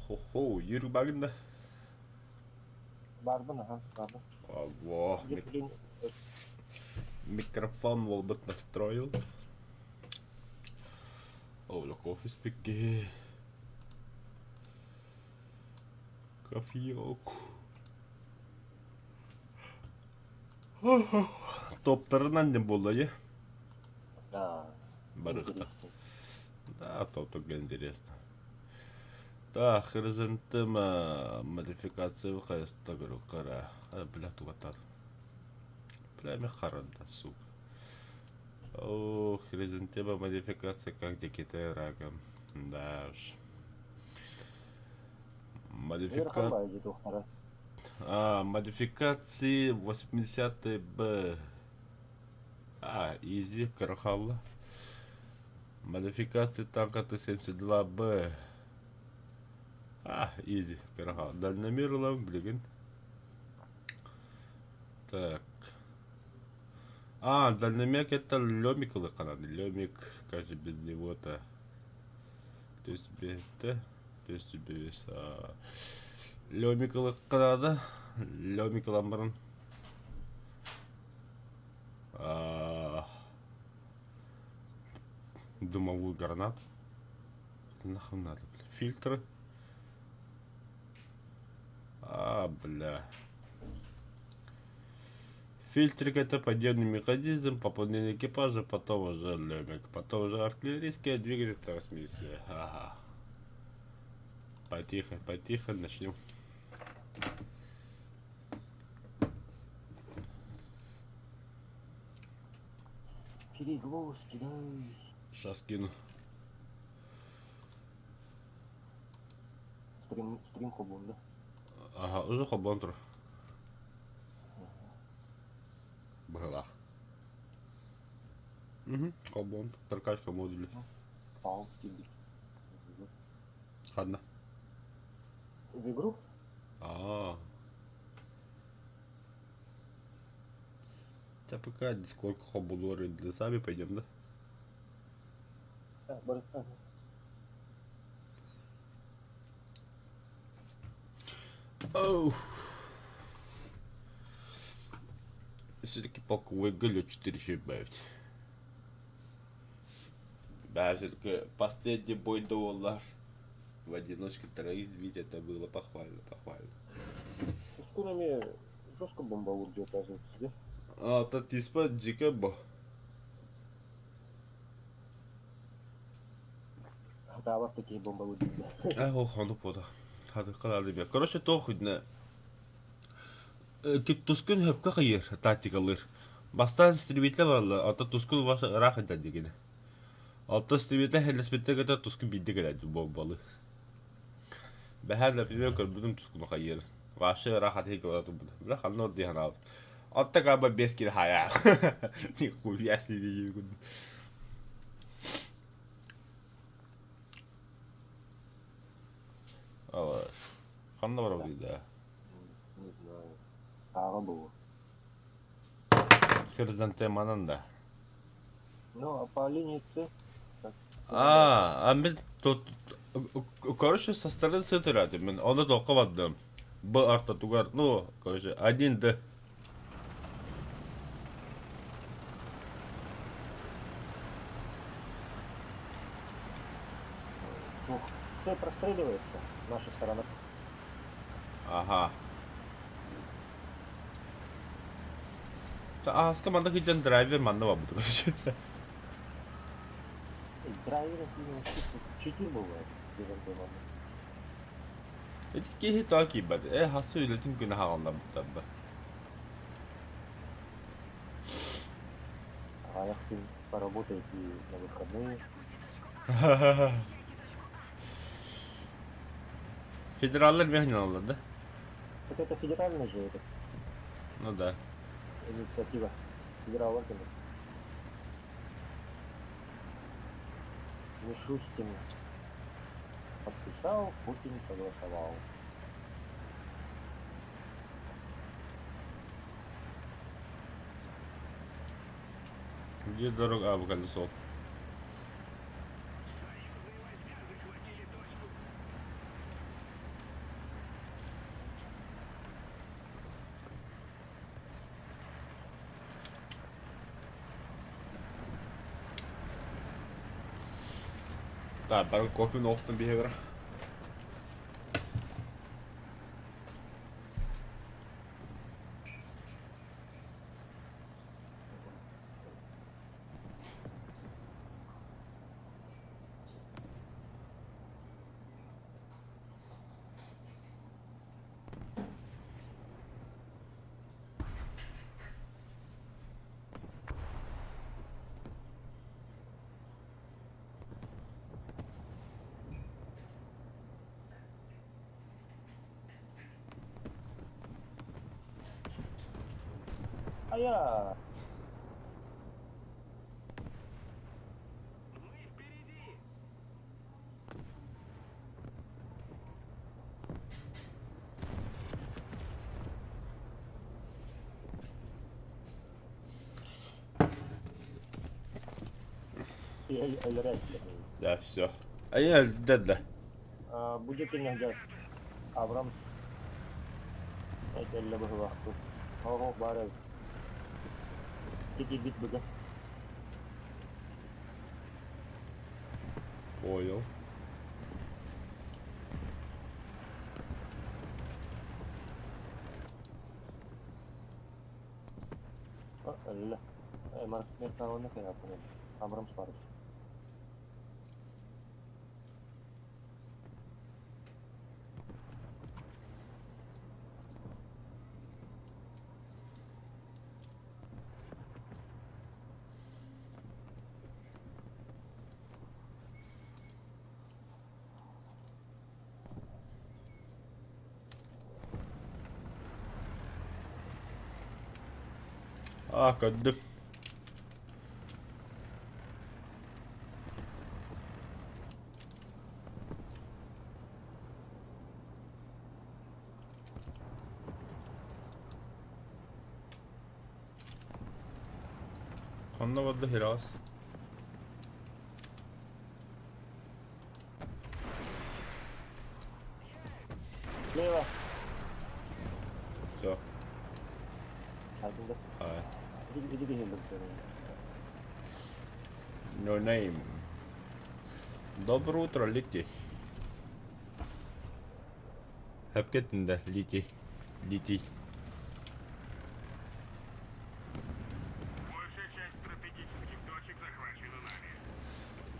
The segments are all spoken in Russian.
Хо-хо, yürü bakın da. Bardın aha, bardın. Allah, микрофон will быть настроил. Оля, кофе спеки. Кофеек. Топтарынан не было, я? Да. Барыхта. Интересно. Да, топтар интересно. Да, хризантема модификация выходит, говорю, кара. Бля, тугатар. Прямо харанда, сука. О, хризантема модификация как дикитая раком. Да уж. Верхамбайди тухтара. Модификации 80 Б. Изи, Карахалла. Модификации танка Т-72 Б. Изи, Карахалла. Дальномерлом, блин. Так. Дальномер это Лемик Лаканан. Лемик, кажется, без него-то. То есть без Лемик Лаканада. Лемик Ламбран. Дымовую гранату. Это нахуй надо, бля. Фильтры. Бля. Фильтрик это подъемный механизм, пополнение экипажа, потом уже лемик, потом уже артиллерийская двигатель, трансмиссия. Ага. Потихо начнем. Переглоски, да. Сейчас кину. Стрим хобон, да? Ага, уже хобонтр. Была. Хобон. Прокачка модулей. Пау, стиль. Ладно. В игру? Да пока сколько хобулоры для сами пойдем, да? Барыхта. Оу. Все-таки полковой галю 4 добавить. Да, все-таки последний бой доллар. В одиночке троих видеть это было похвально. С курами жестко бомбовур где оказывается, да? Тот испад дико бо. Да, вот такие бомбовур, да. Onu poda. Hadi kalalım ya. Короче, то хоть на. Тускун хөпкө кыйыр тактикалыр. Бастан истребитлер барлы. Ата тускун рах этен дегене. Алта истребитлер хелеспеттер гата тускун бидде келеді бомбалы. Бәһәр например көрбүдүм тускун кыйыр. Ваше рахат хек болот бу. Бля хално дихан ал. Атта габа 5 кил хая. Нихуя себе. Вот. Ханна бар бу да. Не знаю. Ага было. Хризантеманын да. Ну, а по линии С? Мен тут, короче, со стороны центра, мен оны да оқывадым. Б артта тугар, ну, короче, 1Д. Ну, С простреливается, наша сторона. Ага. Аз команда хиджан драйвер манна бабы, короче. Драйверов именно 4 бывает, без антенны. Эти кихи таки бад. Хасу илетин күнә хаганда бутабы. А я поработать и на выходные. Федераллар мехнен алар да? Так это федеральный же это, Ну да. инициатива федералов. Мишустин подписал, Путин согласовал. Где дорога? Bu колесо. Так, bare кофе на Остен Behavior. А я... Эльрес, Да, все. А я да. будет иногда Абрамс. Это для бы Ого, барел. Тики бит бага. Понял. لا مرة نتا هنا كده Абрамс Парус. Kaddı. Anlamadı Hiraz. Слева. Все. Один, да? Alright. Иди гелик. No name. Доброе утро, Лити. Hep gittin de Liti. Liti.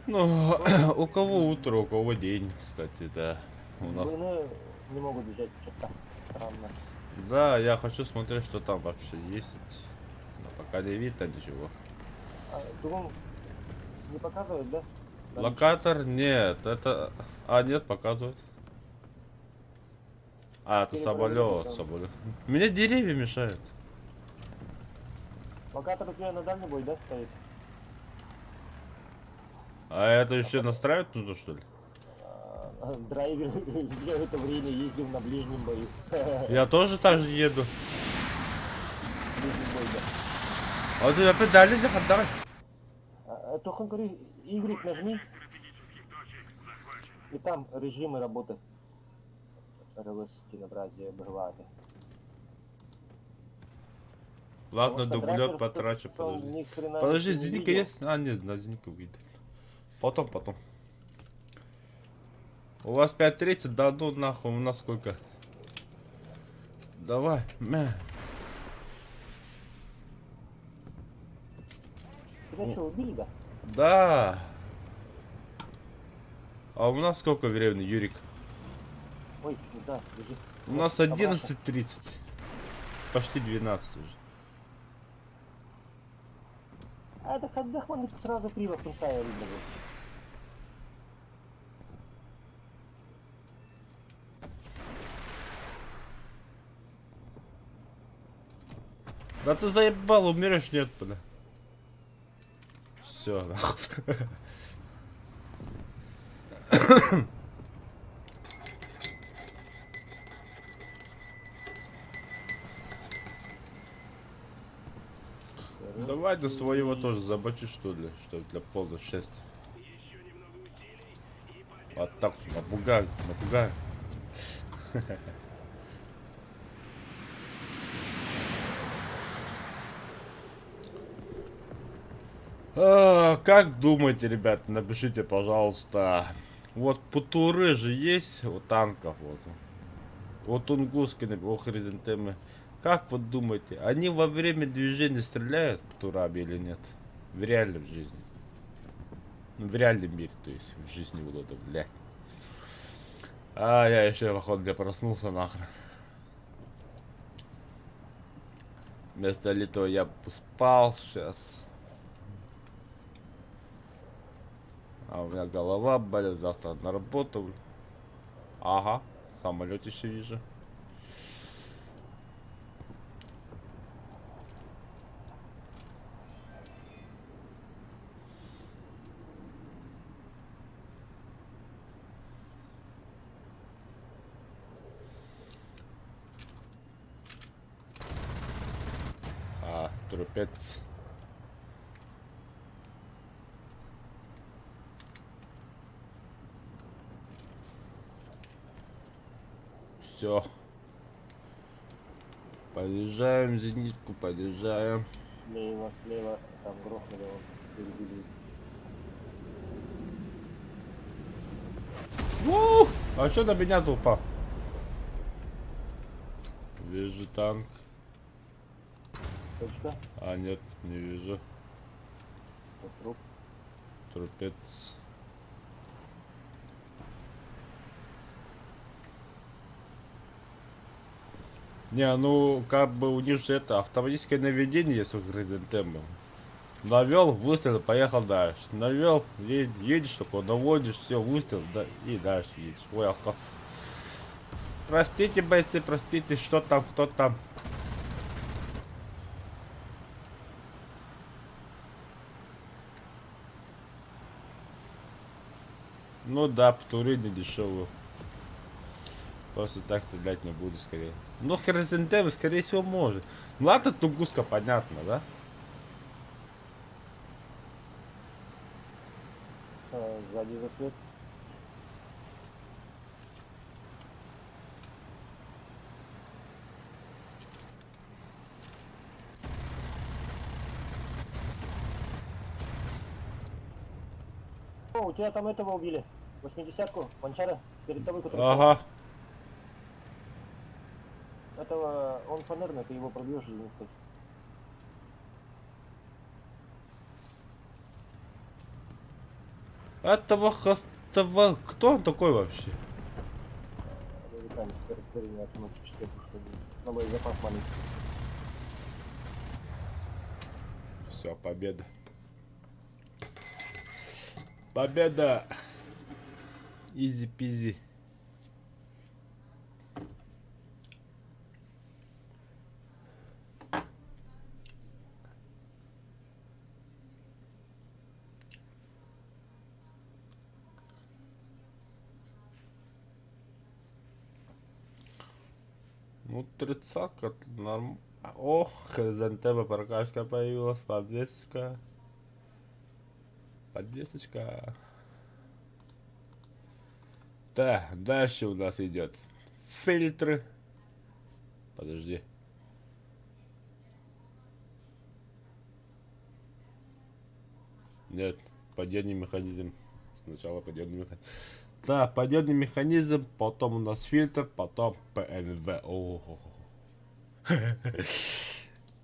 Ну, у кого утро, у кого день, кстати, да. У нас... Войны не могут взять что-то странно. Да, я хочу смотреть, что там вообще есть. Но пока не видно ничего. Дом не показывает, да? Локатор? Нет, это... А, нет, показывает. А, это Или самолет, проверить там. самолет. Мне деревья мешают. Локатор у тебя на дальний бой, да, стоит? А это еще настраивать нужно, что ли? Драйвер все это время ездил на ближнем бою. Я тоже так же еду. Ближний бой, да. А ты опять дали не отдавай. Только говорю, Y нажми. И там режимы работы. РЛС разнообразие бывает. Ладно, Потому что дублер драйвер потрачу, сам подожди. ни хрена Подожди, не зенитка видел. есть? А, нет, на зенитку выйдет. Потом. У вас 5:30, да ну нахуй, у нас сколько? Давай, Тебя что, убили, да? Да. А у нас сколько времени, Юрик? Ой, не знаю, держи. У нас Обратно. 11:30. Почти 12 уже. А это когда хватит сразу пиво конца я видно. Да ты заебал, умерешь, нет, бля. Все, нахуй. Давай до своего тоже забочи, что ли, что для полного счастья. Вот так, напугаю. Как думаете, ребят, напишите, пожалуйста. Вот путуры же есть у танков, вот. Вот тунгуски, о хризантемы. Как вы думаете, они во время движения стреляют путурами или нет? В реальной жизни. Ну, в реальном мире, то есть в жизни вот это, блядь. Я еще, походу, я проснулся нахрен. Вместо этого я спал сейчас. А у меня голова болит, завтра на работу. Ага, самолет еще вижу. Трупец. Все. Подъезжаем, зенитку, подъезжаем. Слева, слева, там грохнули он, перебили. А что на меня тупо? Вижу танк. Точка, А нет, не вижу. вот труп. Трупец. Не, ну как бы у них же это автоматическое наведение есть у хризантемы. Навел, выстрелил, поехал дальше. Навел, едешь такой, наводишь, все, выстрел, да, и дальше едешь. Ой, алкас. Простите, бойцы, простите, что там, кто там. Ну да, птуры не дешевые. Просто так стрелять не буду, скорее. Ну, хризантемы, скорее всего, может. Ну, ладно, тунгуска, понятно, да? Сзади засвет. О, у тебя там этого убили. 80-ку, Манчара, перед тобой, который... Ага. Этого, он фанерный, ты его пробьешь из них. Этого, кто он такой вообще? Американец, скорострельная автоматическая пушка. Но боезапас маленький. Все, победа. Победа. Изи-пизи. Ну, 30 это норм. О, хризантема прокачка появилась, подвесочка. Подвесочка. Да, дальше у нас идет фильтры. Подожди. Нет, подъемный механизм. Сначала подъемный механизм. Да, подъемный механизм, потом у нас фильтр, потом ПНВ.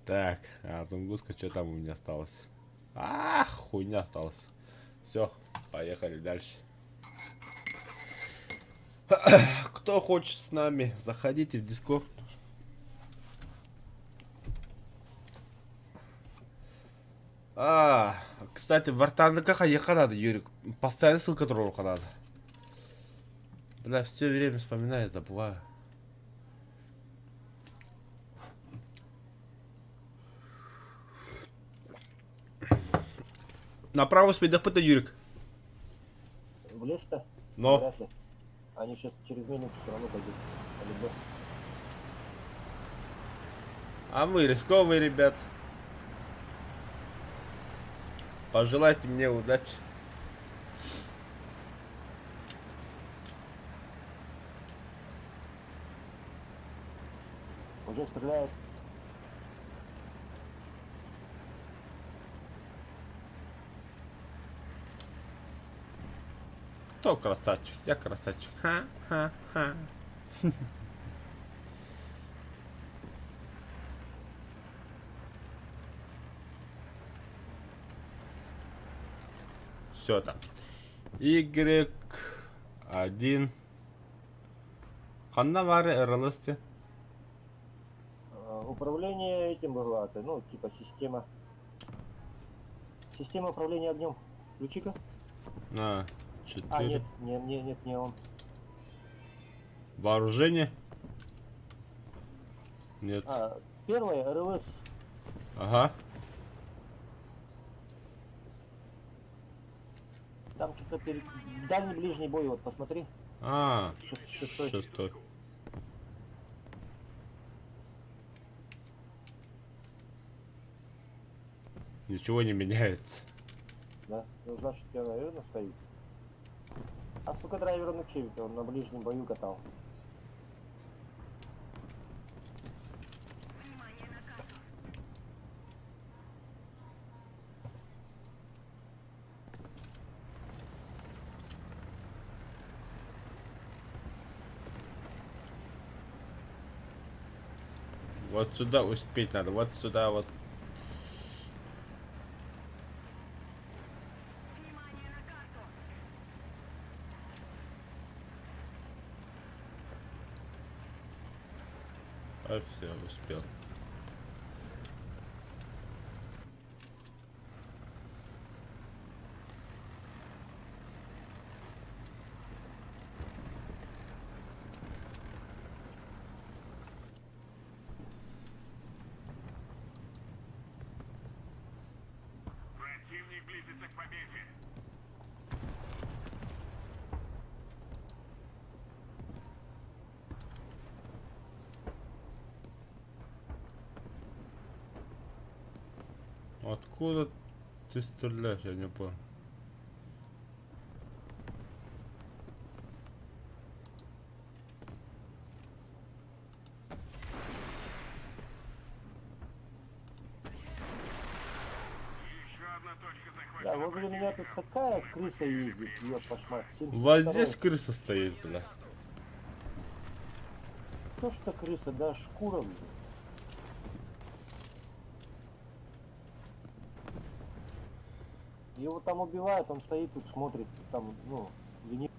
Так, Тунгуска, что там у меня осталось? Хуйня осталась. Все, поехали дальше. Кто хочет с нами, заходите в Дискорд. Кстати, в Артаныкаха ехать надо, Юрик. Постоянно ссылка троллка надо. Бля, все время вспоминаю, забываю. Направо спидопыта, Юрик. В лес-то? Но. Вряд ли. Они сейчас через минуту все равно пойдут. По-любому. А мы рисковые, ребят. Пожелайте мне удачи. Уже стреляют. Хто красавчик? Я красавчик. Ха-ха-ха. Все там. Y1. Қанда бары РЛС? Управление этим было, ну, типа система. Система управления огнем. Включи-ка. На, А, 4. нет, не он. Вооружение? Нет. Первое, РЛС. Ага. Там что-то дальний ближний бой, вот посмотри. А, Шестой. 6. Ничего не меняется. Да, ну, значит, я, наверное, стоит. А сколько драйвера на чеве-то? Он на ближнем бою катал. Вот сюда успеть надо, вот сюда вот. А все, успел. Противник близится к победе. Откуда ты стреляешь, я не понял. Еще одна точка захвачена. Да, возле меня тут такая крыса ездит, ее пошмак. Вот здесь крыса стоит, бля. Что ж это крыса, да, шкура, блин. Его там убивают, он стоит тут, смотрит, там, ну, винит.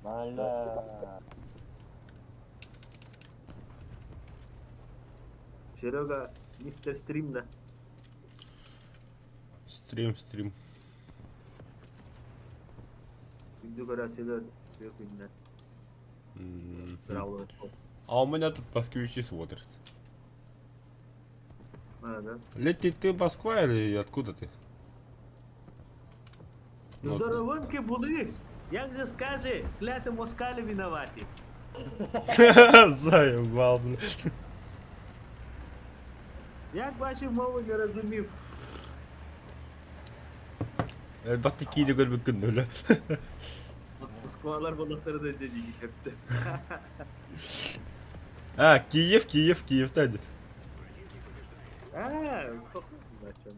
Маля. Серега, мистер Стрим, да? Стрим. Şimdi görüyorlar. Yok ünlü. Bravo. А у меня тут москвичи смотрят. А, да? Летит ты Москва или откуда ты? Ну, Здоровенькі були. Як же скаже, кляті москалі винуваті. Заебал, бля. Як бачив, мову не розумів. Bak tekiyi de görmek gündü öyle. Москвалар балықтары да dediği hepti. Ha, Kiyev'teydi. Ааа, похуй на чем.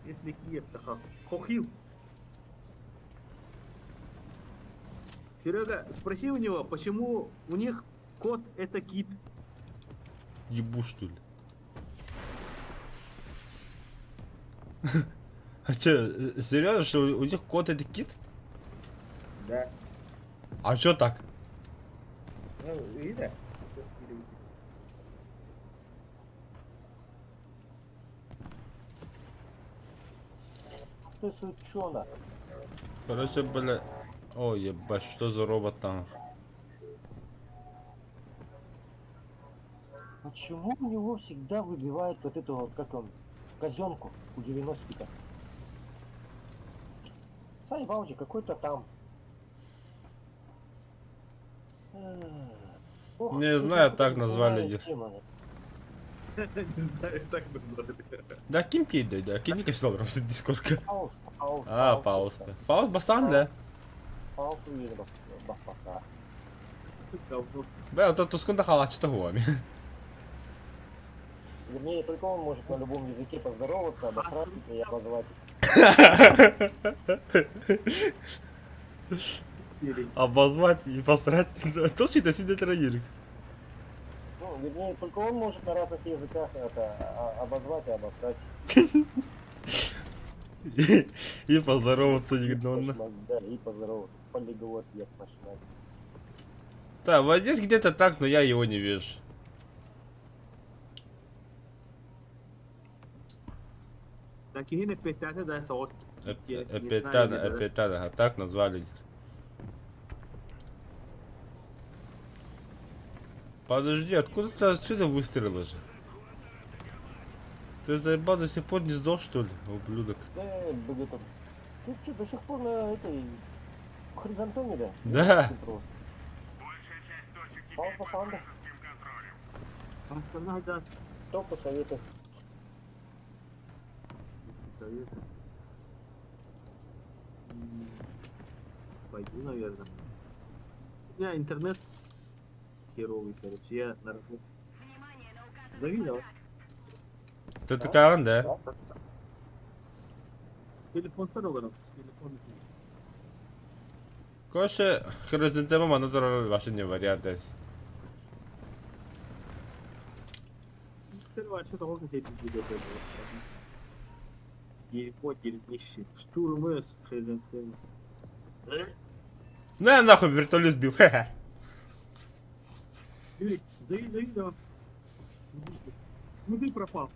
Если Киев, то хохил. Серега, спроси у него, почему у них кот это кит. Ебу, что ли? А че, серьезно, что у них кот это кит? Да. А чё так? Ну, и да. Ты сучонок. Короче, бля... Ой, ебать, что за робот там? Почему у него всегда выбивает вот эту вот, как он, казенку у 90-ка? Сайбалджи какой-то там. Ох, Не тут знаю, вот так эта назвали больная их. тема. Не знаю, так назвали. Da, kim kildiydi? Kim ki soruyoruz Discord'a? Faust, Faust. Aa, Faust'ta. Faust basan ne? Faust'u yeni bak bak daha. Говно. Ben o da Tuskun da halaçta huami. Вернее, только он может на любом языке поздороваться, обосрать и обозвать. Или Обозвать и посрать. Точно это сюда тренировок. Ну, вернее, только он может на разных языках это обозвать и обосрать. И поздороваться негодно. Да, и поздороваться. Полиглот, я пошла. Да, вот здесь где-то так, но я его не вижу. такие не пятята, да, это вот. Эпетана, а так назвали. Подожди, откуда ты отсюда выстрелил же? Ты заебал до сих пор не сдох, что ли, ублюдок? Да, где-то. Ты что, до сих пор на этой горизонтальной, да? Да. Ты просто. Большая часть точек теперь Пал под пацан, да? вражеским контролем. А что надо? Кто посоветует? Совет. Пойду, наверное. У меня интернет херовый, короче. Я на работе. Завидел? Ты такая он, да? Телефон второго, с телефона. Короче, хризантема натурал вообще не вариант есть. Первое, что того, как я видео было. Геликоптер, нищий. Штурм С, хризантема. На нахуй вертолет сбил, ха-ха. Юрик, завидел. Ну ты пропал.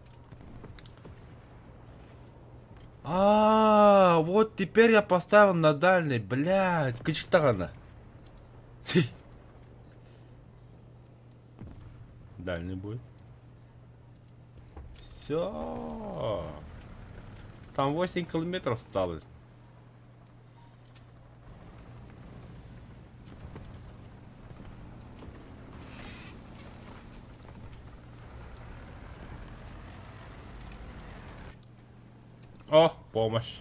А, вот теперь я поставил на дальний, блядь, качтана. Дальний будет. Все. Там 8 километров стало. О, помощь.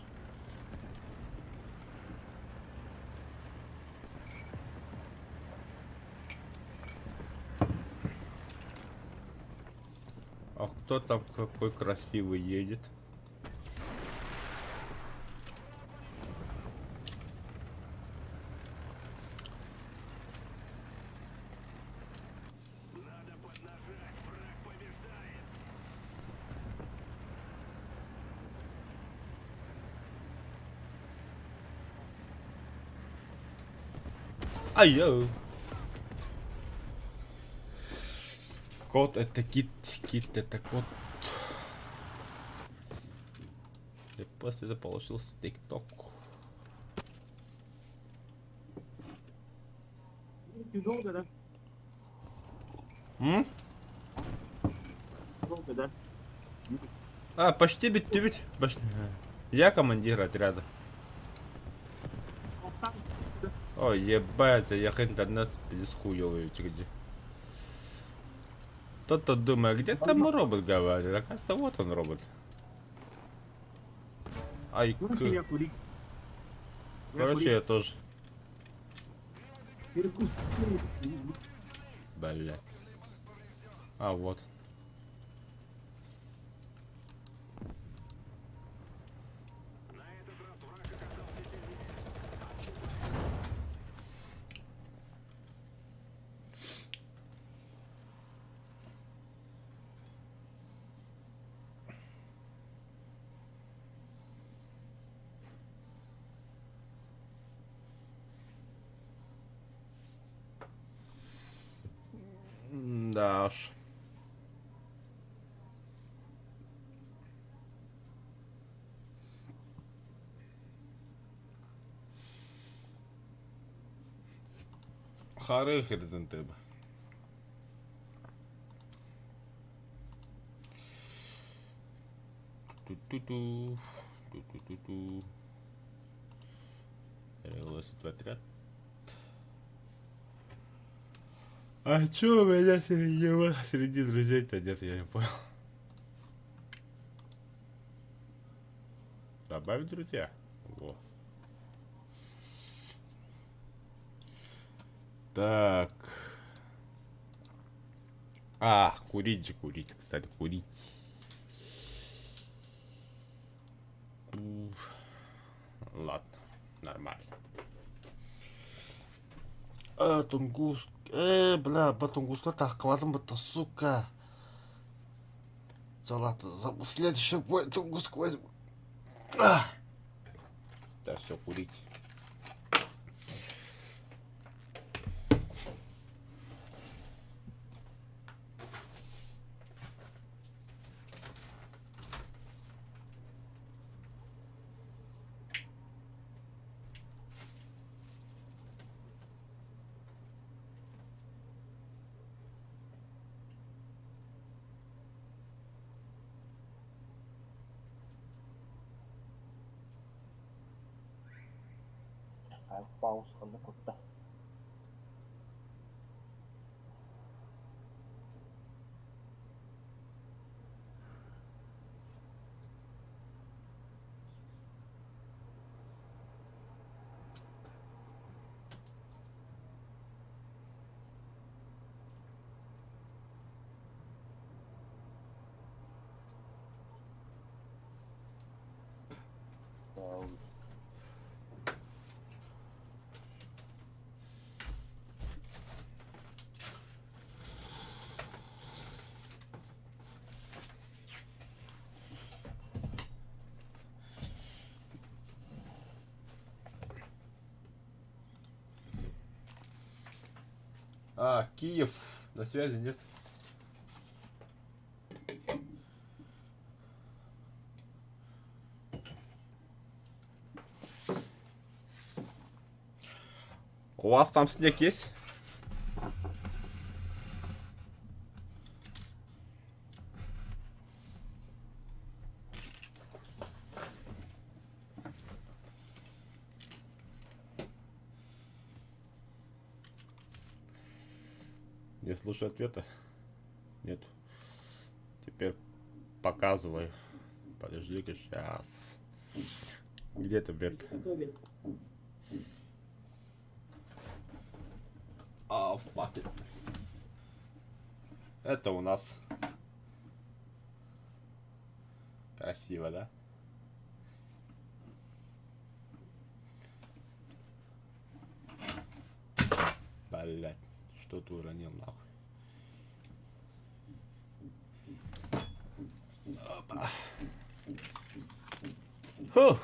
А кто там какой красивый едет? Ай-йоу. Кот это кит, кит это кот. И после этого получился ТикТок. Ты долго, да? М? Долго, да? А, почти ведь почти. Я командир отряда. Ой, ебать, я интернет пересхуёвый где. Кто-то думает, где там робот говорит? Оказывается, вот он робот. Ай, Короче, я курить. короче, я тоже. Перекус. Блядь. А, вот. Да уж. Харый хризантема. Ту-ту-ту. Ту-ту-ту-ту. Перевелось в отряд. А чё у меня среди друзей-то нет, я не понял. Добавить друзья. Во. Так. А, курить же, курить, кстати, курить. Ладно, нормально. Тунгус. Бля, Батунгуска так кладем-то, сука. Салата. Следующий бой Тунгуску возьму. Да, все, курить. Пауз қандай көтті. А, Киев. На связи нет? У вас там снег есть? Не слушаю ответа. Нет. Теперь показываю. Подожди-ка сейчас. Где ты, веб? А, fuck it. Это у нас. Красиво, да? Блять, что ты уронил нахуй? Опа. Фух.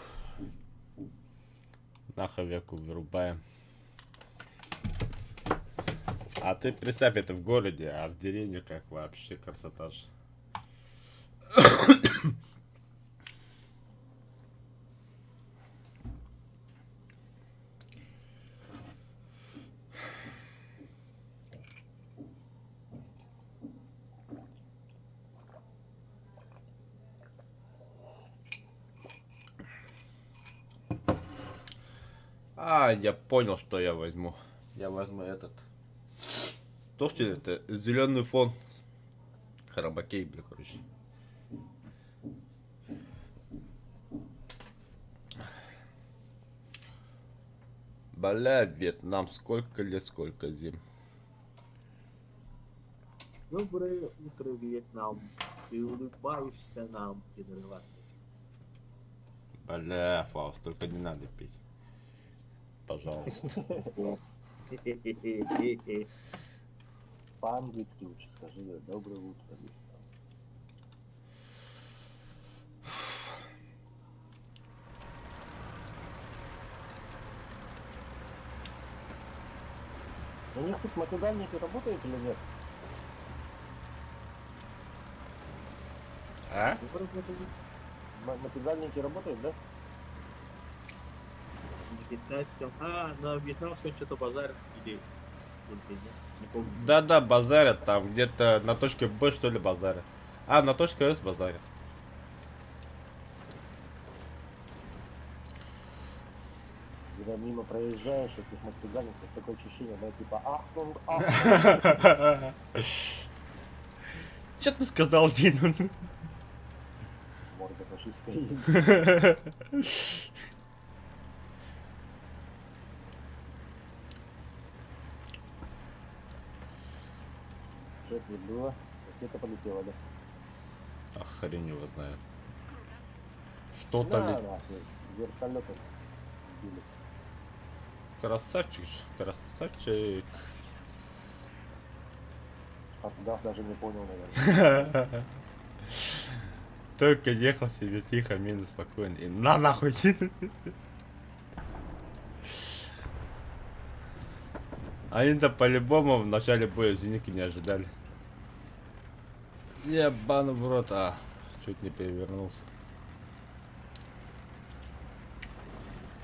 Нахуй веку вырубаем. А ты представь, это в городе, а в деревне как вообще красота ж. А, я понял, что я возьму. Я возьму этот. То, что это зеленый фон. Харабакей, бля, короче. Бля, Вьетнам, сколько лет, сколько зим. Доброе утро, Вьетнам. Ты улыбаешься нам, генерал. Бля, Фауст, только не надо пить. Пожалуйста. По-английски лучше скажи, доброе утро. У них тут мотодальники работают или нет? А? Мотодальники работают, да? На 15-м. А, на вьетнамском что-то базар или... Не помню. Да-да, базарят там, где-то на точке Б, что ли, базарят. А, на точке С базарят. Когда мимо проезжаешь этих мастиганников, такое ощущение, да, типа ахтунг, ахтунг. Что ты сказал, Дин? Морда фашистская. Что это было? Где-то полетело, да? Ах, хрень его знает. Что-то Да, ли... нахуй. Вертолетом сбили. Красавчик, красавчик. Хардах даже не понял, наверное. Только ехал себе тихо, мирно, спокойно. И на нахуй. Они-то по-любому в начале боя зенитки не ожидали. Ебану в рот, чуть не перевернулся.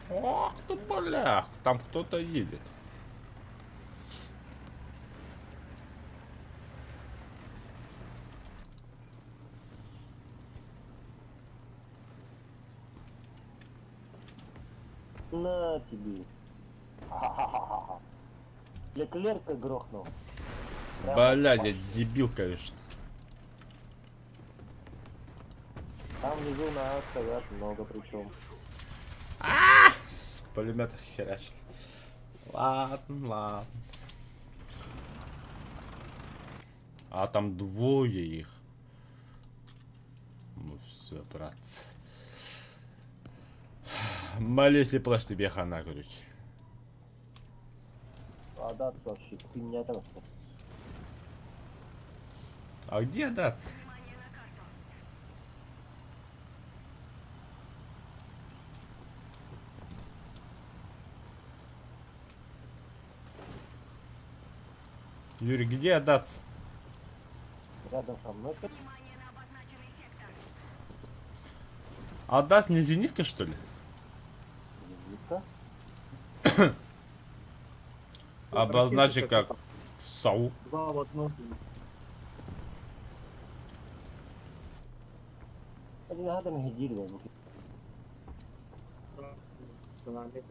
Ох ты, бля, там кто-то едет. На тебе. Ха-ха-ха-ха. Леклерка грохнул. Прямо Блядь, по- я дебил, конечно. Там внизу нас стоят много причем. С пулемета херачили. Ладно, ладно. А там двое их. Ну все, братцы. Молись и плачь, тебе хана, короче. А да, вообще, ты меня этого. А где Дац? Юрий, где Дац? Рядом со мной. А Дац не зенитка, что ли? Зенитка. Обозначи как САУ. Два в одном. Один гадом гидили. Километров.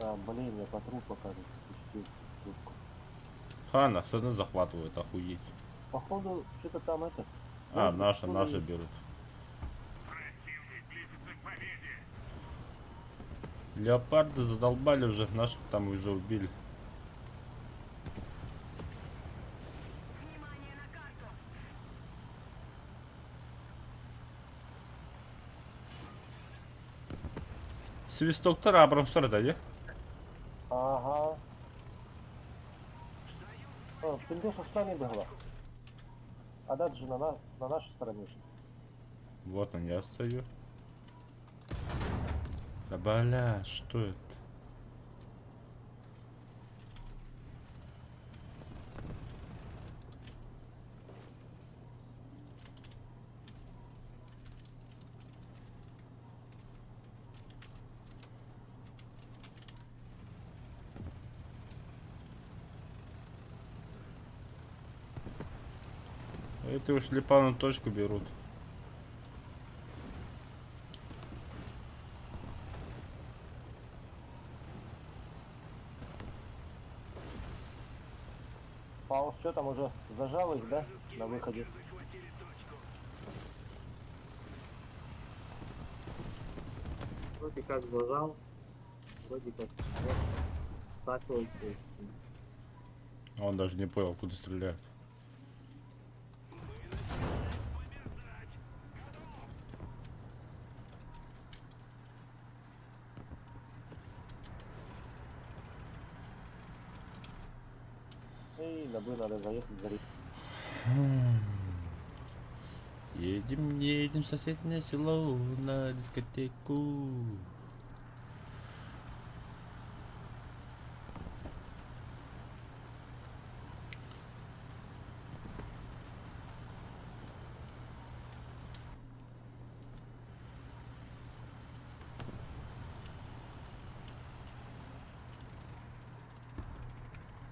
А, блин, я по трупу, кажется, пустил трубку. Хана, все равно захватывают, охуеть. Походу, что-то там это. А, ну, наши походу, есть. берут. Противник близится к победе. Леопарды задолбали уже, наших там уже убили. Свисток Абрамсар, да, не? Ага. О, Пиндюша с нами была. А дат же на нашей стороне. же. Вот он, я стою. Да бля, что это? Это уж Липану точку берут. Паус, что там уже зажал их, да? На выходе. Вроде как зажал. Вроде как стакивал, то есть. Он даже не понял, куда стреляют. И на Б надо заехать за рейс. Едем, едем в соседнее село на дискотеку.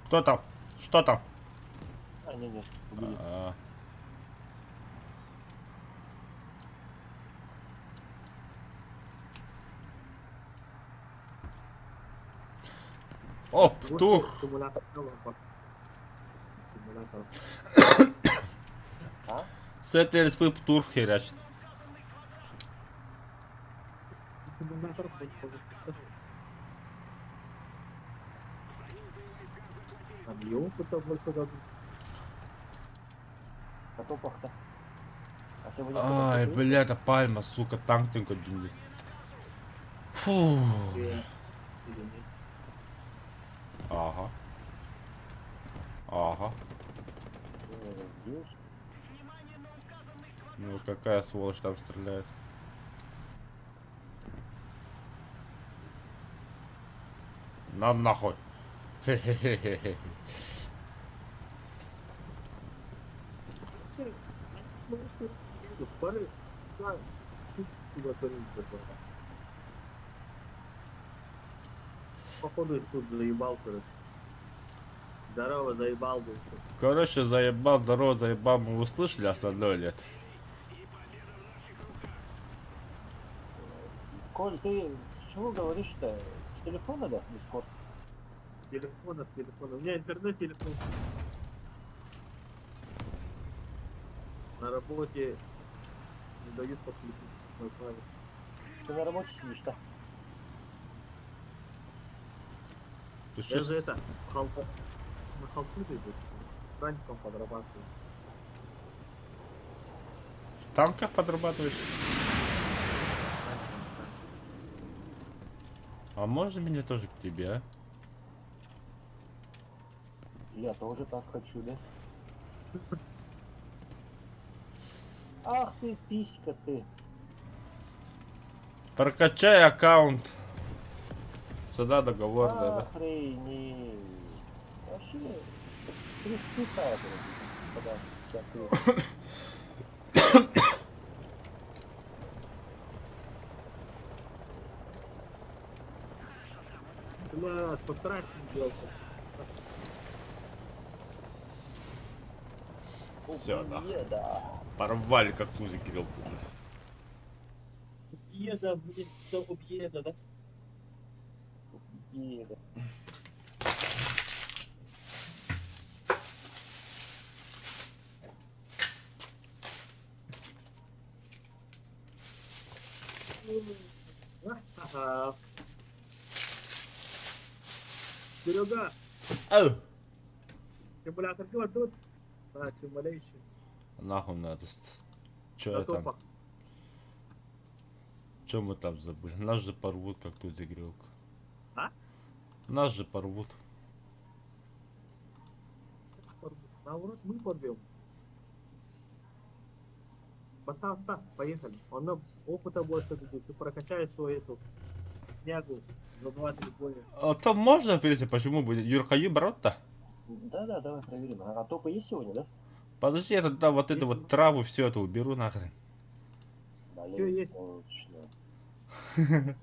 Кто там? Что там? А, не, убили. О, Вот птур! Симулятор лампа. Симулятор. А? С этой респы птур херячит. Симулятор там и опыта больше дадут. А то пахта. А сегодня Ай, кто-то бля, это пальма, сука, танк только думает. Фу. Или нет. Ага. Ага. Здесь. Ну какая сволочь там стреляет. На нахуй. Хе-хе-хе-хе. Ну, что, пары, да, чуть куда-то походу тут заебал, короче. Здорово, заебал был. Короче, заебал, здорово, заебал, мы услышали остальное лет. Коль, ты с чего говоришь-то? С телефона, да? Дискорд? С телефона. У меня интернет-телефон. На работе не дают подключить Wi-Fi. Ты на работе сидишь, да? Ты Я чё, же это, на халпу иду. Ранником подрабатываю. в танках подрабатываешь? Ранником, да. А можно меня тоже к тебе, а? Я тоже так хочу, да? Ах ты, писька ты. Прокачай аккаунт. Сюда договор, да. Охренеть. Вообще, присписал, когда всякую. Блядь, постарайся не делать. Всё, да. Да. Порвали как тузики вилку. Еда, блин, все объеда, да? Еда. Ага. Серега, Ау! симулятор тут? А, симуляйшн. Нахуй надо. Чё На я там? топах. Чё мы там забыли? Нас же порвут, как тут загрелка. А? Нас же порвут. Наоборот, мы порвем. Поставь, поехали. Он нам опыта больше дадут. Ты прокачаешь свою эту снягу за 2-3 боя. А то можно, в принципе, почему бы Юркаю брать-то? Да, давай проверим. А топы есть сегодня, да? Подожди, я тогда вот эту вот траву, все это уберу нахрен. Блин, есть? точно.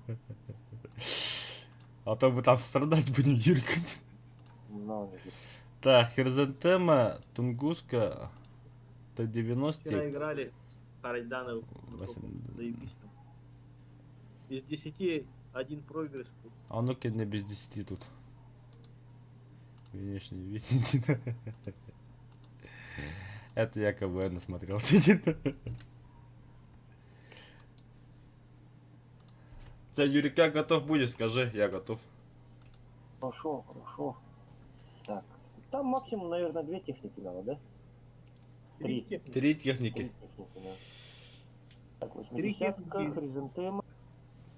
А то мы там страдать будем, Юркать. Ну, Так, Хризантема, Тунгуска, Вчера Т-90. играли Харайданов. Заебись там. Из 10 один проигрыш. А ну-ка не без 10 тут. Внешний вид. Это я КВН насмотрел. Юрика готов будет, скажи, я готов. хорошо, хорошо. Так, там максимум, наверное, 2 техники надо, да? 3. 3 техники. 3 техники, да. Так, Три 80-ка, техники. хризантема.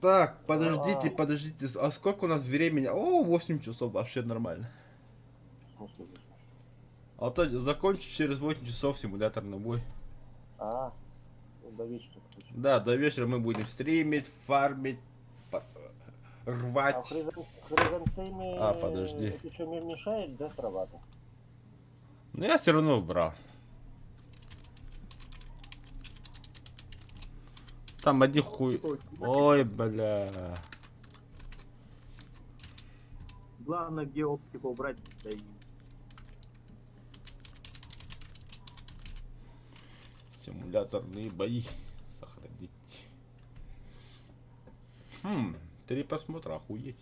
Так, подождите, подождите. А сколько у нас времени? О, 8 часов, вообще нормально. В смысле, здесь? А то закончить через 8 часов симуляторный бой. А, ну, до вечера. короче. Да, до вечера мы будем стримить, фармить, А рвать. в хризантеме А, подожди. это что, мешает, да, трава-то? Но я все равно убрал. Там один хуй. Ой, бля. Главное, где оптику убрать, да и Симуляторные бои. Сохранить. 3 просмотра, охуеть.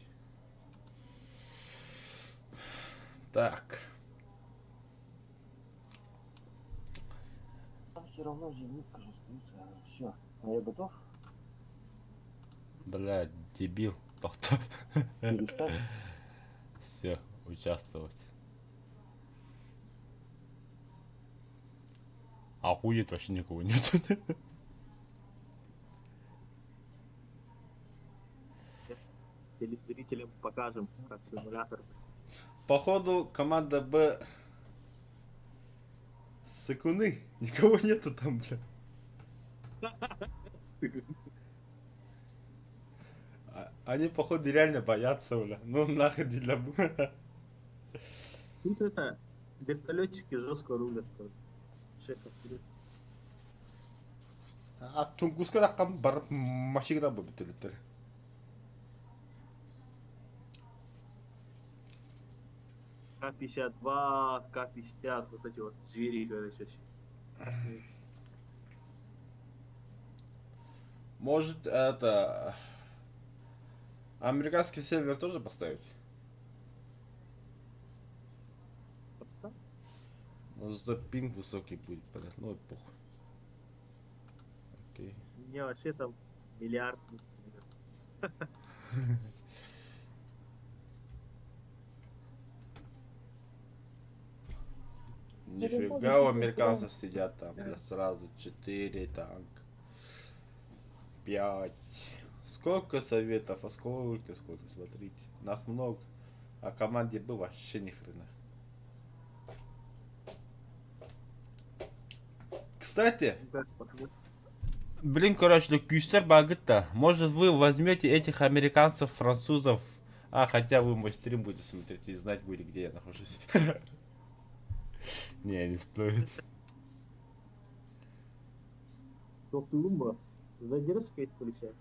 Так. Там все равно зенитка же остается. Все. Я готов. Блядь, дебил. Доктор. Перестать. Все, участвовать. Охуеть, вообще никого нет. Телезрителям покажем, как симулятор. Походу, команда Б сыкуны. Никого нету там, бля. Они, походу, реально боятся, бля. Ну, нахуй не для Б. Тут это, вертолетчики жестко рулят. короче. Шеф вперед. Тунгусқа таққан барып машина болып бітірілді. К-52, К-50, вот эти вот звери, короче. Может, это... Американский сервер тоже поставить? Просто Но зато пинг высокий будет, понятно. Ну, похуй. Окей. у меня вообще там миллиард. Нифига у американцев сидят там, бля, сразу 4 танка. 5. Сколько советов, а сколько, смотрите. Нас много, а команде Б вообще ни хрена. Кстати, блин, короче, кюстер багыта. Может, вы возьмете этих американцев, французов, а хотя вы мой стрим будете смотреть и знать будете, где я нахожусь. Не, не стоит. Топтулумба, задержка включай.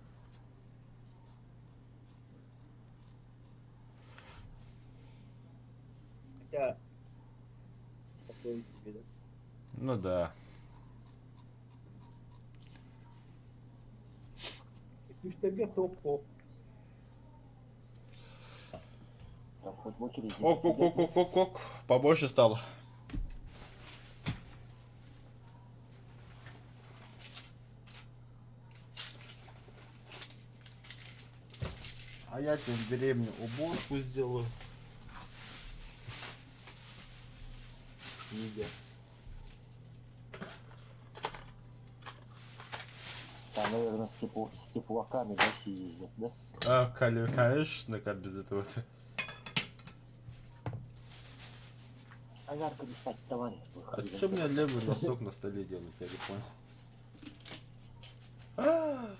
Хотя, такое себе, да? Ну да. Кюштерге топ-топ. Там хоть в очереди. Ок. Побольше стало. А я тем временем уборку сделаю. Сидя. Там, наверное, с теплаками вообще ездят, да? А, конечно, как без этого-то. А ярко достать, товарищ. А что мне левый носок на столе делать, я не понял. А,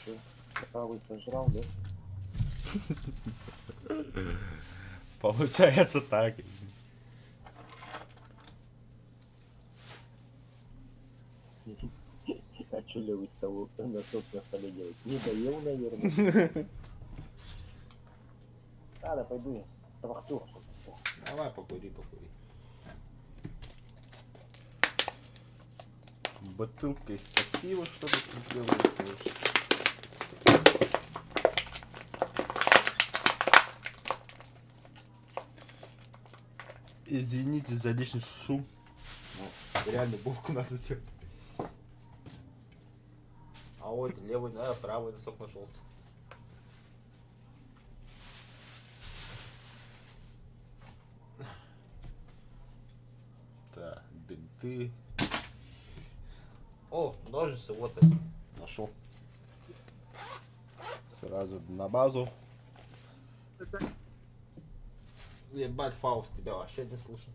Что? Правый сожрал, да? получается так. А что левый стол носок на столе делать? Не доел, наверное. Ладно, пойду я. Трахтур. Давай, покури. Бутылка из пива, что ли, ты делаешь? Извините за лишний шум. Ну, реально булку надо сделать. А ой, левый, да, правый носок нашелся. Так, бинты. О, ножницы, вот они. Нашел. Сразу на базу. Ебать, Фауст, тебя вообще не слышно.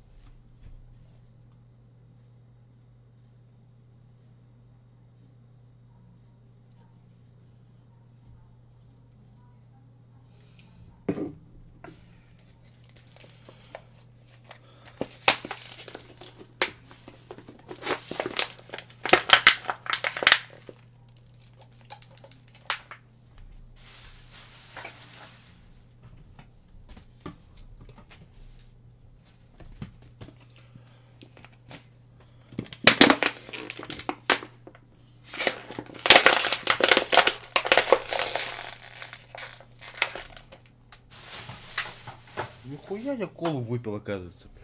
Нихуя я колу выпил, оказывается, бля.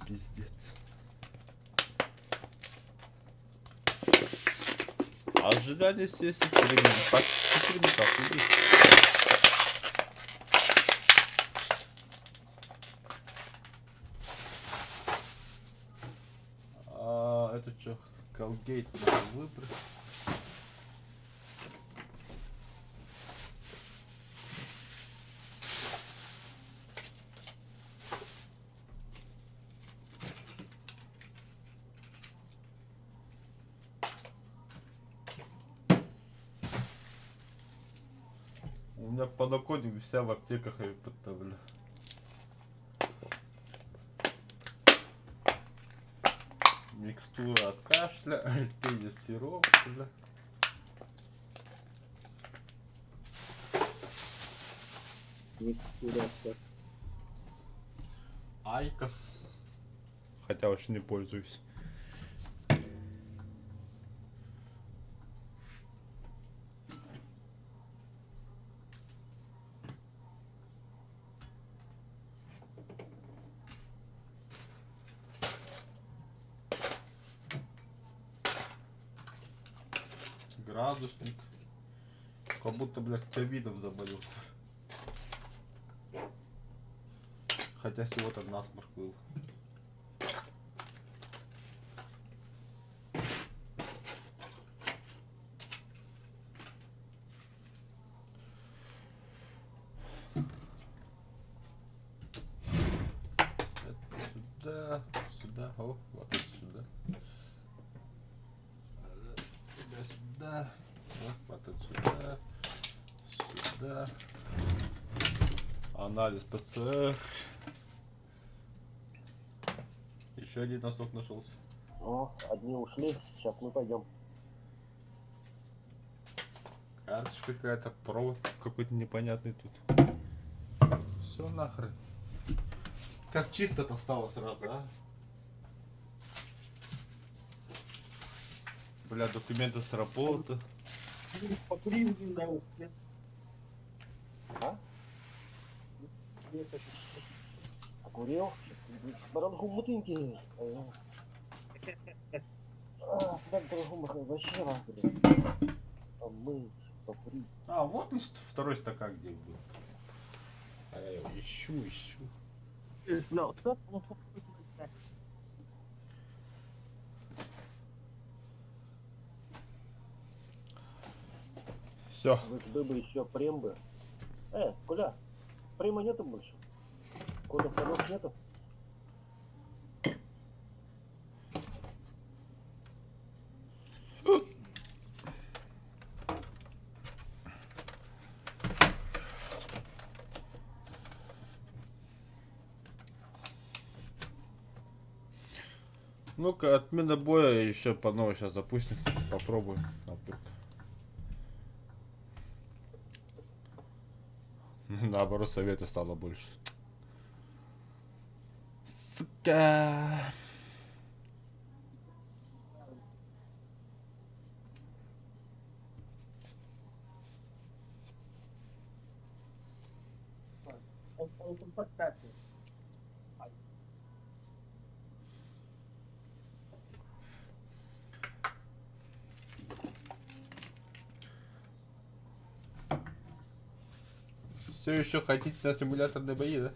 Пиздец. Ожидание сессии перемешал. А это что? Колгейт надо выбрать. У меня подоконник вся в аптеках и подставлю. Микстура от кашля, альтея сироп, бля. Микстура. Айкос. Хотя вообще не пользуюсь. Градусник. Как будто, блядь, ковидом заболел. Хотя всего-то насморк был. Это сюда, о, вот это сюда. Сюда, вот это сюда, сюда. Анализ ПЦР. Еще один носок нашелся. О, одни ушли, сейчас мы пойдем. Карточка какая-то, провод какой-то непонятный тут. Все нахрен. Как чисто-то стало сразу, а? Бля, документы с работы. Покурил, да, нет. А? Покурил? Барангу мутынки. Снег барангу вообще раз, блин. Помыться, покурить. А, вот он, второй стакан где был. А я его ищу. Все. Вы бы еще прембы. Коля, према нету больше? Коля, вторых нету? Ну-ка, отмена боя еще по новой сейчас запустим. Попробуем. Наоборот, советов стало больше. Сука. Все еще хотите на симуляторные бои, да?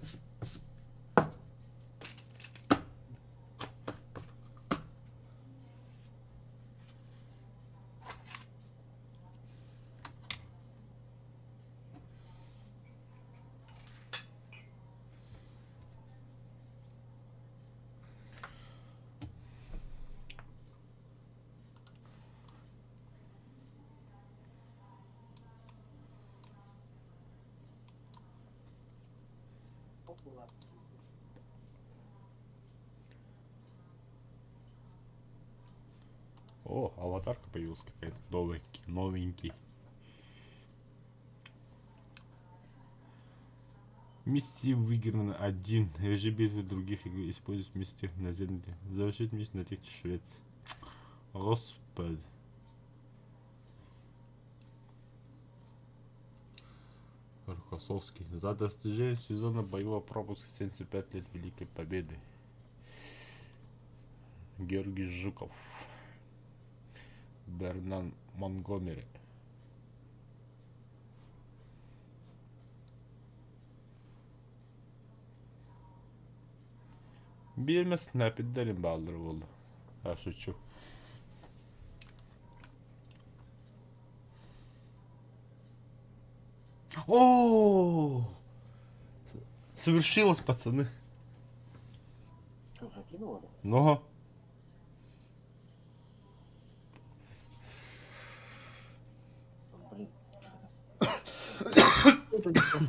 О, аватарка появилась какая-то новенький. Миссии выиграны 1. Режим битвы других игр используют вместе на земле. Завершить миссию на территории Швеции. Господи. Красовский. За достижение сезона боевого пропуска 75 лет Великой Победы. Георгий Жуков. Бернан Монгомери. Bilmesine derim bağları oldu. Ha şu. О! Совершилось, пацаны. Что, закинуло? Но. Блин. Это не так.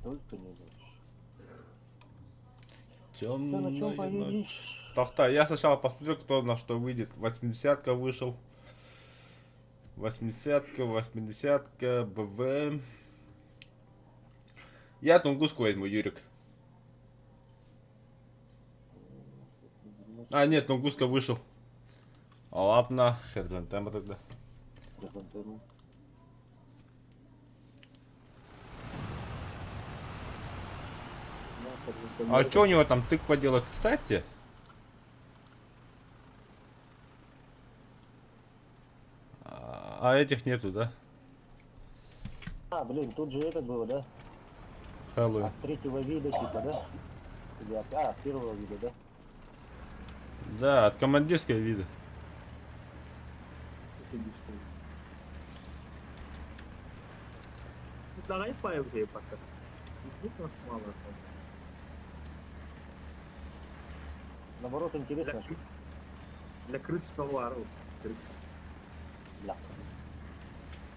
Только не лучше. Все, Темная на чем ночь. повелись? Так, я сначала посмотрю, кто на что выйдет. 80-ка вышел. 80-ка, 80-ка, БВ. Я Тунгуску возьму, Юрик. А, нет, Тунгуска вышел. Ладно, Херзантема тогда. Хризантему. А что у него там тыква делает? Кстати. А этих нету, да? А, блин, тут же это было, да? Хэллоуин. От третьего вида, типа, да? Или от первого вида, да? Да, от командирского вида. Сидишь ты. Ну, давай поиграем пока. Здесь у нас мало. Наоборот, интересно, что Для крыс поваров. Крыс. бля.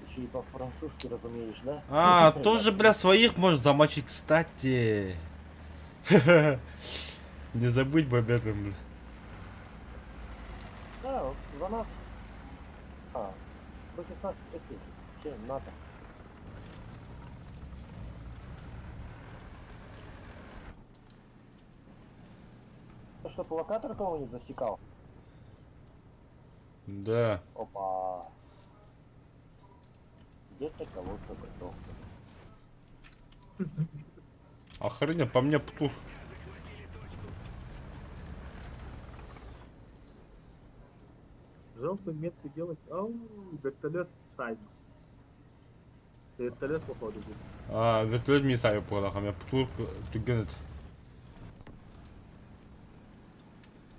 Еще и по-французски разумеешь, да? А, тоже, бля, своих можешь замочить, кстати. Не забыть бы об этом, бля. Да, вот за нас. А, против нас эти, все, НАТО. Ну что, локатор кого-нибудь засекал? Да. Опа. Где-то кого-то готов. Охренеть, по мне птух. Желтую метку делать. Ау, вертолет сайт. Вертолет походу будет. А, вертолет мне сами подал, а меня птух тугенет.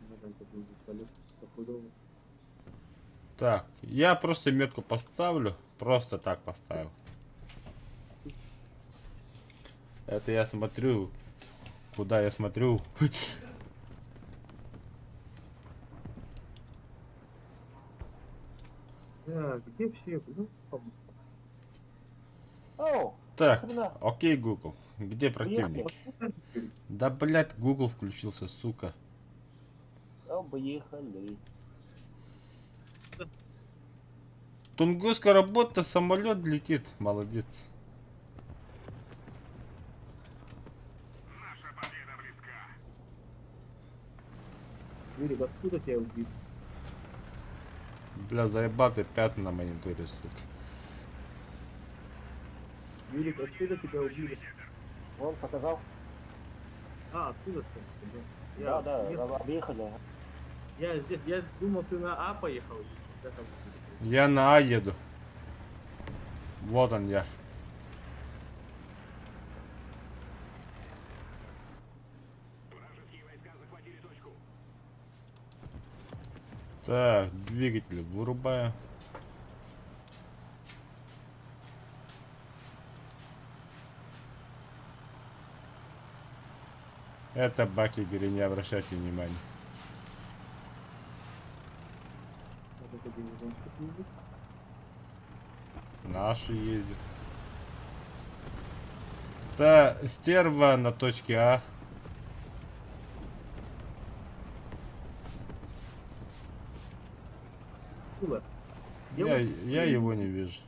Не знаю, как будет вертолет. Походу. Так, я просто метку поставлю. Просто так поставил. Это я смотрю. Куда я смотрю? Где все? Ну, Оу, Так, хрена. окей, Google. Где противник? Да, блядь, Google включился, сука. Объехали. Тунгусская работа, самолет летит. Молодец. Наша победа близка. Юрий, откуда тебя убить? Бля, заебатые пятна на мониторе, сука. Юрий, откуда тебя убили? Вон, показал? А, откуда ты? Да, да, объехали. Я здесь, я думал, ты на А поехал. Я там- Я на А еду. Вот он я. Вражеские войска захватили точку. Так, двигатель вырубаю. Это баки, говорю, не обращайте внимания. Вот это дивизиончик ездит. Наши ездят. Та стерва на точке А. Было. Я его не вижу.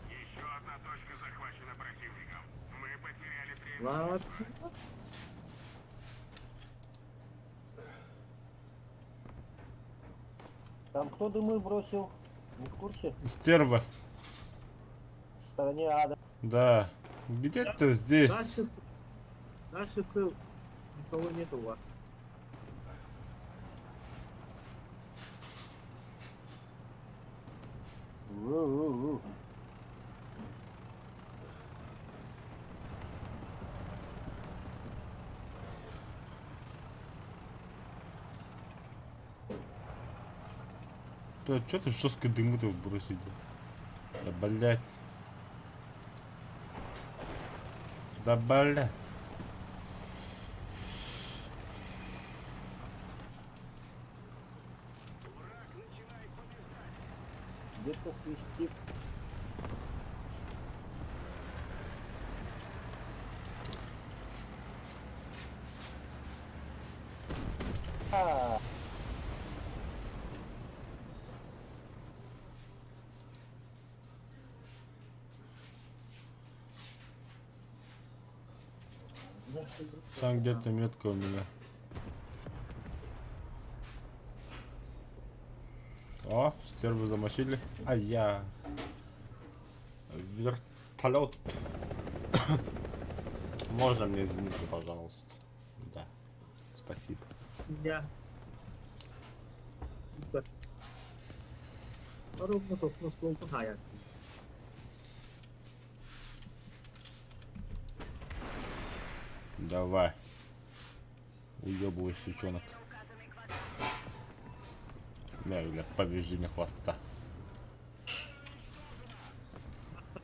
Еще одна точка захвачена противником. Мы потеряли 3. Ладно. Там кто дымы бросил? Не в курсе? Стерва. В стороне ада. Да. Где-то здесь. Дальше цел. Никого нет у вас. У-у-у. Да, что ты жестко дымы-то бросить? Да, блядь. Да, блядь. Где-то свистит. А, Там где-то метка у меня. О, стерву замочили. А я... Вертолет. Можно мне, извините, пожалуйста? Да. Спасибо. Я. Ровно только слово пахая. Давай. Уебывай, сучонок. Мягля, повержение хвоста.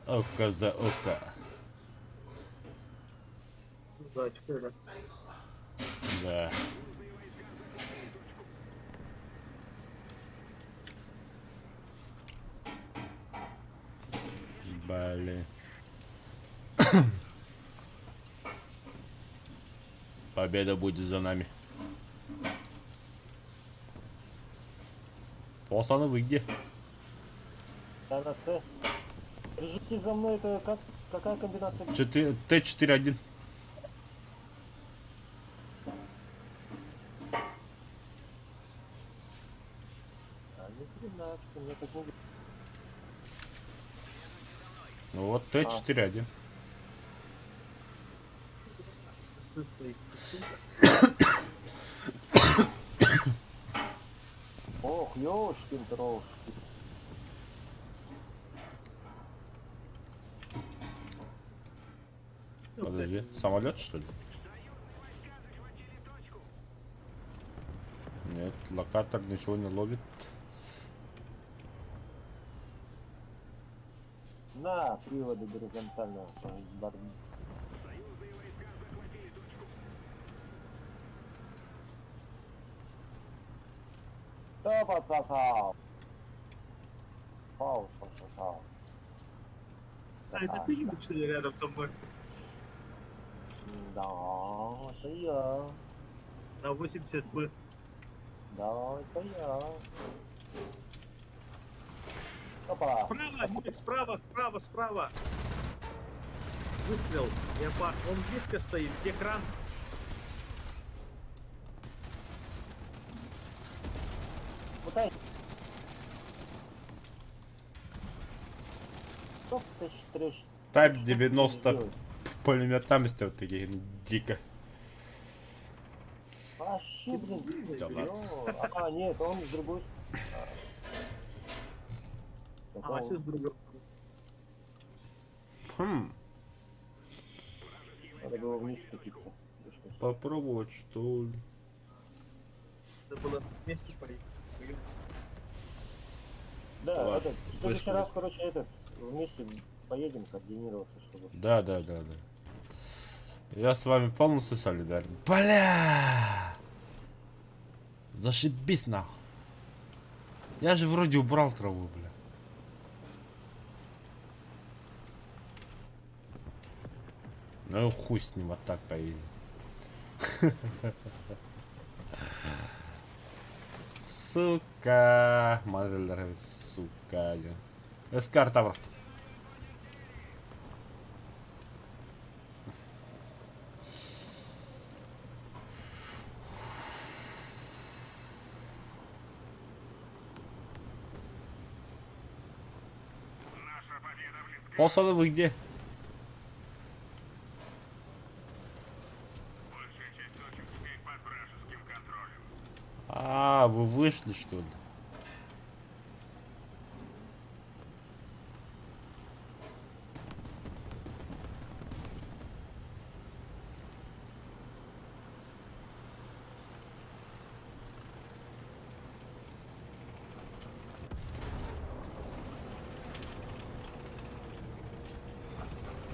Око за око. Да, теперь. Да. Блин. Победа будет за нами. Пацаны, вы где? да, на С. Держите за мной, это как? Какая комбинация? Т-4-1. А, ни хрена, что мне так не... Ну вот Т-4-1. Ох, ёшкин трошки. Подожди, самолет что ли? Нет, локатор ничего не ловит. На, приводы горизонтального борьбы. Кто подсосал? Пауз подсосал. А это ты не что рядом со мной? Да, это я. На 80 Б. Да, это я. Опа. Справа, нет, справа. Выстрел. Леопард. Он близко стоит. Где кран? Пытай. Что ты трешь? Тайп 90 пулеметами вот такие дико. Вообще, блин. Да ладно. Ё, а, нет, он с другой А, сейчас другой. Хм, Надо было вниз скатиться. Да что ж. попробовать что ли? Это было вместе поехать. Да, Ладно, этот, в следующий вышли. раз, короче, этот, вместе поедем координироваться, чтобы... Да. Я с вами полностью солидарен. Бля! Зашибись нахуй. Я же вроде убрал траву, бля. Ну хуй с ним, вот так поедем. Сука. Мазельдер, сука. Эскар тавр. Полсона вы где? Большая часть точек теперь под вражеским контролем. А, вы вышли что ли?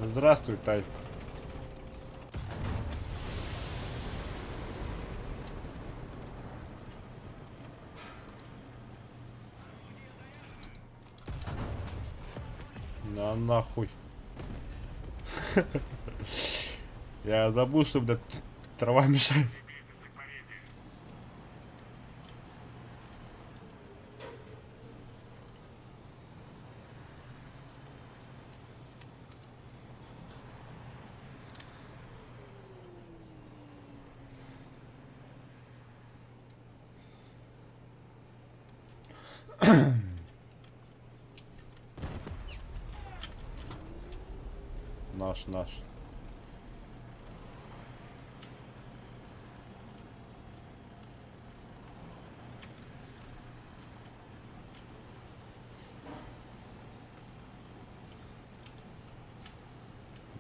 Здравствуй, Тай. На нахуй. Я забыл, что, блядь, трава мешает. Крепится к победе. Наш.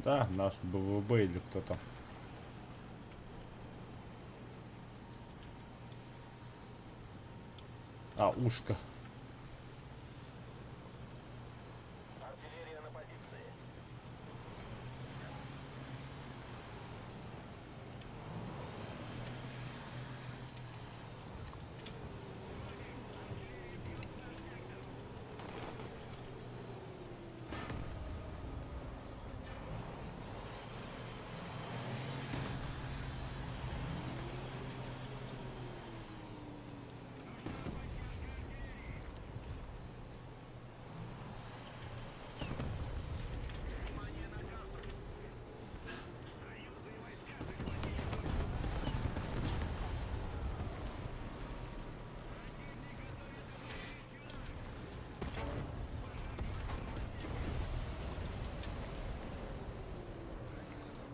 Да, наш БВБ или кто там. А, ушко. Артиллерия на позиции.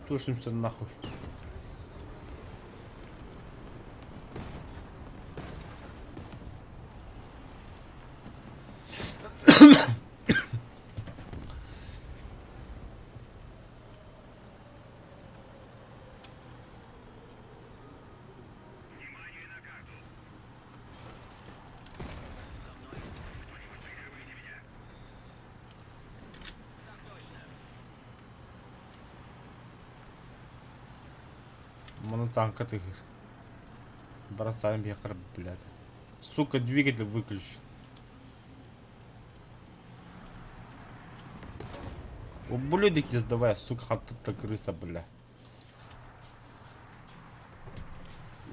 Тушимся нахуй. Внимание на карту. Кто-нибудь прикрывайте меня. Монотанка ты. Бросаем якорь, блядь. Сука, двигатель выключи. Ублюдок не сдавай, сука, хатта крыса, бля.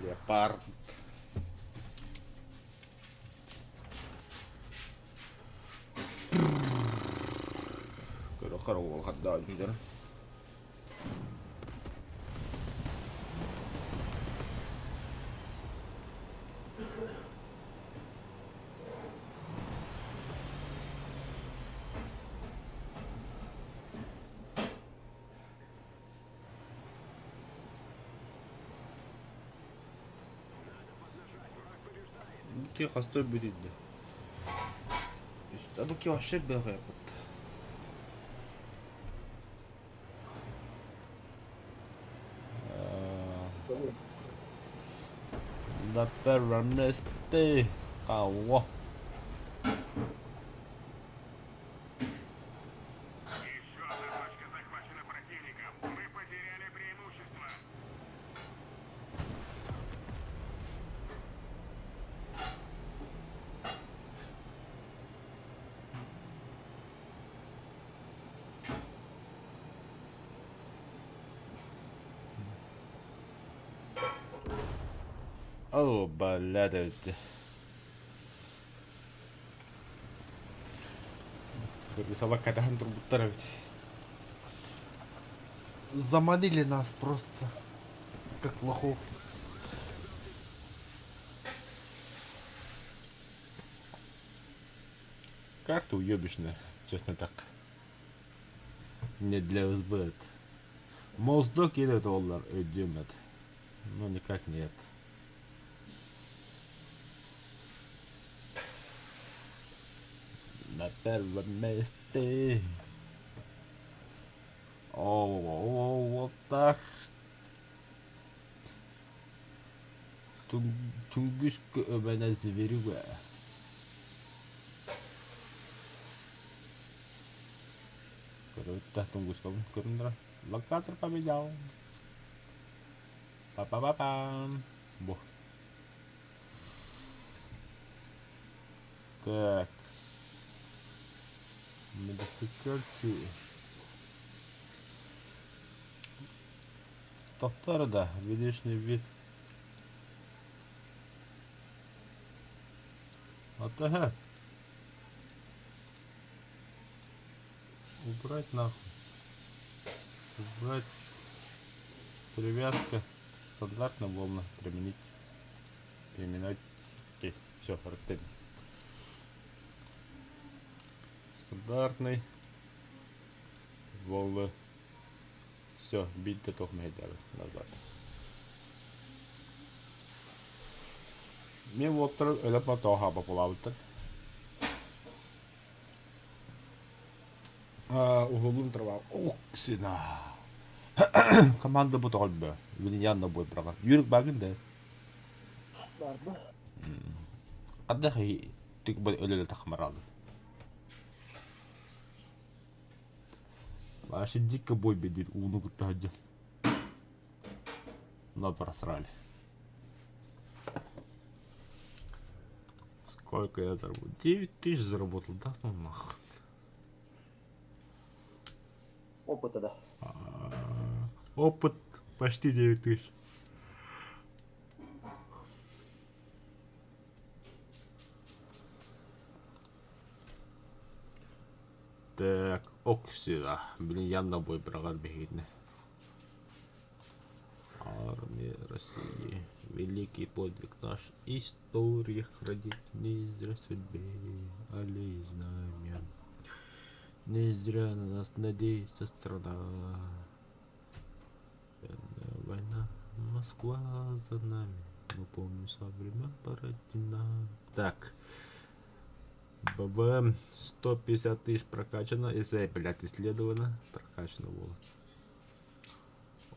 Леопард. Хорошо, отдал, лидер. Тихо, стой, бери, бля. Табаки вообще бегают. Да перенести. Кого? Еще одна точка захвачена противником. Мы потеряли преимущество. О, блядь, это. Крысова катахан турбуттар ведь. Заманили нас просто. Как лохов. Карта уебищная, честно так. Не для СБ. Моздок едет доллар ödemedi. Ну никак нет. На первом месте. О, вот так. Tunguska öbene zверюга. Круто, Тунгуска. Круто. Локатор победил. Па-па-па-пам. Бог. Так. Модификации. Повтор, да. Видишний вид. АТГ. Убрать нахуй. Убрать. Привязка. Стандартная волна. Применить. Применять. Окей. Все, характерно. Стандартный. Волны. Все, бить готов назад. Мен воттыр өлөп матоға популабыттыр. Уғылым тұрба. Сина. Команда бұты қалбы. Үйін янда бой бұраға. Юрік бағын да. Бар бы. Қадда қай түк бұл өлелі тақымар алды. Вообще дико бой бедит. Уны күтті хаджан. Но просрали. Сколько я заработал? 9000 заработал, да? Ну нахуй. Опыта, да. Опыт почти 9000. Так, Оксида. Блин, я на бой брагар бегитне. Армия России. Великий подвиг наш. История хранит не зря судьбе. Аллей знамя. Не зря на нас надеется страна. Война. Москва за нами. Мы помним со времен Бородина. Так. ББМ 150 тысяч прокачано. Если, блядь, исследовано. Прокачано было.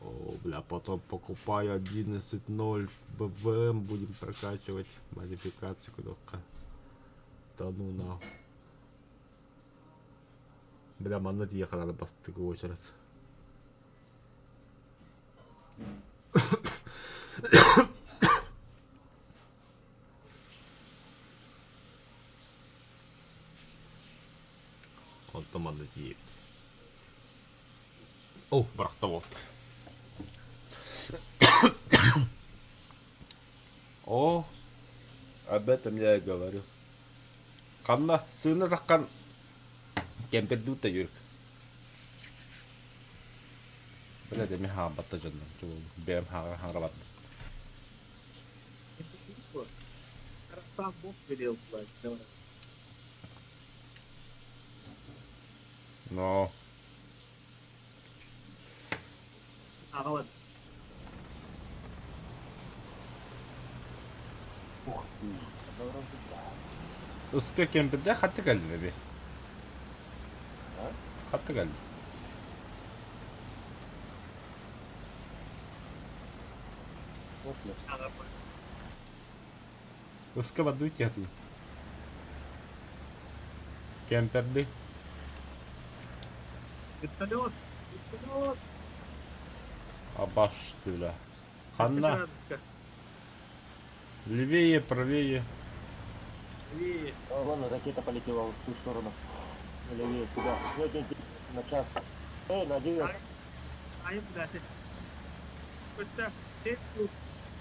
О, бля, потом покупаю 11.0 БВМ, будем прокачивать модификацию куда-то. Да ну нахуй. Бля, монет ехала на постыку очередь. Он там монет едет. О, брахтовал. О, об этом я и говорю. Канна, сына таккан кемпердута юрк. Блядь, я хабатта жанна. Бем хаграбат. Сам Бог велел платить. Давай. Но. Ладно. Ух ты. Это вроде да. Уска кемперде хатты geldi be. А? Хатты geldi. После. Уска бадуйт ятı. Кемперде. Вертолет! Вертолет! Абаш тüle. Ханна, Радостка. левее, правее. И Вон ракета полетела в ту сторону. Левее, туда. Светенький на час. На 9. Ай, блядь. Хотя, ты тут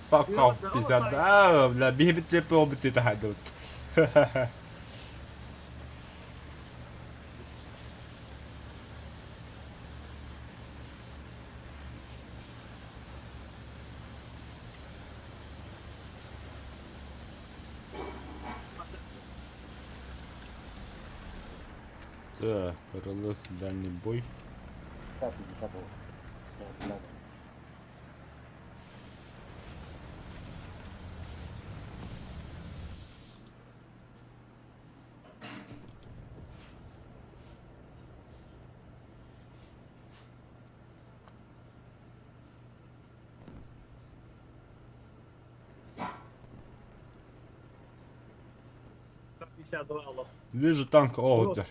Fuck off, pizza. Ah, bля, бігбіт лепи обити тагадут. Так, перенес дальний бой. Да, 50 volt. Да, да. Там 52 лоб. Вижу танк. О, вот да.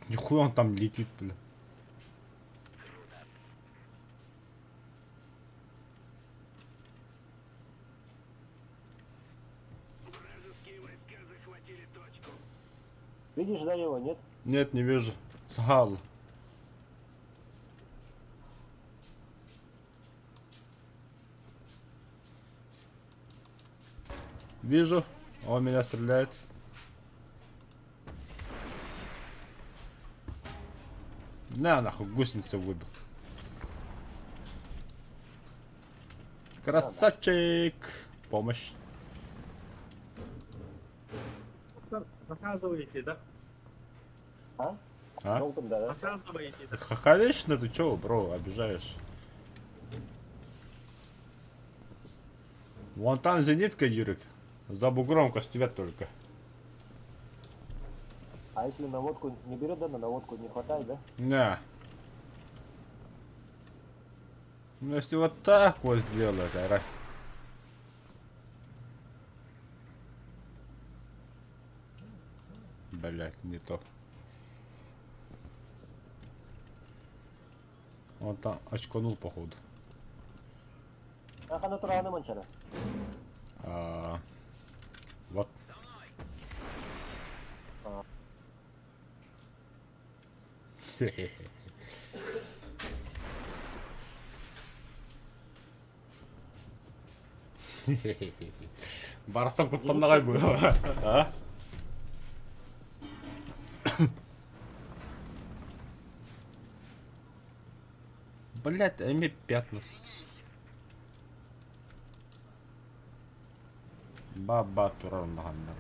Нихуя он там летит, бля. Вражеские войска захватили точку. Видишь, да, его, нет? Нет, не вижу. Сгал. Вижу. Он меня стреляет. На, нахуй, гусеницу выбил. Красавчик. Помощь. Наказываете, да? А? А? Желтым, да, да? Наказываете, да? Конечно, ты чё, бро, обижаешь? Вон там зенитка, Юрик. За бугром костювет только. А если наводку не берет, да, на наводку не хватает, да? Не. Ну если вот так вот сделать, ара. Блять, не то. Он там очканул, походу. Ах, натуральный манчара. Вот. А. Барсам куттаннагай бу. А? Блять, эми пятна. Баба туранмаганда.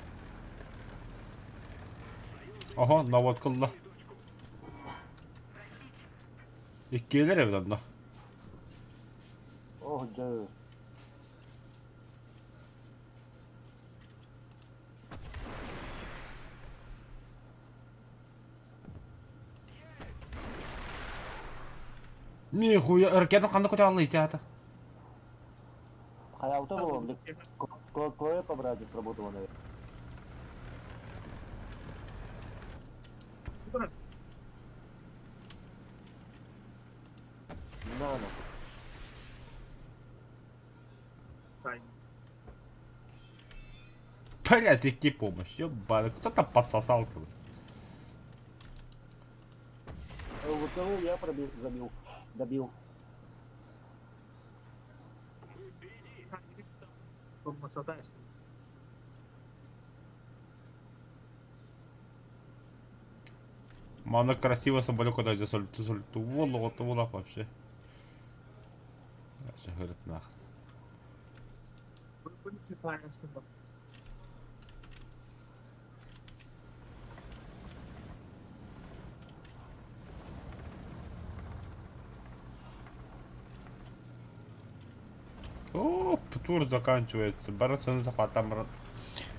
Ага, навод кылды. Иккелер evden da. Ох, да. Нихуя, ракета кандай көте алды итята. Хаялты было, блин. Кое по бразе сработало, наверное. На. Тайм. Блять, идти помощь, ёбаный, кто там подсосал-то? ВКВ я пробил, забил, добил. Мотаешься. Она красиво самолет куда здесь вот вообще. Сейчас говорит нахуй. О, тур заканчивается. Бороться за захватом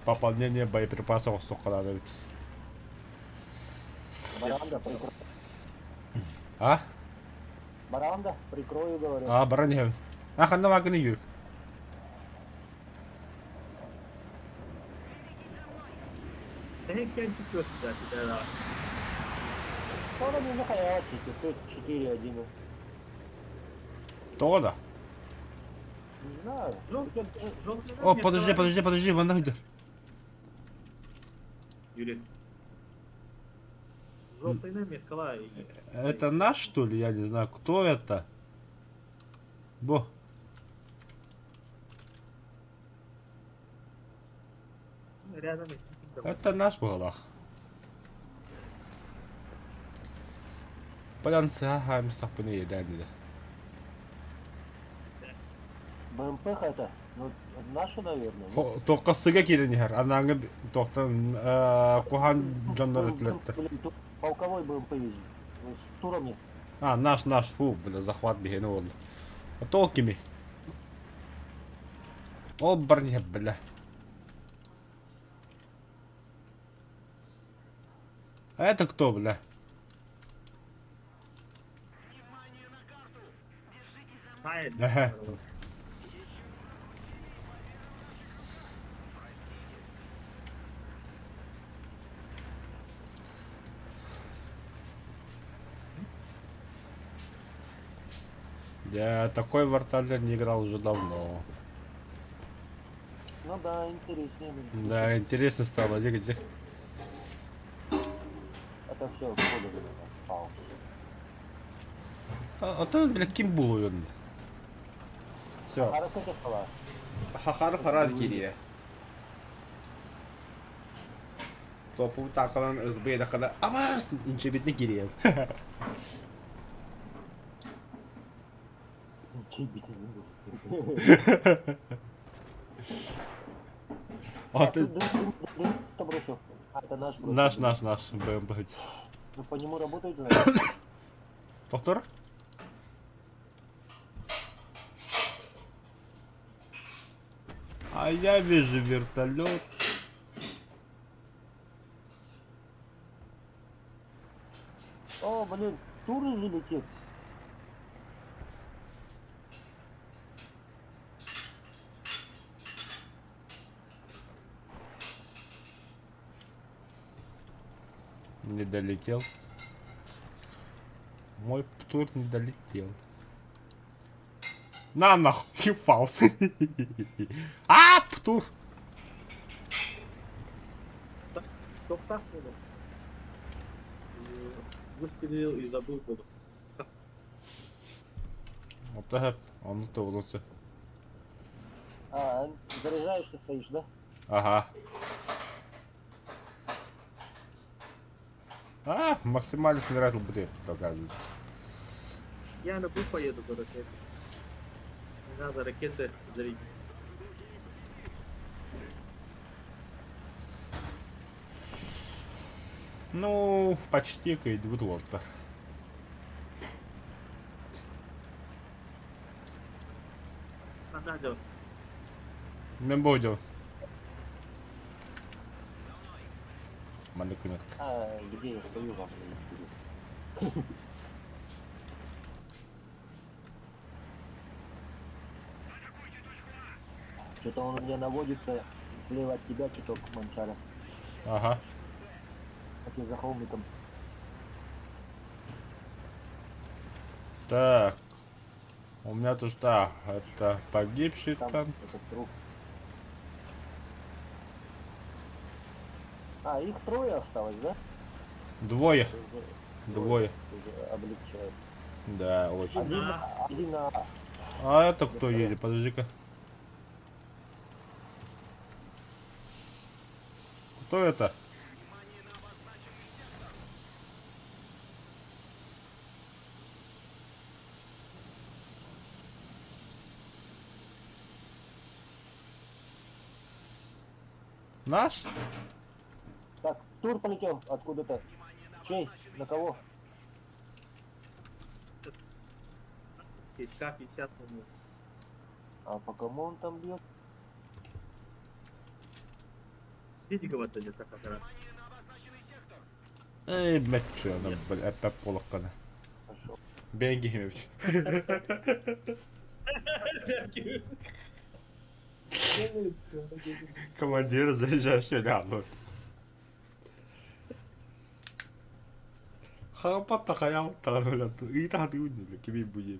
пополнение боеприпасов, сука, надо ведь. Баранда, прикрою. А? Баранда, прикрою, говорю. А, броня. Ах, она вагон Юрик. Да я кем тут да, да. Она не нахаячит, тут 4-1. То-да. Не знаю. Желтый О, подожди, вон нахуй. Юрий. Желтый намет, Калай. Это наш, что ли? Я не знаю, кто это. Бо. Рядом. Это наш балах. Полянцы, ага, местах по ней, да. БМП это, ну, наша, наверное. нет? Тоққасыға келін ехер. Анаңы тоқтан кухан жонлар өтілетті. Блин, тут полковой БМП ездит. С турами. А, наш. Фу, бля, захват бігені олды. А то кеме? Ол барне, бля. А это кто, бля? Хайд. Ага. Я такой вертолет не играл уже давно. Ну да, интереснее будет. Да, интересно стало. Где? Это все, входу пауза. А то, бля, ким был он? Все. Hareket falan. Хахар параз geriye. Topu takalan ızbaya da kadar ama ince bitne geriye. Чей битин был? А ты Кто бросил? А, это наш бросил. наш БМП. Вы по нему работаете, наверное? Повтор? А я вижу вертолет. О, блин, туры залетит. Не долетел. Мой птур не долетел. На нахуй, фаус. А, птур. Тоқтап болды. Выстрелил и забыл было. Вот это, он то улучшил. А, заряжаешься, стоишь, да? Ага. А, максимально снаряд будет, оказывается. Я на бу поеду по ракете. Не надо ракеты зарядиться. Ну, почти-ка идут вот так. Надо. Не будем. Мандыкунет. А, где я стою, вам не интересно. Что-то он у меня наводится слева от тебя, чуток Манчара. Ага. Хотя за холмиком. Так. У меня тут что? Это погибший Там танк. этот труп. А, их трое осталось, да? Двое. Это уже- Двое. уже облегчает. Да, очень. Один на А. А это кто едет? Подожди-ка. Кто это? Наш? Так, тур полетел откуда-то. Чей? На кого? К-50 у него. А по кому он там бьет? Дидиковато идет как раз. Эй, блядь, что она, блядь, опять полокана. Пошел. Бенги, блядь. Командир, заезжаешь сюда, ну. Хапата хаявта, блядь. Ита хатыуни, блядь, кеби буе.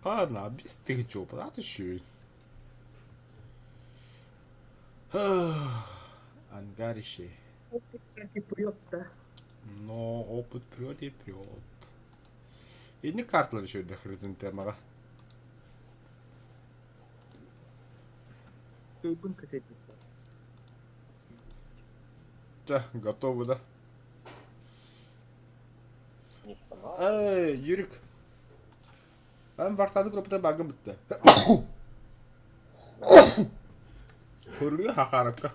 Ладно, без ты чё, а ты чё? Ангарище. Как и прет, да? Но опыт прет и прет. И не картлар еще до хризантемара. Кейпын касетник. Да, готовы, да? Не вставал. Эй, Юрик. Ben vartanı grupta bagım bitti. Hırlıyor hakarakka.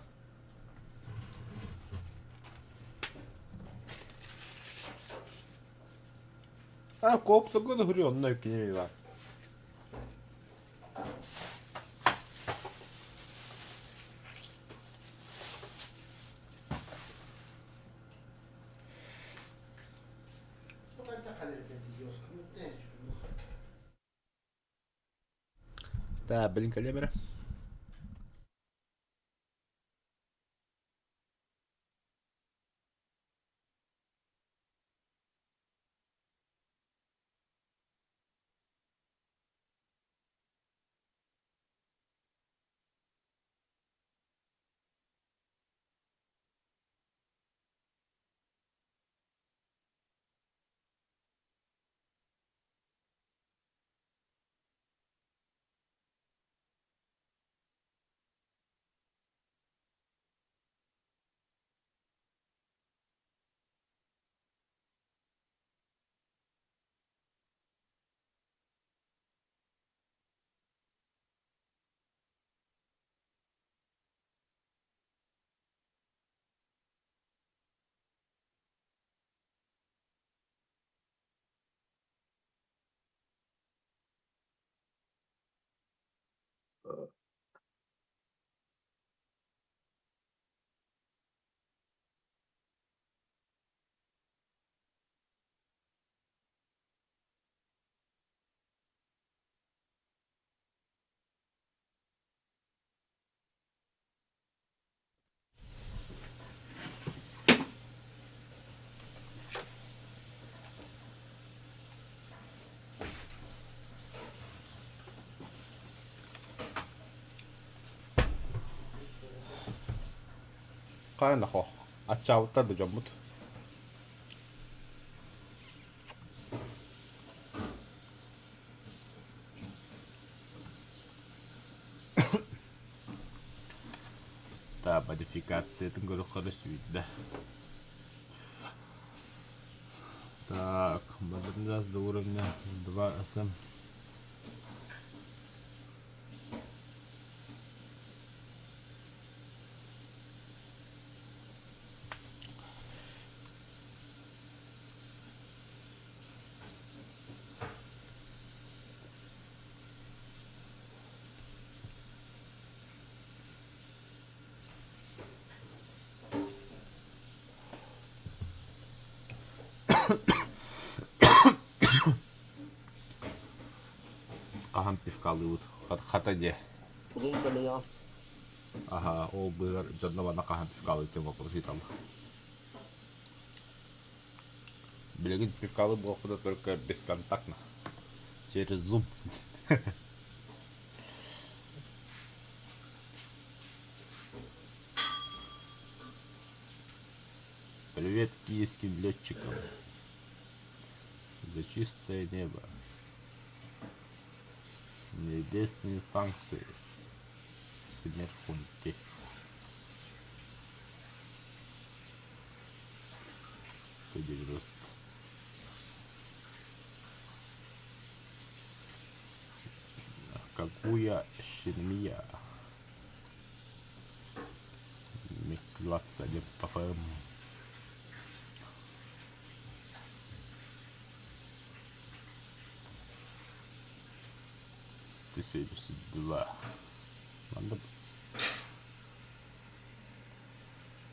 Ha koptu da hırıyor onun öykünü var. Да, блин, камера. Kanan ako. At chauta do jambut. Да, модификация это говорю хорошо видно. Так, модернизация до уровня 2 SM. Ага, пивкалывают. Хатаде. Приехали я. Ага, о, был одного на кахан пивкалы тем вопрос там. Блин, пивкалы было куда только бесконтактно. Через Zoom. Привет киевским летчикам. За чистое небо. Небесные санкции. Смерхунки. Рост. Какая щемия. Миг 21 по ФМ. Два.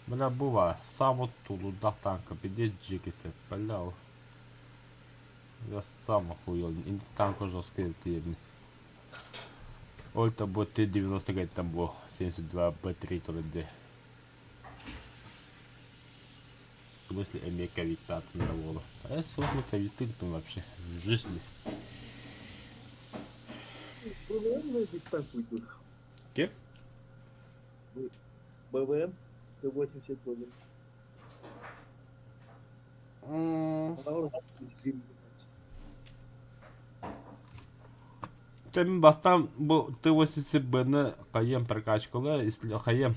Бля, бува, само тулуда танка, піде джикися, паляв. Я сам охуел, и танк жорсткий тирні. Ольта бо Т-90 там було, 72 Б3 ТРД. В смысле, Эмека Витат не было. А я сотника Витын там вообще в жизни. БВМ без танку идут. Кем? БВМ Т-80 тоже. Кем бастан bu Т-80Б'ны Каем прокачкала, если Каем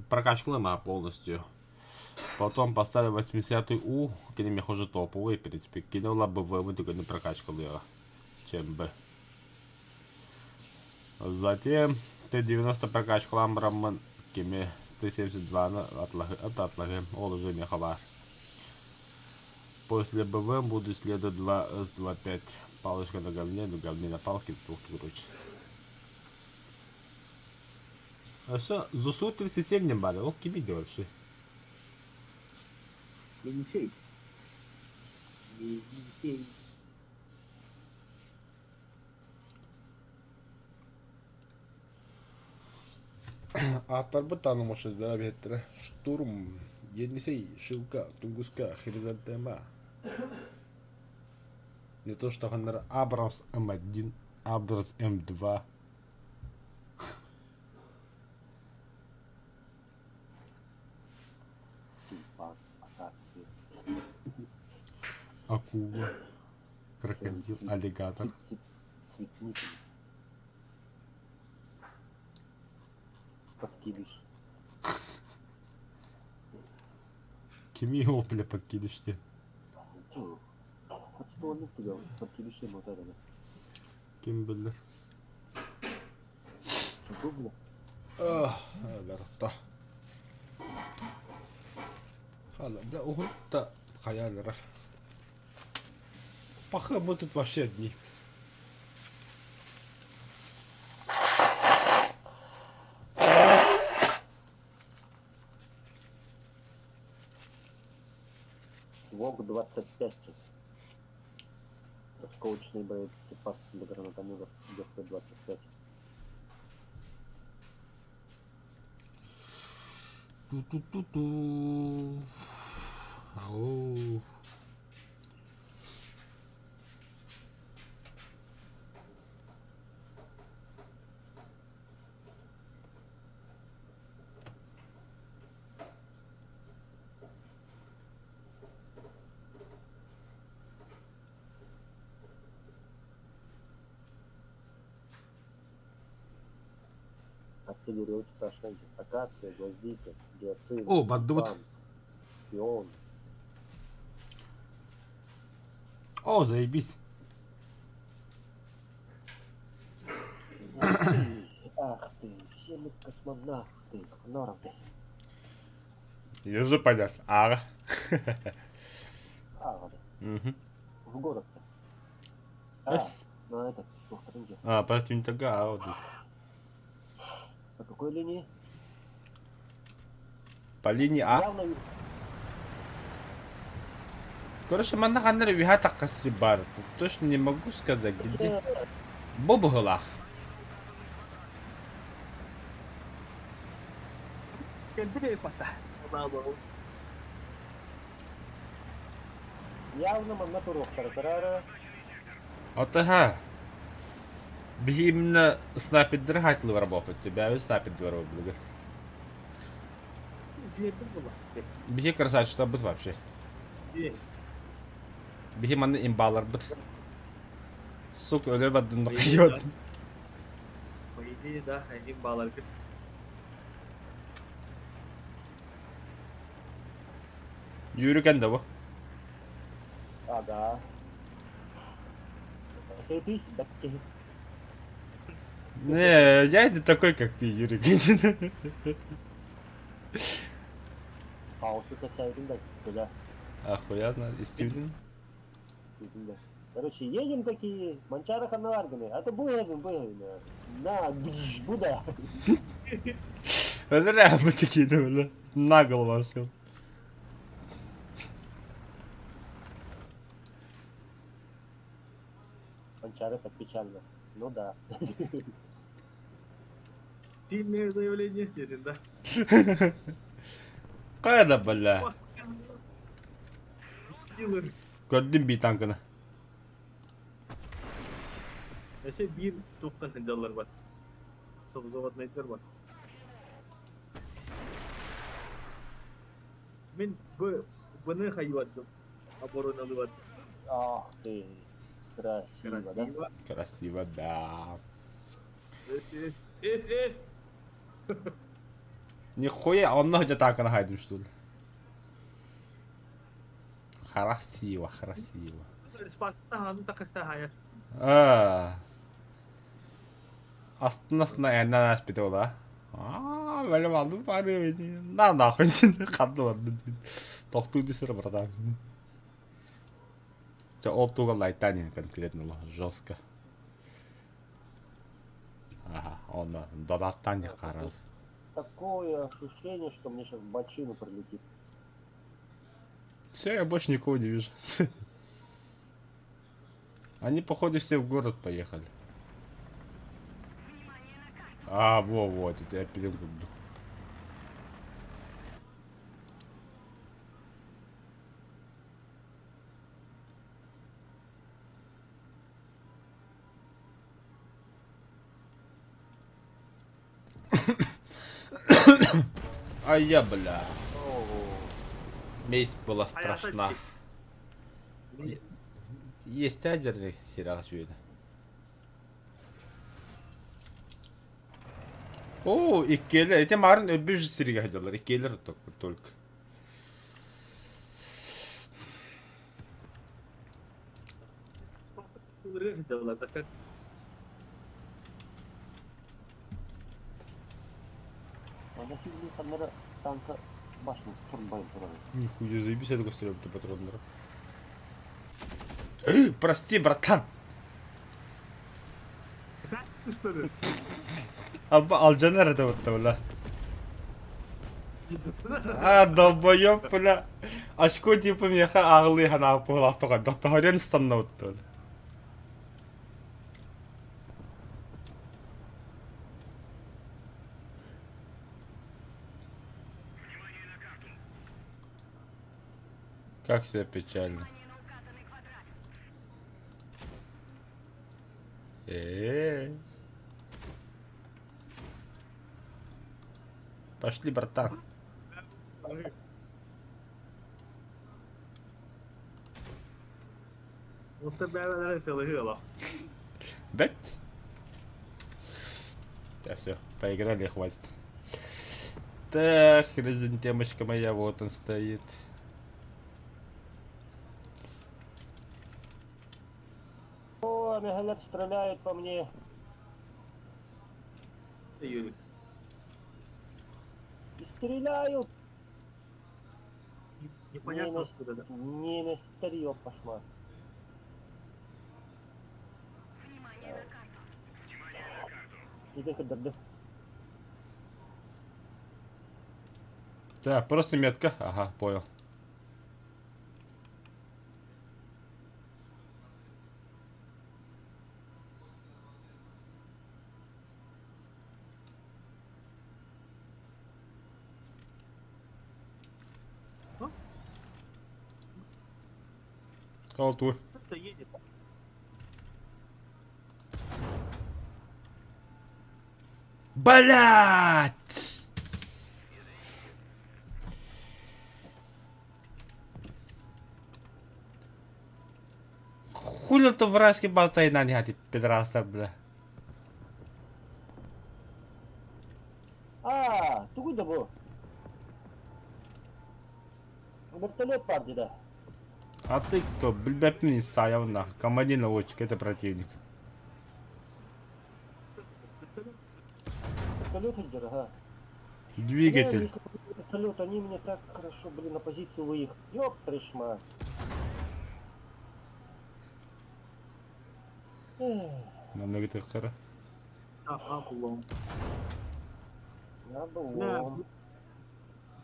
прокачкала на полностью. Потом поставили 80-й У, кинем их уже топовый, в принципе, кинула БВМ, только не прокачкала его. ЧМБ. Затем Т-90 прокачкалан бараммын кеме Т-72-ны атлагы, ол уже меха бар. После БВ буду исследовать 2 С-25. Палочка на говне на палке, тух, короче. А что, ЗУСУ 37 не бали? О, кибиди вообще. Минусей. Минусей. Аттарбы танымышыздар объекттері. Штурм, Енисей, Шилка, Тунгуска, Хризантема. Не то что ханнар Абрамс М1, Абрамс М2. Акации. Акула, крокодил, аллигатор. Цветник. Подкидыш. Кеми его, бля, подкидыште. Вот что он не тебя подкидыш ему вот это. Кем, бля? Дубля. Верта. Хала, бля, угу-то хаялера. Паха, мы тут вообще одни. Волк 25 сейчас. Осколочный боеприпас для гранатометов ГФ-25. Ту-ту-ту-ту. Ау. Артиллерия очень страшная. Акация, гвоздика, гиацинт. О, бадут. Пион. О, заебись. Ах ты, все мы космонавты, норды. Я уже понятно. Ага. Ладно. Угу. В город-то. На этот, в Тринде. Противник тага, вот. По какой линии? По линии А. Явно Короче, манна ханнар виха таккасы бар. Точно не могу сказать, где. Бобугулах. Кендрей пата. Бабу. явно манна турок таракарара. Отага. Именно снайпер хатил работать. Тебя и снайпер работать. Зверь была. Беги красавчик, что будет вообще. Есть. Беги манна имбалар бит. Сука, öyle badın bakıyor. По идее, да, один балл. Yürürken de bu. Ага. Сейты, дакки. Не, я не такой, как ты, Юрий. Хаос тут сейтин да, куда? Охуенно, истинно. Сейтин да. Короче, едем такие, манчара ханаварганы, а то буевим. На, буда. Зря мы такие, да, на голову все. Манчара так печально. Ну да. Сильное заявление, Терен, да? Kaya da böyle. Дилер. Gördüm bir tankını. Әше bir тоқтан ханжалар бар. Сабызаватнайдар бар. Мен бұны хайваттым. Обороналываттым. Ах ты. Красиво, да? Красиво. Красиво, да. Эс. Нихуя, он много танкını haydım что ли. Красиво, красиво. Спартта хану такаста хая. Астына әннен ашып бітіп ола. Бәлем алдым бары бені. Нахуй қанды барды. Тоқту десір братан. Ол туға лайтанин конкретно было жестко. Ага, он додаттан не қараз. Такое ощущение, что мне сейчас в бочину прилетит. Все, я больше никого не вижу. Они, походу, все в город поехали. Вот, это я перепутал. А я, бля. Месть была страшна. Есть ядерный сериал это. О, иккелер. Эти марын öbür сериге ходилар. Иккелер только. Ана фильм ханнары танка башын турбайын турады. Нихуя, заебись, я только стреляю по патронам. Прости, братан. Что ли? Алжан nerede вот бля? Долбоёб, бля. Ашко типа меха ağlıyor hani apı laftoğa. Doktorun stanna вот бля. Как все печально. Пошли, братан. Måste bära det till hela. Бять. Да все, поиграли, хватит. Так, резидентемочка моя, вот он стоит. О, мегалет стреляет по мне. Юрий. И стреляют. Непонятно откуда, да? Немец старье пошла. Иди кадырды. Так, просто метка. Ага, понял. Колтур. Кто-то едет. Блять! Хули ты вражки бастай на них, пидораса, бля. Тугуй да bu. Вертолет парди, да. А ты кто? Блядь, саяв нахуй. Командир наводчик, это противник. Вертолет Хиджер, ага. Двигатель. Если бы вертолет, они мне так хорошо, блин, на позицию выехали. Ёб трешма. На многотехтера. Облом. Надо Ne? лом.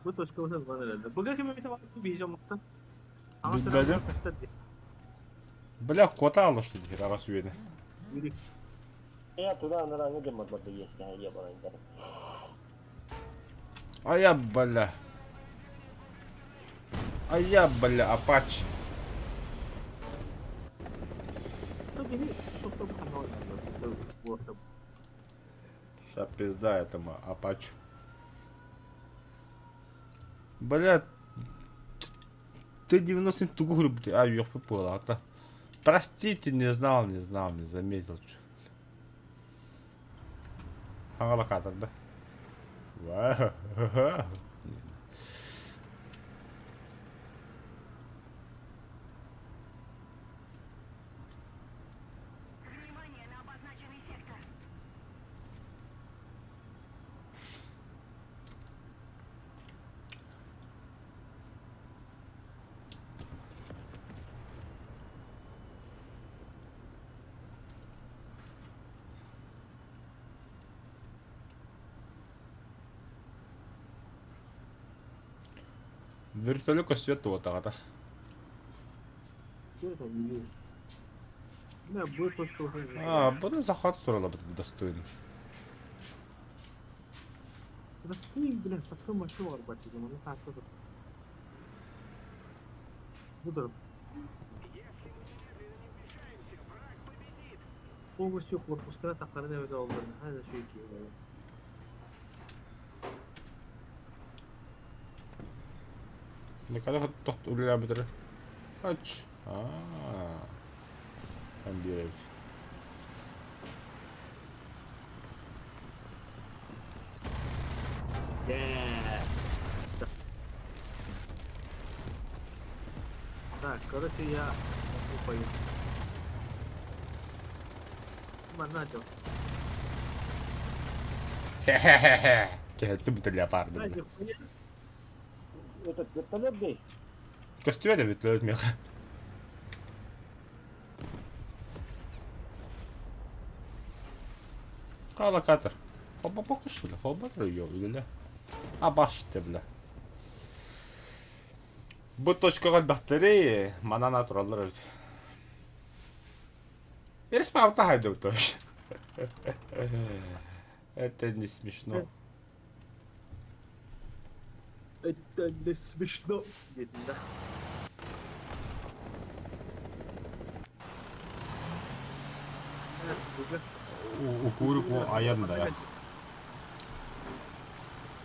Bu точка olsa bana herhalde. Bu kadar bir tane bir yiyeceğim nokta. Bilmedi. Бля, кота алла что ли, раз уверен. Yürü. Я туда, наверное, не могла бы есть, а я была не. А я, бля. А я, бля, апач. Tabii ki çok da kanal oynadı. Bu ortam. Сейчас пизда этому апачу. Бля, ты 90 тугу грубо, а ёх попала, а-то. Простите, не знал, не заметил. Локатор, да? Вау. Вертолет көстүөт туотагата. Что это? Не. Да, будет просто уже. Буну захват суралабыт достойный. Да хуй, блядь, совсем машина var bak dedim. Onu saklı dur. Budur. Полностью корпускара тақарына өте алдырды. Hadi şu iki böyle. Ne kadar tot ululabıtır. Aç. Ben bir evet. Yeah. Так, короче, я упаю. Начал. Хе-хе-хе-хе. Kehettim bir türlü yapardım. Знаете, хуя? Этот вертолет бей. Көстүө да бүтлөөт мега. Локатор. Хоба что ли? Хоба или? Башты, бля. Bu точкага батарея, мана натуралдар өз. Респавта хайдып тош. Это не смешно. Это не смешно. Видно. Укурuk o ayağında ya.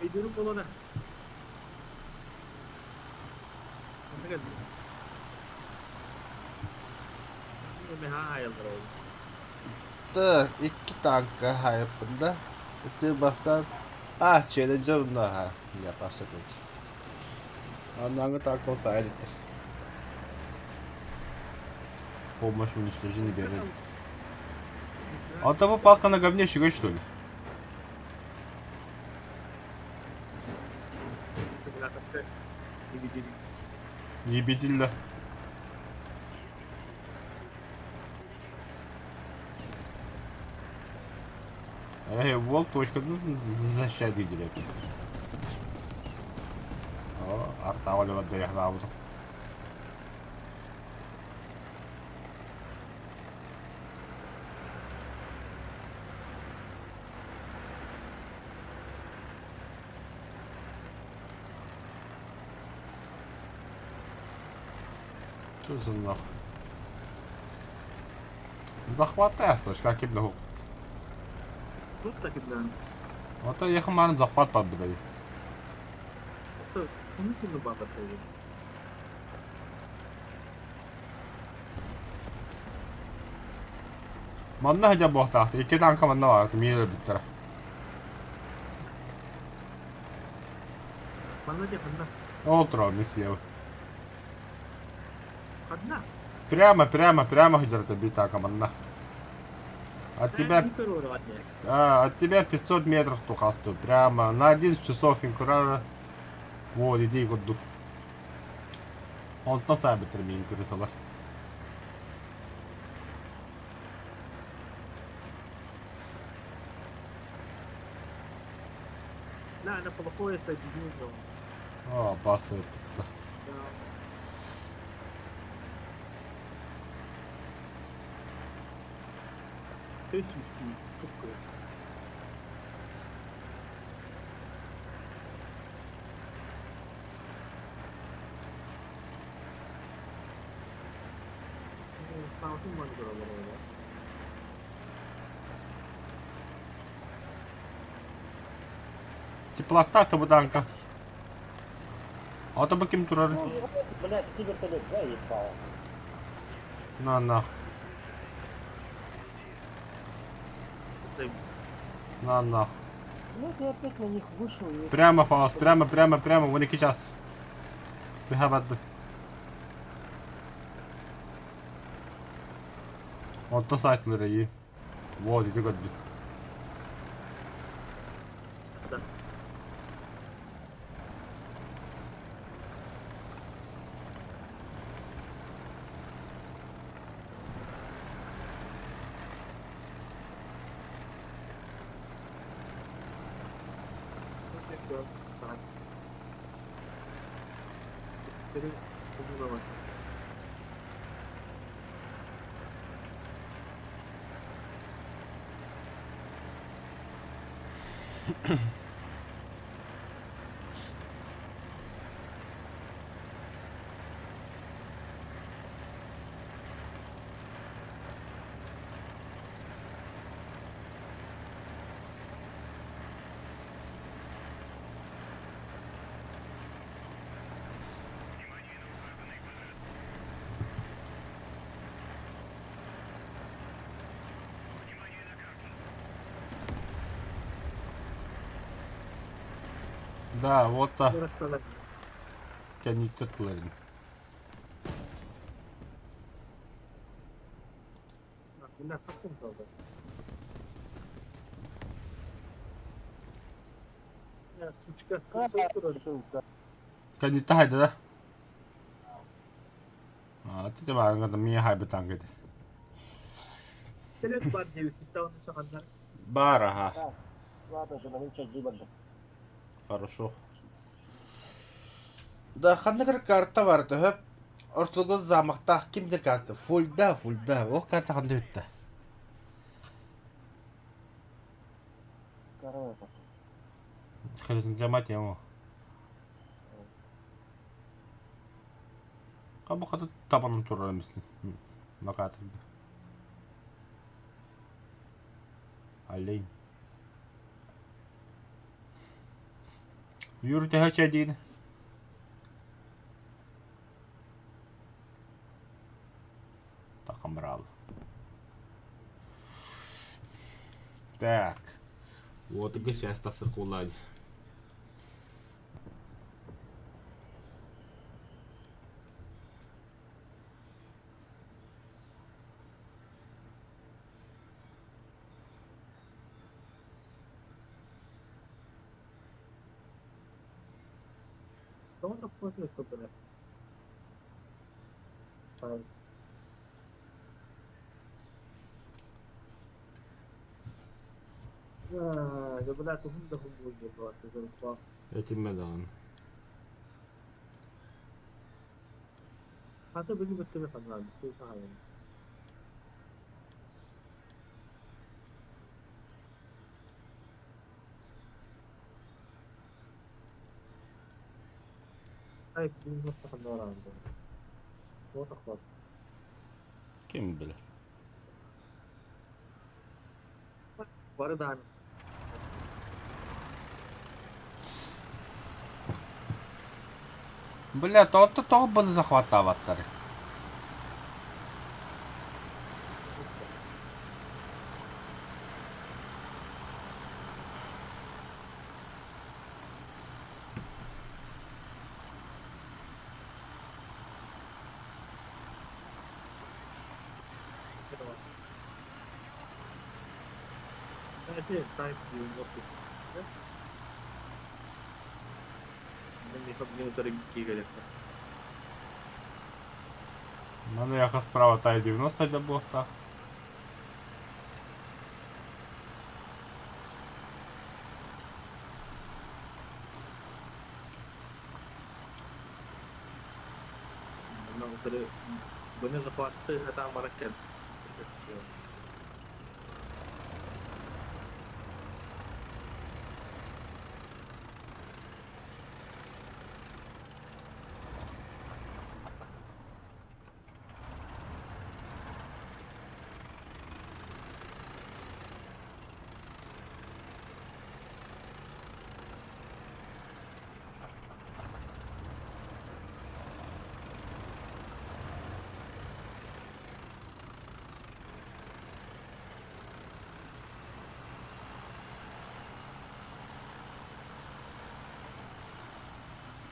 Идем колона. Me hayaldir oldu. Dur, 2 tanka hayatında. Itu basar. Challenger daha yaparsak olur. Аннан так он сайдит. Помощь в уничтожении берет. А того палка на говне щегой, что ли? Ебедильно. Вол точка защищает видели. Артавали вот доехал. Что за нах? Захватай, слышь, как и много. Тут так и да. Вот я хаман захват подбрали. Умительно баба стоит. Манна хажа бохтаахт. 2 танка манна баат мийл биттер. Манна где одна? Олтро мислев. Одна? Прямо хажарта битака манна. От тебя, от тебя 500 метров тухасту. Прямо на 11 часов инкурара. Вот, иди году. Он на себе термин инкурисалар. لا انا فضحوه يستجدون. Басы. Тысячи штук. Altın var buralarda. Теплота-то буданка. А то баким турар. Ну, блядь, ты вертолет заебал. На нах. На нах. Ну ты опять на них вышел и... Прямо фаус, прямо, вон iki час. Сыхабадды. Orta site'ları iyi. Wow, dedi gördüm. перебудовать. Да, вот так. Не расставлять. Кенниттеклерин. Бля, как он правда? Я, сучка, красотка. Ссылка. Кенниttähäitä да? Tätä mä en kanta mihin haipetaan ketä. Интерес бар 9 он на канал. Бараха. Так, ладно, же, на часть дебага. Хорошо. Да, ханнагар карта vardı hep. Ortalığı zamakta kimde kartı? Fullda. O kartı handa ütte. Второе потом. Хризинке мать ему. Kamu katı tabanını turlamışsın. Nakatırdı. Halleyin. Yürü de hiç edin. Таком брал. Так. Вот и сейчас так сокуладь. Что он такое, что бля? يا بنات هم لهم وجهات تزرقوا. Etim medan. حتى بيجي بتبع خلال شو صار. هاي بيجي مفتاح النور عندنا. هو تخبط. Kim bilir? ورد عن Бля, то того буде захватувати. это тайп вот. Мені щоб не дорогі галерка. У мене якась справа та 90 для бохта. Ну, вони заплатили, а там ракет.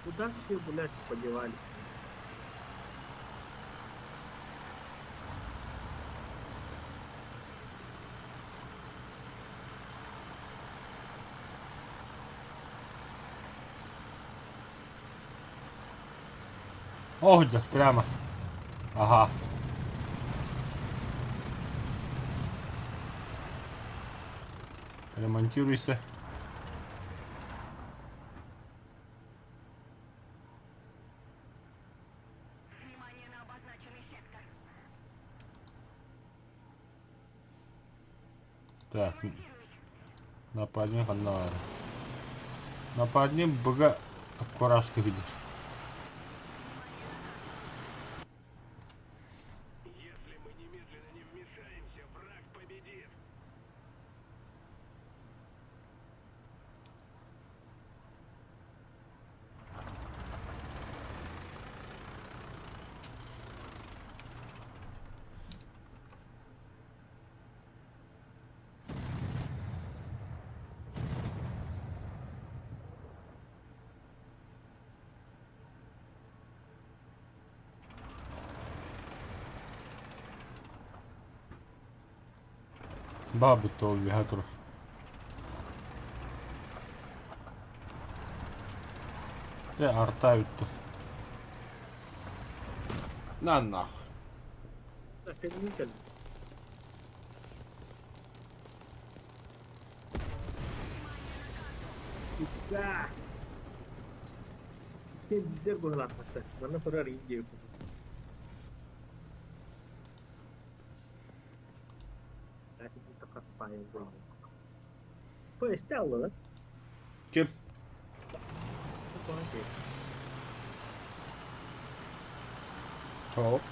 Куда все, блядь, подевались? Огдя, прямо. Ага. Ремонтируйся. Так. Нападем канал. Нападем бога кураж ты видишь. Если мы немедленно не вмешаемся, враг победит. Бабы то вигатор. Артавит то. На нахуй. Охренительно. Да. Где была пasta? Mana pura ringe. Acho que tá saindo. Pô, Estela, né? Kim? Tô aqui. Çok.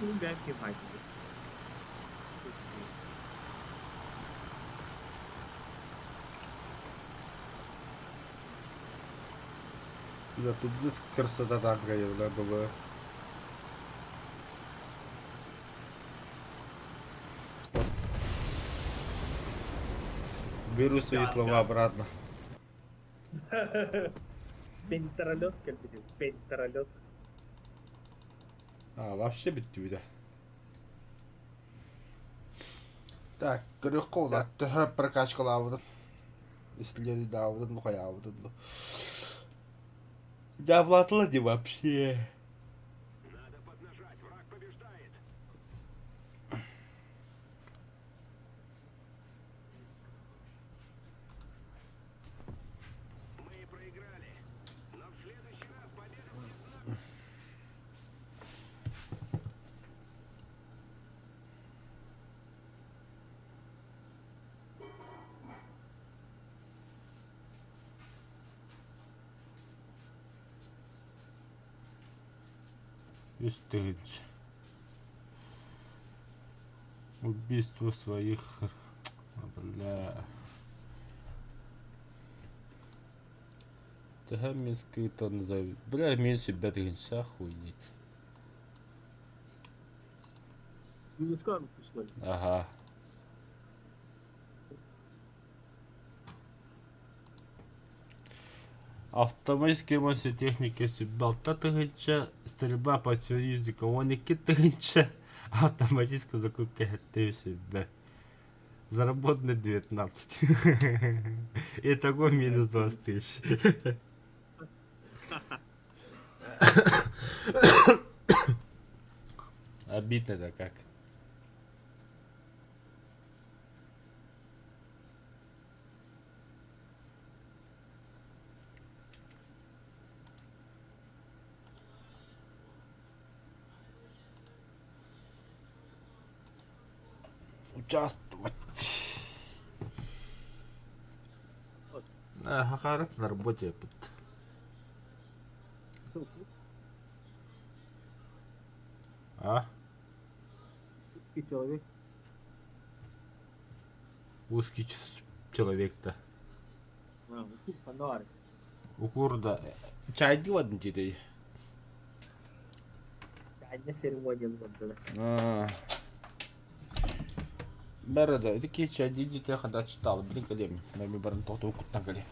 Não deve que vai. Да тут красота такая, бля, была. Беру свои слова обратно. Пентролет, как бы, пентролет. Вообще bitti bir de. Так, легко, да. Прокачка лавры. Исследуй, да, вот ну я вот это. Да, в Атланте вообще. Надо поднажать, враг побеждает. Мы проиграли, но в следующий раз победа будет за нами. Стыдь. Убийство своих. Бля. Да, минский то назови. Бля, меньше бедренца охуеть. Не скажу, что ли. Ага. Автоматический мощный техники суббалта тыгынча, стрельба по союзникам 12 тыгынча, автоматическая закупка себя. Заработано 19. Итого минус 20 тысяч. Обидно-то как. Участвовать. Хахаров на работе. А? И человек. Узкий человек-то. Подарок. У курда. Чай делать тебе. Одна церемония была. Береда, это кечи, один дитя хода читал, блин, калем. Мэми баран тохту куттан калем.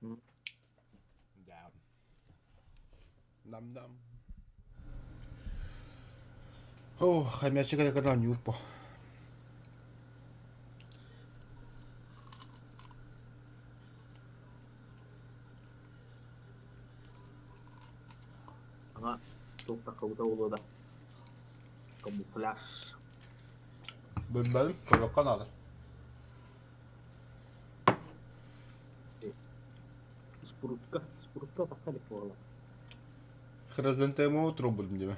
М. Да. Дам-дам. О, хомячика я когда не упал. Ага, çok takıldı oldu da. Kamuflaj. Bilmem, kolok kanalı. Спрутка пасали порла. Хризантему трубу мне.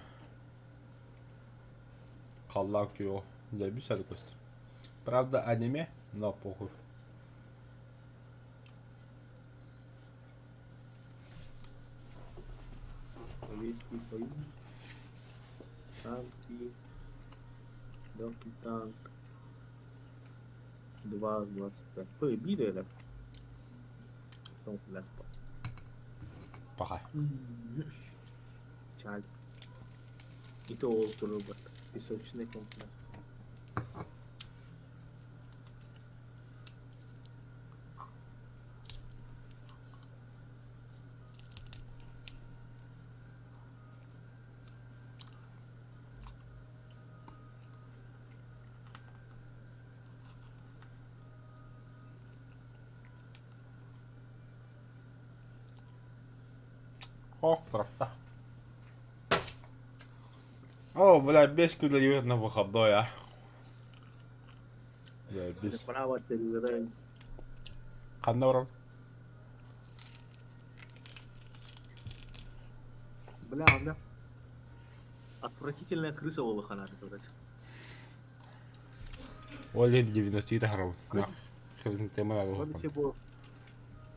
Халлак его. Заебись, Кость. Правда, аниме, но похуй. Советский Союз. Танки. Легкий танк. 2.25. Ой, били Камуфляж. Пока. Чаль. И то робот. Песочный камуфляж. О, правда. О, бля, без куда на выходной, а. Я без. Право телевизора. Ханором. Бля. Отвратительная крыса Волохана, говорит. Олен 90 тахрам. На. Хризантему надо Вроде выходной. чего.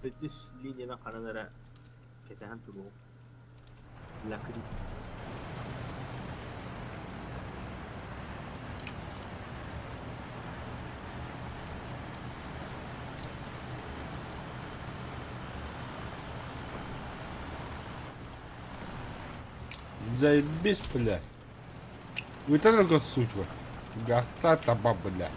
Ты здесь линия на канадера. Кетахан туру. Лакрис. Заебись, бля. Вы только сучка. Гаста таба, бля.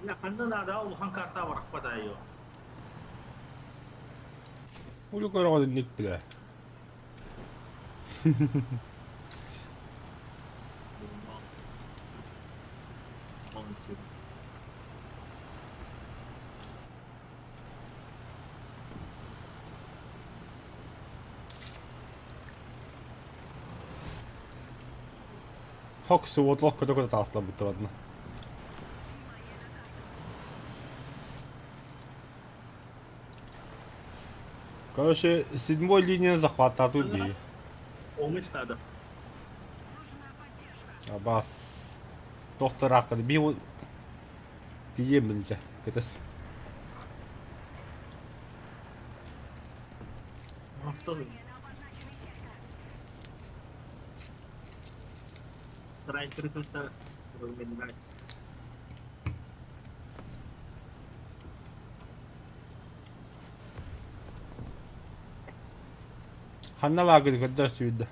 Ya kanada da Волохан карта var хватаю. Хули корова ник, бля. Хоксу вот локко только тасла будто ладно. Короче, седьмой линия захвата тут бей. Olmuş надо. Абас. Доктор Акад бил. Дием блядь. Кэтес. Старай крыса разменять. Ханна лагает, когда сюда.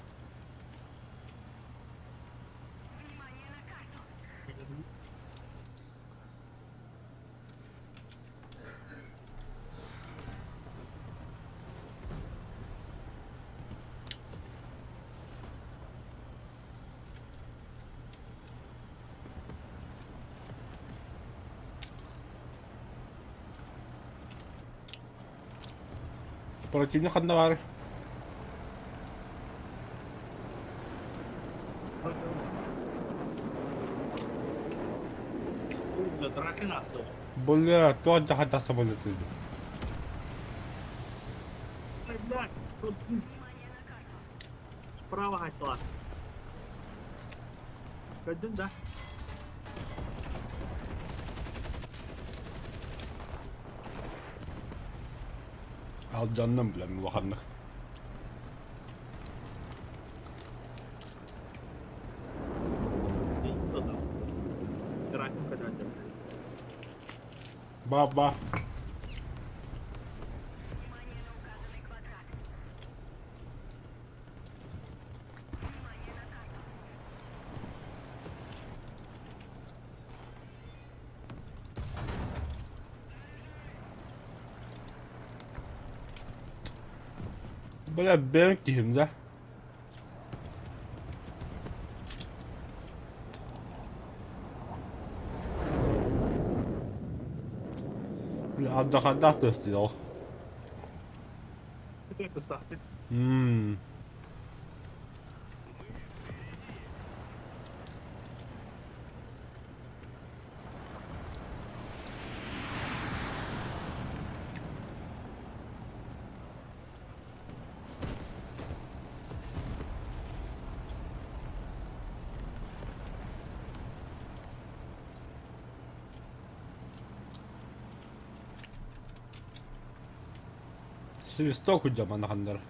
Противник Ханнавары. Драки насо. Бля, то захвата самолет. Ай, блядь, что ты? Справа гайла. Gördün de. Al canım bile mi bakanlık. Драки когда-то. Баба. Бля, бентим, да? Бля, отдохать ты сделал. Як доставити? Ммм. Свисток уйдем, Анахандер.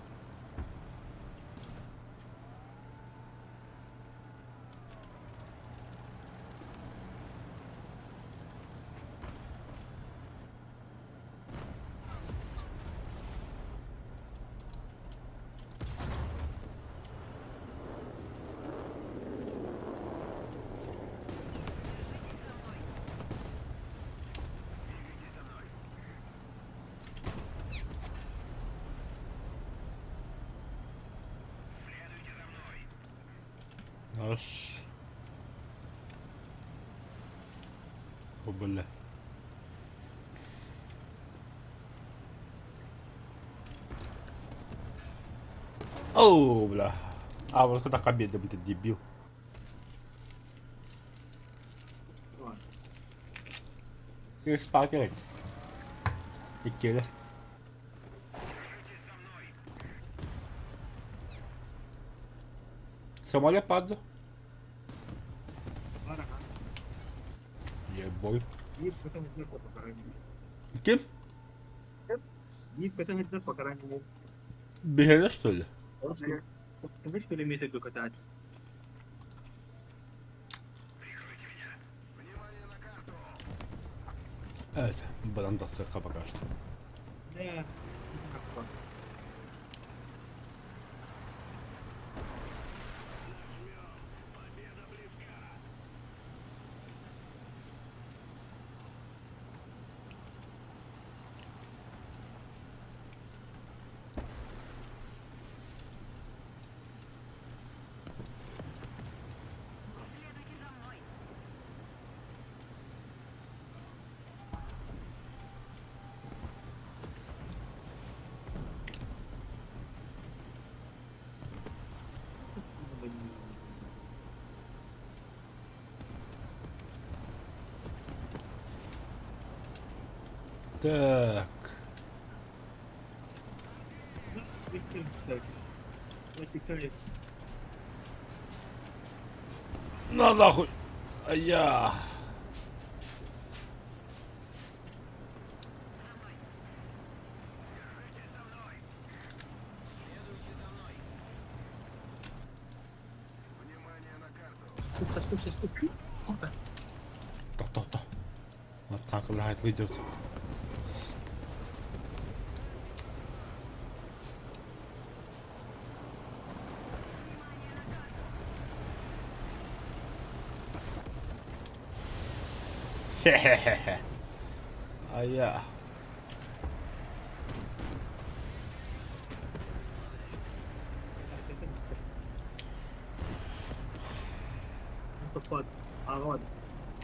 Аж. О, бля. Оу, бля. А вот куда к обеду, ты дебил. Ты сталкиваешь. И киллер. Самолет падал. Ага. Ебой. Їх потім йде по покаранню. Кем? Їх потім йде по покаранню. Бегали, что ли? Ви що ли вмієте докатати? Это, баранда сырка пока что. Не. Так. На нахуй. А я. Слушай. То. Вот так лагает идет. Хе-хе-хе. А я. Агон.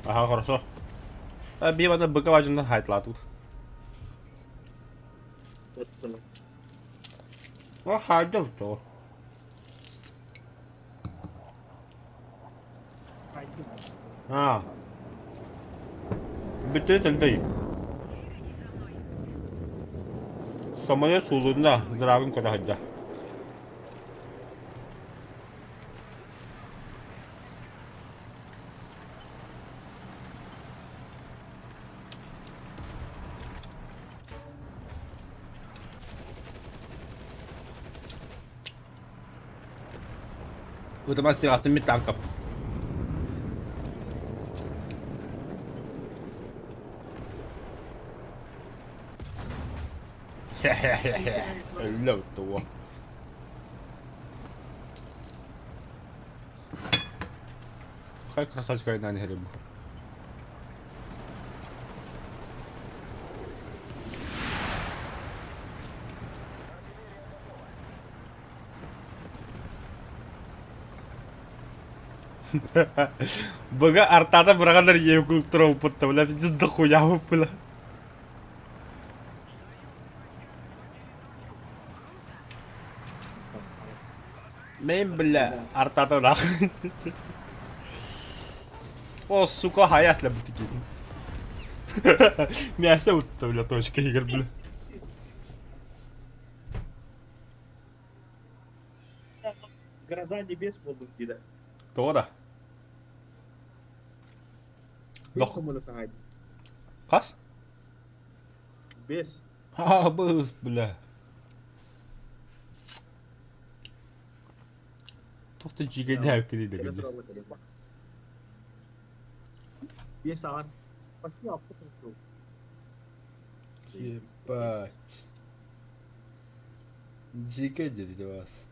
Ага, хорошо. А бива на быкова на хайтла тут. Ну, хайдер то. А. Битен değil. Самолет сулunda Dragon kadar hadi. Вот мастер остальных танков. Хе-хе-хе-хе. Лёд того. Хай красавчика и на не гриб. Бага артада брагадар евкул турау путта бля біз дохуя бля. Мен бля артада нах. О, сука, хаят ля бутики. Мясо утта бля точка игр бля. Гроза небес будут кидать. Тода. Без Дох. самолета. Кас? Без. А, быс, бля. Тоқта жиге дәп кедейді гінде. Без сағат. Почти апта тұрды. Ебать. Жиге деді вас.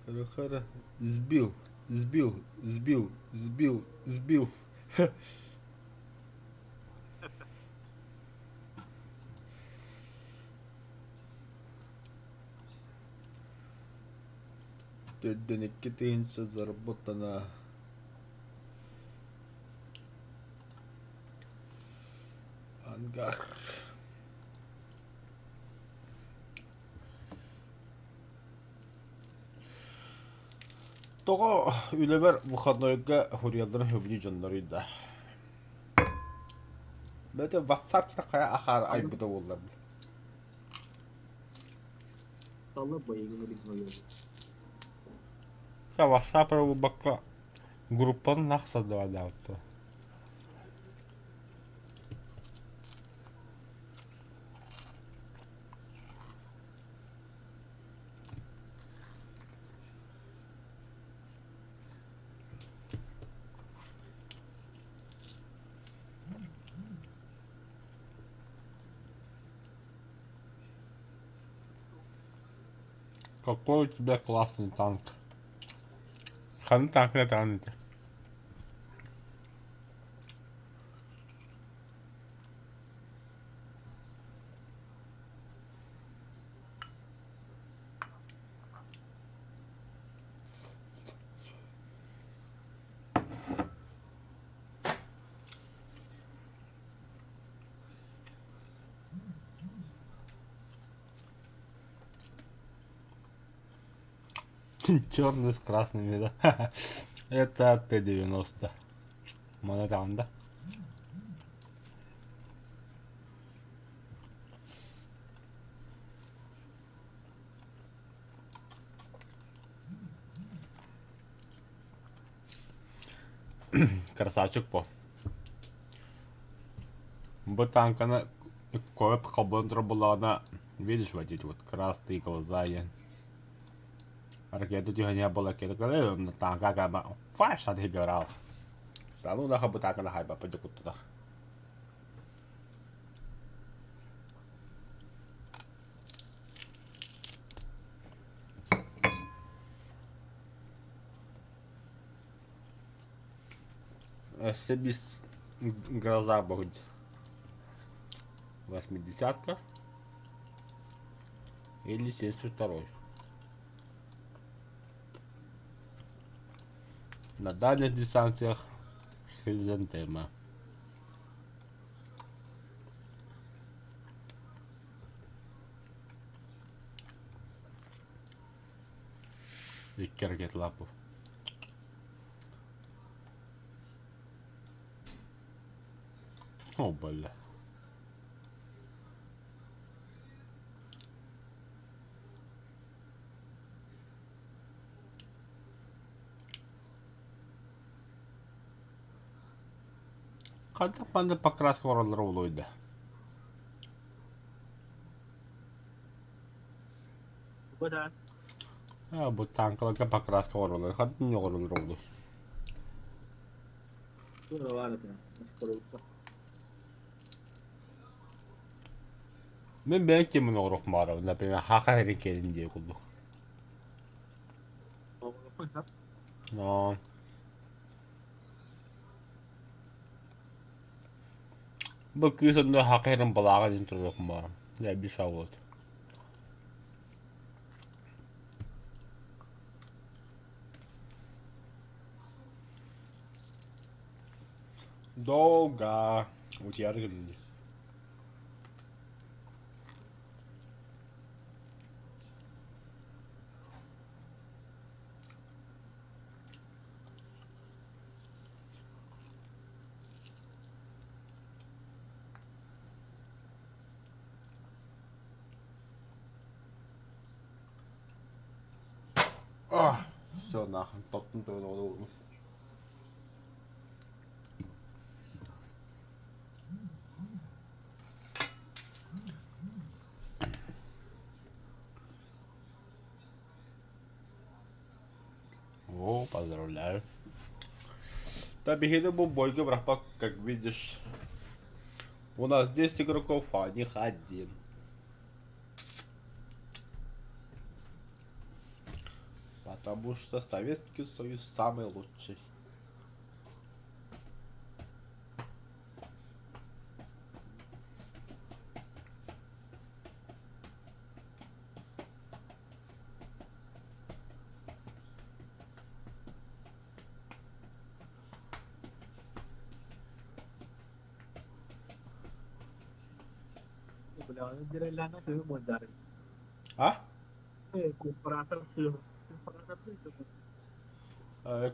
Хара-хара. Сбил. Дөнекке тыйынша заработана. Ангар. Тоғы үлебер бұқанойға хұриялдың хөбіні жонларыйда. Бәді ватсапчына қая ақар айбыда олар. Салы байығын регнойы. Я ватсапыр бұл баққа группаны нақсады вада өтті. Какой у тебя классный танк. Ханы танк не таните. Черный с красными, да? Это Т-90. Монотан, да? Красавчик по. Бы танкана кое кабантра была она, видишь, вот эти вот красные глаза я. Ракету тихо не было, ракету когда на танка как фаш от играл. Да ну да хабу так на хайба пойдет туда. Себе глаза будет 80-ка или 72-й. На дальних дистанциях хризантема. И кергет лапу. О, бля. Когда панда покраска оралары болойды. Бұда. Бұл танкаларға покраска оралары. Қады не оралары болды. Бұда var etin. Sıkırılıkta. Мен бән кемін орық мара. Например, хақа херін келін дей құлды. Но... Бұл күйсінде хақа херін балаға дейін тұрдық мара. Я бір шау болды. долго. утягивали. Все нахуй, топтун той oldu. О, поздравляю. Да, бегиду бойко, братпак, как видишь. У нас 10 игроков, а у них один. Потому что Советский Союз самый лучший. Bля, non direi l'anno che devo mandare. А? Comprato il film. Comprato il film.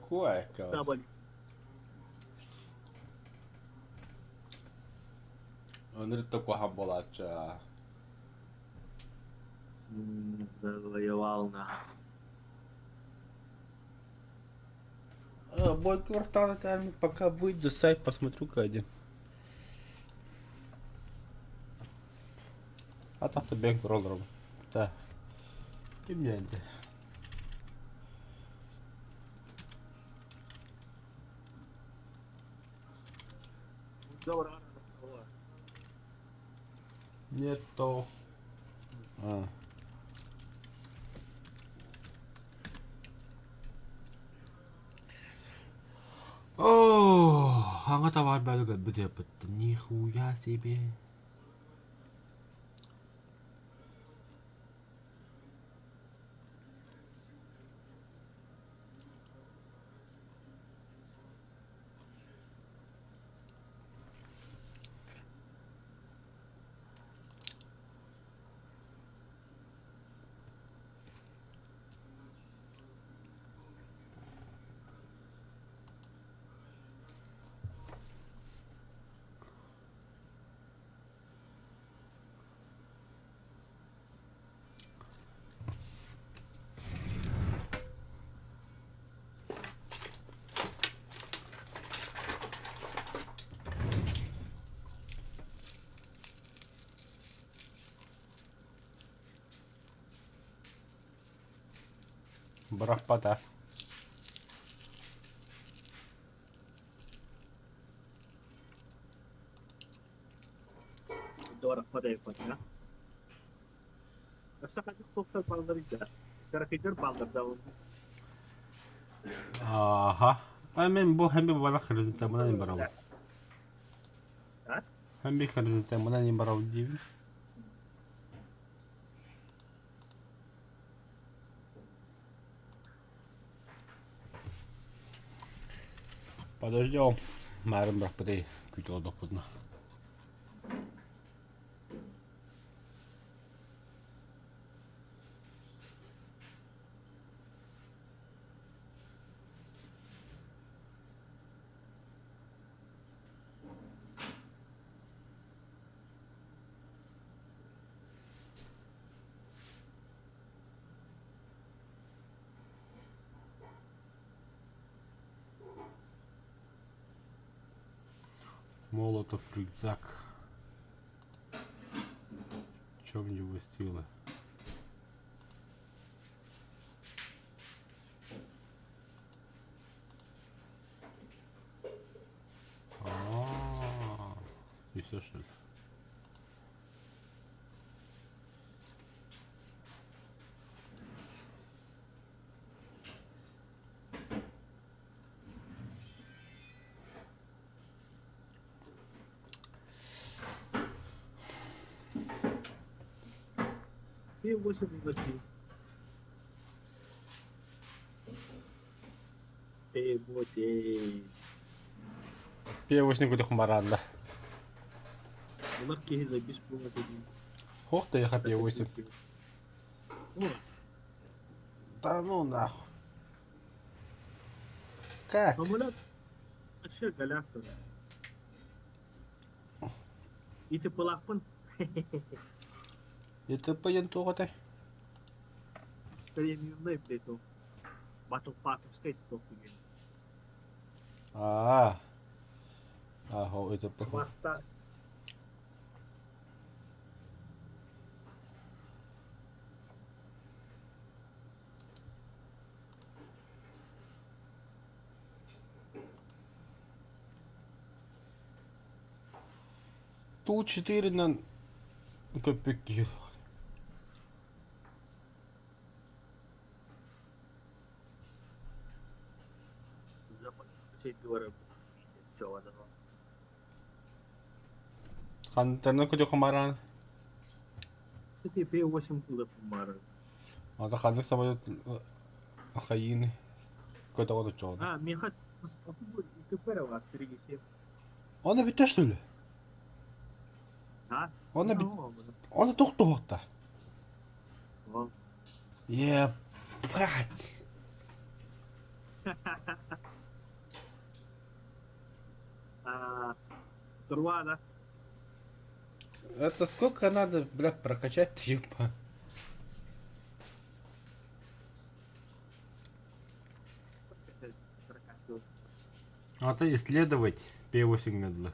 Cueca. Double. O늘도 한 болача. Завоевал на. Бой квартала там, пока выйду, сайт посмотрю Кади. А так-то бег роллером. Да. Ты мне это. Добре. Нету. А. О, хангата варбаду где пытта, нихуя себе. Брахпата. Добре, подай. Basta ka doktor paldarida. Karakter paldarda. Ага. Мен bu hem bir bana kırızıntı ne barav. Ha? Hem bir kırızıntı ne barav diyeyim. Подождем. Марим брахпаты. Күйті допудна. Молотов рюкзак. В чем его сила? И все что ли? И 8 минут. И 8. P8 куди хмаранда. Bunlar kehiz ay biz bunu dedim. Ох ты, я P8. О, Да ну нахуй. Как? самолет aşağı galaktör. İti pılakpın. Это паянтоғатай. Премиумда иплету. Battle Pass'ım skate topu gibi. А, ага, это по. Smart'ta Ту 4 на копейки. zaman şey duvarı çoğadan o. Хантарна куди хмаран. Кстати, P8 куда помара. А та ханник самолет хаїни. Куда он чого? А, Михат, ты первый перегисел. Она бит что ли? А? Она бит. Ну, Она тоқтоқта. вот. Ебать. Турва, да? Это сколько надо, блядь, прокачать, ебать? А то исследовать P8 медленно.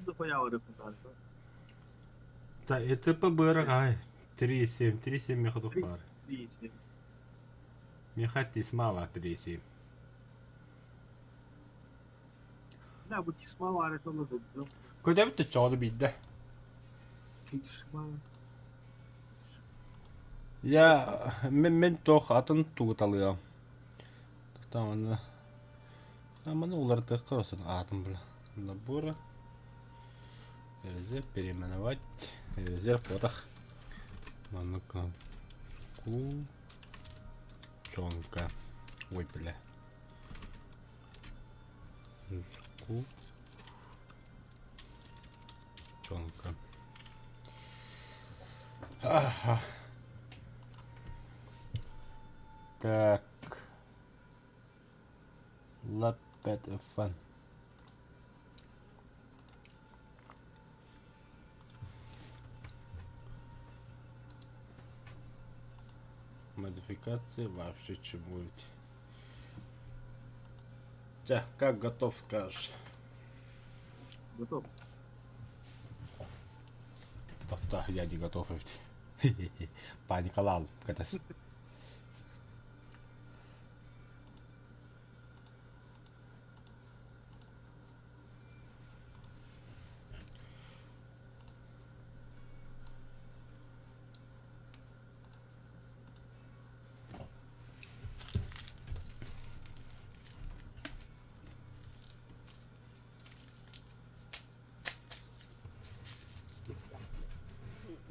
Дохуя репутацию. Да, это ПБР, 3,7, 3,7 меходов пар. Видите. Мехати смала 3,7. Да, bu kisma var et onu da. Куда бы ты чё бить, Kisma. Я мен тох атын тугут алыам. Там аны уларды кырсын атын била. Набора. Резерв переименовать. Резерв потах. Манука. Ку. Чонка. Ой, бля. Ку. Чонка. Ага. Так. Лапет фан. Модификации вообще чему быть. Так, как готов скажешь? Готов. Да, я не готов ведь. Паника лал.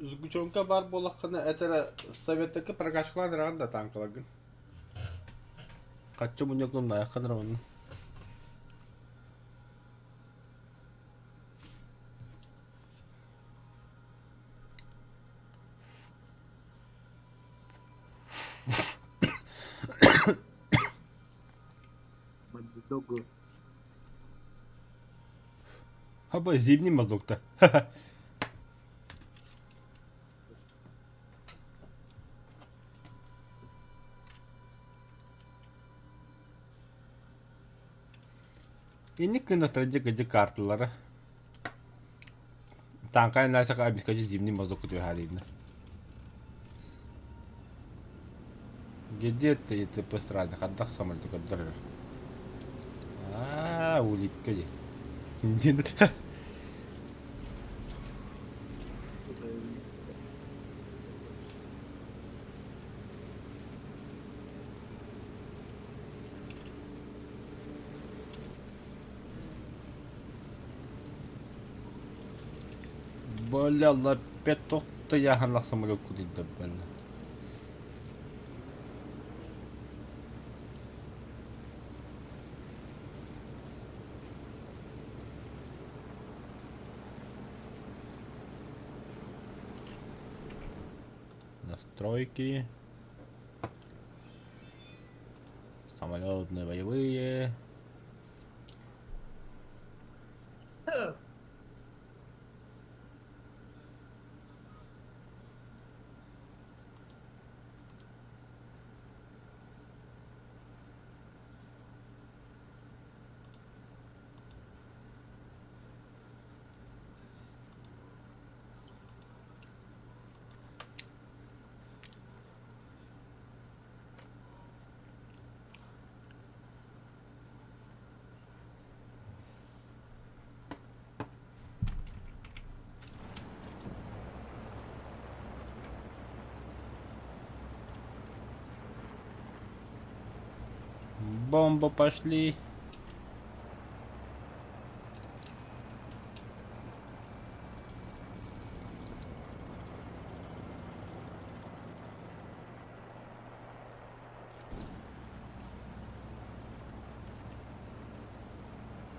Сгучонка бар болаққына әтірі советтікі прокачкаландырған да танкылагын. Қатшы мұнеклын аяққаныр оның. Мадзидогу. Хаба зимний мазок-то. Ini kena kerja kartuları. Tangkay nasa ka abis kaji zimni mazok kutu hari ini. Где ты это посрать? Отдах самолет кадр. А, улитка je. Бля, опять тот-то я ганлах самолет куда добавил. Настройки. Самолетные боевые. Бомба пошли.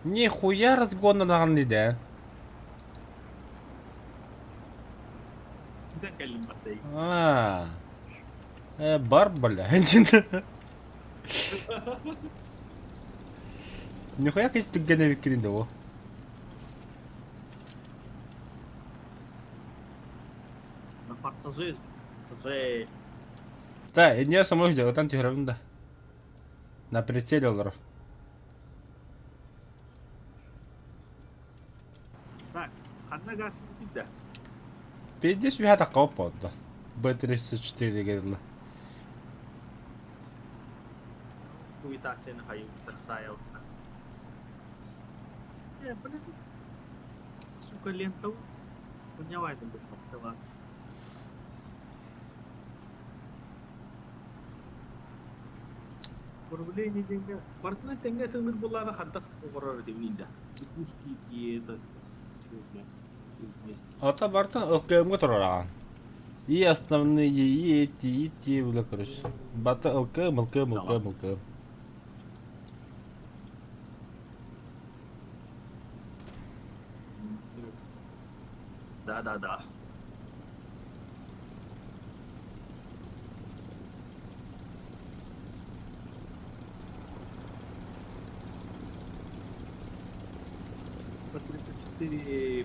Нихуя разгона наган да. Сюда калиматай. Бар, блядь. Нихуя как ты гены викрин его. На пассажир. Пассажир. Да, я не самой ждал, там тигровында. На прицеле олар. Так, одна газ да. Пиздец, я так опа, да. Б-34 говорила. Kuitakseen hajuuttanut sajauttaa. Блин. Сука, лента поднявайте бы. Проблема деньги. Партнер деньги тыңдыр булланы хатта корор деп нинда. Куски диета. Ата бартан ОКМ-га турараган. И основные, и эти, бля, короче. Бата ОКМ. Да.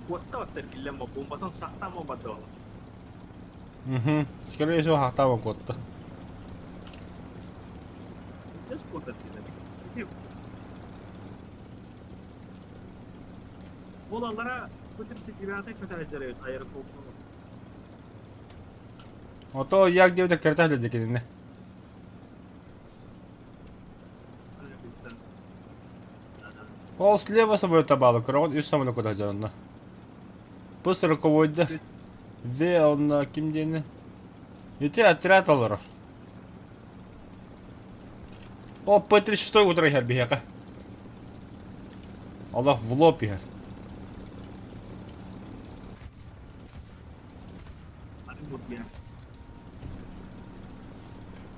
Kuottavat terkille pumpaton sahtamo batolla. Скорее всего, хахтава котта. Jos kuotattiin. Olanlara kuitenkin kirjaate kötäjäjärjö aeroportilla. Ото як девда кертахля декенне. Ол слева собой табалы кырган үз самолет куда жарынна. Пус руководитель. Ve onunla kim diyeni? Yeter отряд alır. O П-36 утро ехал бега. Allah в лоб ехал.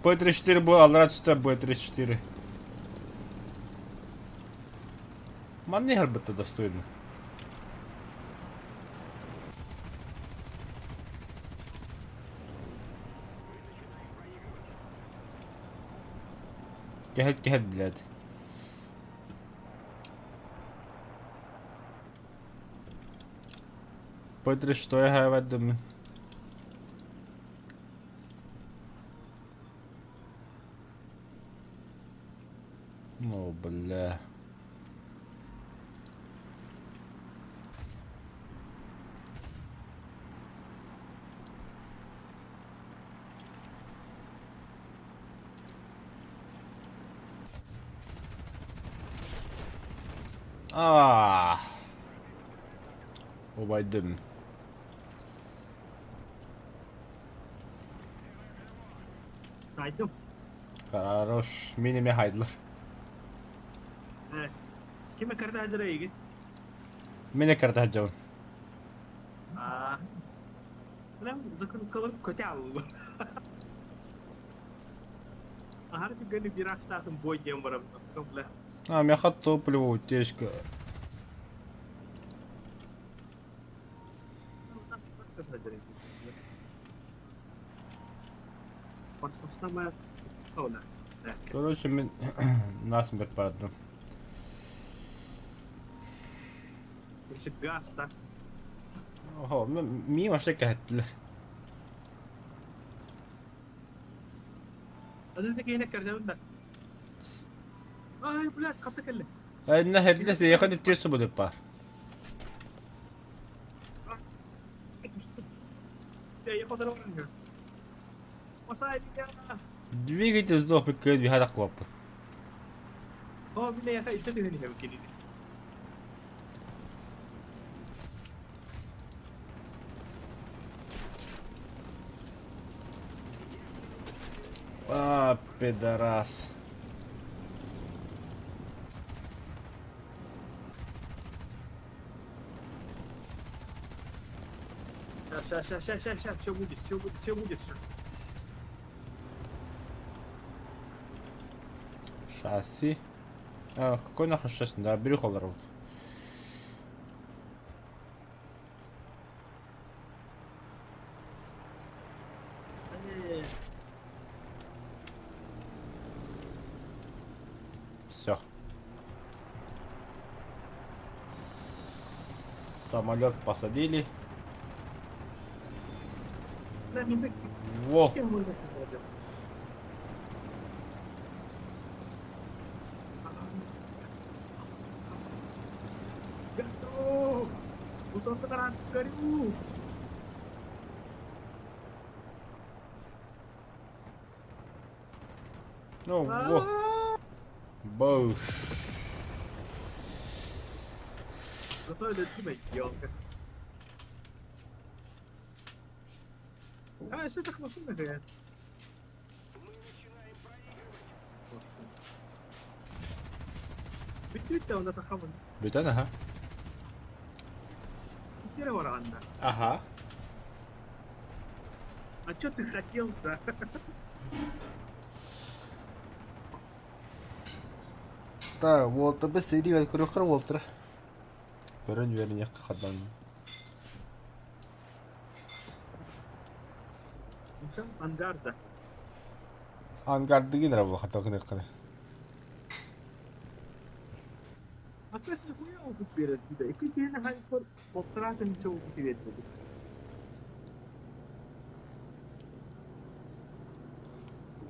П-34 был, алар üstte Б-34. Man не бы-то достойно. Кехет, блядь. Петри, что я говорю? Ну, бля. Обайдым. Haydi. Хорош. Миниме хайдлар. Evet. Kime kötäjärjö iki? Mene картаджон. Bilen zakın kalır kötü aldı. Harcı gani bir akşatın boyayım var. Komple. Мяха топливо, утечка. собственно, да. Так. Короче, мен насмерть паддым. Короче, газ, так. Ого, мимо шекәһеттеләр. أنت هنا كردون ده. بلاد خطك اللي. Әнә һәддә сәяхәт иттесе булып бар. ياخذ الورقة. وصايد يا. Двигатель сдох беккәд би хада кылып. هو من يا أخي يستدين هنا يمكن. А, пидорас. Сейчас, все будет, все будет сейчас. Шасси. А, какой нахуй шасси? Да, брюхо ларут. Все. Самолет посадили. Во! Готов! Усов фотограф, горю! Ну, во! Боу! Зато это тебе ёлка. Что это хлопушка такая? بتويتا ولا تخمن؟ بتانا ها؟ كتير ورا عنا. Ага. А чё ты хотел-то? Так, вот бес сири көрөкөр болтур. Көрөн верне кадан. Ничем? Ангарда. Ангар дигин рабо хатагын кыны. А как нихуя он тут перед тебя? И ты на хайпер полтора-то ничего не видно.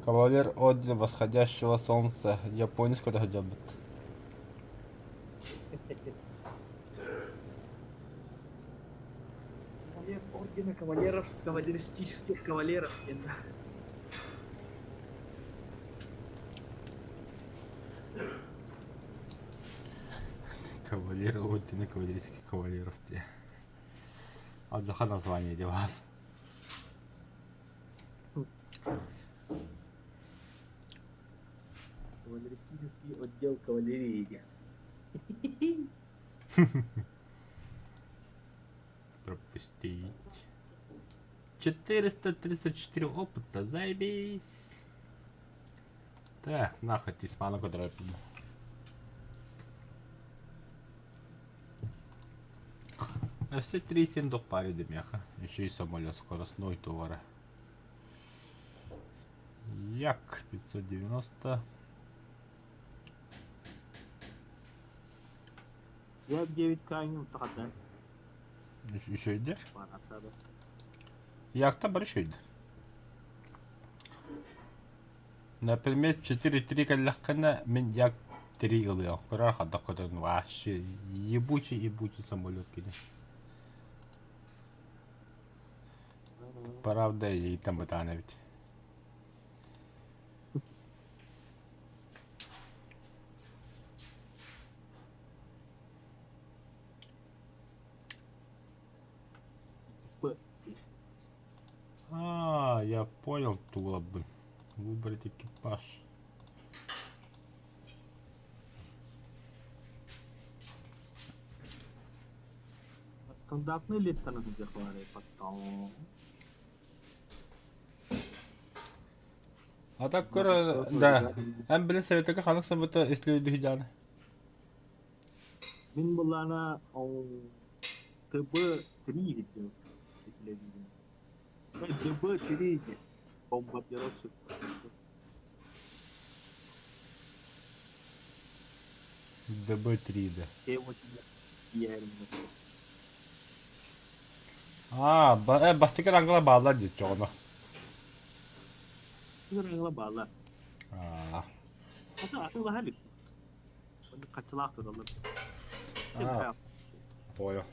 Кавалер Ордена Восходящего Солнца. Японец куда хотел бы. Кавалер ордена кавалеров, кавалеристических кавалеров. Кавалер Ордена Кавалерийских Кавалеров. Отдыха название для вас. Кавалеристический отдел кавалерии. Пропустить. 434 опыта, заебись. Так, нахуй ты сману квадратную. А все 3,7 до пари демяха. Еще и самолет скоростной товара. Як 590. Я 9 камень тогда. Еще идешь? Парасада. Як-то большой. Например, 4-3 каллахкана мен як 3 ылıyor. Кора хада кодан вообще ебучий самолет кине. Правда, и там это ведь. А, я понял, Тула, блин. Выбрать экипаж. Стандартный лифт на захватывает потом. А так кора, да. Ам билен советка ханак самбата ислеуди хижана. Min bulana o tıbbı tri gidiyor. TB tri. бомбардировщик. ДБ-3, да. T-80 yiyelim. бастыгы аңғыла бағалар дейді жоғына. Sınırına bağlı. А, Akıllı halik. Onu kaçılak duralım. А. Понял.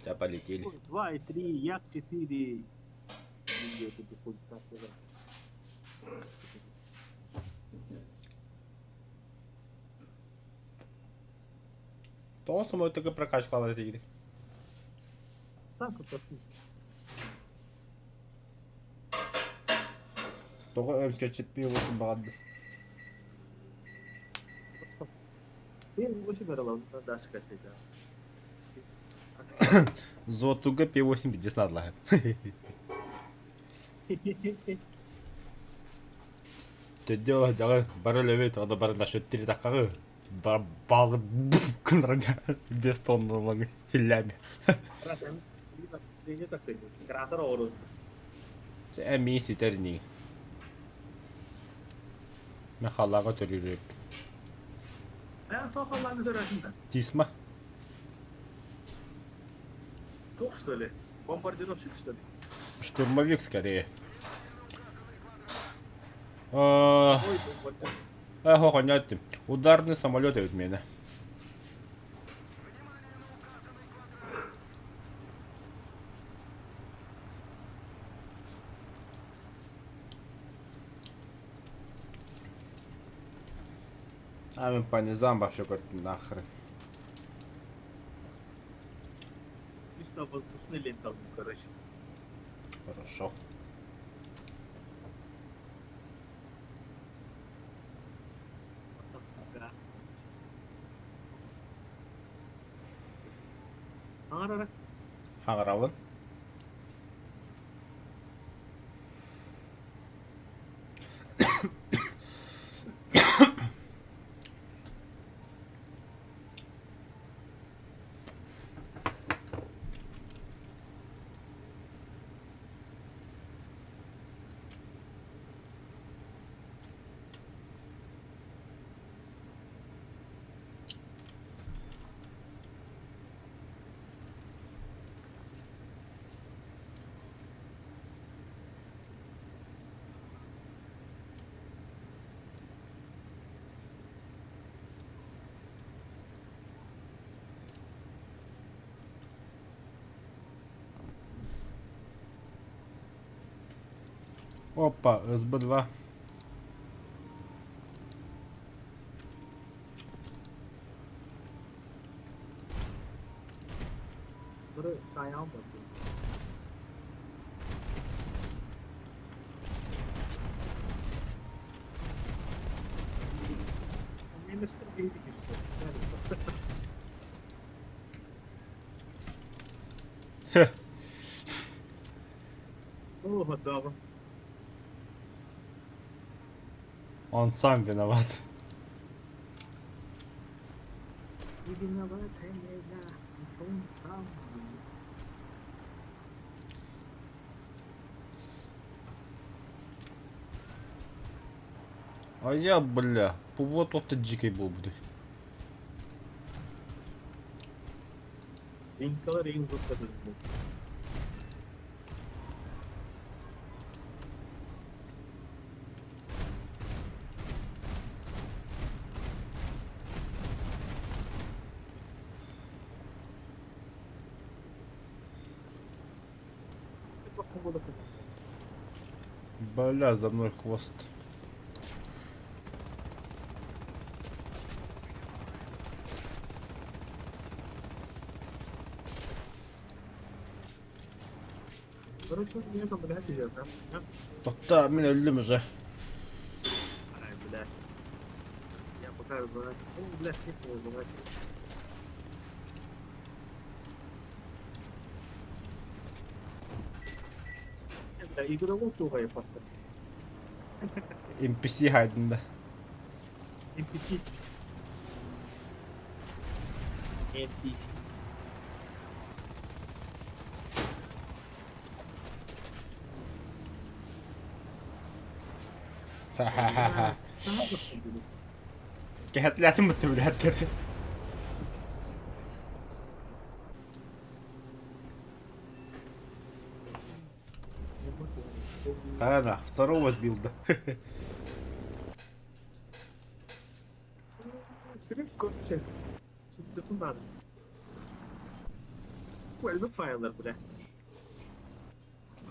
Да, полетели. 2 и 3, як 4. Видео тут выходит, так сказать. То самое прокачка дейді. Так, вот пошли. Тоғы өмске четпей olsun бағады. Benim başı karalarından ders kaçacağım. Зотуга P8 бедес надлагает. Тедё, жағы бары лөвей тоғда бары да шөттері таққағы. Bazı күнрәне 5 тонналығы хиллями. Zaten nece takıyor? Krater olur. Әмей сетер не. Мен қалаға төріріп. Ben tokallarını görüyorsun. Тисма? Тух, что ли? Бомбардировщик, что ли? Штурмовик скорее. Ой, бомбардировщик. Понятно. Ударный самолет от меня. А мы по низам вообще как нахрен. Чисто воздушный лентал, короче. Хорошо. Аңарара. Хаңыравын. Опа, СБ-2. Bunları kaynağı bakıyor. Немецтер бейдик işte. Хе, О, да. он сам виноват. Не виноват, он сам. А я, бля, вот дикий был бы. Zinkalar en uzun kadar. Бля, за мной хвост. Короче, мне там, блядь, идет, да? Тоқта, мен өлдім уже. Ай, блядь. Я пока разбираюсь. О, блядь, не понял, блядь. Да, игровой туго я просто. NPC хайдында. NPC. NPC. Ха-ха-ха-ха. Sana bakın dedim. كهتلاقي متبلات كده. انا второго сбил, да. Sırf konuşacak. Şimdi bunlar. Bu elbet faydalar bu da.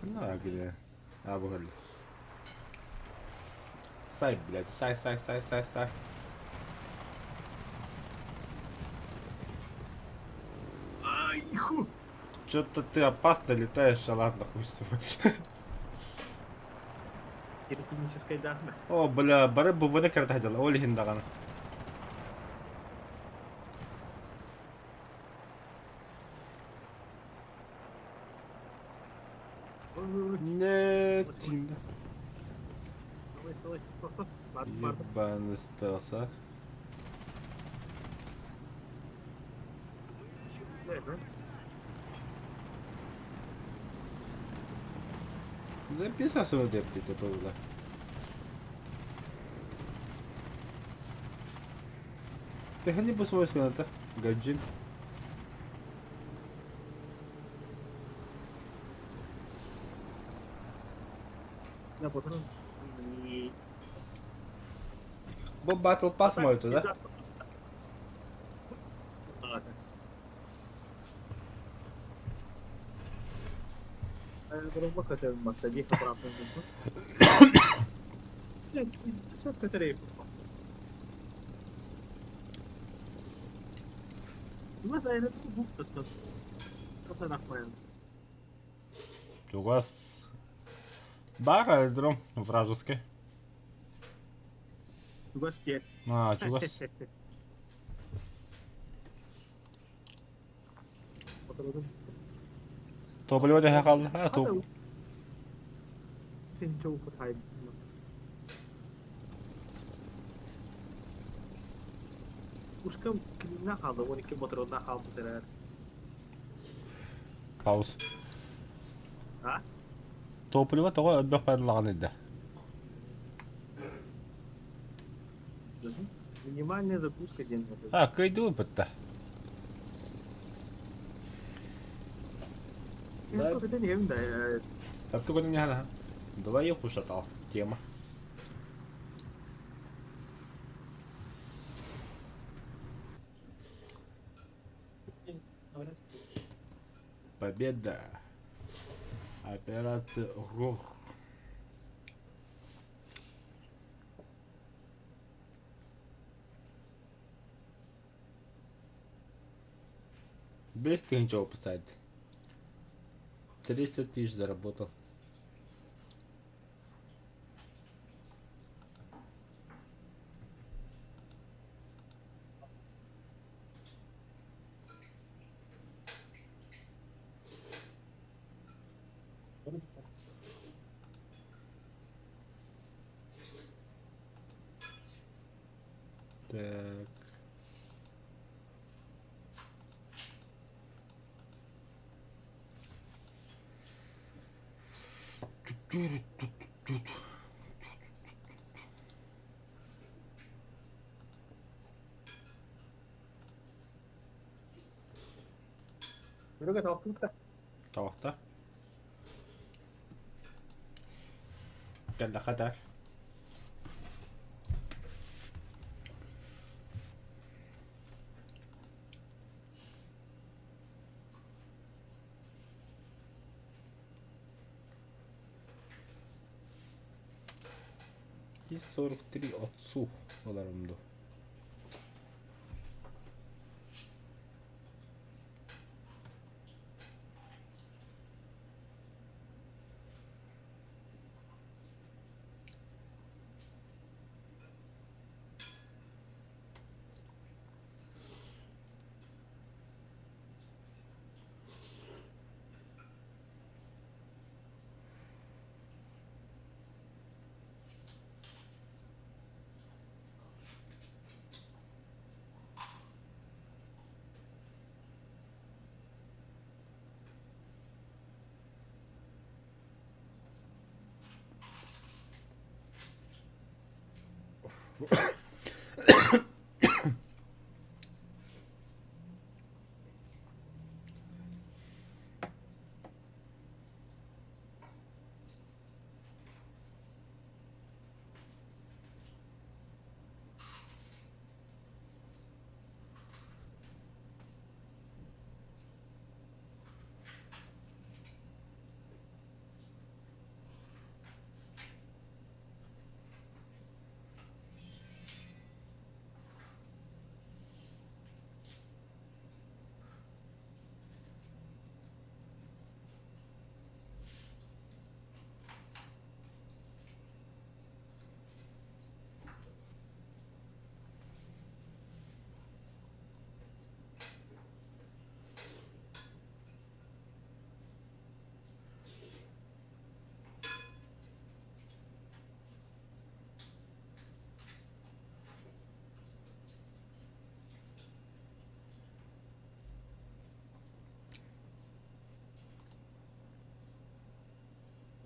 Ну, где? А, погоди. Сай, блядь, сай. Ay hu. Что-то ты опасно летаешь, а ладно, хуй с тобой. Gerekilmişe dahme. О, бля, бары бы вода карта хотела, оли хиндагана. Нет, хинда. Давай. Просто. Vardım. Ебаный стелс, а. Evet lan. Записал свой депти, это было. Ты ходи бы свой это, гаджин. Ya fotoğraf. Бо батл пас мой туда. Durun bakalım bak da bir fotoğrafını bulsun. Evet, çok kötü değil. Mas aí bu tuttu. Fotoğraf koyalım. У вас бар аэродром вражеский. Гости. А, чугас. Fotoğrafı. Топливо де хакал. А, топ. Sen çok fotoğraf. Ушкам на халда, он iki motor на халда теrer. Пауз. Ha? Топливо того отбег пайдалган иде. Минимальная загрузка денег. А, кайду битте. Я это не wiem да. Так ты не хана. Давай я хушатал. Тема. Победа. Операция РУР. Без ты ничего писать. 300 тысяч заработал. Так. Böyle kalktım da. Tahta. Gel kadar. И 43 отцу аларымды.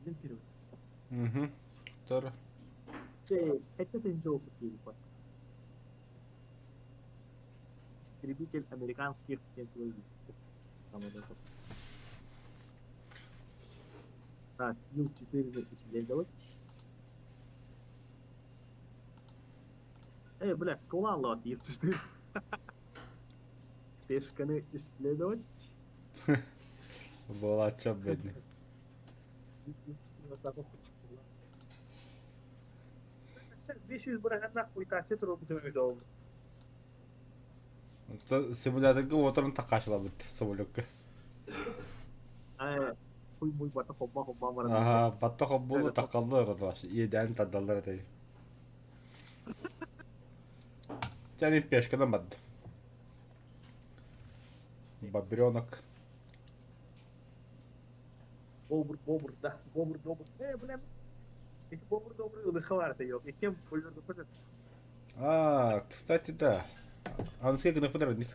Mentira. Угу. Второй. Это тенджоу типа. Истребитель американских технологий. Там вот это. Так, Ю-4 исследовать. Бля, клала от Ю-4. Пешканы исследовать. Была чё, бедный. Вот так вот. 500 бırakan nahkuy kaset robotu oldu. Симулятörге отырын тақашыла бит самолетке. Kuy muy bata hobba var. Ага, батта хоббулу тақалды радаш. Еден тадалдар этэй. Тяни пешкадан бад. Бобрёнок. Bobur da. Bobur. Bля. Эти бобр добрые удыховарты, ёп. И кем пользуются пытать? Кстати, да. А насколько на подробник?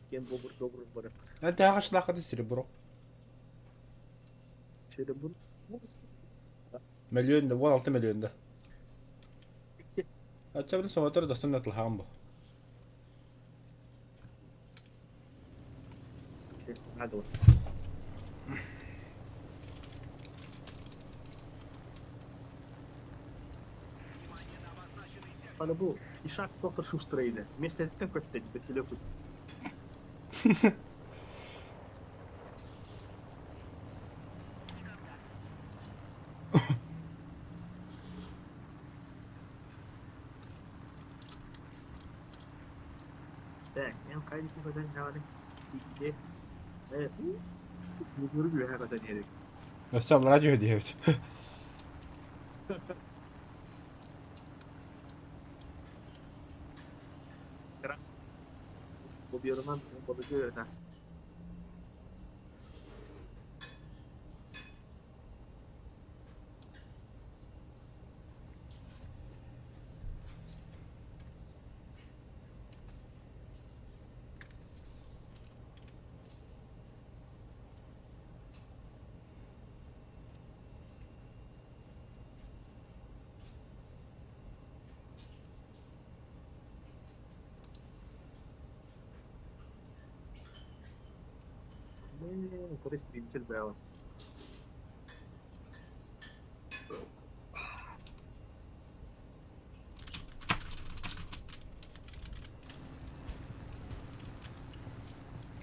Кен бобр добрый бара. Это я хочу нахуй серебро. Серебро. Миллион да, 16 миллион да. А чё, блин, самотор достойно тлхамбо. Надо. Bana bu İşak Dr. Schuster'ıydı. Mesleğinden kötü bir telefon. Так, em kaydı bu kadar ne var? İki. Evet. Bu görüyor her kadar yeri. Все, радио делать. Раз. Bu bir yandan bakıyor ya. Куда стримитель брал?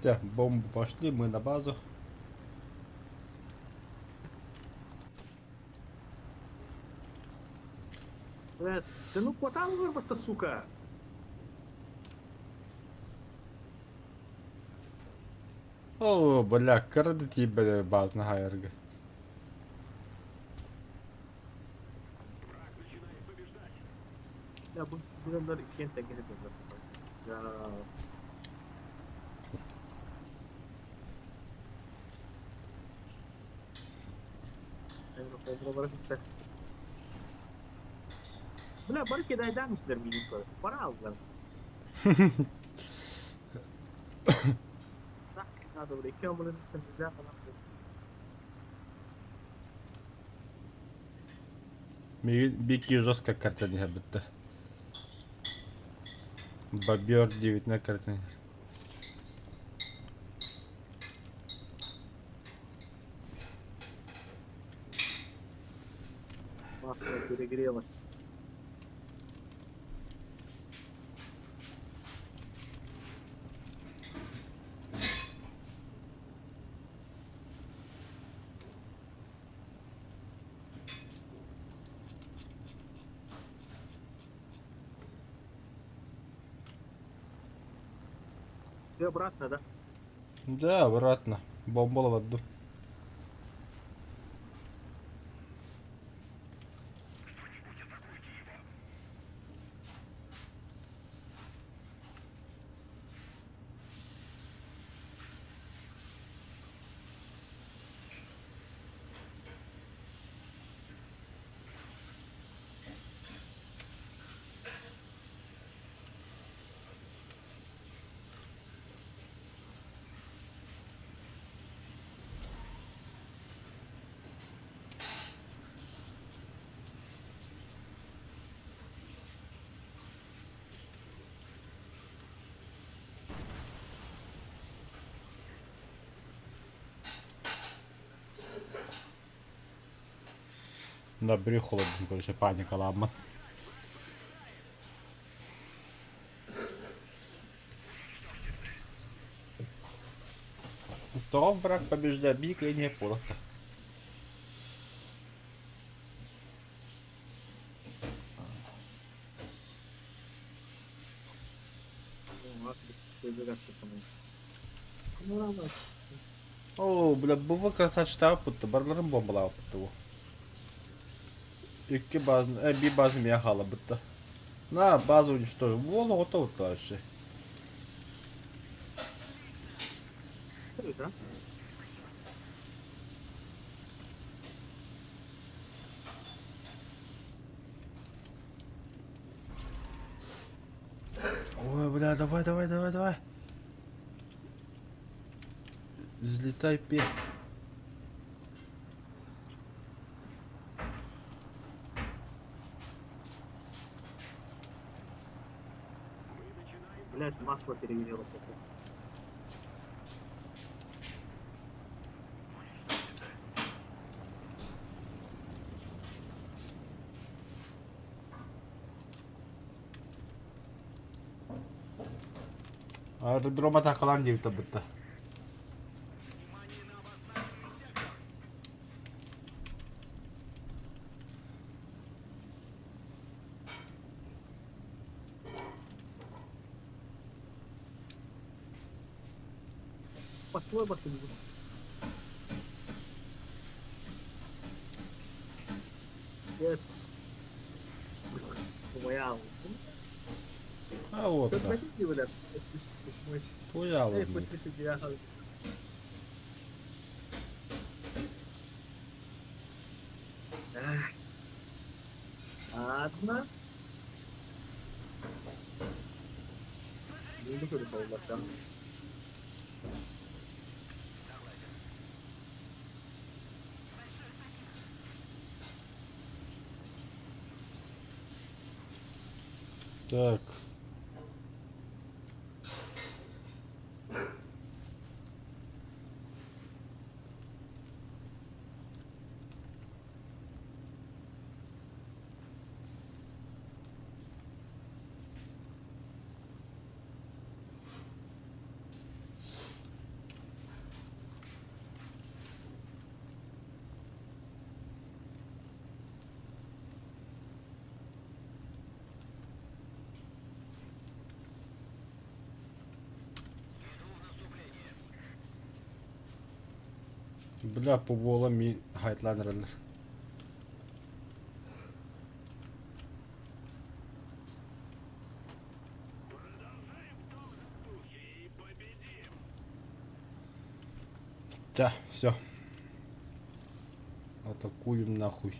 Так, бомбу пошли, мы на базу. Да ну хватало вырваться, сука! О, бля, кради тебе базна хайрга. Ya bu bunlar ikiye tek ediyorlar. Ya ben olarak işte. Buna barık eder misinler benim kadar? Para aldılar. Daha doğru iki amılın güzel falan. Бики жесткая картина бітті. Бобер 9 на картине. Масло перегрелось. И обратно, да? Да, обратно. Бомбала в одну. На брюх холодно, короче, паника, ладно. То враг побеждает, бика и не порта. Ну, зарядка самой. Ну, нормально. О, бля, бува красавчик опытта, барларын бомбала опытта bu. İki bazı, bir bazı mı yakala bitti. Na, bazı уничтожил. Вон, готов вообще. Что это? Ой, бля, давай, давай, давай, давай. Взлетай, пей. Блять, масло перегрелось. Aerodroma takılan değil tabi da. Постой, постой. Нет. Моя. А вот, Что да. хотите, блядь? Твоя Эй, вот. подпишите, я... Ладно. Не буду полнота. Так. Бля, по волам и хайтлайнерлер. Да, все. Атакуем нахуй.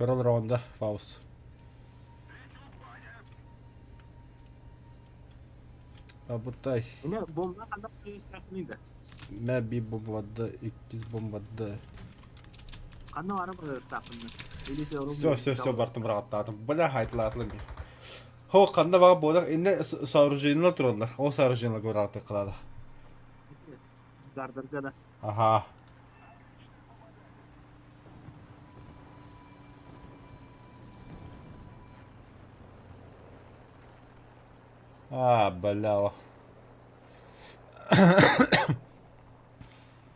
Перл раунда, Фаус. Абытай, Yine bomba kadar istersin. mə bir bombadı, ikiz bombadı. Kanı var mı takımda? Öyle yorum. Все, бартым rahatladım. Бля, haytladım bir. Ho, kanda bana bodak, inne soorujeniler turdular. O soorujeniler rahatlık kıladı. Gardırga da. Aha. Бля.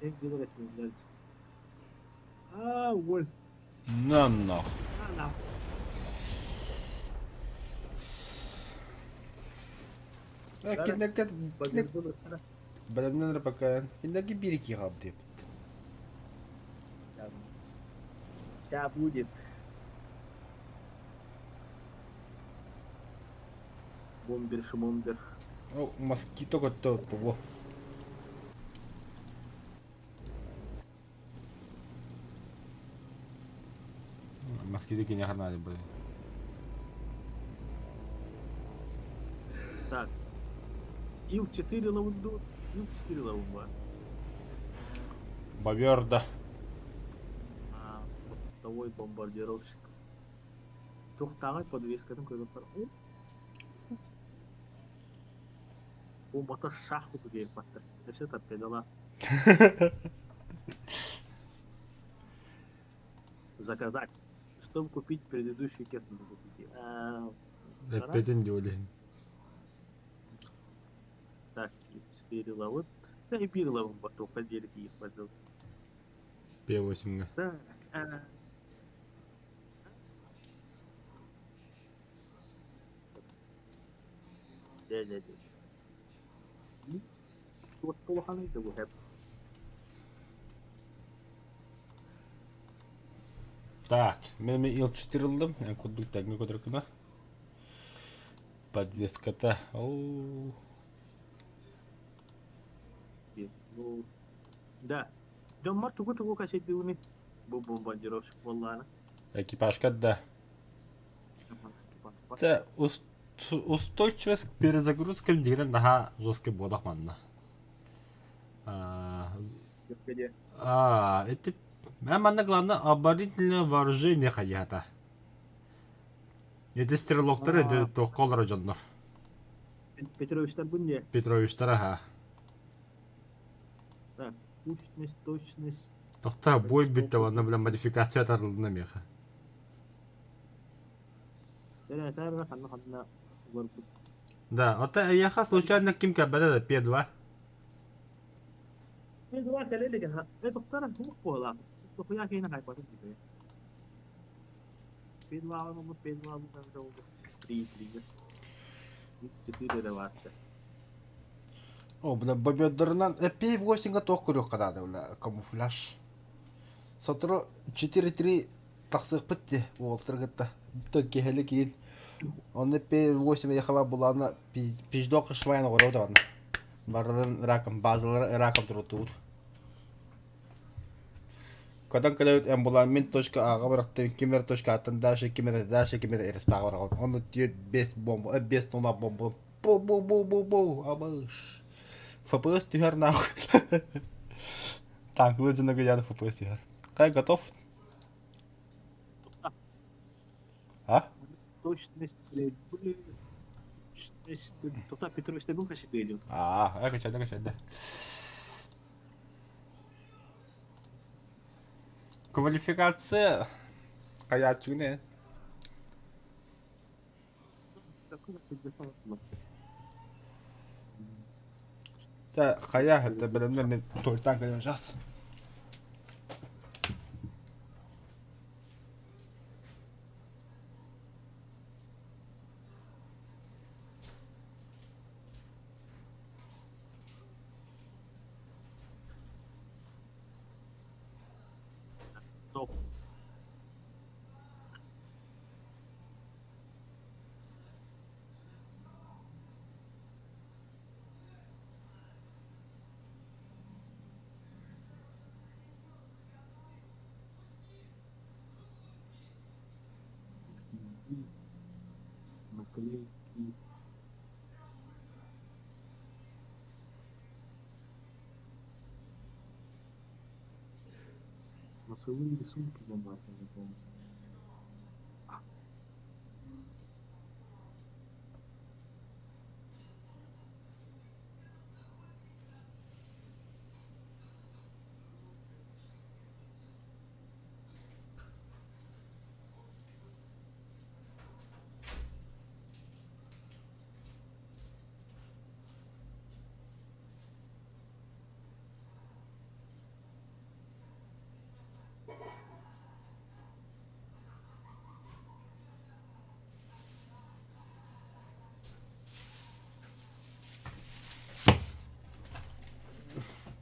En güzel resmi. Gol. No. Hala. Киндәк Bagajda da. бәлемнән рәпәкән. Киндәк 1-2 гап дип. Ya будет. Бомбер, шмомбер. О, москито готов того. Москиты кине ханали бы. Так. Ил-4 лаунду. Ил-4 лаунду. Баверда. Бортовой бомбардировщик. Тоқтағай подвескадан көріп бар. О, мотор шахматы дейіп баттыр. Нәрсе торпедала. Заказать. Чтобы купить предыдущий технику купить. Репетин диолин. Так, 4 лавут. Да и 1 лавут бату поделить их подел. P8. Так. Да. Вот полуханıydı bu hep. Так, мен ил-4 алдым. Yani kuduk teknik olarak da. Подвеската. Оу. Ну, да. Жомар тугу кашет диуни. Bu бомбардировщик vallahi. Экипажка да. Та устойчивость к перезагрузкам деген daha жестко бодах манна. Это Мамана главное оборонительное вооружение хаята. Это стрелоктар, это тохколар жаннар. Петровичтер bu ne? Петровичтар, ага. Так, точность. Тохта бой биттава, на бля модификация тарылдына меха. Да, ханна. Да, это яха случайно ким кабада P2. P2 تلاقي كده. دكتور هو والله. دكتور هنا هاي قاعد كده. P2 مو P2 مو كان ده 3 4 ده واسطة. О, бля, бобёдырынан P8-га тох көрөк кадады, бля, камуфляж. Сотро 4-3 тахсык битти, олтыргытта. Төкке хеле кийин. Оны P8 яхава булана пиждок швайна город варна. Барларын ракам, базалары ракам турутур. Когда эмбуламент точка ага барактым, кимер точка атын дальше кимер эрес бага бараган. Оны түйет 5 бомба, 5 тонна бомба. Бу, абыш. ФПС тюхер нахуй. Так, люди нагоняли ФПС тюхер. Кай, готов? А? Точность. Тота Петрович bu kaşı değil. Качай. Квалификация. Каячу не. Та кая это белемдер мен тольтан келем жас. Top. Наклейки. Целые рисунки бумажные, помню.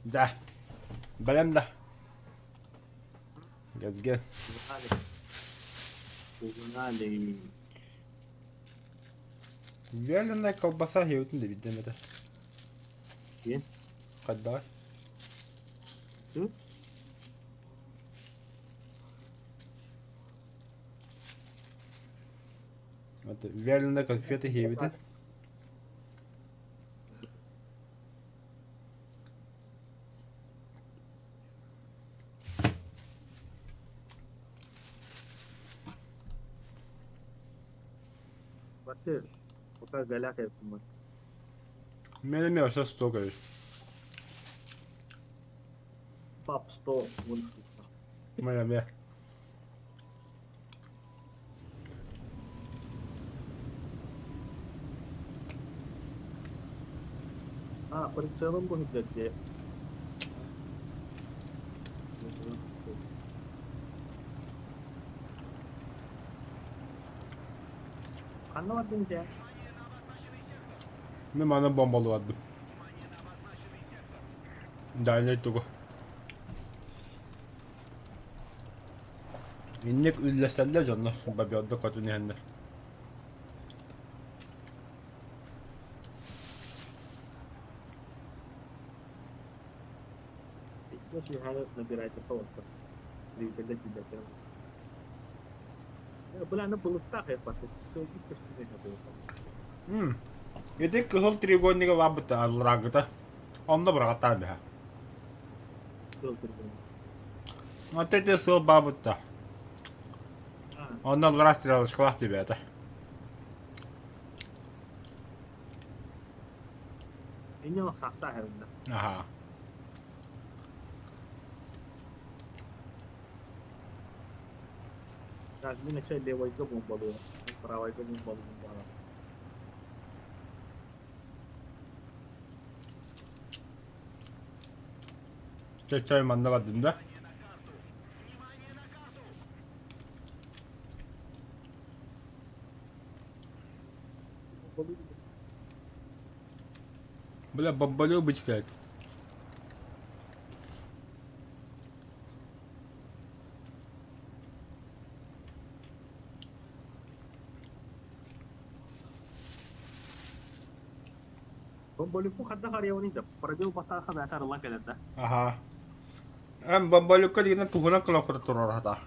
Да. Білем да. Gezgen. Узнали. Вяленая колбаса еуітін де бидемеді. Кен? Қадда. Hı? Вяленая конфеты еуітін. Батыр. Пока галяк yaptım. Менеме ошо стокаюш. Пап 100 вон. Менеме. А, прицелом будет где? Anlamadım ya. Мен мана бомбалаваттым. Дайнайт тугу. Иннек үлләсәлләр жаннар. Бабиодда катын яһаннар. Если надо набирать просто. Зрителя тебя прям. Бля, она была так, я потом все видишь, что это было. Эдик кызыл треугольнигі лабыта алрагыта. Онда бұрағаттар бі. Был другой. Вот эти сыл бабыта. А, Онда лрастыралы шкалақ тебе это. ini o sakta herhalde. Ага. Yani yine şey levayda bombalıyor. Pravayda bombalıyor. Çay mandaladım. Бля, бомбалю бычкает. Bombalıyor bu kadar karıyavını da. Pradil batağa kadar karılan kadar da. Ага. Бомбалюка деген тугуна кылапкыр турар хата.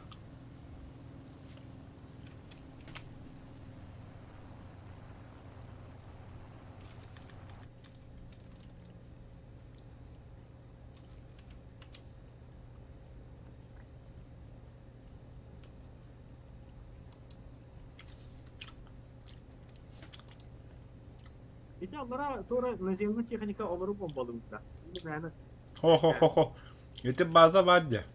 İşte onlara sonra nazemli техника onları bombalıyor da. Yani Хо-хо-хо-хо. Это база вадде.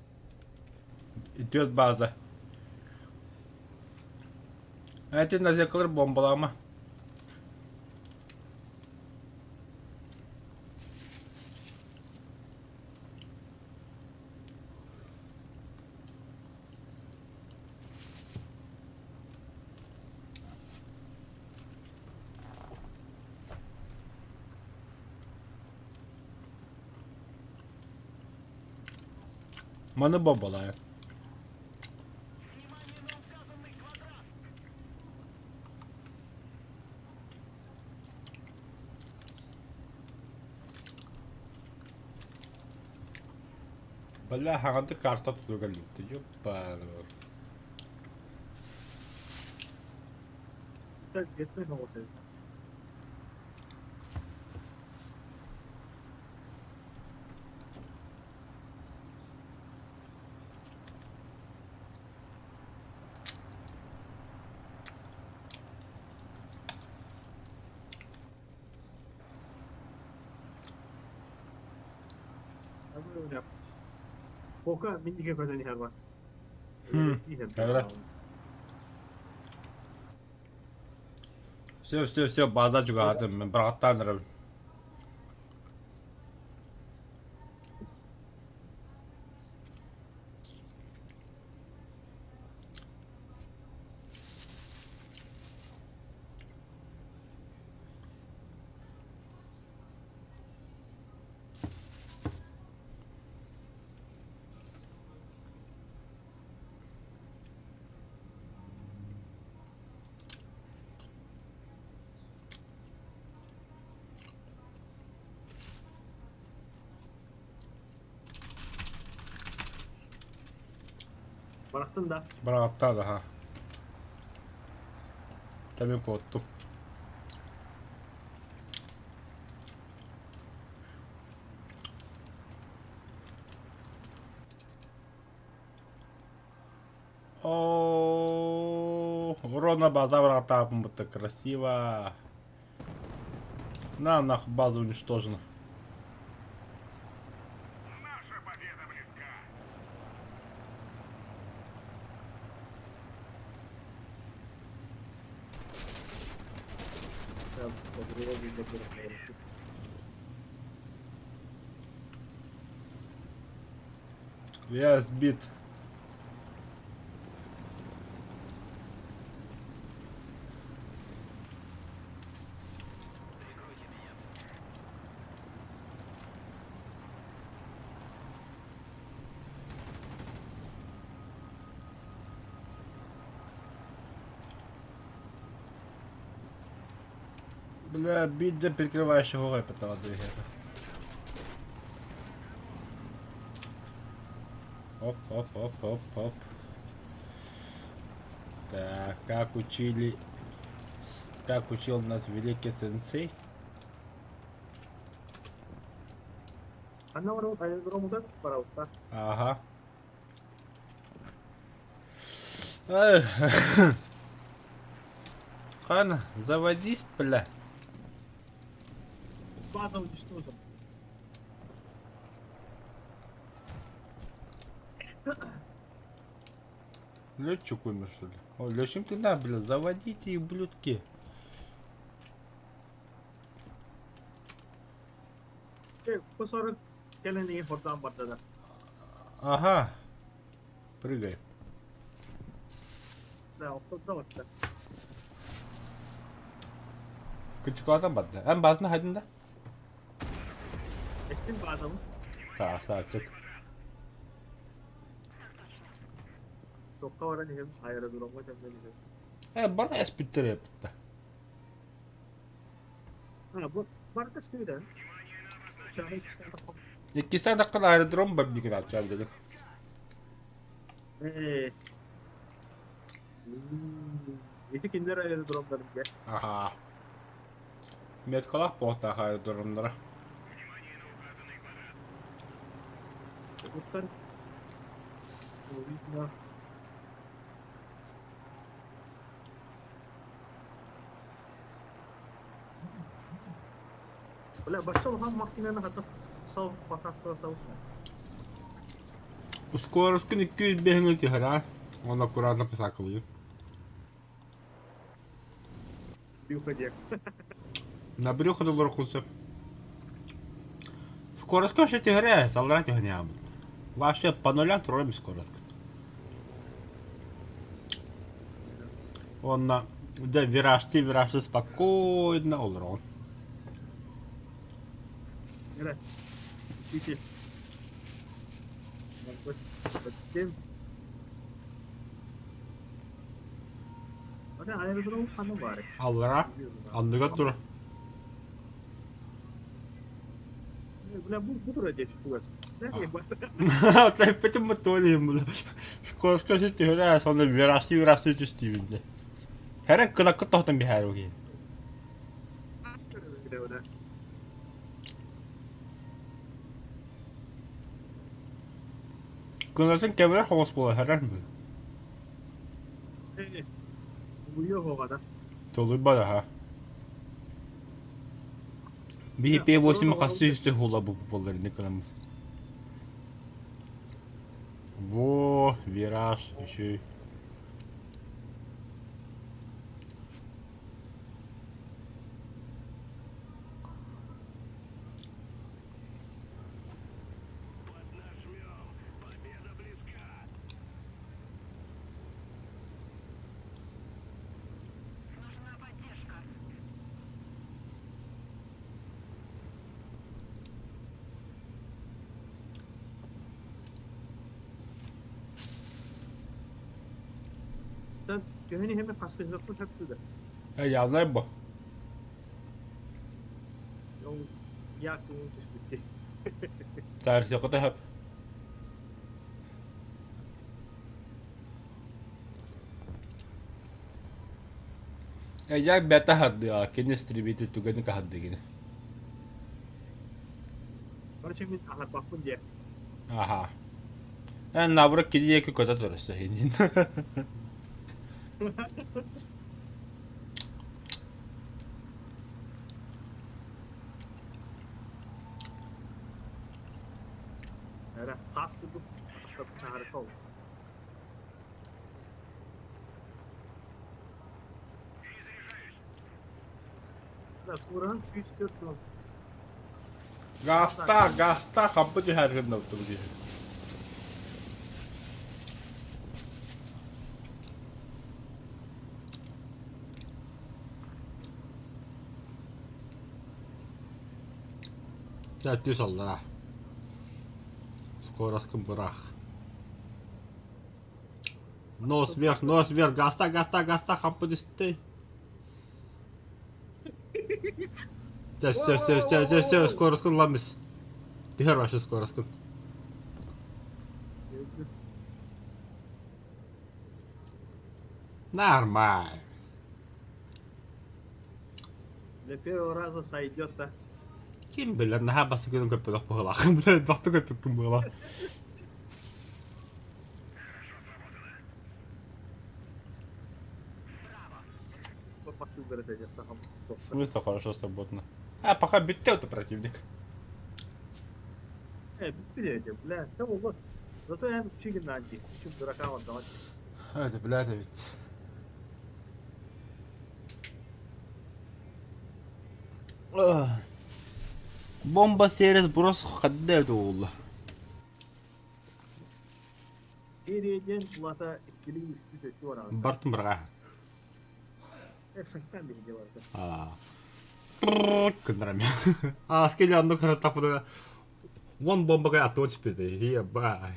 Идет база. Эти назекалар бомбалама. Маны бомбалая. Бля, хаганда карта tutulgan gitti. Yoppa. gitmek olsa. yap. Foka mindige kadar her var. evet. Все, база juga ada, memperhatikan terus. Bıraktın da. Bıraktı da ha. Tabii korktum. О, ровно база врата, это красиво. На, нахуй база уничтожена. Наша победа близка. Ya, buraya bir de bırakıyorum. Я сбит. Бля, бить до перекрывающего этого двигателя. Оп, оп, оп, оп, оп. Так, как учил нас великий сенсей. Anne var o aerodrom uzak para usta. Ага. Эх. Хана, заводись, бля. Bana уничтожен. Летчик умер, что ли? О, летчик ты да, бля, заводите их, блюдки. Bu sonra gelen oradan başladı. Ага. Прыгай. Da ortada başladı. Küçük adam battı. En bazına hadi de. Estin bu adamı. Karşı açık. Çok da var hem aerodromda hem de. Bana espitleri yaptı. Ha bu marka değil de. Şahane kişiler. 2 dakika aerodrom ben bir gün açacağım dedim. Eti kinder aerodromlarım gel. Aha. Metkalak pohtaa aerodromlara. Ustan. Видно. Bля, başka olan makinenin hatta sağ pasakta sağ. Скоростью 200 бегнуть игра. Он аккуратно посакал. Büyük На брюхо до лоркуса. Скорость, конечно, играет, солдат не будет. Вообще по нулям троллим скорость. Он на да, вираж спокойно олрон. Evet. İki. Bakayım. Hadi aerodrom kanı var. Allara andıga dur. Bля, bu duracak şu var. Nereye bak? Так почему то ли бля. Скорость, конечно, играет, он вираж чувствительный. Herren kılakı tohtan bir her ogi. Kınasın kemer hoş bu herren mi? Bu yok o kadar. Tolu bada ha. Bir P8 makası üstü hula bu popolları ne kalamız. Во, вираж, еще. Поднажмем. Победа близка. Нужна поддержка. Sen gönlünü hemen pasajlarını hepsi de. Явно бо. Yol yakın düşmüş. Tarihte kadar hep. Яг бета хад ya. Kendi distributed tugani ka hadde gine. Barış emin ahar bakın diye. Aha. En nabra kidiye ki kota torası hinin. Yani hastırdım. Çok harika oldu. Biraz Kur'an 104 yıl. Gasta kapıcı her gün nokta bu gibi. Täytyy olla. Скоростным брах. Нос вверх, гаста, хампудисты. Все, скоростным ламис. Тихо, вашу скоростным. Нормально. Для первого раза сойдет, да? Kim bilir nähä bassa kyllä köppä pohjalla. Mitä tahto köppä kummalla. Попасть в город, там. В смысле хорошо сработано? А, пока битtel-то противник. Беспредел, бля, того вот. Зато я чиген надеюсь, чем дурака вот давать. Это, блядь, ведь. Bomba сериясы burası kadar evde oldu. Seriyeden kulata ikili üstü sesi var abi. Bartın bırak. Efsekten bir video vardı. Kındıram ya. Askeri andı kara tapıda. One bomba atıyor çıktı. Hiya bye.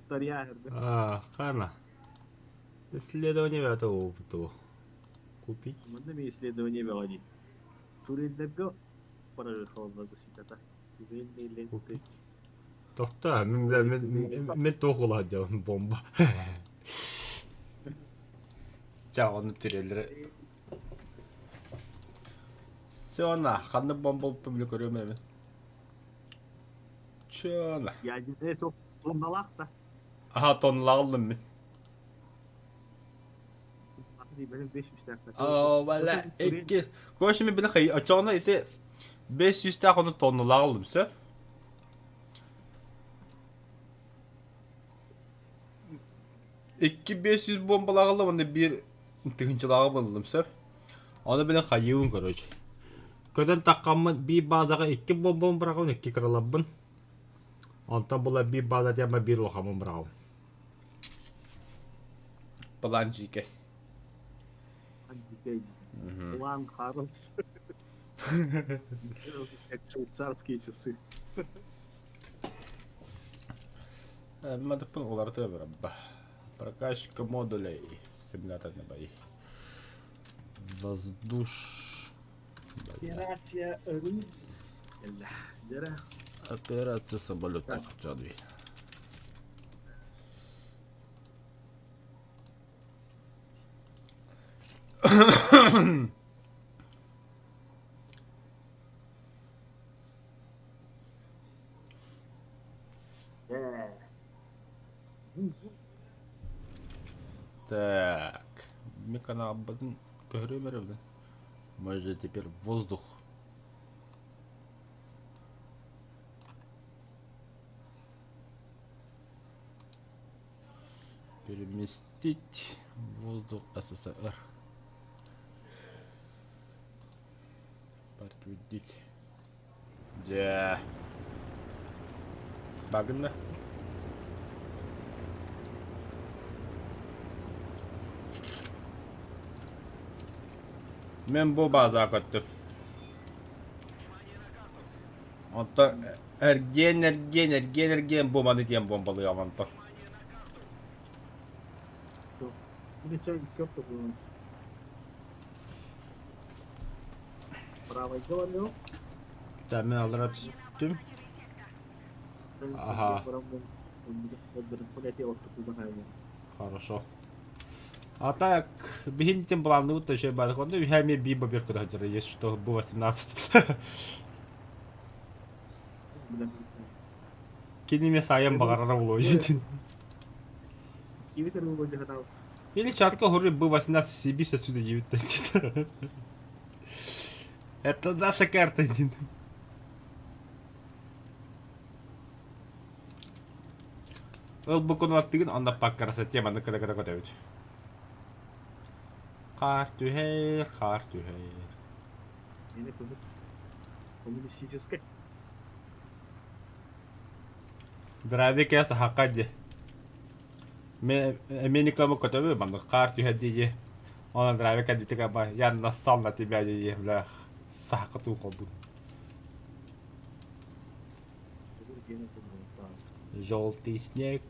Тарья, herhalde. Хана. Исследование это опыту. Купить. Можно мне исследование вводить? Турелерге пораженного ситата. Güzel ленты. Tohta, me tohula hacağım bomba. Çağını tirelere. Sonra, kanlı bomba publik görüyorum hemen. Şöyle. Yani ne çok tonlalak da. Aha tonla aldım ben. Hadi benim 5'miş dakika. Valla iki. Koy şimdi beni kayı açağına ite 500 tane onu tonla aldım sen. İki 500 bombalar aldım onu bir tıkınçılar buldum sen. Onu beni kayıyorum короче. Köden takkamın bir bazaga iki bomba bırakın iki kırılabın. Ondan bula bir baza diyama bir lokamı bırakın. Plancike. Антикей. План хорош. Как швейцарские часы. Надо оларды бирабба. Прокачка модулей. Симуляторные бои. Воздуш. Операция Рым. Дера. Операция самолетов. Джадви. Так. Микана аббадын көрөмөрөбүн. Может теперь воздух. Переместить воздух СССР. Подтвердить. Да. Багна. Мен bu baza kattım. Hatta ergen bombanı diyen bombalıyor avanta. Yok. Bu geçen yok da bunun. Bravo, var yok. Temin alarak tuttum. Ага. Хорошо. А так, бегите плавно, вот еще балкон, ну я мне биба берку даже есть, что было 17. Кинеме саям багарара улойден. Или чатка говорит, был 18 сибись отсюда 19. Это наша карта один. Ол bu konu attığın anda bakarsa temanda kadar ödüyor. Картюхер. Коммунистическая. Дравик я сахакади. Никому котовы банда картюхер диye. Ona дравик ади така ба я нассал на тебя диye бля сахакату кобу. Желтый снег.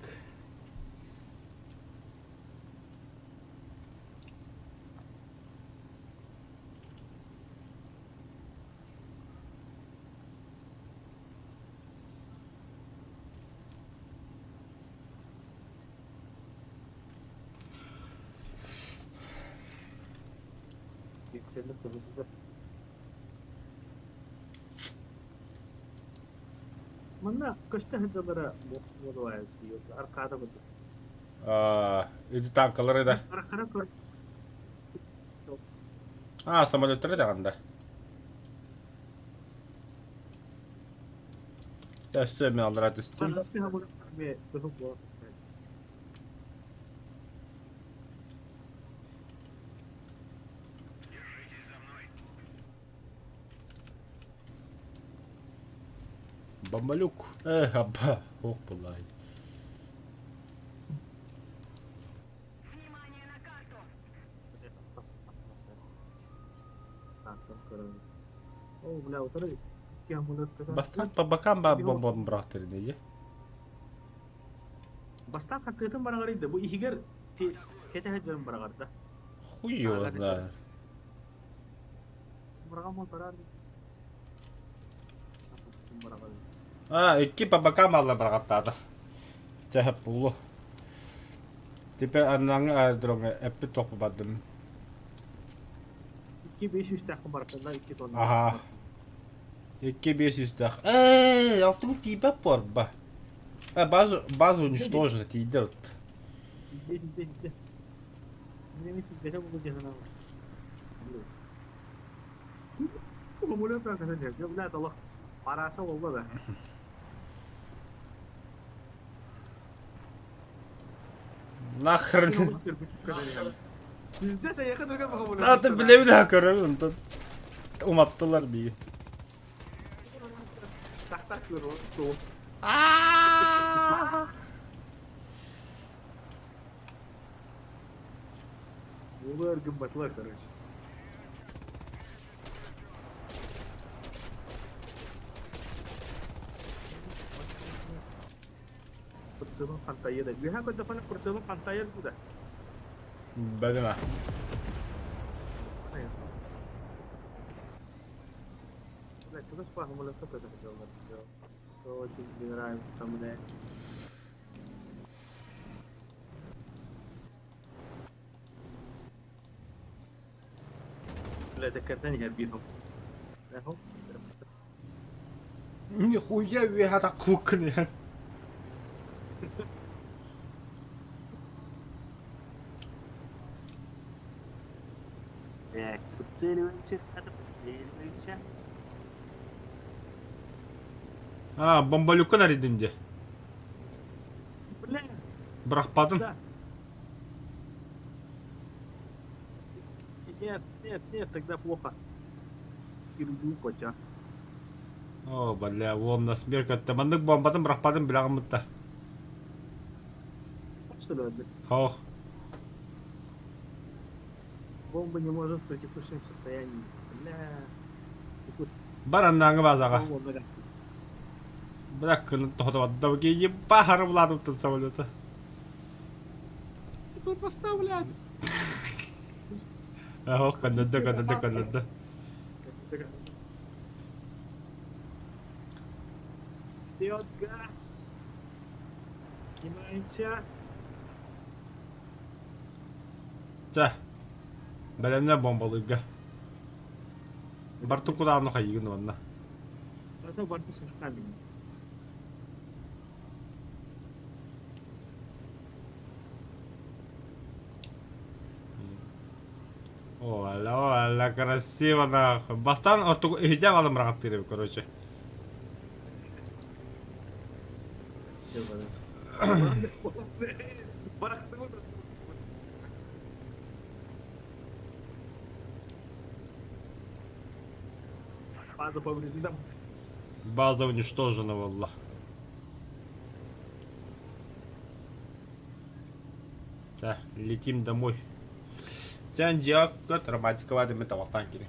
Mana kaçta hızlılara modu var diyor. Arkada mı? Эти танкалары да. Arkada koy. Самолеттері да анда. Да, все, мен алдыра түстім. Nasıl hamur ve tuhum bu. Бомбалюк. Абба. Ох, булай. О, бля, вот это. Я могу сказать. Бастан по бокам бомбам брахтыр неге? Бастан хакыйтын барагар bu ihigер kete hajjan baragarda. Хуй его знает. Барагам барар. Барагар. Iki по бокам алла брахтады. Чахап булу. Теперь аннан аэродром эппи топу бадым. 2500 takım barkında 2 ton. Aha. 2500 так. А тут тебя порба. Базу уничтожена, ты идет. Иди. Benim için gece bu cehennem. Bu ne kadar güzel. Ya bu ne Allah. Parası oldu be. Нахрен. Bizde sen yakın durgan bakalım. Zaten bile daha görüyorum. Umattılar bir. Tak sürüyor. Soğuk. Bu örgün batılar kardeş. Percuma pantai dah. Lihat kau depan percuma pantai itu dah. Benim ha. Terus paham mulai tu kata jawab. So dengar sama deh. لا ذكرتني هالبيهم. اهو. Нихуя ви хата кукне. Ya, kecil macam ada kecil macam. Бомбалюка нарядинде. Бля, Брахпадын. да. Нет, тогда плохо. Иргу поча. О, бля, вон на смерть. Это мандык бомбадан брахпадын білағымытта. Что да, Хох. бомба не может в текущем состоянии. Бля. Бар аннаңы базаға. Бомба, бля. Бірақ күнін тоқтавадда кейі бахары бұлады ұттын самолеті. Тут поставлят. Хох, кандыды. Вперед, газ. Снимаемся. Жа. Бәлемне бомбалыға. Бартын құдағыны қайығын онна. Это борты с камень. Ола, красиво нахуй. Бастан ортук хиджаб алым рағат тиреп, короче. База повреждена. База уничтожена, валла. Так, летим домой. Жан жақ көт романтика бады мен табақтан келем.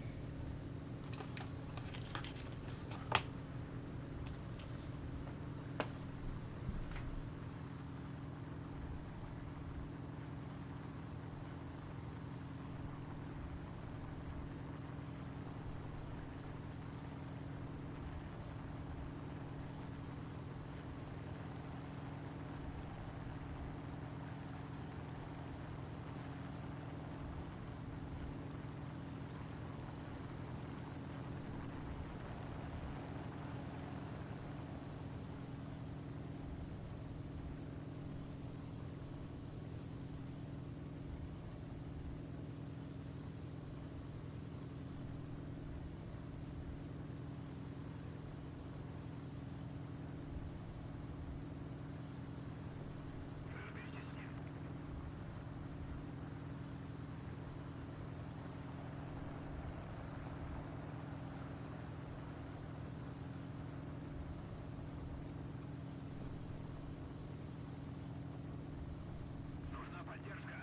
Нужна поддержка.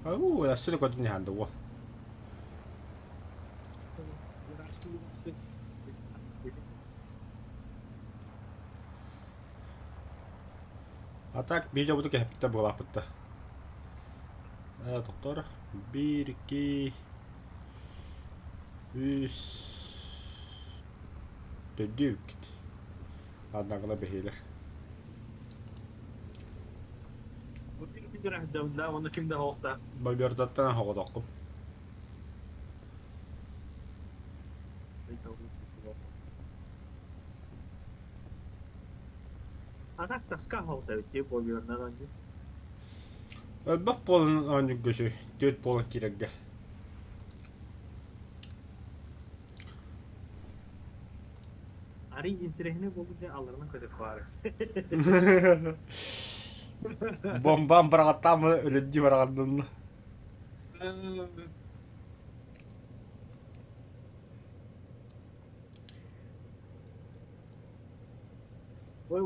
아이고, 야, 쓰레거든요, 안 되고. А так, видео кепте була питта. Доктор, 1, 2, 3, 4. Adnağına behiyler. Bu bir rahat da onu kimde hokta. Bagardatan hava dokkum. Atak taska hausa ki bu görünen önce. Bak polun ancak göçü. 4 polun kiregge. Ari intirehne bolunca alırına kadar var. Bombam bıraktım mı ölüncü bıraktım. Ой.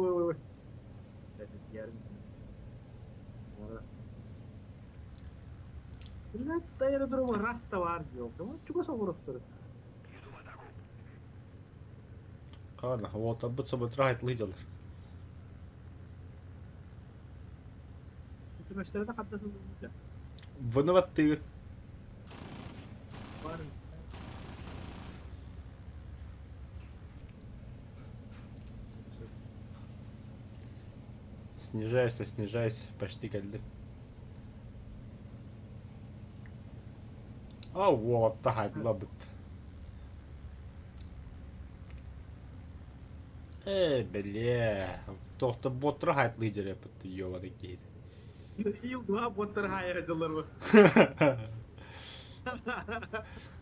Блядь, да аэродрома рак-то var diyor. Tamam, çıkasa vurursun. Kaana, huolta butsamat rahit liidalla. Bitirmeşlerde katlasın. Vanavat tegen. Var. Снижайся, почти geldi. Вот, так, лабыт. Бля. Тоқта бот рахайт лидер yapıttı yovada giydi. Yıl два botter hayırcılar var.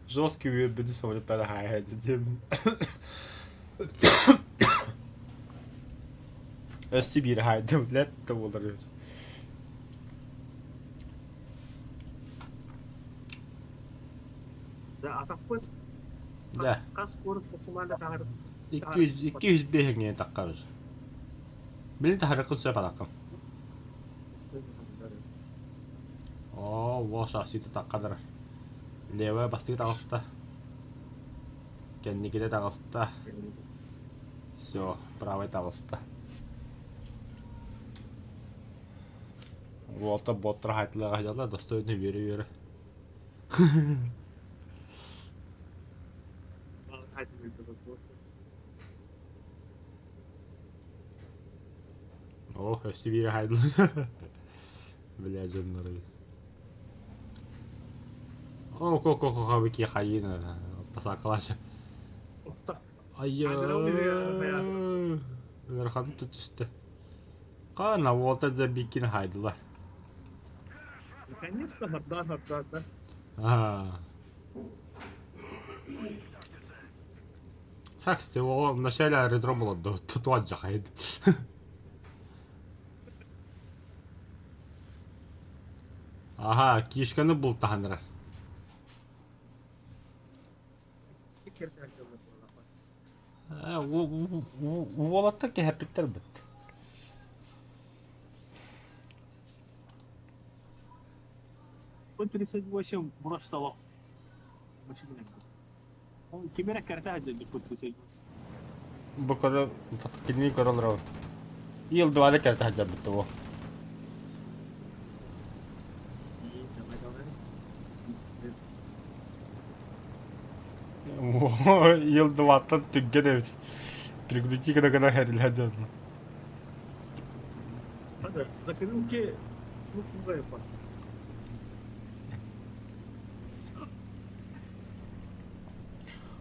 Жесткий уебеды sobre para hayat dedim. Sibir hayat let de olur. Ya atak pun. Да. Kas kurus maksimalde kahar. 200 бегение таккарыз. Билин тахаракын сөп алакым. Вот шахситы таккадар. Левая бастыгы тагылста. Кенникиде тагылста. Все, правый тагылста. Вот боттар хайтлага хайдалар, достойны вере. О, Сибирь хайдалар. Бля, жаннары. О, ко бики хайина. Пасакалаша. Верхан tutuştu. Kana volta da bikin haydılar. Конечно, да. Хаксте, о, вначале аэродром было тут жахайд. Ага, кишканы бул тахандырар. Уолатта кехепиттер бит. Пун 38 бросало. Машина. Он кемера карта один пун 38. Bu kadar tatkinliği kararlar var. Yıl duvarı kerta hacı bitti o. Yıl duvardan tügge de прикрути когда херил хадят. Надо закрылки, ну фугай по.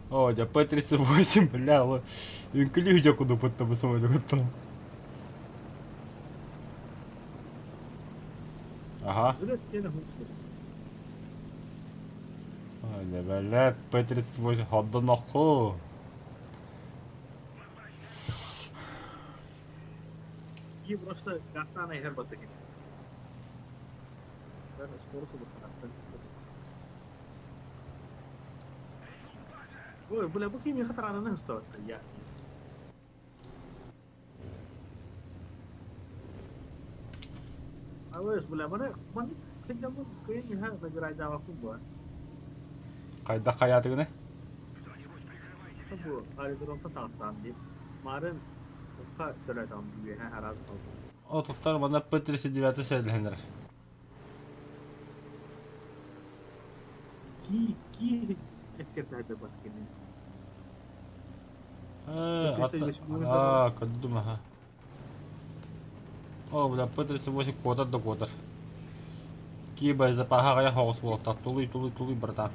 О, я П-38, бля, инклюзия куда потом самой доготов. Ага. Ne böyle П-38 hadda nahko. И просто гасна на ихер батыки. Да, скорость будет. Ой, бля, bu kim хатарана не стоит. Я. Awes bela mana kerja pun kayaknya hal negara Jawa pun buat. Kayda kayatı ne? Bu hari durum Tataranstan di. Kemarin buka terdapat di harap. O tutar bana П-39 söylenir. Ki kerja ada buat kini. Kadum ha. О, бля, П-38 квадрат до квадрат. Киба за пахая хаос было, тули, братан.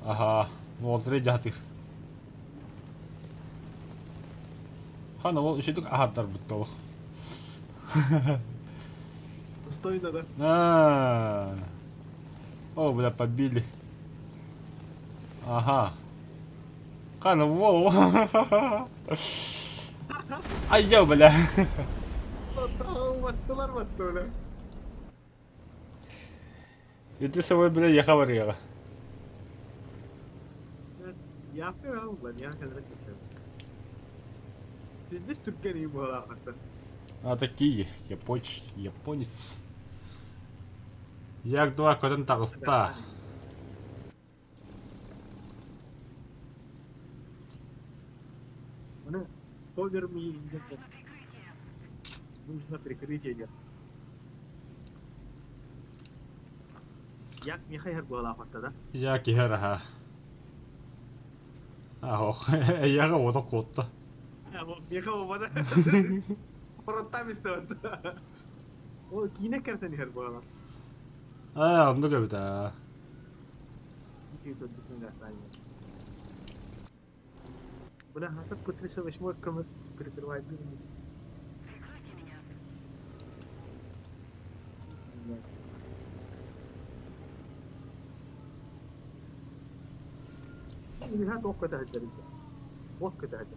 Ага, вот рейджатыр. Хана, вот еще только ахаттар бутты. Стой, да. О, бля, побили. Ага. Хана, воу. Ай, я, бля. Battılar. Ити собой бile яха var yaga. Yapıyor abi lan ya kadar kötü. Biz Türkiye'yi bu alakası. А такие, японец. Як два көтін тағыста. Onu sol görmeyi indirdim. Нужно прикрытие нет. Як не хайр bu alakası da. Я кихераха. Ахо, яга ода котта. Ya bu yaka baba da. Orada istiyordu. O yine kerten her bu alakası. Андуга бита. Бля, а как потрясающе восьмой камер перекрывает дым. هات وقت هجر وقت هجر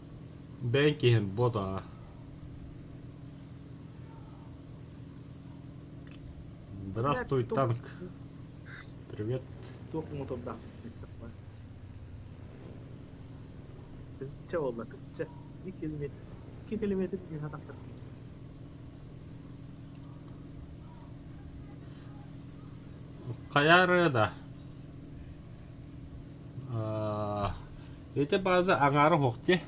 Бен кихен бода. Здравствуй, танк. Привет. توق مطبع تسعة والله تسعة دي كلمة كي كلمة تبني هذا أكثر Kayarı da. Ete bazı anarı hokti.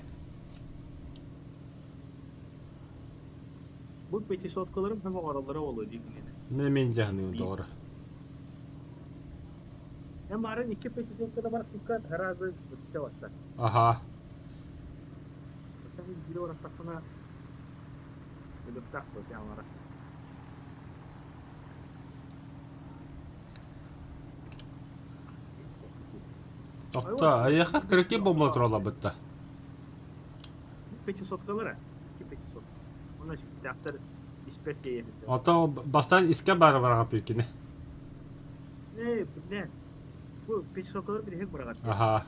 Bu peki sotkalarım hemen aralara oluyor değil mi? Memin canı doğru. Hem arın iki peki sotkada var dikkat herhalde bir var. Aha. Sen bir olarak takına böyle takma ya var. Toqta, ayaqa kirki bomba turala bitta. Peki sotkalara. İki peki sot. Ona şimdi defter ispet diye yedim. Ota bastan iske bar var ilkini. Ne? Bu peki sotkaları bir hep bırakır. Aha.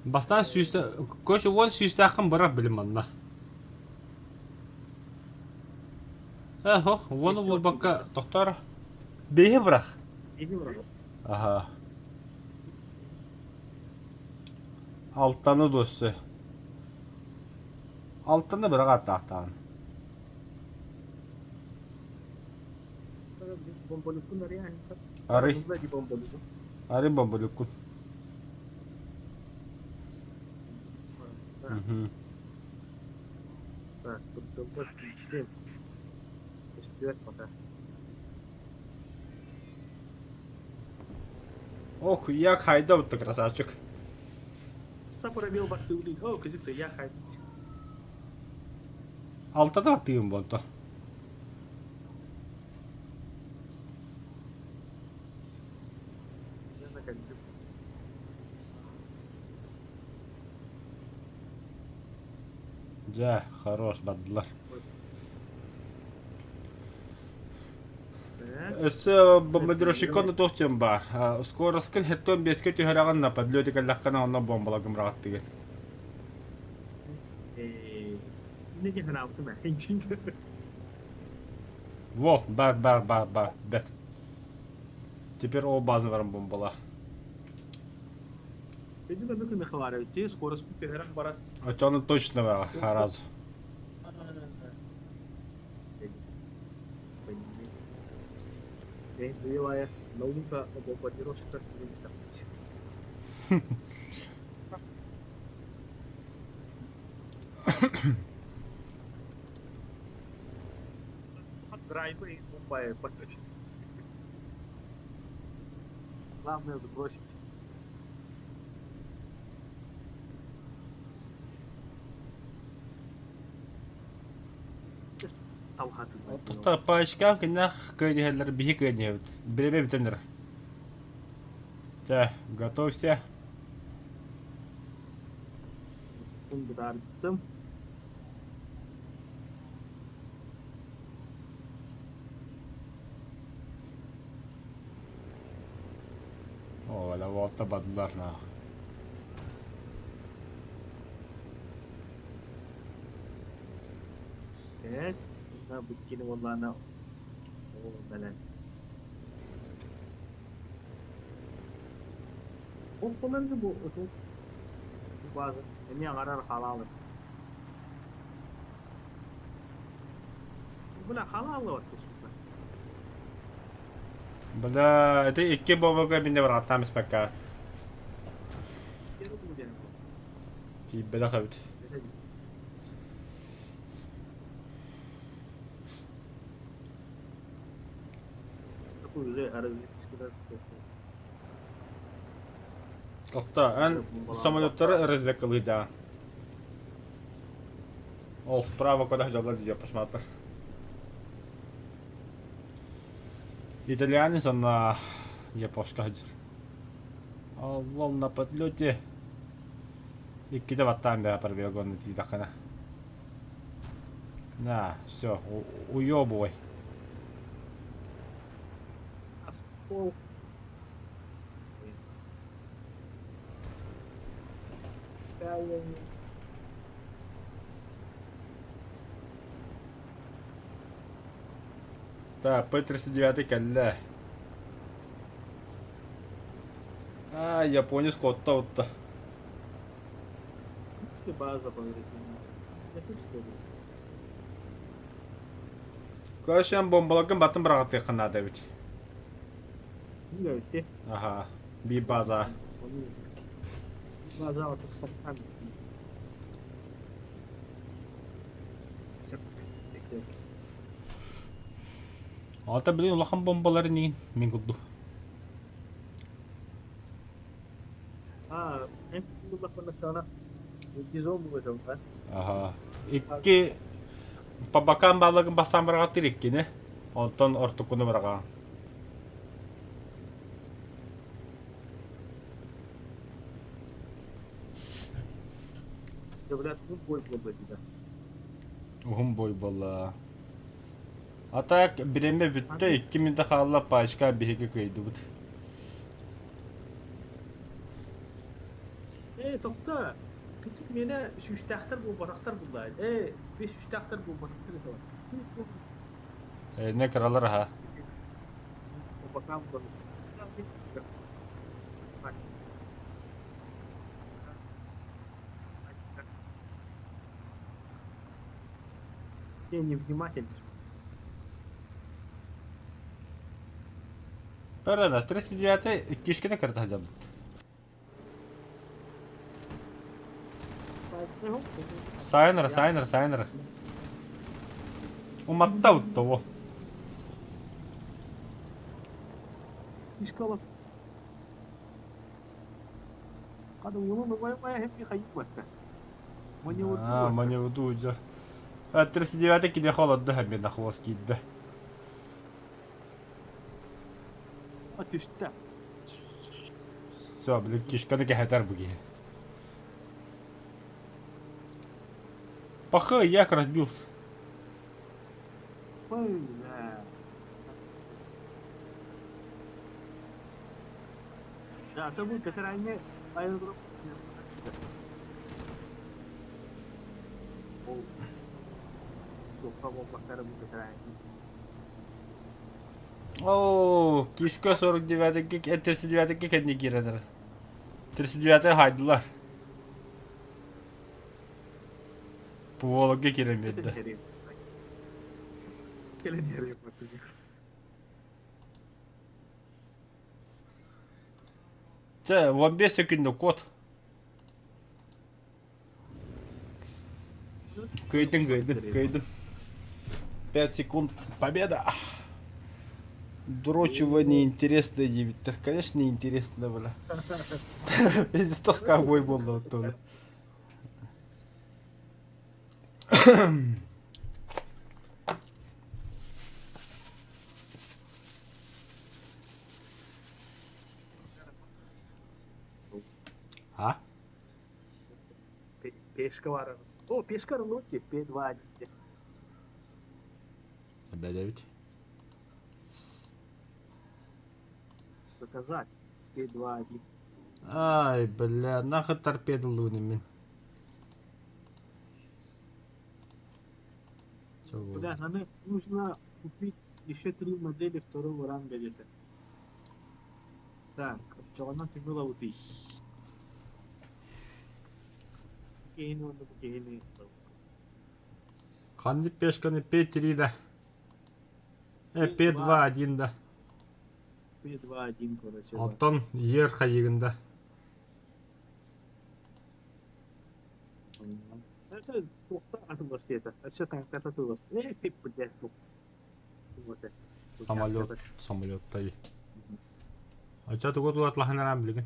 Bastan süste koş won süste akın bırak bilim anla. Ho, wonu bu bakka doktor. Behi bırak. İyi bırakır. Aha. Alttanı dostu. Alttanı bırak hatta. Bombalıkın araya hani. Arı. Di bombalıkın. Arı bombalıkun. Так, тут забор систем. Четверть пока. Ох, як хайда бутты красавчик. Что пробил бахты улик? О, казик-то я хайду. Alttada attığım bonto. Я наконец. Ja, хорош baddılar. Өссө бомбардировщикон тохтем бар. Скоростын хеттон беске түйөраган на подлётика лаккана онна бомбалагым рагат деген. Ne ki hana yaptım ben. Çünkü. Во, бар, бет. Теперь о базы варым бомбала. Dedim ben bakın ne kadar ötüyor. Skoros bir herhangi bara. Очону точно бар, харазу. Боевая наука бомбардировщика не ставить. Драйвы и бомбая подключить. Главное сбросить. Тохта пачкам кинах кыйдыһаллар бихи кыйдыһабыт. Биреме битенер. Та, готовься. Ударdım. О, ла волта бадылар на. Evet. Ben bu kini vallahi ne o ben Бомбаларды бұл база. Эме қарар халалы. Бұна халалы бар кесуді. Бля, это икки бомбага бинде бар аттамыз бакка. Кері бұл дені. Тибе да хабит. Такой уже аэродинамический. Отта, ан самолеттары разведкалы да. Ол справа куда жолдар диye посмотр. Итальянец, он на япошка ходит. А вон на подлете. И кидывать там, да, пробегон идти такая. На, все, уебывай. Аспол. Так, П-39 кәллә. А, японец котта утта. Что база повреждена? Я тут что ли? Көшен бомбалакын батын бұрағат текін ады бит. Не өтте. Аха, би база. База вот саттан. Алта білген улахан бомбалары неген? Мен күлді. En kuulla kun sana nyt zombi on vai? Аха. Икки пабакан балығын бастан бұрағат дирекке, не? Онтон ортықыны бұрағат. Говорят, ну бой был тебя. Ухым бой бола. Атак биреме бітті, 2000 қалла пашка бейге көйді бұд. Toxta. Kütük mene şu üstəxtər bu baraktar buldaydı. 5 üstəxtər bu baraktar var. Ne karalar ha? O bakan bu. Я невнимательный. Пәрәді, 39 кешкені кірді хажам. Сайнер. Уматта ұтты о. İşkalı. Kadın yolunu koymaya hep bir kayıp var. Мане ұтты ұтты. 39 кеде қоладды әмін ақуас кейді. At üstte. Все, блин, кешкені кәхәтер бұге. Паха, як разбился. Böyle. Ya tabii Katarayne ayrılıp o çok bakar bu Katarayne. Ооо, кишка 49-ге, 39-ге кәдіне кередір. 39-ге хайдылар. Пуолыгге керемеді. Gelin yarayım bakayım. Це 15 секунд код. Кайдын. 5 секунд. Победа. Дрочивание интересно, Виктор. Конечно, неинтересно, бля. Пиздец, тоска бой был оттуда. А? Пешка var. O пешка лодки P2. Опять. Заказать P2. Ай, бля, нахуй торпеду лунами. Бля, нам нужно купить еще 3 модели второго ранга где-то. Так, Çoğundan çıkmıyor bu değil. Kehini oldu bu kehini. Kanlı пешканы P3 да. P2-1 да. Bir два один короче. Алтон ер қайығында. Это тохта атылбасты это. Ача танкта атылбасты. Тип блядь. Вот это. Самолеттай. Ача тугу атлаханарам билген.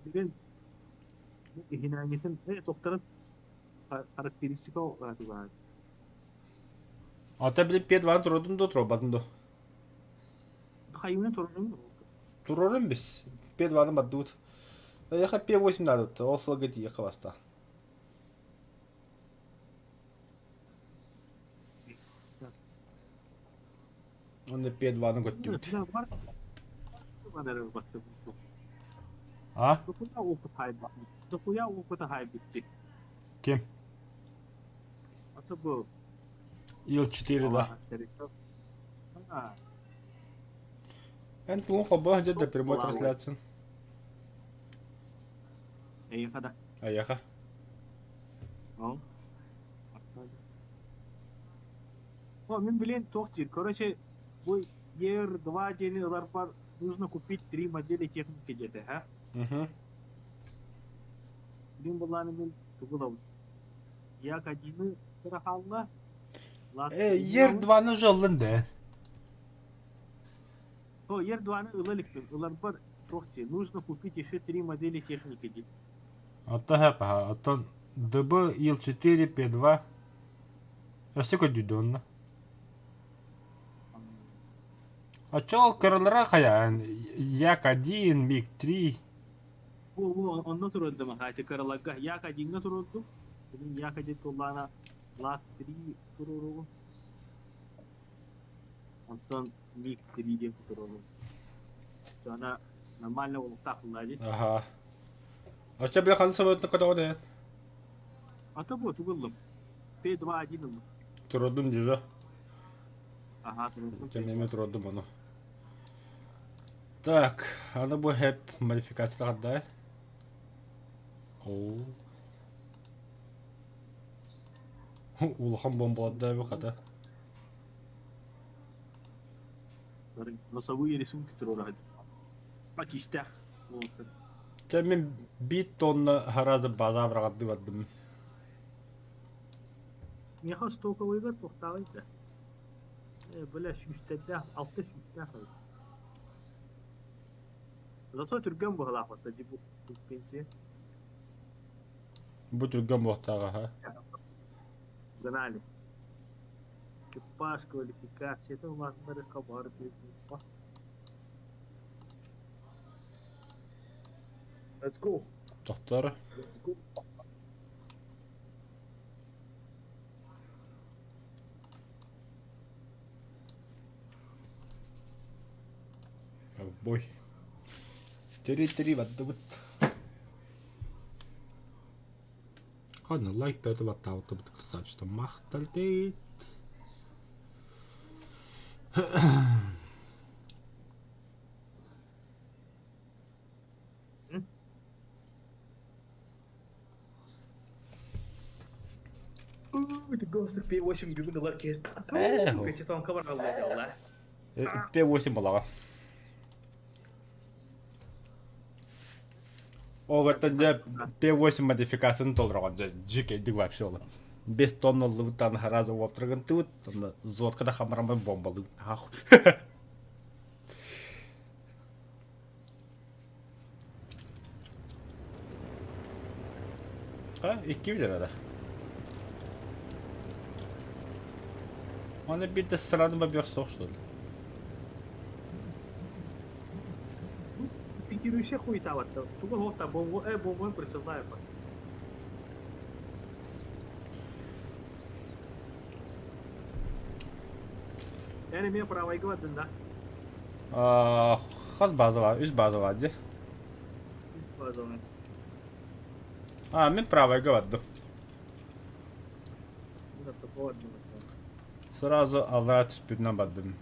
Bilgen bu ihinayetin tohtarın karakteristik olarak var. Ата билip P2 тұрудың да тұрбадың да. Hayvanın torunu mu? Тұрорын біз. P2-ны баддуд. Яха P8 надут. Ол сылғы дейі қабаста. Оны P2-ны көттігіт. А? Dokuya опыта хай bitti. Кем? Ata bu. Ил-4 да. Ha. Эн плун фабо жет да прямой трансляция. İyi kadar. Аяха. Al. O мен bilin tohtir. Короче, bu yer 2 jenilar var. Нужно купить 3 модели техники где-то, ha? Угу. Блин, была мен тугулау. Я кадины сырахалла. Ер-2-ны жолын да. О, yer 2-ны ылалыктын. Улар бар тохти. Нужно купить еще 3 модели техники где. Ата хапа. Ата ДБ Ил-4, P2. Ясы көдүдөн. Ачал кырылыра каян. Як-1, МиГ-3. Bu ondan turuldu mu? Hadi karalagga. Ya kadinga turuldu. Benim ya kadin tullana last 3 turulu. Ondan MiG 3 diye turulu. Sonra нормально ол тақылады. Ага. Ача бля ханы самолетны кадагы. Ата bu тугылым. P2-1 ылым. Тұрудым дейжі. Ага, турулду. Темнеме тұрудым оны. Так, аны бұл хеп модификация қаддай. Оу. Улахан бомбалады бі қада. Носовые рисунки турулады. Патистах. Мен 1 тонна харазы база бірағады бадым. Меха стоковыйға тоқтағайды. Бля, шүштәді, 6 шүштәді. Зато түрген бұл лақыты, бұл пенсия. Бұл түрген бұқтаға, ха? Гнали. Экипаж, квалификация, это у нас нарыха бар. Let's go. Тоқтары. Let's go. В бой. 3-3 бадды бұд. Қаны лайк дәді бадды ауты бұд красавчыда мақтал дейд. Это Гостер P8 гүгінділер ке. Кәчетон кабар қалды олар. P8 балаға. Оғаттан жа P8 модификацияны толырған жа жекейдік вообще олар. 5 тонна лұвыттан харазы олтырған тұвыт, зодқада қамарамай бомбалы. Ха, 2 білер ада. Оны bir de sıradıma bir soğuk что ли? Пикирующий хуй таватта. Тугу хотта бомбой присылаю. Yani мен правайга ваттын да. Қаз база var, üst bаза var de. Базовый. Мен правайга ваттым. Это такое. Сразу Аллара түспүдүнөн бардым.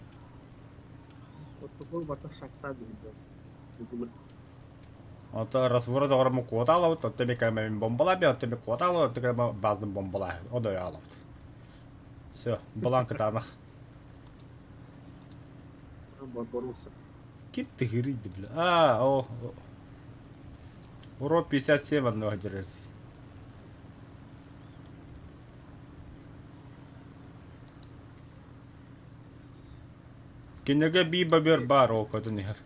Вот такой бата шахта дейді. Bunu Ото разворот огрому куоталавыт, отто бе кәмәмин бомбалаби, отто бе куоталавыт, отто кәмә баздым бомбалай. Ода ялавыт. Все, баланка танах. боролся. Ким ты гриди, бля? А, о. Уро 57 одного дерез. Кинеге биба бер бар о кодун яр.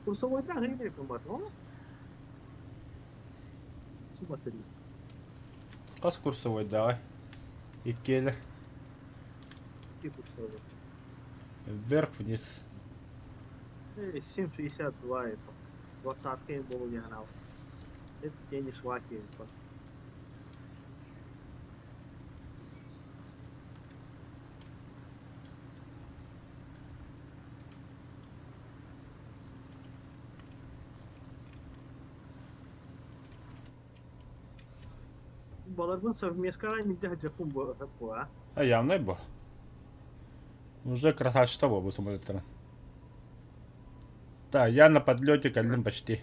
Курсовой да, не помню, но смотри. Кас курсовой давай. Иккелер. Какие курсовые? Вверх-вниз. 7,62 это. 20-ка им было не гнал. Это те не шваки. Баларбын совместка не дядя кумба такое, а? А явно бо. Уже красавчик того бы самолетом. Да, я на подлете калим почти.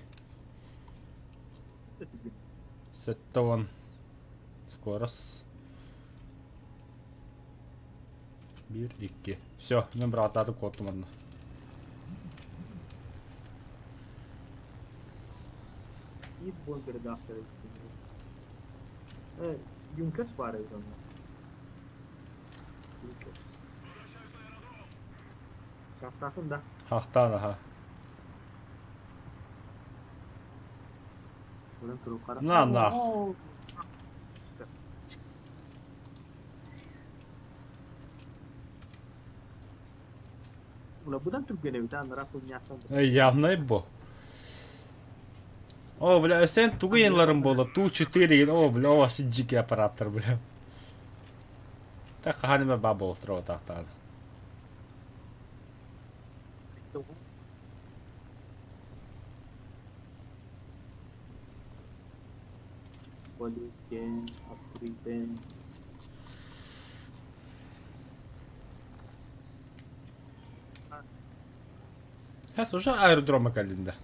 Это тебе. Сеттон. Скорость. Bir, iki. Все, набрал атаку котумадно. И бомбер дафтер. Юнкерс var ya onda. Юнкерс. Şaftakın da. Haktan aha. Buradan turu kara. Na. Ulan buradan Türk gene bir tane rakı nyaktan. Явно бо. О, бля, сен тугу янларым боло. Ту-4. О, бля, о, вообще дикий оператор, бля. Так, ханиме баба острова тахтан. Валюкен, Афритен. Сейчас уже аэродрома калинда.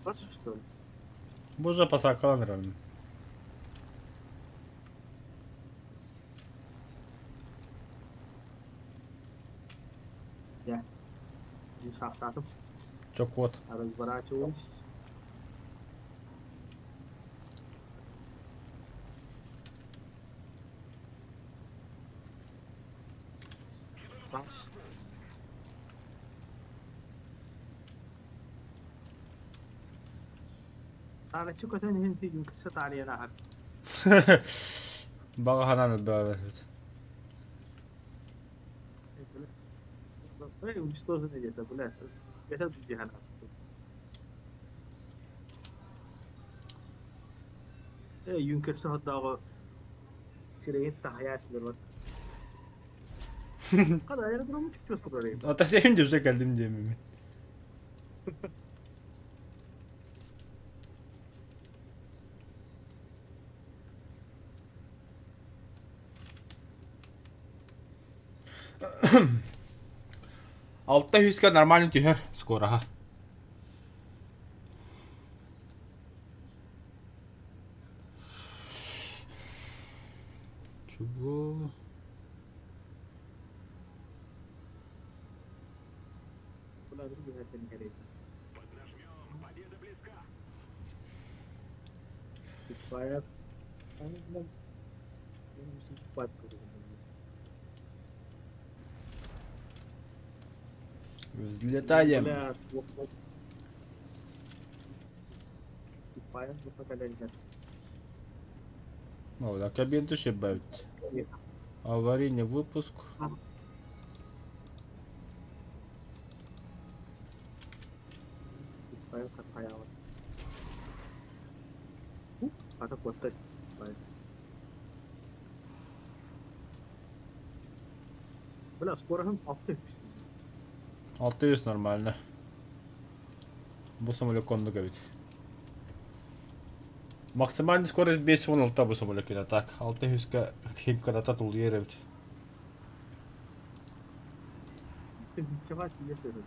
Просто что ли? Уже посакалан равен. Я. Не шахтатым. Чё кот? Разворачиваюсь. Саш. Ana çık öten hinti gün kısa tarihe rahat. Бага хананы баа. Эй, уничтожены где-то, блядь. Это где она? Эй, Юнкерсі hatta şireyin tahaya açılır. Kadar aerodromu çıkıyorsun oraya. Ата deyince уже geldim diyemem. Altta 100 нормально тихо скоро, ага. Чего? Bunlar bir güzel seni gereği. Поднажмем, победа близка. Itfaiye... Anladım. Benim için itfaiye kurulum. Взлетаем. Бля, плохо. Itfaiye bu kadar güzel. О, да, кабин тоже бавит. Аварийный выпуск. İtfaiye kataya var. Pada kuatnya itfaiye. Бля, скоро hem altı etmiş. 600 нормально. Bu самолет кондуга ведь. Максимальная скорость 5 вон алта bu самолет кида так. 600 хим кадата тул yere ведь. Чаваш я все равно.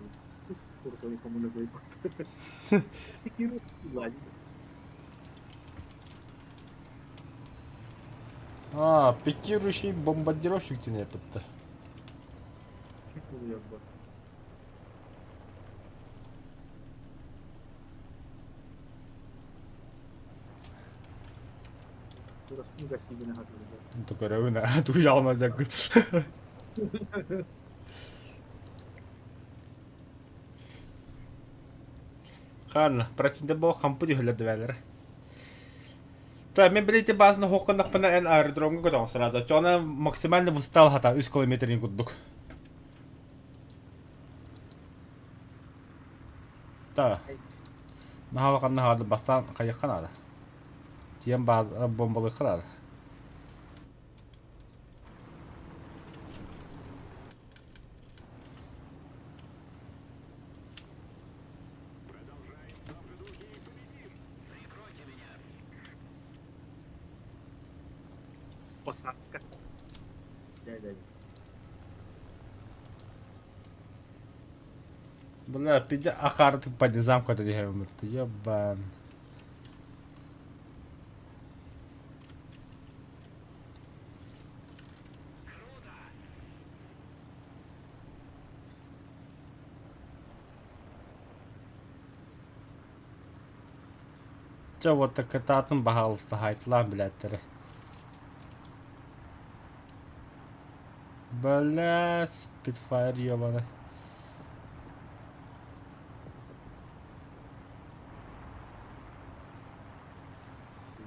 Пусть круто никому не дает. Такие ладно. Пикирующий бомбардировщик тебе yapıttı. Oluyor bu. Burası mı gazetesine hatırlıyor? Только ревна, туял на зяк. Хан, противник был хампуди глядывали. Та, мен билете базны хоккандак пана эн аэродромга көтөн сразу. Чона максимально выстал хата 100 километрин куддук. Та, нахала канна хады бастан кайыккан ады. Тиен баз бомбалы кылады. Посадка. Да. Бля, пиде ахарты по низам куда дихай умырты. Ебан. Чё вот так это атым бағалысты хайтлан, блядтері. Бля, спидфайр ебаны.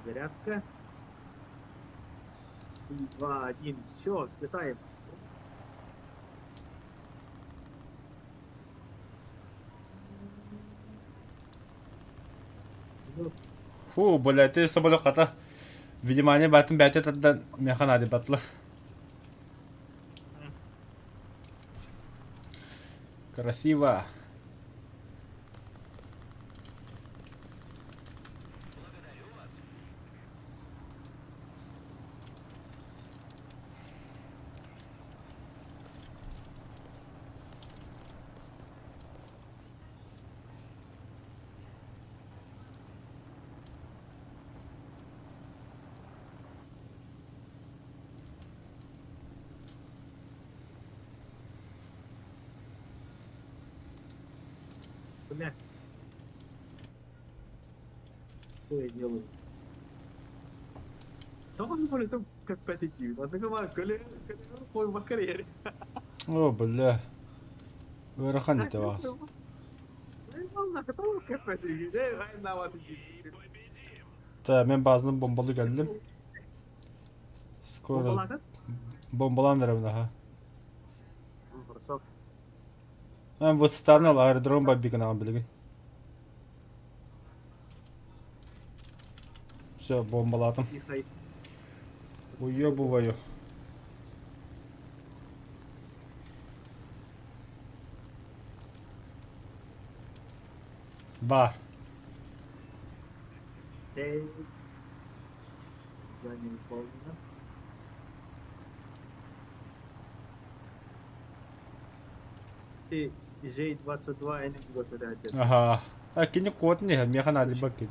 Зарядка. 3, 2, 1. Все, слетаем. Фу, блядь, ты самолет хата. Внимание, батым бәте таддан механ ады батлы. Красиво. Бля. Что я делаю? Tamam böyle çok kompetitif. Aslında var kale koymak kariyeri. О, бля. Вырхан не вас. Vallahi çok kompetitif. Ne aynı havada gidiyor. Та, мен базını bombalı geldim. Skoro Bombaladın? bombalandırım daha. Хорошо. Ben bu stanal aerodrom babbigan ağam bilgin. Все, bombaladım. Тихо. Уебываю. Бар. Эй. Я не выполнил. Ты J-22 ini juga sudah ada. Ага. Kini kuat nih, механ али бакин.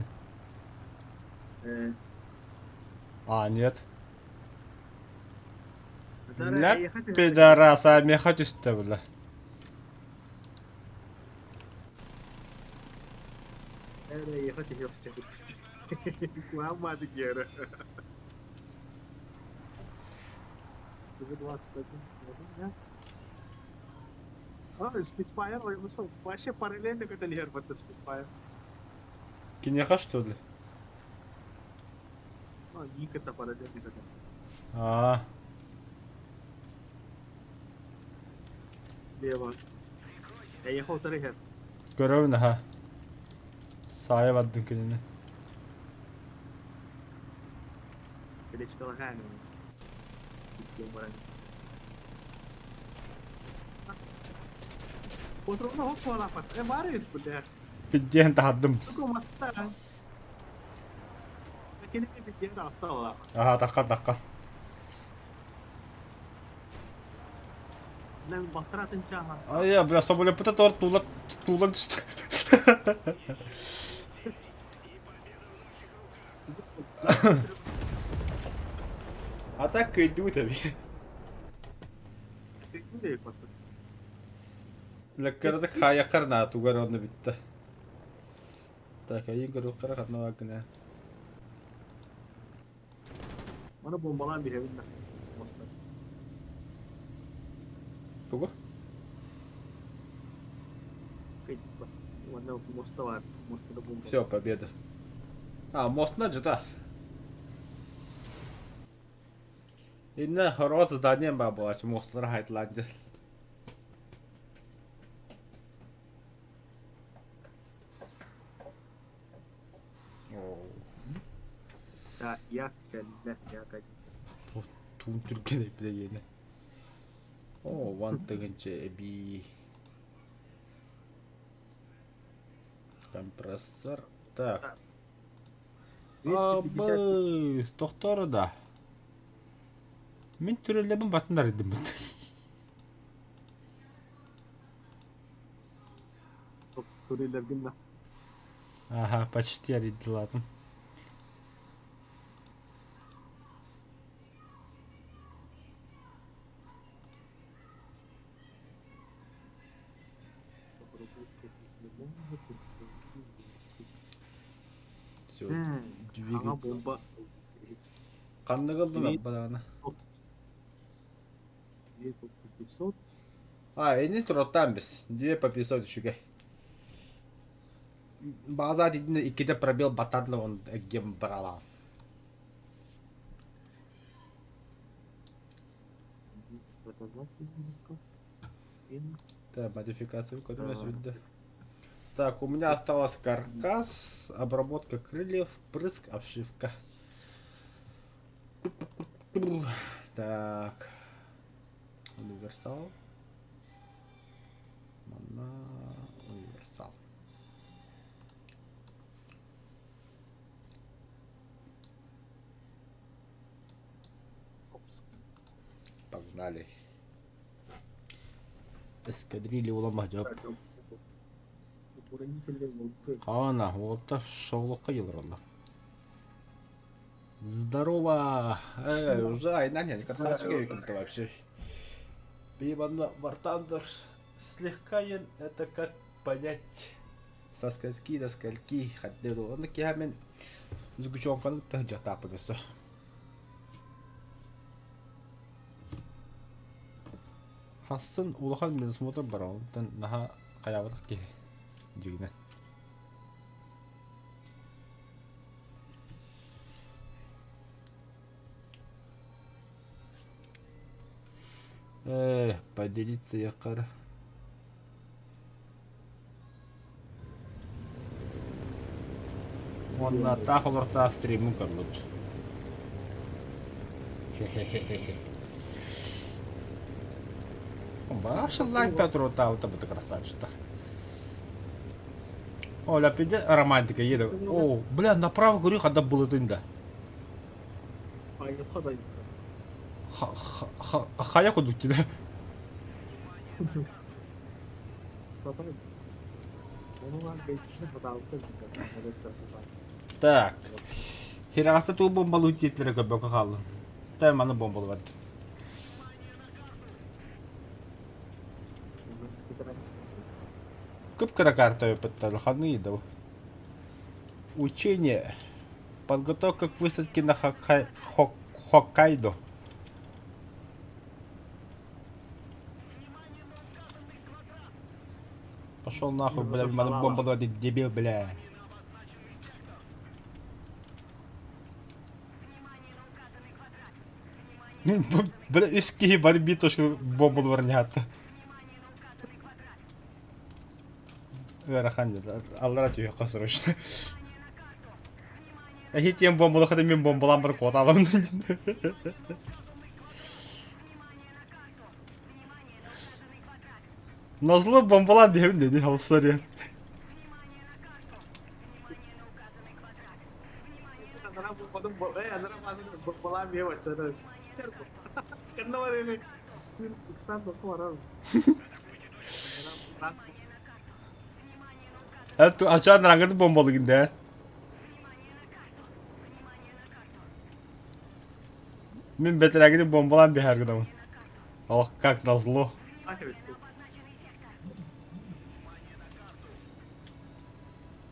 Нет. Ля пидораса, мехать üstte Nereye ехать yok çabuk. Kullanmadı geri. Spitfire вообще параллельно к этому Герберту Spitfire. Кинеха что ли? Ник это параллельно к этому. Слева. Я ехал второй Герберт. Görevin ha. Sağa vardım kendine. Перечкала ханю. Kontrolünü hop falan pat. Var ya burada. Biddiyen tahadım. Çok matta. Lakin bir diğer hasta var. Aha, dakika. Lan baktırasın çağa. Ай, я, бля, самолет тор тулан düştü. А так иду tabii. Teknik de yapasın. Lakkarada kaya karna tugar onu bitti. Tak ayın kuru kara katna vakne. Bana bombalan bir evinden. Mosta. Tugu? Kayıt bak. Bana mosta var. Mosta da bomba. Все, победа. А, мост наджита. Инна хорошее здание было, чем мост на Хайтланде. Ya kendine ya kaç. Тун Türkiye'de bile yeni. О, one thing bir компрессор. Так. Абы, doktoru da. Мен түрелебін батындар едім бұд. Sorular günler. Ага, почти арidi lazım. Все, двигай. Ama bomba. Kanlı kıldı lan bana. Bir episod. А, ini turuttan biz. Две по 500 düşük. Bazı adedinde 2'de пробел батарlı onu gem brala. Да, модификацию которая сюда. Так, у меня осталось каркас, обработка крыльев, прыск, обшивка. Так. Универсал. Мана. Универсал. Погнали. Эскадрилья уламажок. Хана, вот это шоулока елролла. Здорово! Уже Айнаня, не красавчик какой-то вообще. Пиван Вартандер слегка это как понять. Со скольки до скольки хотел. Он киямен сгучон канута жата подоса. Хасын улахан медосмотр барал. Тан наха каявырык ки жигинен. Поделиться якар. Он на тахолорта стриму короче. Хе-хе-хе-хе. Ваша лайк Петру та вот это красавчик-то. О, ляпиде романтика еду. О, бля, направо говорю, когда было тында. Hayır, Хая ходуть, да? Так. Хираса ту бомбалу титлері көбі қалды. Та маны бомбалу бады. Көп кара карта өпіттір, ханы еді. Учение. Подготовка к высадке на Хоккайдо. Пошел нахуй, бля, мана бомба давать, дебил, бля. Бля, иски борьби, то что бомбу дворнята. Вераханди, аллара түйе қасырышты. Әхетен бомбалы қады мен бомбалан бір код алам. Назлы бомбалан деймін деді, алыстар я. Suyun iksan doku var abi. Evet aşağıdan angıdı bombalı ginden. Min beter gidip bombalan bir her gün. Oh как назло.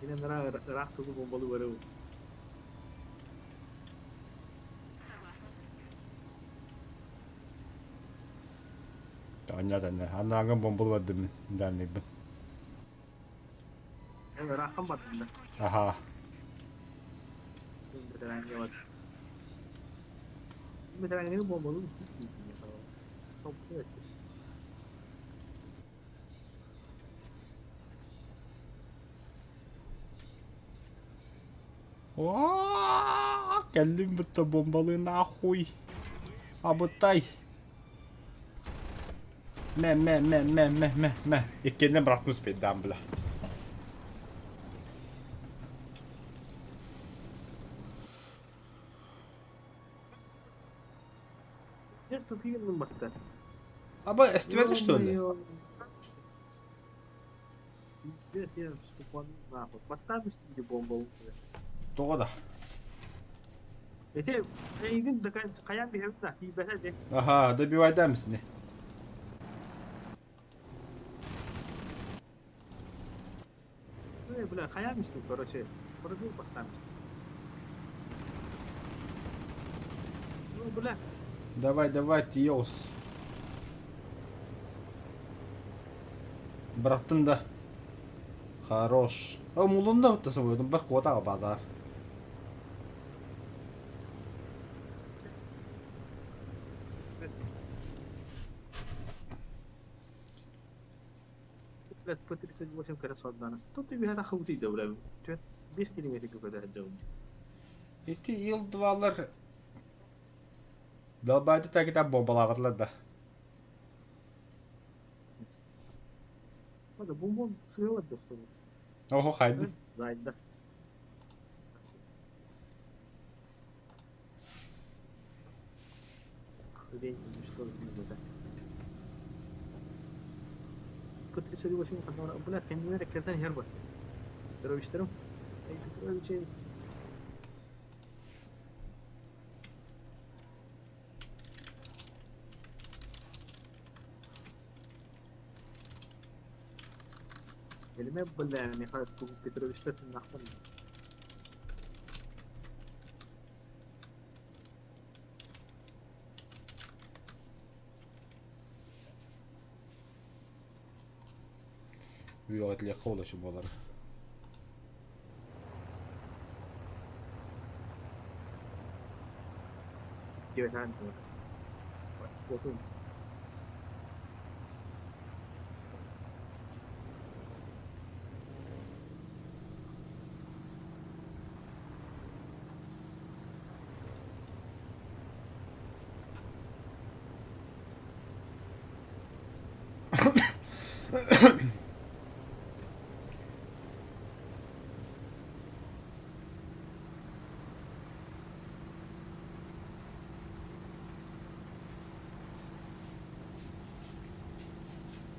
Yine nara Irak tuzu bombalı var o. Tanya tanya. Anda angın bombalı vardı min. Dernek ben. Hem Irak'ın batında. Aha. Beterangnya var. Beterangnya bombalı mı? Çok evet. Vaa, geldim burada bombalı nahuy. Abutay. Meh. İkini bırakmış bedden bile. Ya stupid min batta. Ama estimat işte öyle. Ya stupid nah. Batta mesti di bombalı. Doğru da. Ete ingin dekan kayan bir hevda. Hibah aja. Aha da bir vayda mısın ne? Boleh kayan mesti korose. Korose batta mesti. Boleh. Давай, Тиос. Bıraktın da. Хорош. Мулunda мыттысы болдum. Bir kodağa bazar. لا تبتدي تسجل وش يمكن صدقنا تطي بها تخوتي دولة بيش كلمة تكون في الدولة İti yıl duvarlar. Dalbaydı da kitap bombalağırlar da. هذا بوم سوى الدستور Oho haydın. زايد ده خليني نشتغل في ده كنت اسوي وش يمكن انا بنات كان يمين كرتان هربت ترى يشتروا اي تقول شيء اللي ما يبغى يعني هذا بترو يشتري من احسن Büyük etliye ulaşım olarak. كيف كان وطن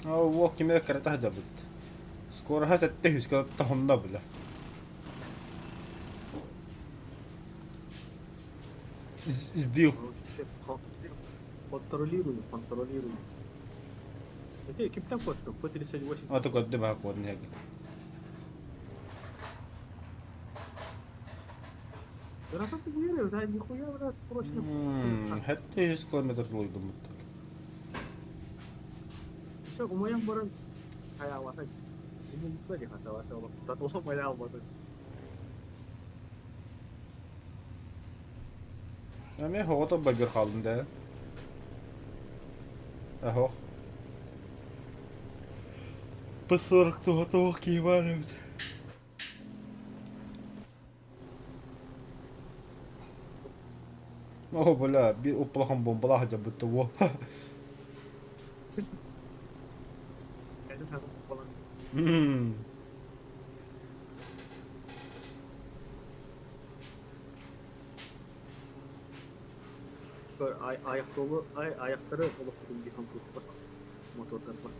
Oo, kime kerta hajabut. Skorha 700 kautta Honda bile. İzliyor. контролируем ايه كيف تنفذ كنت لسه وش تقدمها كون هيك. دراسات كبيرة وده يا اخويا ولا تروح حتى يسكر متر طول متر. شو وما ينبر حياة واحد ini juga dia kata wasa tak tahu mana apa tu Ama hava da bagır halinde. Aho. Pısırık tuğ ki var evet. Oh bala bir uplahım bombalar hajabut bu. itu satu kepala Ayakları olup bir kontrol var. Motorlar var.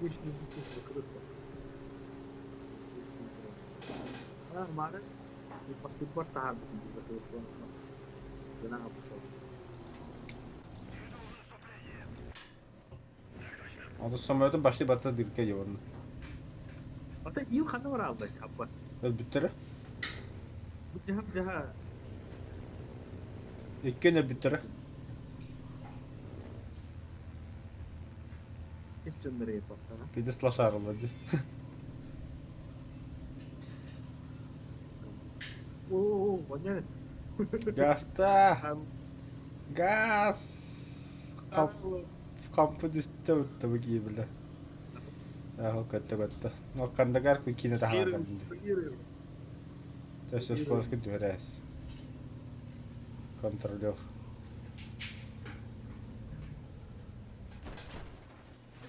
Şimdi bakılır. Ha, mare. Pasti buat tahap betul. Jangan apa. Ondan sonra da başlayıp atı dirke yiyordu. Atau iya kan orang apa apa. Bitti. Jahat. İki ne bitti. Kes cendereye bak. Bir de slash araladı. Oh, banyak. Gasta. Am Gaz. Kampı düştü utta bu gibi bile. O kötü. O kandagar ku ikine daha var. Tässä skånska tyhräs. Kontrollör.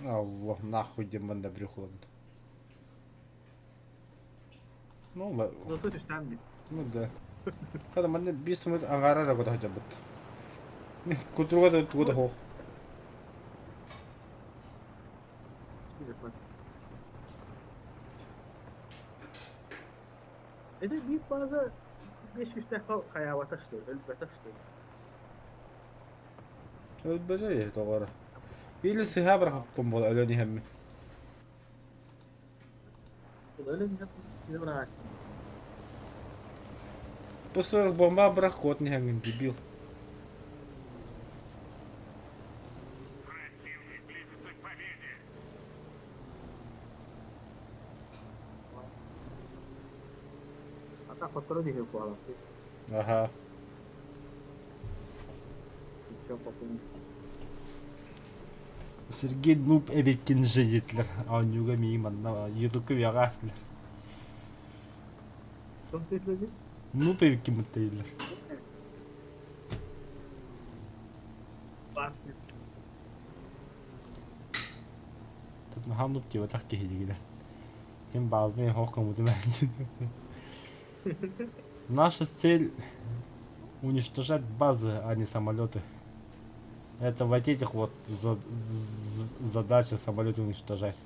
Allah, нахуй демонда брюхланд. Ну, Notu düştü. ну да. Когда мне бисмет ангарара года хажабат. Кутруга да туга хох. Büyük bazı 500 defa hayavata açtı, elbette açtı. Böyle ya doğru. Или сыга бір қаппын бол өлөни хэмми. Öyle mi yaptın? Size bırak. Бұл сұрық бомба бірақ код не хэмгін дебил. Противник близится к победе. Hatta fatura değil bu alan. Aha. Çok bakın. Сергей нуб эбеккен жеетлер. Анюга мейім анна ютубка вяғасылар. Çok tehlikeli. Нуб эбеккен мұттайлар. Basket. Тут на хам нуб тива так кехедегілер. Hem bazı хохкамуды бәнді. Наша цель уничтожать базы, а не самолеты. Это вот этих вот задача самолеты уничтожать.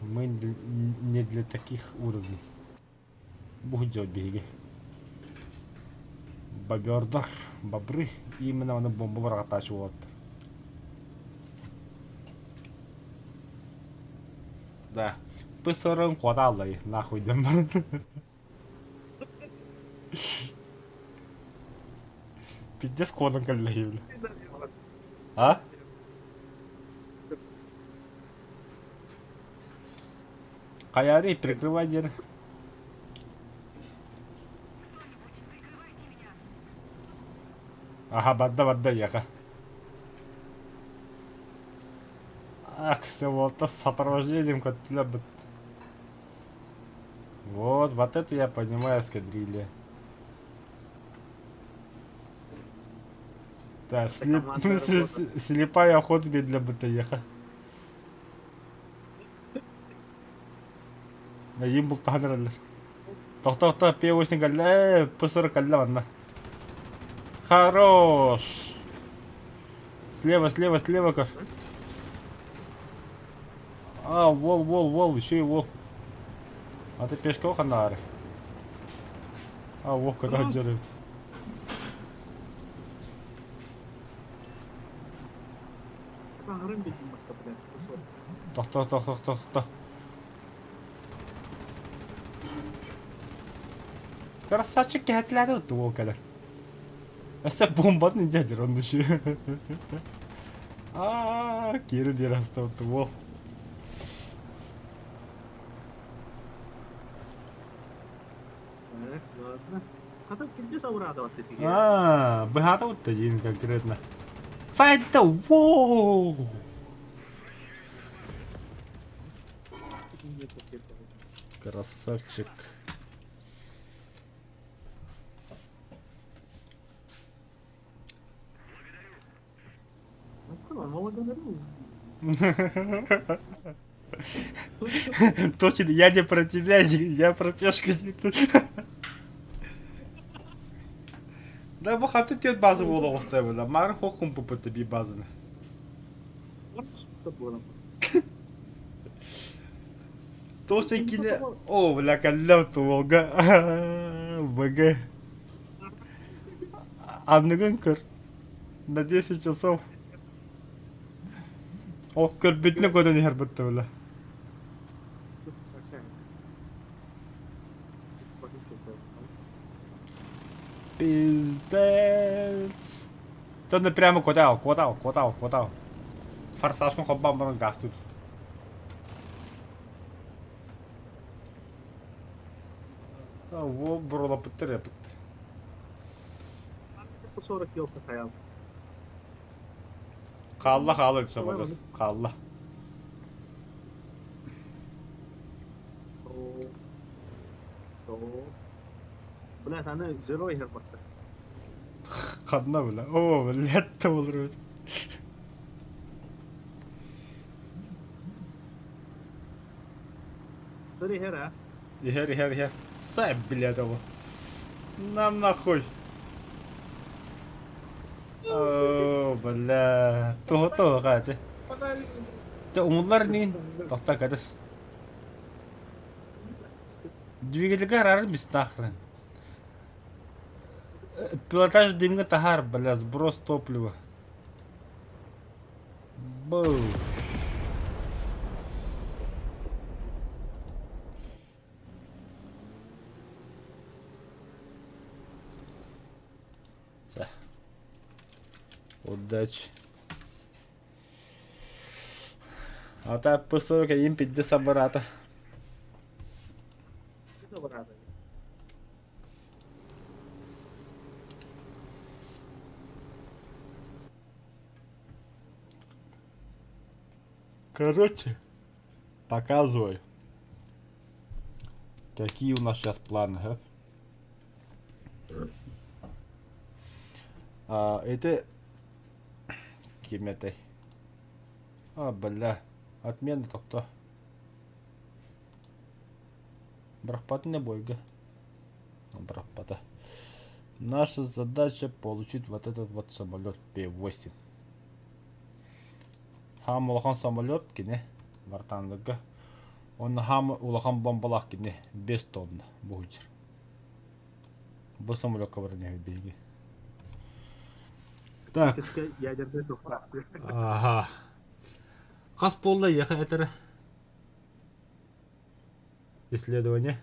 Мы не для таких уровней. Будем беги. Бобердар, бобры. Именно на бомбу ротачивают. Да. Пысырын қодалай, нахуй дембар. Пиздец кодом каллахи. А? Каяри, прикрывай дверь. Ага, бадда, яка. Ах, всего-то с сопровождением котля. Вот это я понимаю, эскадрилья. Да, слепая охота для БТХ. Им был таханралар. Тоқта, P8 калла, P40 калла ванна. Хорош. Слева, кар. А, вол, еще и вол. А ты пешка ханаре. А, вол, когда делают. Kahrım bildim bak kapıdan. Тоқта. Красавчик кәтләді өтті ол кәлер. Әсі бомбады не дядер, он düşü. Ааа, кері бер асты өтті ол. Ладно. Hatta где собрал вот эти? Бігата өтті дейін конкретно. Сайдта, воу! Красавчик. мама говорю. Точно, я не про тебя, я про пешку. Да, бахаты тет базы было оставила. Мар хохум по тебе базы. Что было? Точно кине. О, бля, каллав туолга. Бага. Анныгын на 10 часов. О, битне года не харбатта бля. Пиздец. То не прямо кодал. Форсажком хоббам бана газ тут. Во, брола потеряпет. 40 yıl hayal. Қалла это самолет. Қалла. Блядь, она zero yer baktı. Қадна бля. О, блядь, olur öyle. Zero yer ha. Ихер. Сай, блядь, его. Нам нахуй. О, бля. То қады. Та умулар нин. Тоқта қадыс. Двигатель гарар мис нахрен. Пилотаж дымга тахар, бля, сброс топлива. Боу. Удачи. А так после как им 50 аппарата. Что было? Короче, показывай. Какие у нас сейчас планы, это... Кем это? Бля. Отмена то-то. Брахпата не бойга. Брахпата. Наша задача получить вот этот вот самолет П-8. Хам улахан самолет кине. Вартанлыга. Он хам улахан бомбалах кине. 5 тонн. Бухучер. Бұл самолет каварне бейги. Так. Ядерный туфлак. Ага. Қас болды яха әтірі. Исследование.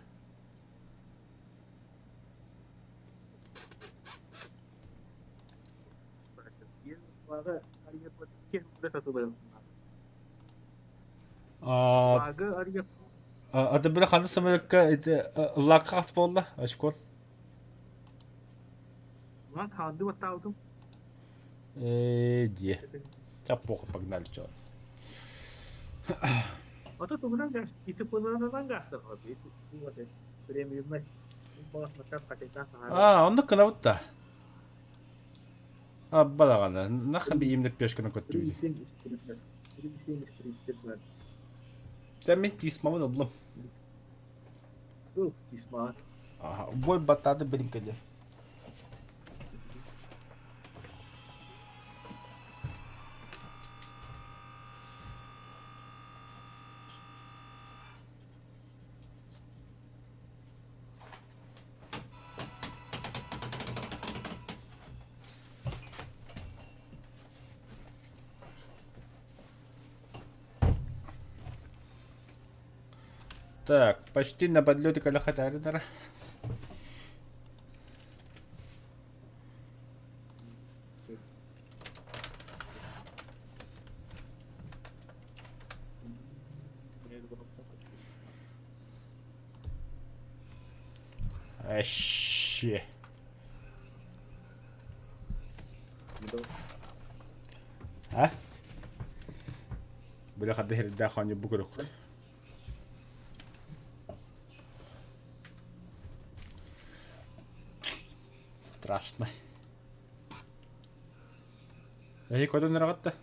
Это бір қаны самолетка лақ қас болды, ашкор. Лақ қанды баттаудым. Де. Сейчас плохо погнали, чё. А то тугынан газ, и ты пылынан газ тахады. Это вот премиумный. Баласына газ қатайдан тахады. Онда кына бұтта. Балағаны. Нақа бейімдік пешкіні көтті бейді. 3,70 Тя мен тисмамын олым. Был тисма. Бой батады білім кәде. Так, почти на подлете Калахатаринара. Аще. А? Бля, хаддахир дахани букрук. Страшно. Куда нарваться?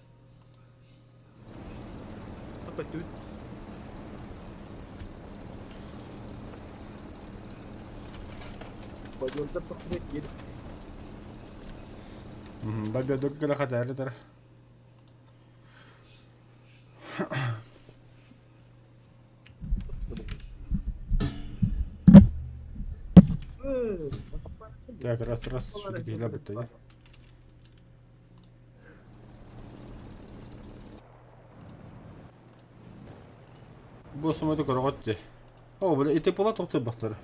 kötü. Koyduğunda çok net yedi. Babia dog kala khatari tara. Так, раз, все-таки гиля битти. Bu sumadı karagotti. O böyle ite pola toktu bakları.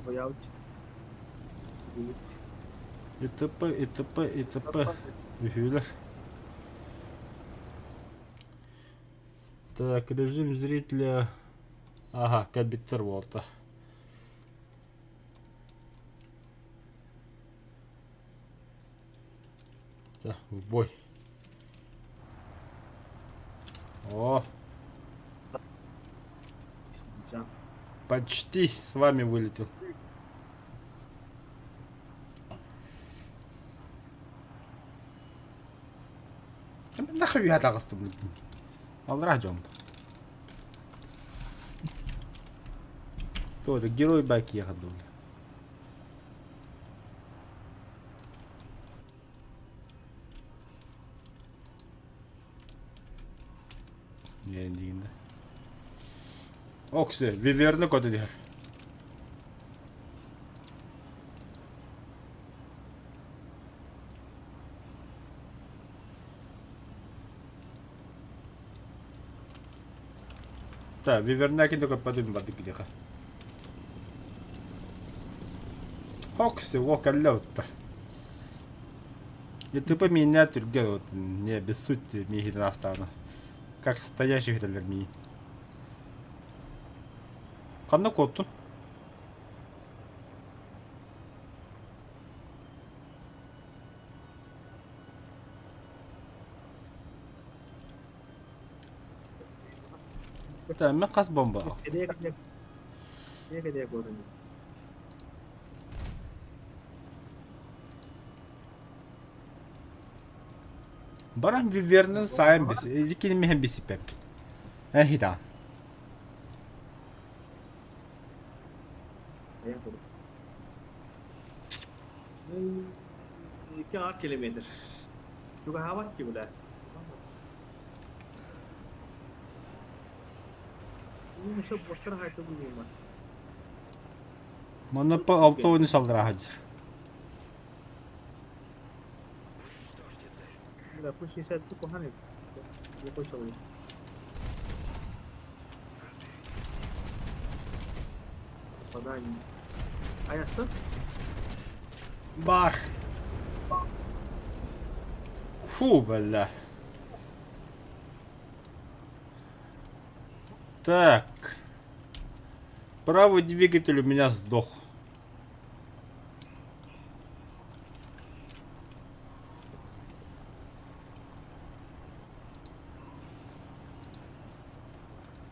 Bayağı Итп. Ühüler. Так, режим зрителя. Ага, компьютер Волта. Так, в бой. О, can. почти с вами вылетел. Нахуй я так оставлю. Алрадиум. Тоже герой баки я ходу. Yendiğinde. Okse, Viver'ini kodu diyor. Ta, Viver'indeki de kapadım badık diyor. Оксе, вокалля вот-то. Это по миниатюр вот не без сути миги наставно. Как стоящих ми. Кандай коттун? Да, мен кас бомба. Nereye koydun? Барам Вивернен сайын бис. Дикин мehen бisi pep. Hidan. Ayak koydum. 4 kilometer. Juga havat ki udah. Ini şu boşlar hayatı bulmayayım ben. Mana pa 6 oyunu saldıra hacır. Udah push set tuh kohan ya. Dia push lagi. Padahal ini. Ayasta? Бар. Фу, бля. Так. Правый двигатель у меня сдох.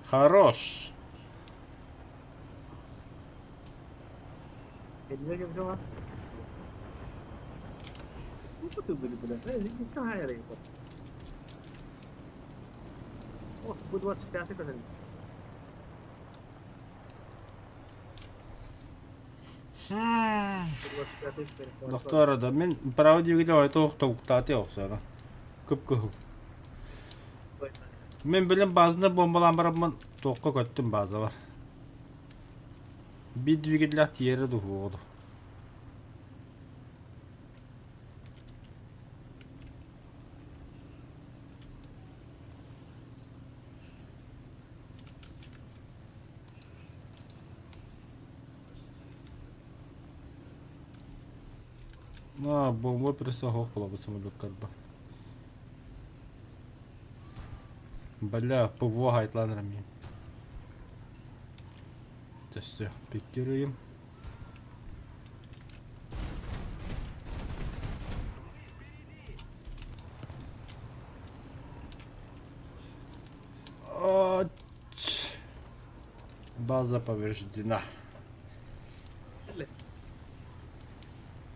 Хорош. Kendine gibi var. Bu tutuyor böyle. Ne kahve yarayı bu. Oh, bu duvar çıkartı kadar. Доктор да мен правый двигатель айтох токтаты оксана. Көп. Мен билем базында бомбалан барамын токка көттүм база бар. Bir двигатель тиери духуоду. Бомба присохох было самолет карба. Бля, ПВО гайтланерами. Это все, пикируем. База повреждена.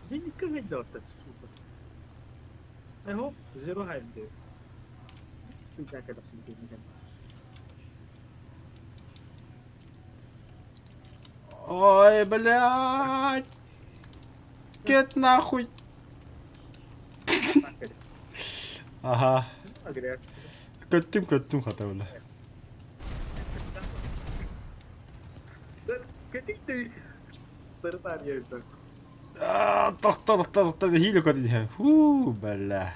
Зенитка зайдет, супер. I hope zero hide there. Всегда, когда все это Ой, блядь. Get нахуй. так. Ага. Агряк. Көттім хата Какие-то старта держатся. тоқта хилі көтін. Фу, бля.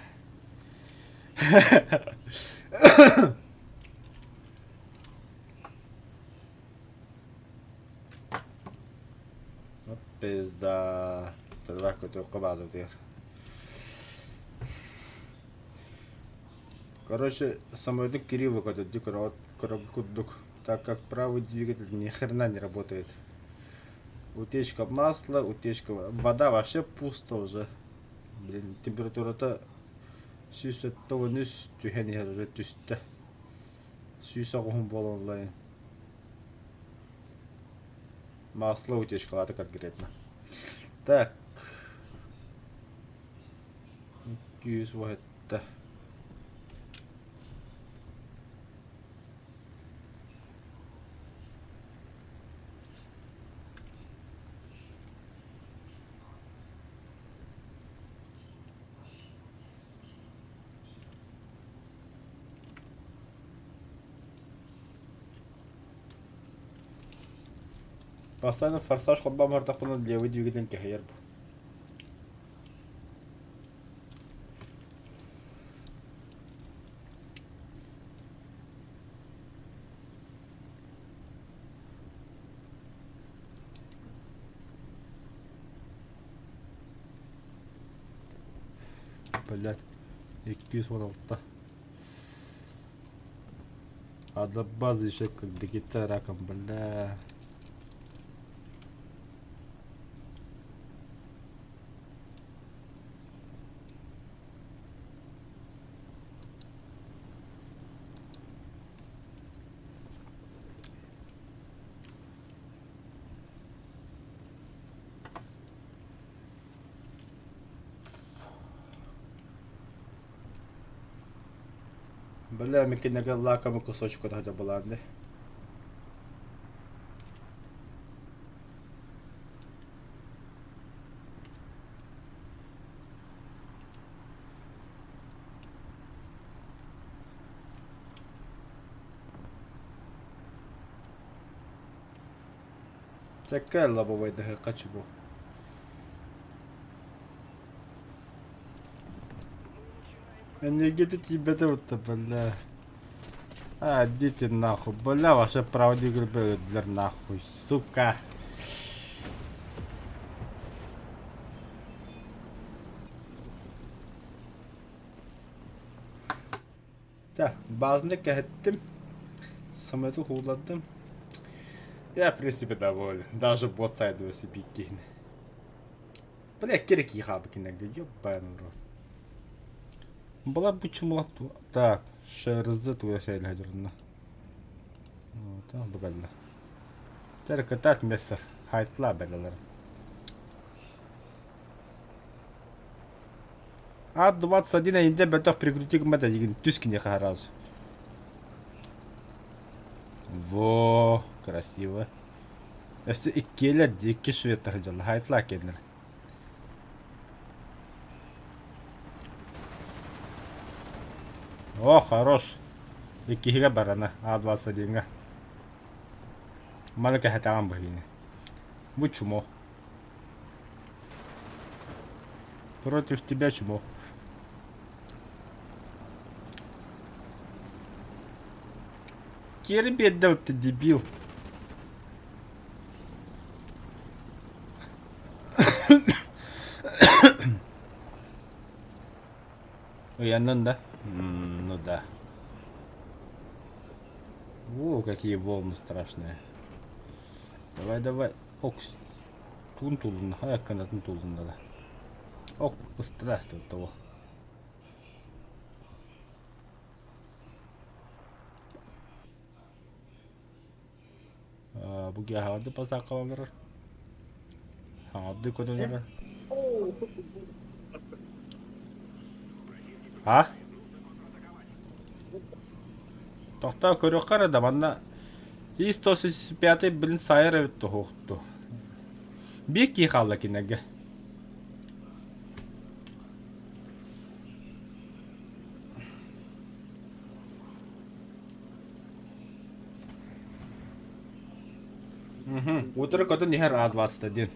Пизда. Тадвах көтіп қыбазы тер. Короче, самолетик криво катит, кудук, так как правый двигатель ни хрена не работает. Утечка масла, утечка... Вода вообще пусто уже. Блин, температура-то... Сүйсеттігі нүс түйхені уже түсті. Сүйсағығын болонлайын. Масло утечкалады конкретно. Так. 200 ватта. Постоянно форсаж ходба мартақ бұны левый двигатель кехер бұл. Блядь, 216. А до базы еще как до гитары раком, бля. Бля, мекенеге лакамы кусочку да буланды. Такая лобовая дага качбу. Энергетик тебе вот бля. А, идите нахуй, бля, ваши правды игры для нахуй, сука. Так, базны кәттім. Самолету хуладым. Я, в принципе, доволен. Даже бот сайду себе кинь. Бля, керек ехал кинегде, ёбаный рот. Была бы чумла. Так, шерзы твоя шейль хадерна. Вот, там богально. Теркатат мессер. Хайтла белелер. А 21 инде бетах прикрутик мета егин тускине хараз. Во, красиво. Если и келя дикки швед тахджал. Хайтла келер. О, хорош. Иккиге барана, А21. Малыка хатаган бахини. Вы чумо. Против тебя чумо. Кирби отдал, ты дебил. Ой, да? Ну да. О, какие волны страшные. Давай, давай. Окс. Тун-тулун. А, канат тулун надо. Ок, страсть от того. Буги хады пасакалар. Хады көтөлөр. А? Тоқтау көрөк қара да манна 195 білін сайыр өтті хоқты. Бек ей қалды кенеге. Утыры көті нехер А20 ден.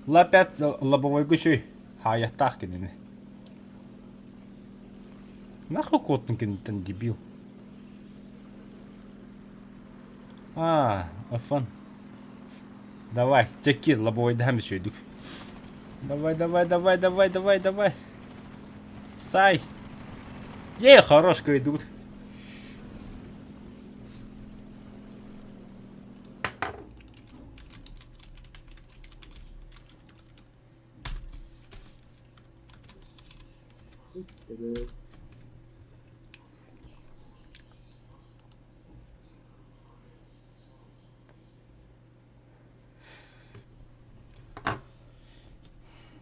Ла-5 лобовой күші хаяттақ кенені. Нахуй коттың кенеттен дебил. Афан. Давай, тяки лобовой даме сөйдік. Давай. Сай. Хорошка идут.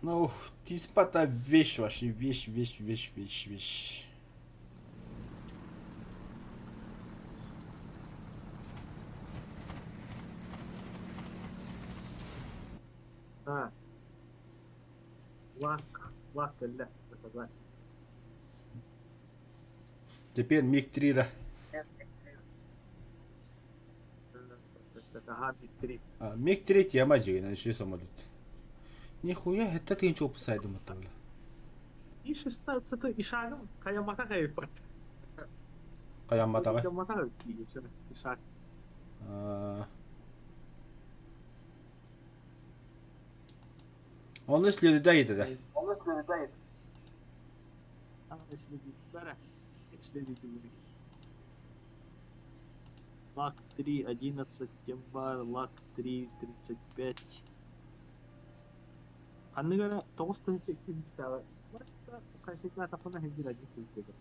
Ну, тиспата вещь вообще, вещь. Лак, لا بتبقى. Теперь МиГ-3, да. МиГ-3 тема жеген, еще самолет. Нихуя, это ты ничего посайду мотовля. И 16 и шагом, Каямата Хайпа. Каямата. Каямата и шаг. Он следует, да? Лак 3, 11, тембар, лак 3, 35. Анныгара 9.8 сала. Кайсыкла тапана хеби ради кылды.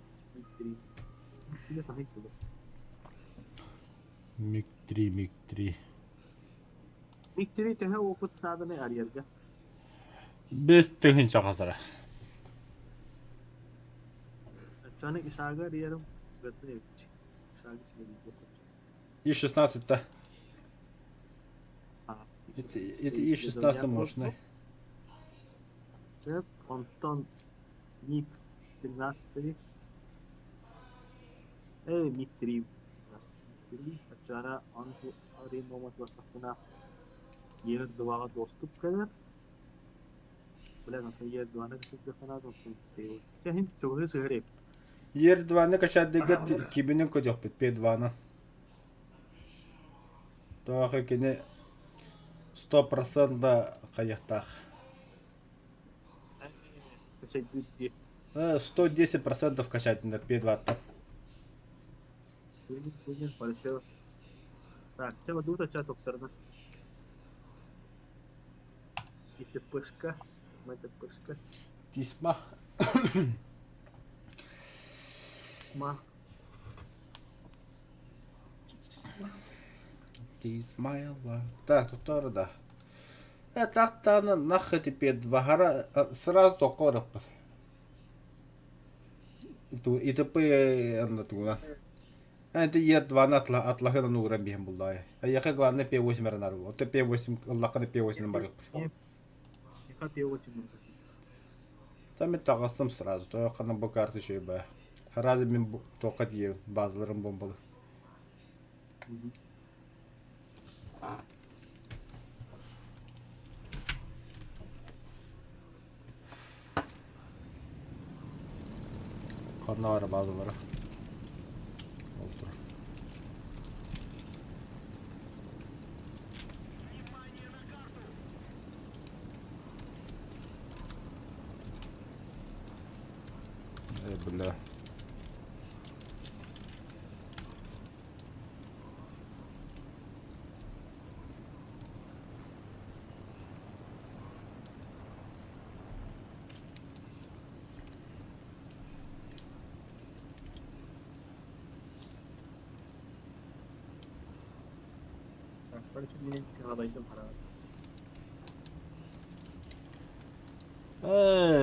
МиГ-3. МиГ-3 теhe опыт саданы арьерга. Без тыгын чакасыра. Чаны ишага риерим бетне. Ишага силеби. И-16-то. Это И-16 мощный. Антон МиГ-13. МиГ-3. Ачара Анту Ари Момат Васахуна Ер-2-га доступ келер. Блин, это Ер-2-ны кышып жасана доступ дейбиз. Сен чогы сыгырып. Ер-2-ны кашадыгы кибинен көдөк бит П-2-ны. Тоғы кені 100% қайықтақ. 110% качательно П-2. Так, все дута чат обсерна. Это пышка. Это пышка. Тисма. Тисмайла. Так, тут тоже да. Так-то она нахуй теперь П-2 сразу только рапас. И тепер она тула. Это Е-2 атлахына нугран бихим булдай. А яха главное П-8 ранару. Вот П-8 Аллахына П-8 барып. Я П-8. Там и тагыстым сразу. Только на бу карты еще ба. Разве мен только дие базаларым бомбалы. Канара базалары. Бля.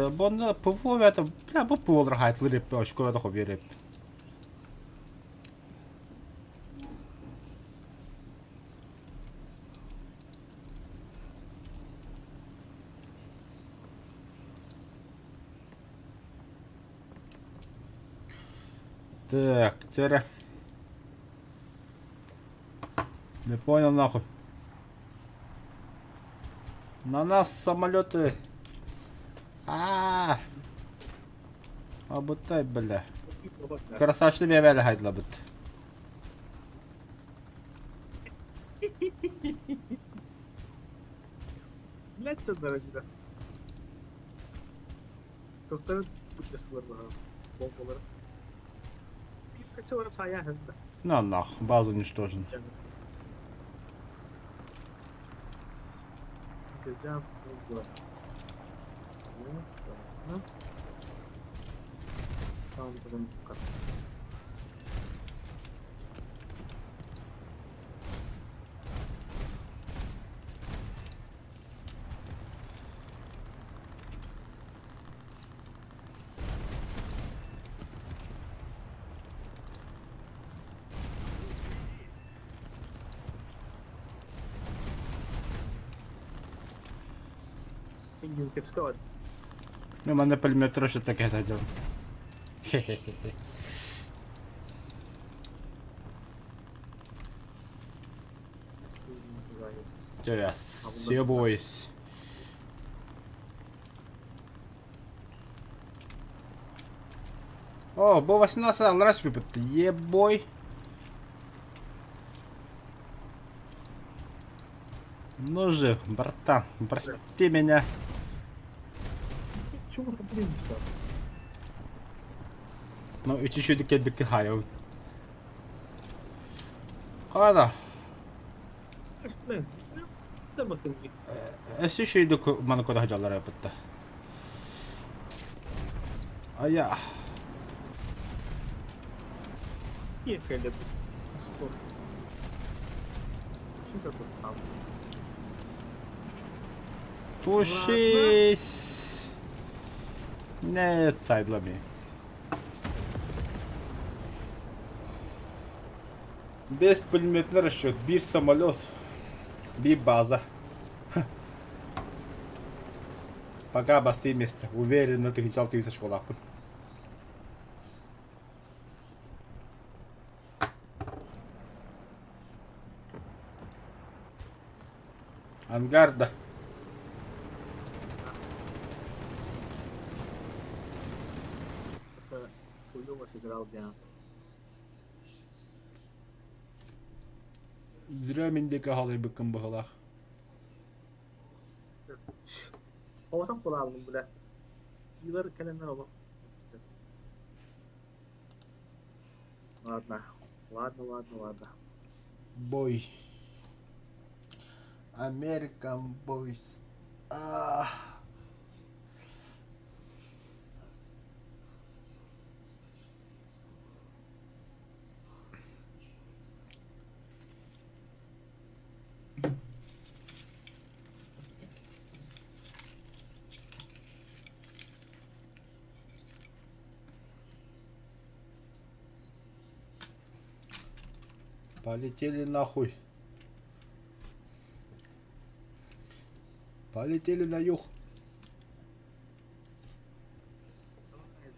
Бонда ПВО это бля бу полдра хайтлы деп очко да хобереп. Так, тера. Не понял нахуй. На нас самолеты. Абытай, бля. Красавчы бебелі хайдыла бұт. Блядь, дорогие. Doktorun bütçesi var bana. Bombaları. Bir kaçı var sayı hem de. На нах, базу уничтожен. Göreceğim. Bomba. Tamam, tamam. Ingen skad. У мене пулемет трохи таке зайдем. Хе-хе-хе. Yes, съебуюсь. О, был 18 раз пипет. Ебой. Ну же, братан, прости меня. Чего ты, блин, что? Ну и чуть-чуть таки отдыхаю. Ладно. Блин, да bakın. Все еще иду к Манкода Хаджала Рэпета. А я... Ехали. Спор. Что такое там? Тушись! Нет, сайдлами. Беспулеметный расчет, без самолет, без база. Пока басты место. Уверен, на ты хотел ты за школаку. Ангарда. Это хуёво сыграл, да. Зря мендеке халай быккын бахалах. Hava tam kulağım bile. Yıllar kalender olur. Ладно, ладно, ладно, ладно. Бой. American Boys. Полетели нахуй. Полетели на юг.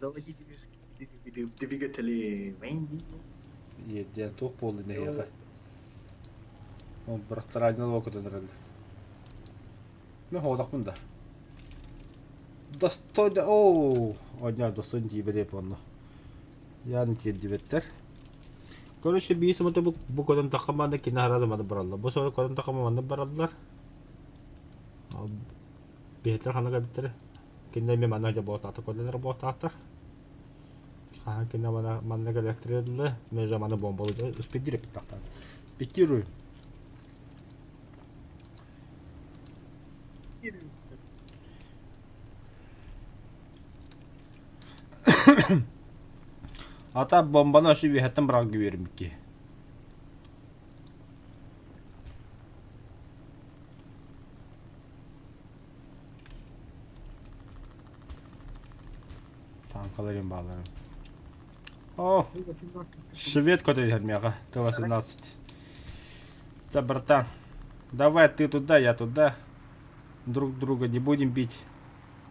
Заводи двигатели. Еден тух полы не ехать. Он браттарайны локотан рэлли. Ну ходак мында. Достой да оoo. Оня достой тибе деп онно. Yani тибеттер. Короче, бисимото bu kadın takımanda kinaharadı barallar. Bu sefer kadın takımanda barallar. Beter hanaga bitir. Kinne mi manaja botata koller botata. Ha kinne mana elektrikli meja mana bombalı uspedi rep taktan. Bitirü. Ата бомбаны ашы вихеттен бырақ güverim ki. Танкаларым bağlarım. О, швед куда идет мяга, Т-18. Да, братан, давай ты туда, я туда. Друг друга не будем бить.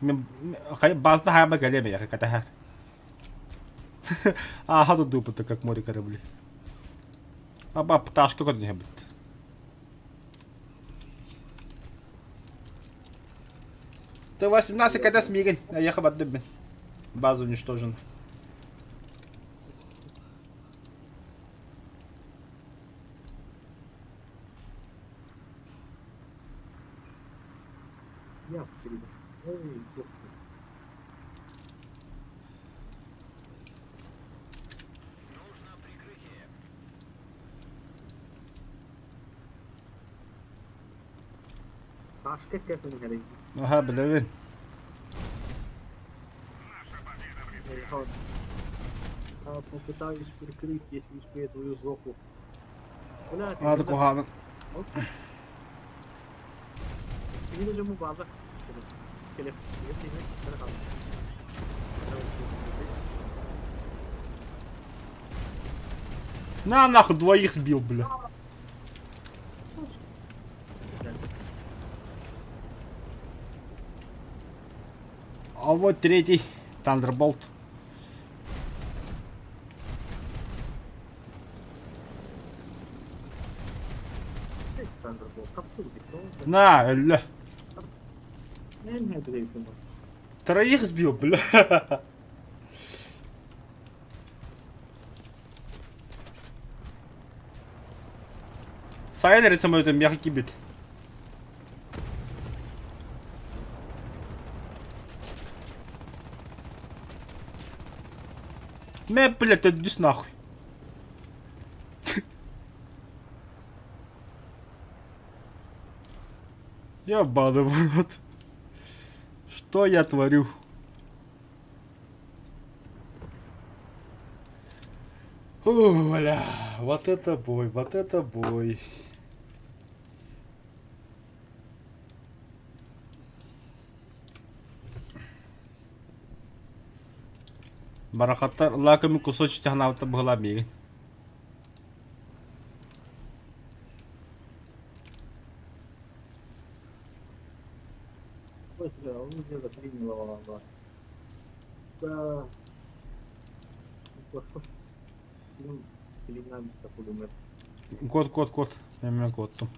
Базна хайба галеме, я как-то. Ага, тут дупа-то как море корабли. Аба пташка куда-нибудь. Т-18 когда смирен, а я хабат дыбен. База уничтожена. Я перейду. Ой, доктор. Ташка как он говорит. Ага, блин. Наша победа близка. Попытаюсь прикрыть, если успею твою жопу. Бля, А, так погано. Він вже му база. На нахуй, двоих сбил, бля. А вот третий. Thunderbolt. На, ля. Троих сбил, бля. Сайдер самолетом мягкий кибит. Блядь, иди нахуй. Ебаный в рот. Что я творю? Бля, вот это бой, вот это бой. Барахаттар лаками кусочек тягнавта бугла миги. Он уже заклинил. Да. Динамиста пулемет. Кот. Я меня кот там.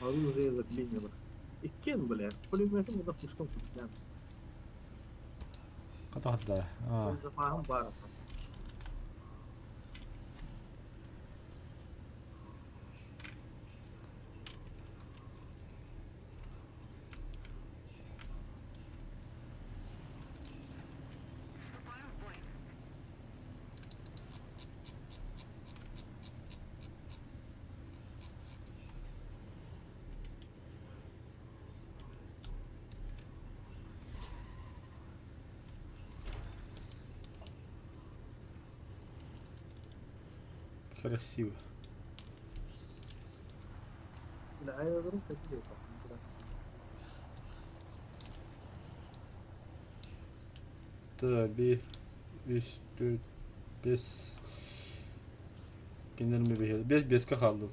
Оружие заклинило. И кен, бля, пулеметом это пушком купляем. Да. А. Запахом бара. Красиво. Да, я говорю, как это. Tabii üstü biz günlerimi bir bez kaldı.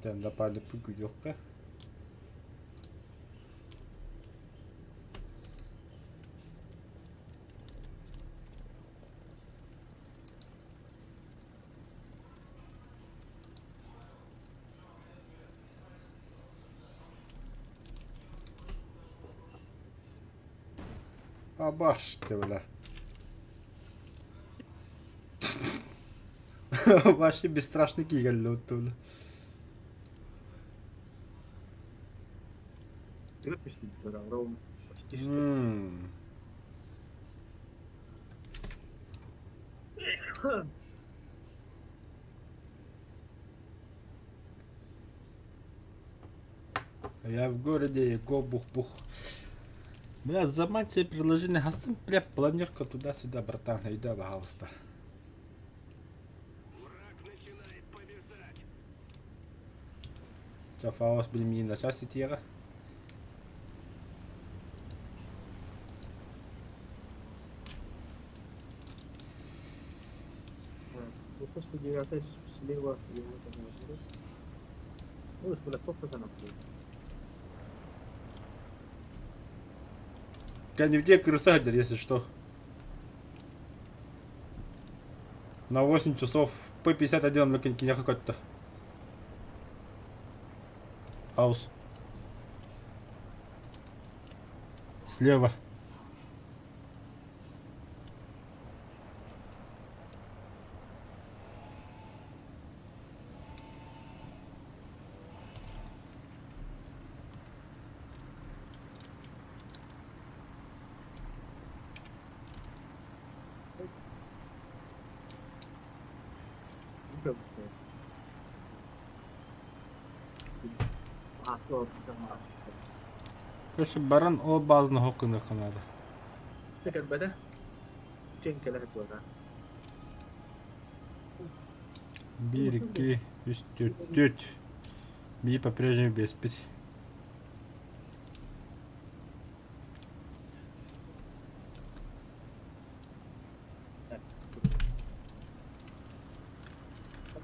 Dan dapat lebih yok ka? Başta bile. Вообще бесстрашный кигаль лутул. Ты почти ровно. Почти что. Я в городе, го бух-бух. Бля, замать себе приложение Хасан, бля, планерка туда-сюда, братан, иди, пожалуйста. Враг начинает побеждать. Фаос бельмини на часе тира. После 9 слева его там вот. Ну, с платформы за нахуй. Где крысайдер, если что. На 8 часов П-51 на кинях какой-то. Аус. Слева. Асло там. Короче, баран о базного кыныка надо. Tekrar beda. Çenkeler koyar. 1, 2, 3, 4, 4. Би по-прежнему без 5.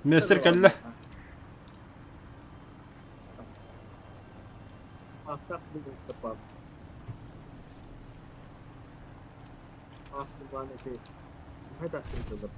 Мистер Келле. After the pub. After one day. Hadi aslında da.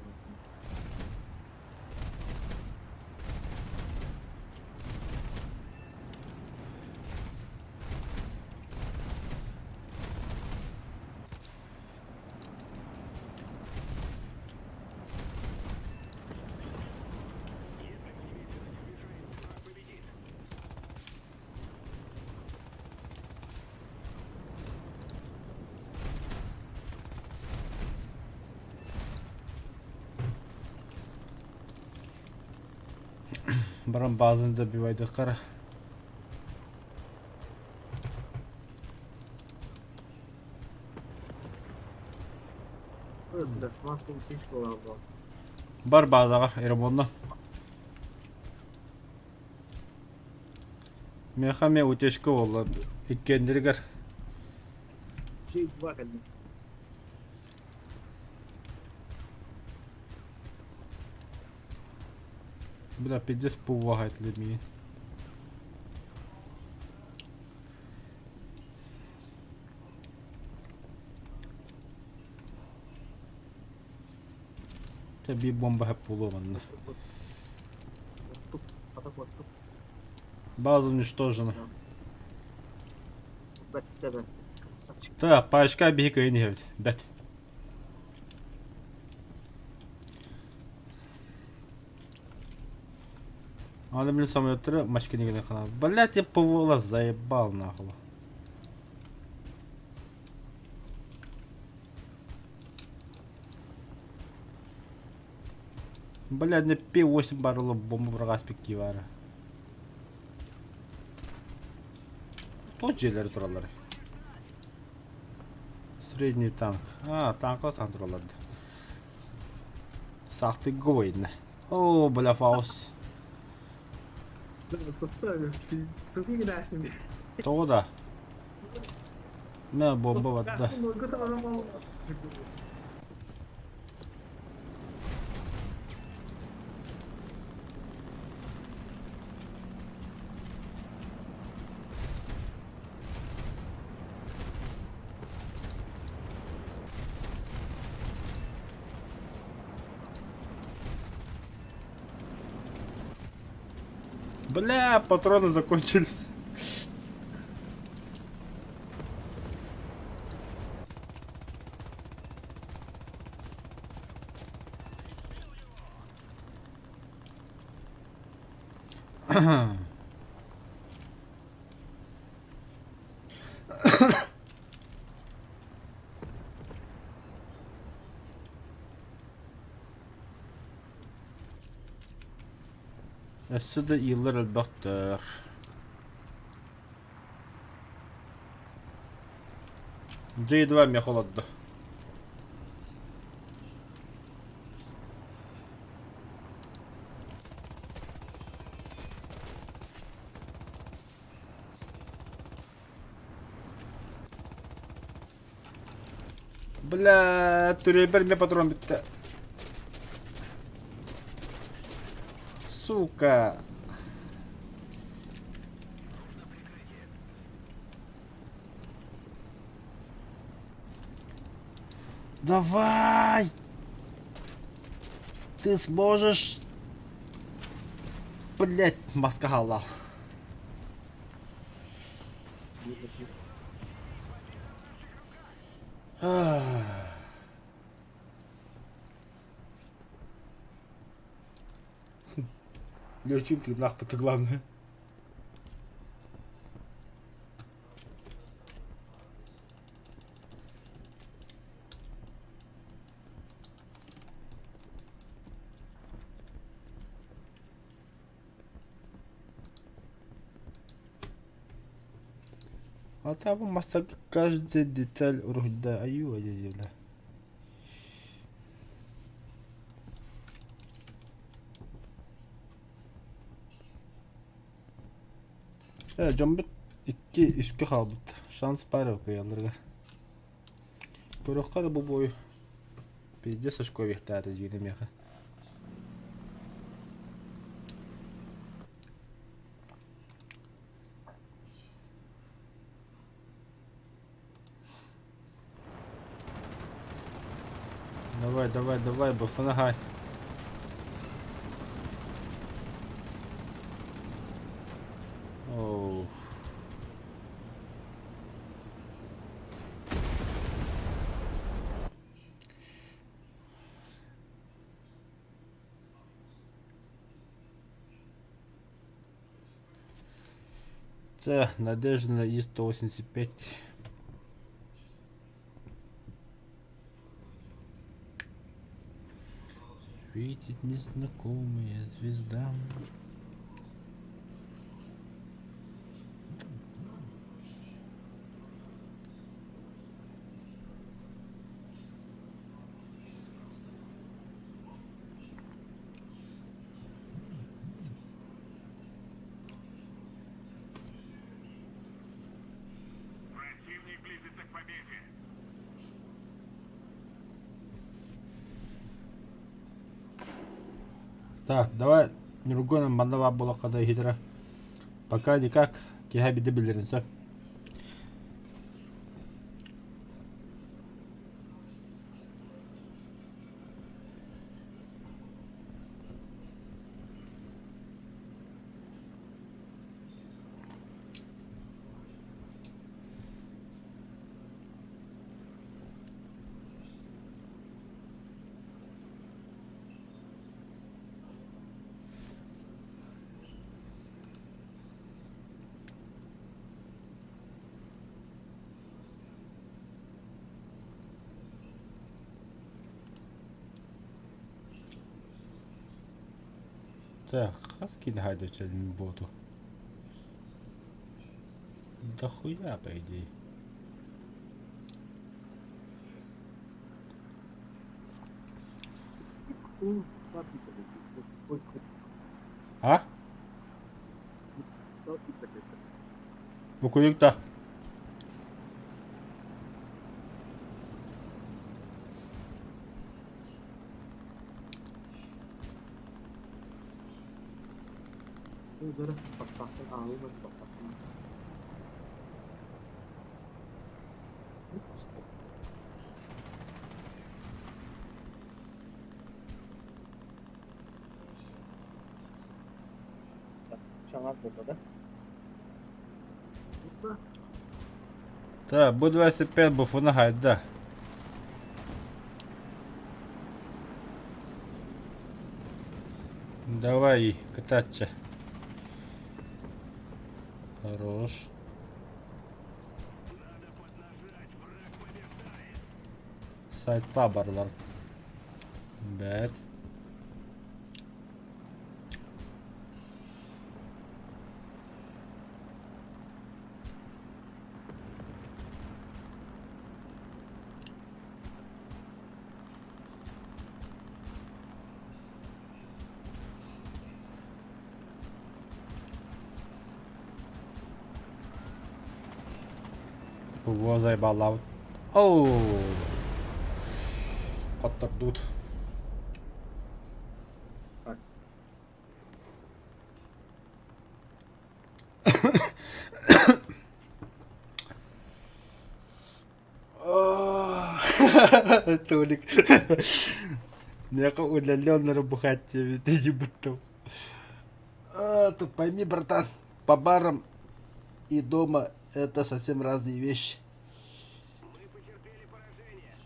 Баран базını добивайды қара. Öyle. Mahkum keşke olan bu. Бар базаға Эрамоннан. Мехаме утешкі олар. Иккендергер. Şey var elinde. Бля, пиздец повлагает людьми. Tabii bomba hep bulamadı. Tup. Atak var tup. База уничтожена. Bette ben. Saç. Так, başka bir hikaye не evet. Bet. Адамның самолеттері машкинеге қана. Блять, я ПВО заебал нахуй. Блять, не П-8 барылы бомба бұрға аспективары. Тот жерлері тұралары. Средний танк. Танкла сан тұраларды. Сақты гойны. О, бля, фаус. Çok iyi gidersin. То да. Не, бомба вот да. Бля, патроны закончились. Üstüde yıllar elbette. J2 meholadı. Бля, türeyi bir patron bitti. сука. Давай! Ты сможешь... Блять, маска халал. Лечим ты нахуй, это главное. А там маска каждая деталь урухда аю бля. Жомбит 2-3 қалбыт. Шанс бар оқияларға. Көріққа да бұл бойы. Бізде сошко вектады жейдім яқы. Давай, бафанагай. Оу. Це Надежда И-185. Светит незнакомая звезда. Противник близится к победе. Так, давай Нургоном бандава бола кадай хитра. Пока никак кеха биде билеринсе. Так, хаски хайда челин боту. Да хуя, по идее. А? Ну куда-то. Udah, pas-pasan tahu pas-pasan. Чанар burada да? Так, Бу-25 буфона хайда. Давай кататься. Хорош. Сайт табарлар. Бәт. Его заебало. Оу. Кот так тут. Толик. Няка удаленно бухать тебе, ты не будто. Ты пойми, братан, по барам и дома это совсем разные вещи. Мы потерпели поражение.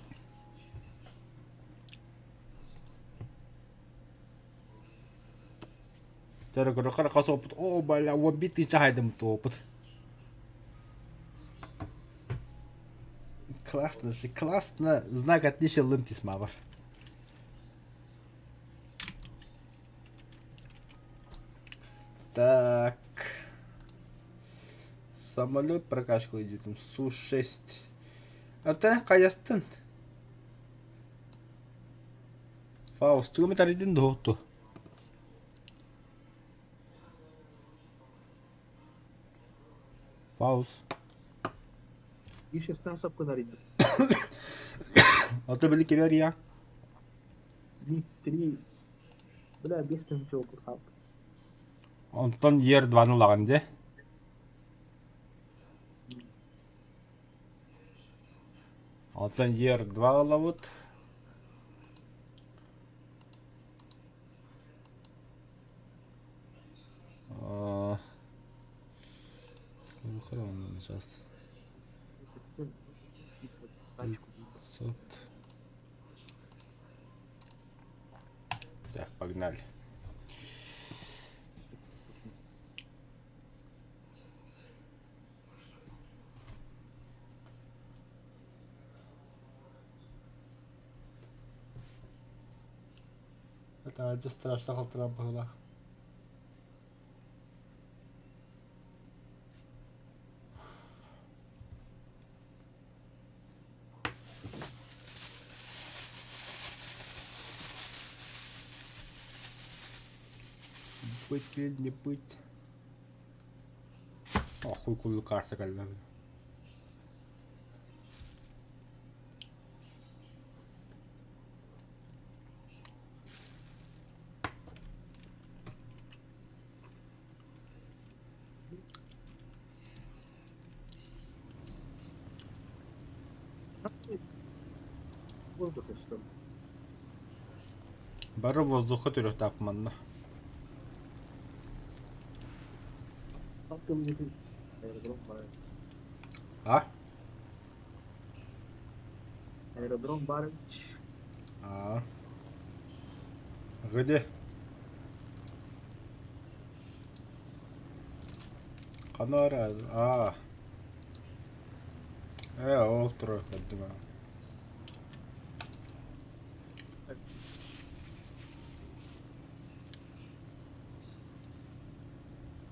Terus kalau kau soput, oh bala wabit cahaya dem toput. Классно же, классно. Знак отличия лымтис мавр. Так. Самолет прокачку идет. Су-6. А ты каястын? Фауст, ты метар един доhtу. Фауст. И 16 kadar iner. А ты великий вер я? Bir, 3, bile 5 tane çok kalk. Онтон ер 2-ны лаган де. Онтон ер 2 алабыт. Сейчас. 500. Так, погнали. Это один страшно халтра была. Быть или не быть? О, хуй кулу карта когда. Воздух işte. Бары воздуха түрі тапманна. Sattığım gibi aerodrom var. А? Aerodrom var. А. Где? Канара. А. Ол тройка, думаю.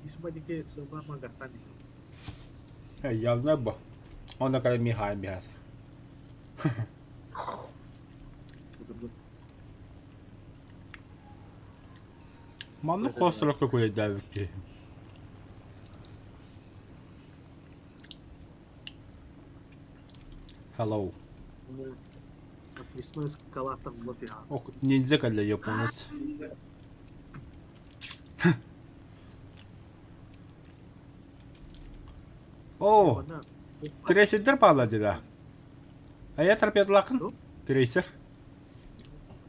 İsmail'deki sabah magasan. Я знаю, бо. Он на кале Михай бігає. Мамну костро какой давит. Hello. Весной эскалатор вот я. Ох, ниндзя для японец. О, Bana трейсер bağladı da. Aya tarafı yakın. Yok. Трейсер.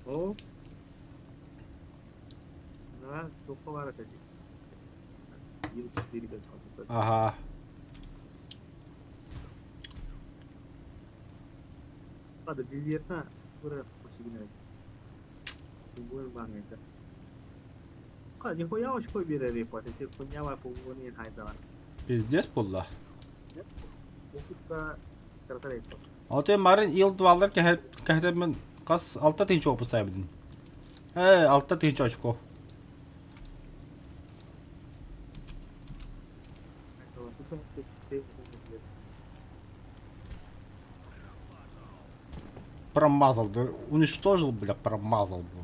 o na çok var dedi. Yıl istedi de kaldı. Ага. Hadi bir yerine buraya посигнали. Будем банить. А, нихуя уж победа репорт, эти хуйнява по не хайдала. Пиздец пулла. Оқытта картарайты. Аты марын ил дуалар кәһәтә мен кас 6 тинче опус сайбыдым. 6 тинче очко. Промазал, да уничтожил, бля, промазал, бля.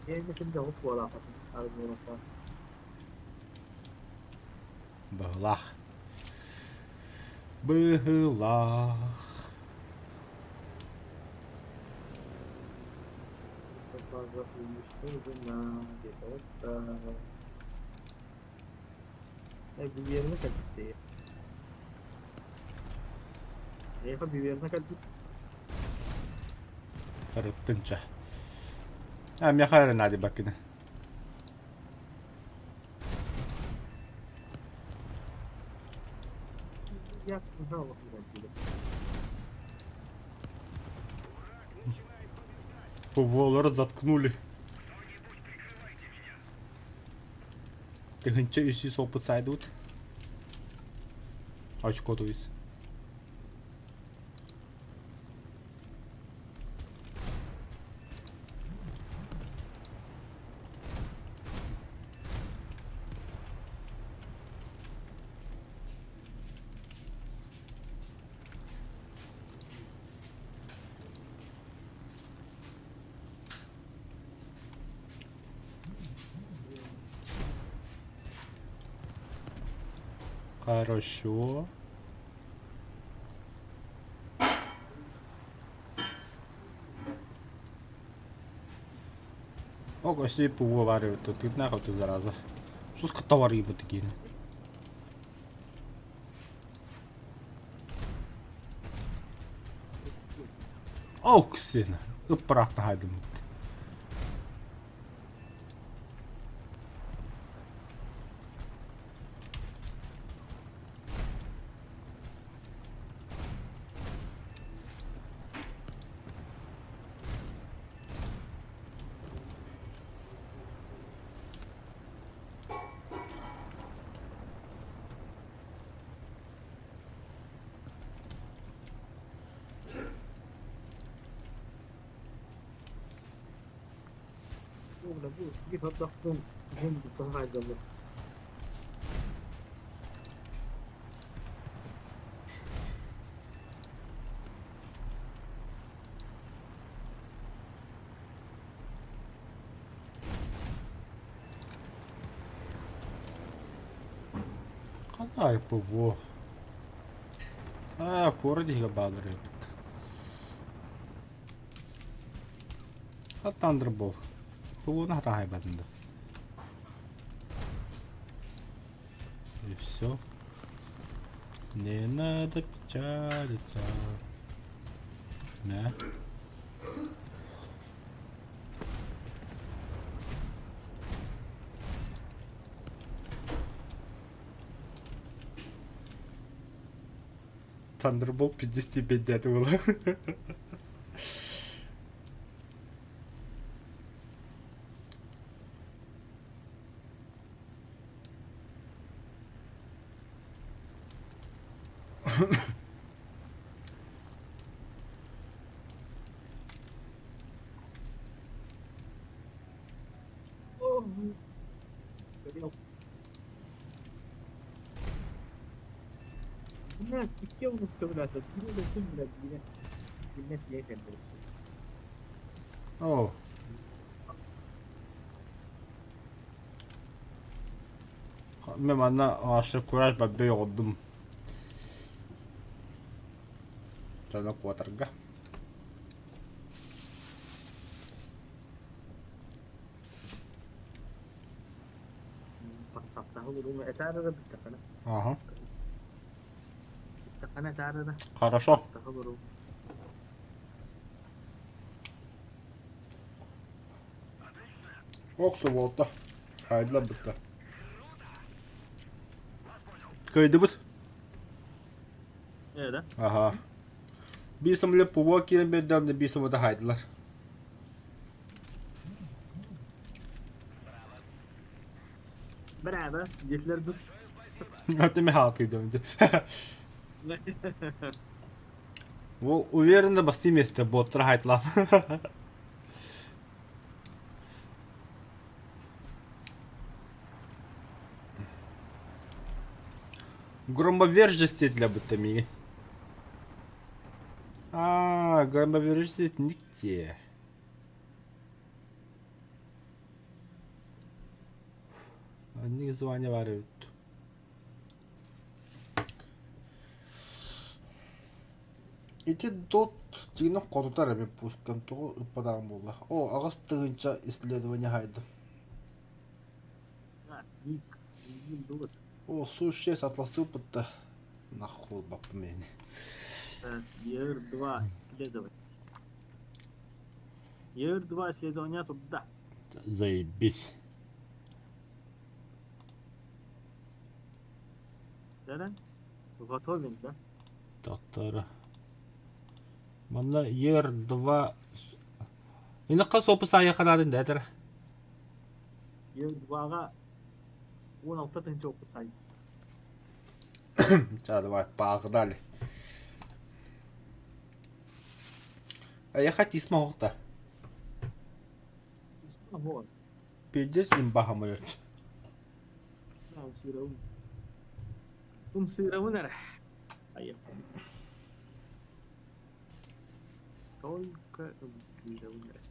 Я не знаю, вот вода, Бахлах. Быгылах. Собака уничтожена. Где-то вот так. Biberine kalite. Biberine kalite. Karıttınca. Hem yakarın hadi bakın. Як грало буде. Поволор заткнули. Техниче üstü sohbet saydık. Açık otobüs. Хорошо. Ого, си поговарят тут еднаквото зараза. Що с товари има такива? Ох, сина. Upprata här dumt. Bu bir baktım. Hem bu daha faydalı. Kadar bu. А, в городе габадры. А Thunderbolt. Его надо хайбатында. И все. Не надо печалиться. Да. Thunderbolt 55 дяди было. Bunlar iki yıllık kıvrata. Bir de tüm yine millet yefendirisi. Oh. Men bana aşırı kuraj babbe oldum. Canı kuatarga. Saptağı durumu etarı da bir takana. Ага. Takana etarı da. Хорошо. Saptağı durumu. Оксу волта. Хайдла бытта. Kaydı bıt. Öyle. Aha. Bir samle puva kiren bedden de bir samada haydılar. Beraber. Jetler dur. Hatta mi halkıydı önce. Во уверенно басти место боттра хайтлан. Громовержести для бытами. А, громовержести нигде. Одних звания варят. Ити тот тигинен котутар эми пушкан тугу уппадаан болла. О, агас тыгынча исследование хайдым. Да, ник. Ник дугат. О, су-6 атласы уппытта. Нахуй баппа мени. ЕР-2 исследовать. ЕР-2 исследования туда. Заебись. Да? Готовен, да? Доктора. Мана ЕР-2... Инаққа сопы сая қанадын дәдір. ЕР-2ға 16 тынчы оқы сай. Ча, давай, погнали. А я хоть смог то. Вот. Пиздец имбаха мөлөт. Умсыравын. Умсыравын әрі. Поехали. Только умсыравын әрі.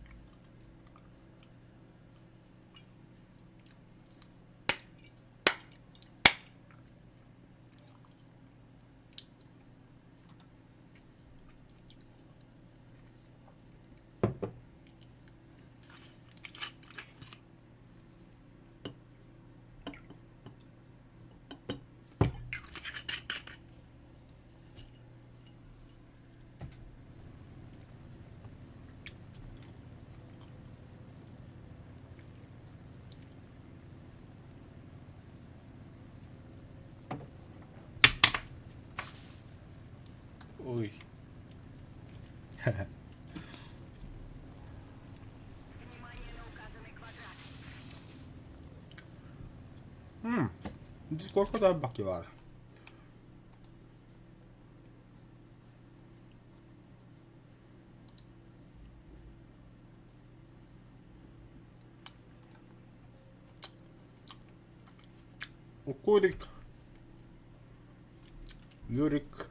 Ой. Здесь сколько табаки var? Укурик. Юрик.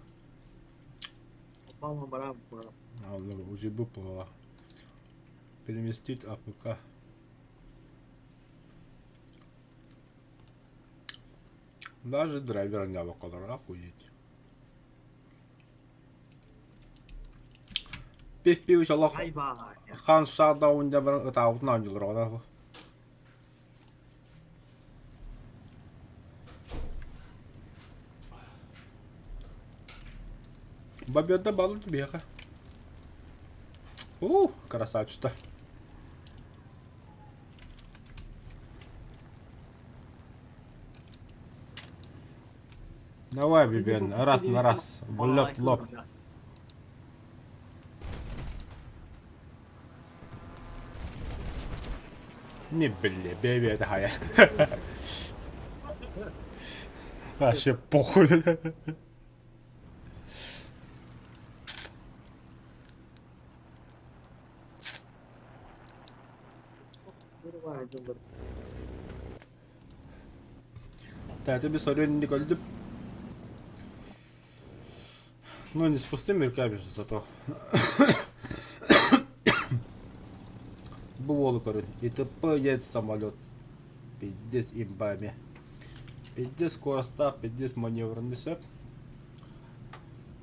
Мама барам барам. Надо уже было переместить АПК. Даже драйвера не было, который охуеть. Пив иншаллах. Айба. Хан шада унда бір атаудын анжылыр ода. Бабёда баллы беха. Красавчик-то. Давай, Бибен, раз на раз. В лоб. Не, бля, бебе, это хая. Вообще похуй. Да, тебе сорен не колдым. Ну, не с пустыми руками же зато. Бывало, короче. Это поедет самолет. Пиздец имбами. Пиздец скоростта, пиздец маневрный сөп.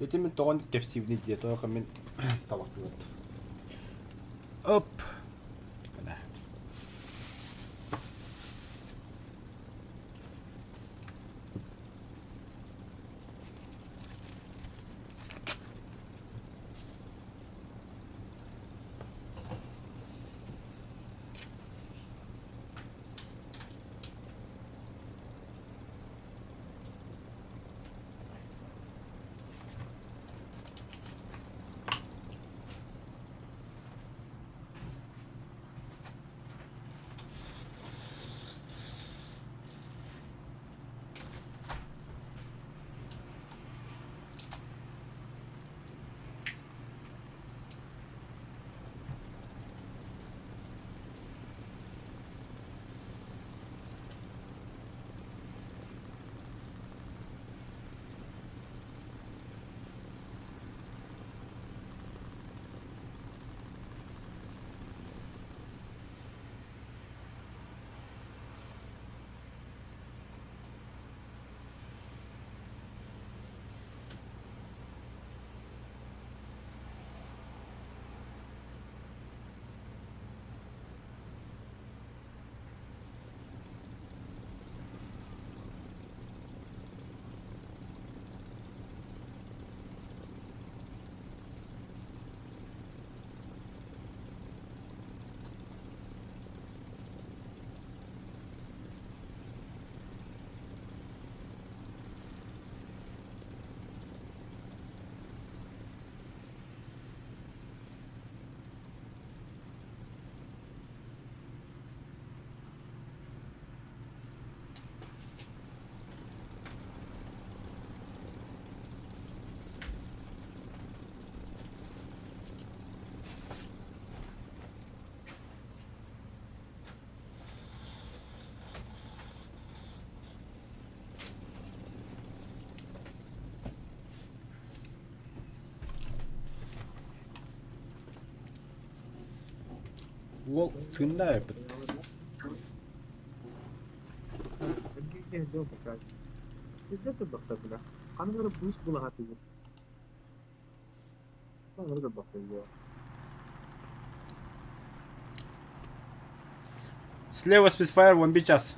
Этими тон кефсивный дед, только мен талак вот. Оп. Куда? Ол тында бит. Gel yok bak. Sizde de baktılar. Kanları buz bula hatırı. Kanları da bakıyor. Слева спидфайр, вон сейчас.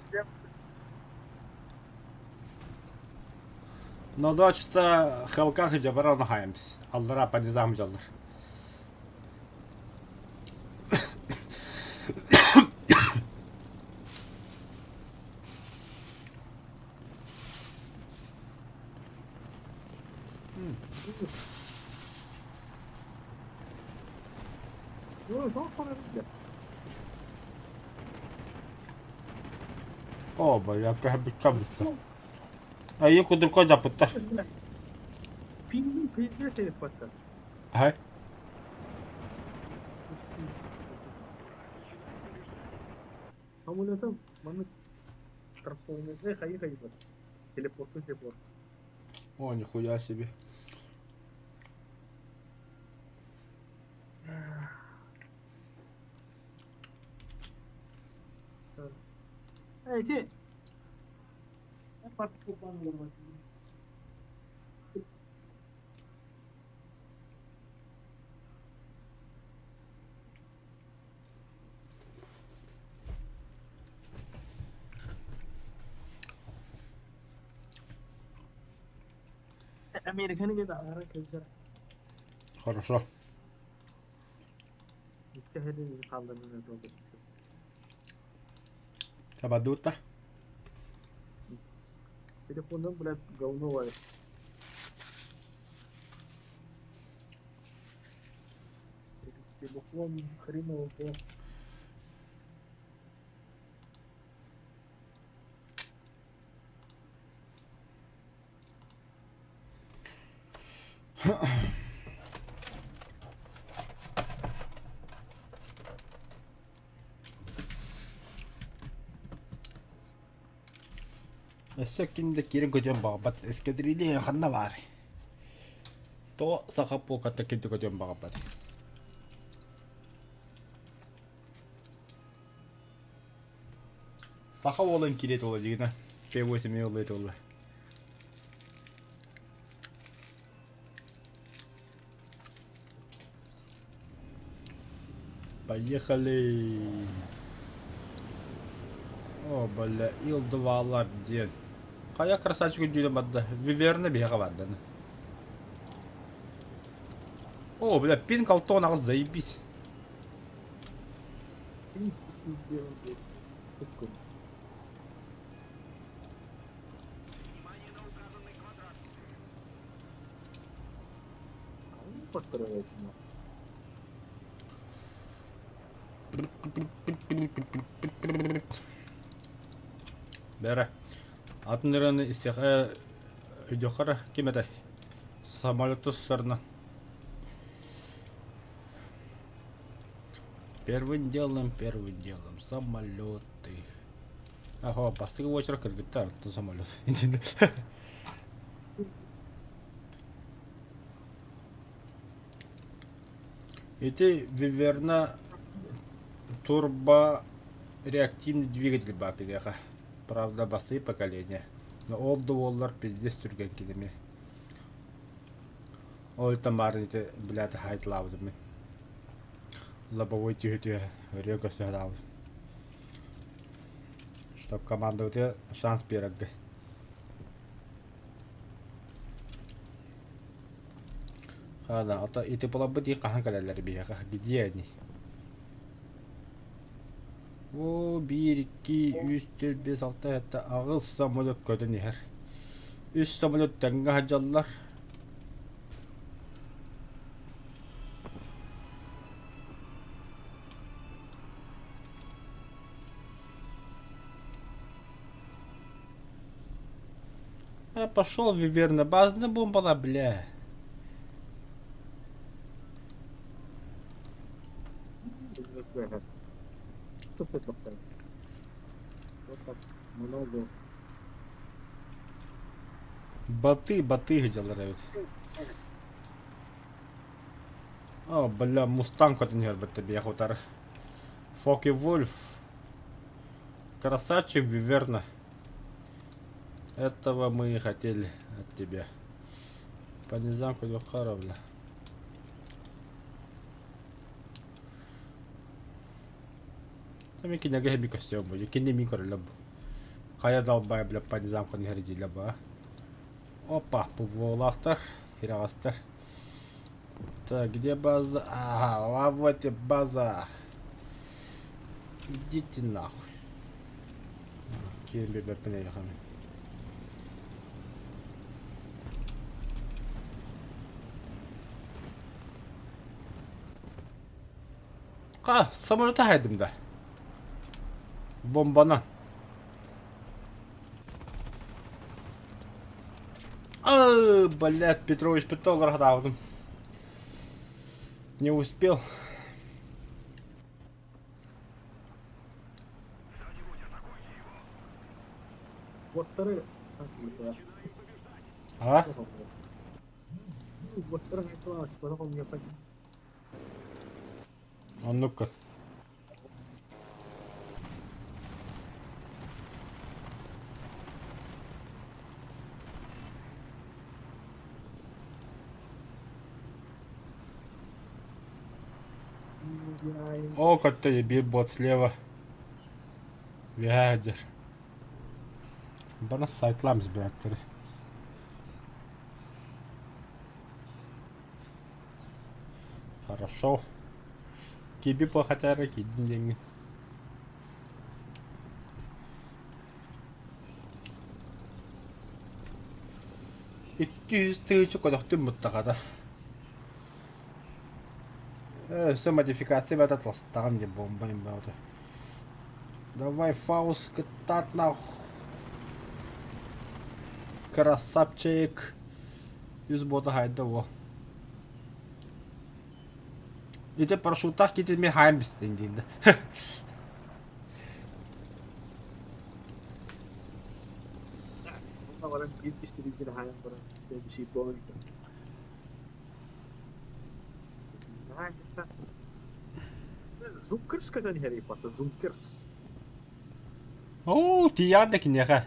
Но 2 часа хелках и джабара нахаемс. Аллара по низам жаллар. Yok, çok fazla. О, бля, как бы чабыца. А я куда куда запытар. Pingi şey patlar. Ага. Амулетом бana трансформация hayır var. Телепорт. О, нихуя себе. Ece. Ben farklı kullanmıyorum. Amerika'nın gibi ara kültür. Хорошо. Müstehedin kaldırmıyor oldu. Sabadutta. Telefondan bile gavunu var. Телефон хреново был. Эсэкинде кирин көжөн багабат эскедриле ханна бар. То сахапу катакинде көжөн багабат. Саха олын кирет ола дигина. P8 ми олайт ола. Поехали. О, бля, ил-2 ден. Кая красавчик үдүйден бадда. Виверны бияға бадданы. О, бля, пинг алтон ағыз заебись. Бәрі. Атын истеға үйдеқара кемеді. Самолетті сұсарына. Первым делом самолеты. Ага, бастығы очырақ кіргітті антын самолет. Эти виверна турбореактивный двигатель бакидеха. Правда, бастығы поколения. Но олды олар пиздес сүрген келеме. Ол тамарын эти, блядь, хайтлауды мен. Лобовой тюхи река сядал. Чтоб команда тебе шанс берега. Хада, ата ити пола бити кахан калалар бияга. Где они? О, 1, 2, 3, 4, 5, 6, 7 ağız самолет көтін ехер. 3 самолет тәңгі хаджалар. Пошел виверна базный бомбала, бля. Что ты такое? Вот так много. Баты хаджалар. О, бля, мустанг көтін ехер бітті бия хотар. Фоки Вульф. Красавчик, верно. Этого мы и хотели от тебя. По низамку Дюхаровна. Там кинеге би костюм бу. Кине ми королаб. Кая далбай бля по низамку не хреди лаба. Опа, пуволахтар, хирастар. Так, где база? Ага, а вот и база. Идите нахуй. Кем би бепнейхам. Самолета haydım da. Бомбана. Блядь, Петрович Петолар давным. Не успел. Вот вторые. А? Вот вторая класс, потом мне пойти. А ну-ка. О, как ты бот слева. Вядер. Бана сайтламыз бәктірі. Хорошо. Кеби по хатары кидin деньги. Тысячу кодохтым мұттағада. Все модификации в этот ластан, где бомба им было. Давай, Фаус, катат нахуй. Красавчик. Yüz botu haydi o. İşte paraşütler gitmeye haymış dendiğinde. Var bir istedikleri hayal var. İşte bir şey bu. Zunkers kan niet Harry Potter. Zunkers. Oo, die yandaki ne ha?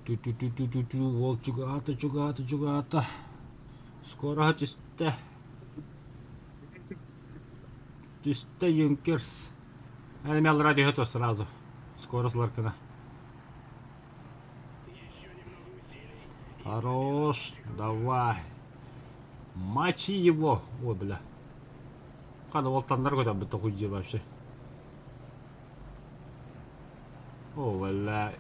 Вот чугата. Скоро чисто. Чисто Юнкерс. Я имел радио это сразу. Скоро сларкана. Хорош. Давай. Мочи его. Ой, бля. Хана волтандар куда бы такой дел вообще. О, бля.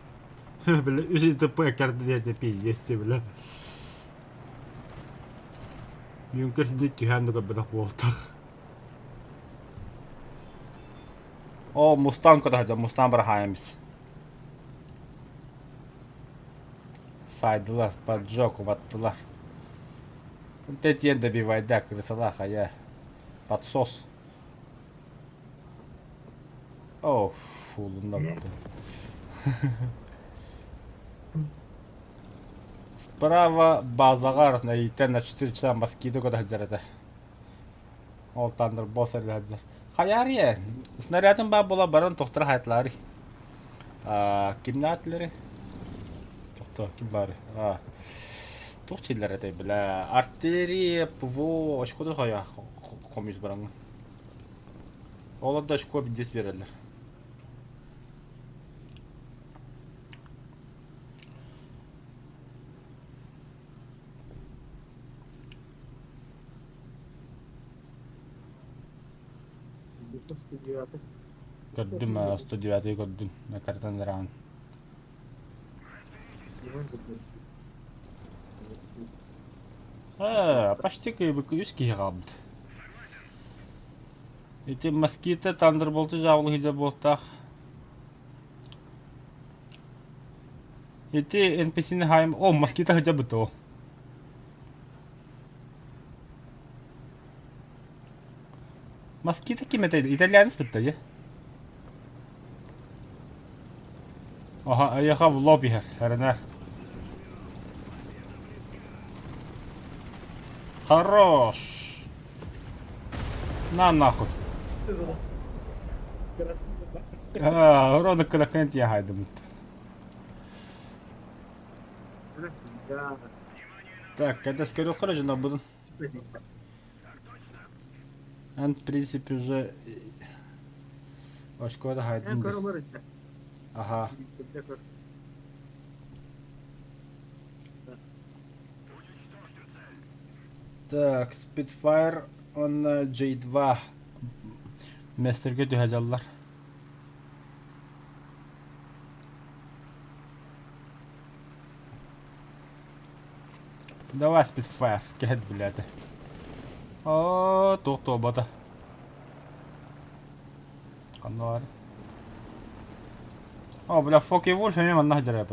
Бля, уже ТП координаты пиздец, бля. Юнкерс дит тюханду как бы так волтах. О, Мустан куда ходил, Мустан Брахаймс. Сайдылар, поджог, ваттылар. Тетен добивает, да, крысалах, а я подсос. О, фу, лунда. Справа базагар на итен на 4 часа москиты куда ходят. Ол тандыр босс ходят. Хаярия, снарядым ба була баран тоқтыр хайтлары. Кимне атлары? Тоқта, ким бары? Тоқтилар этой, бля. Артерия, ПВО, ашкоды хая комис баран. Оларда ашко бидес берелер. Gördüm 109'u gördüm. Ne kartan duran. Почти как бы кюски габд. Эти москиты Thunderbolt'u javlı hile boltaq. Эти NPC'ni hayım. O moskita hıca bito. Москиты таким это итальянец бітті, Ага, аяха в лобби хернер. Хорош. На нахуй. Урода кракнет я гайдем. Да. Так, когда скорее хорошо буду. Он, в принципе, уже... Очко это Я гайдем. коробарить. Ага. Так, Spitfire on J2. Местерге düşəcəklər. Давай, Spitfire, скет, блядь. О, тоқ бата. Қандар. О, бля, Фоки Вульф, я мені нахер.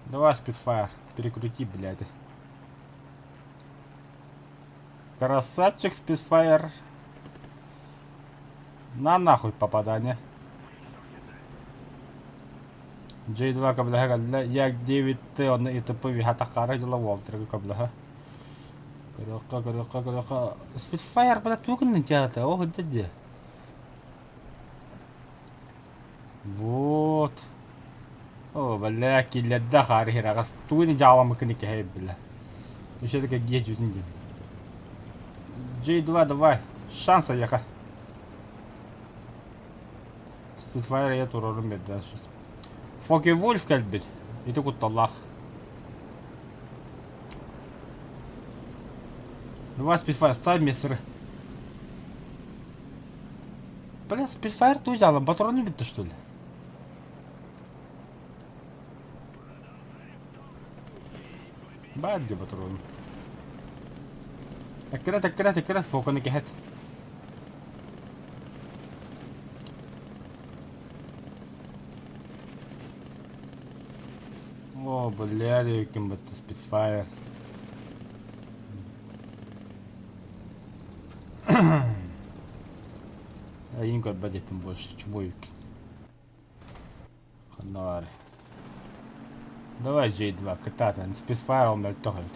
Давай, Spitfire, перекрути, блядь. Красавчик Spitfire. На нахуй попадание. J2 قبلها قال لا ياك ديفيد تيون يتبوي حتى قارج الله والتر قبلها. كروقا Spitfire بلا توكن انت هذا اوه جد. Вот. О, бля, килля дахар хера гас туини жава мыкник хей бля. Еще такая геч үзүндү. J2 давай. Шанса яка. Spitfire я турорум бедда. Фоки Вульф кэлбит. Ити кутталлах. Давай Spitfire сай мессер. Бля, Spitfire туй жалам, патроны битти что ли? بعد بترول اكرت فوق انا كهت اوه بلياري كم بتسبيت فاير يمكن بدأت تنبوش чмоюк خناري Давай J2, кататься, Spitfire он мельтогает.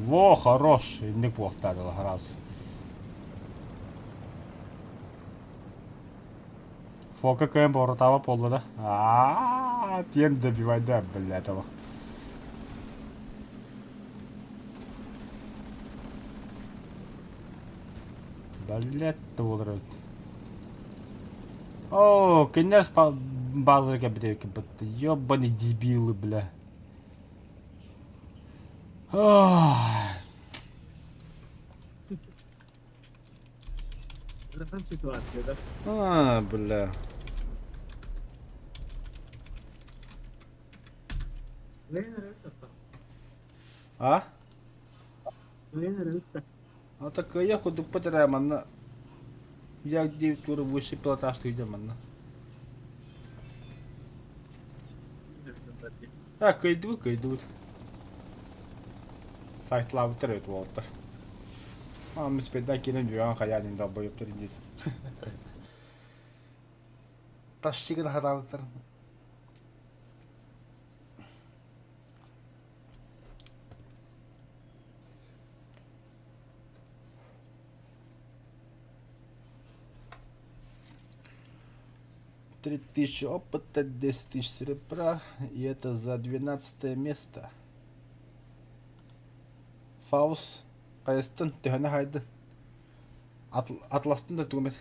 Во, хорош, неплохо тарил раз. Фока КМ поворотава полно, да? Тен добивай, да, бля, этого. Блядь, то О, конечно, база кабинет, ёбаный дебилы, бля. Это ситуация, да? Бля. А? А так я ходу подряд, Я 9 туров выше пилотаж ты идем, манна. А, кайдут. Сайт лавы терет волтер. Мы спеда кинем дюан хаянин долбоёб теридит. Тащиган хадавтер. Три 3000 опыта, 10 000 серебра, и это за 12 место. Фаус, Кайстын, төхөне хайды. Атластын да түгімет.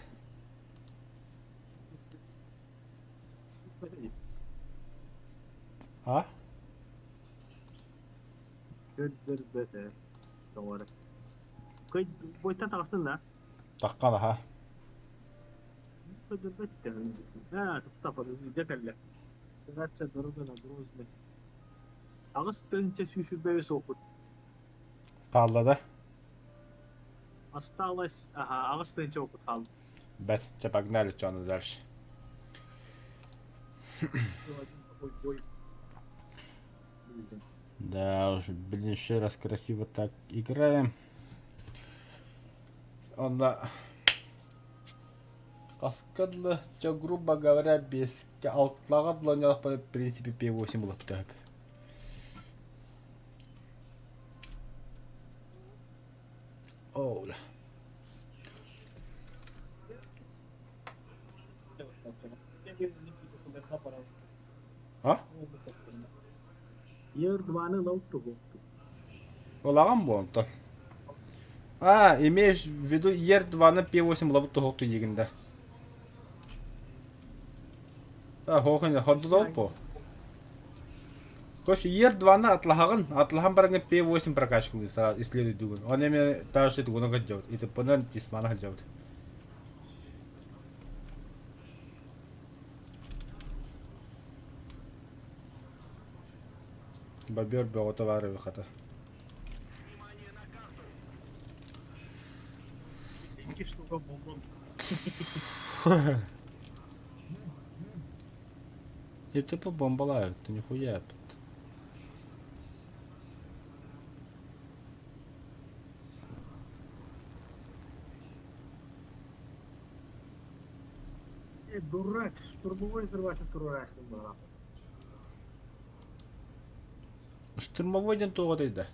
А? Бір. Doğru. Көй бойта тағыстын да? Таққан, аха. لا تختفض الجكلة تغاتش درجنا دروزنا أغسط أنت شو بيو سوقت Қалды. осталось أغسط أنت وقت خالد Бәт, погнали, что надо дальше. Да уж, блин, еще раз красиво так играем. Она... Каскадлы, че, грубо говоря, без алтлагадлы, у него, в принципе, P8 было бы. Оуля. А? Ер-2'nın лауту bu. Олаган bu онтон. А, имеешь в виду Ер-2'ны P8 лабыт тоқту егінде. А, хоқын, ходы долып по. Кош, Ер-2'ны атлахагын барыңы P8 прокачкалы исследуй дугун. Он еме ташты дугуна гаджауд. И тіппінен тисмана гаджауд. Бобер беғоты бары вихата. İki штука бомбон. И типа бомбалают, ты нихуя. Дурак, штурмовой взрыватель турурашный был. Штурмовой ден тоғыдайды.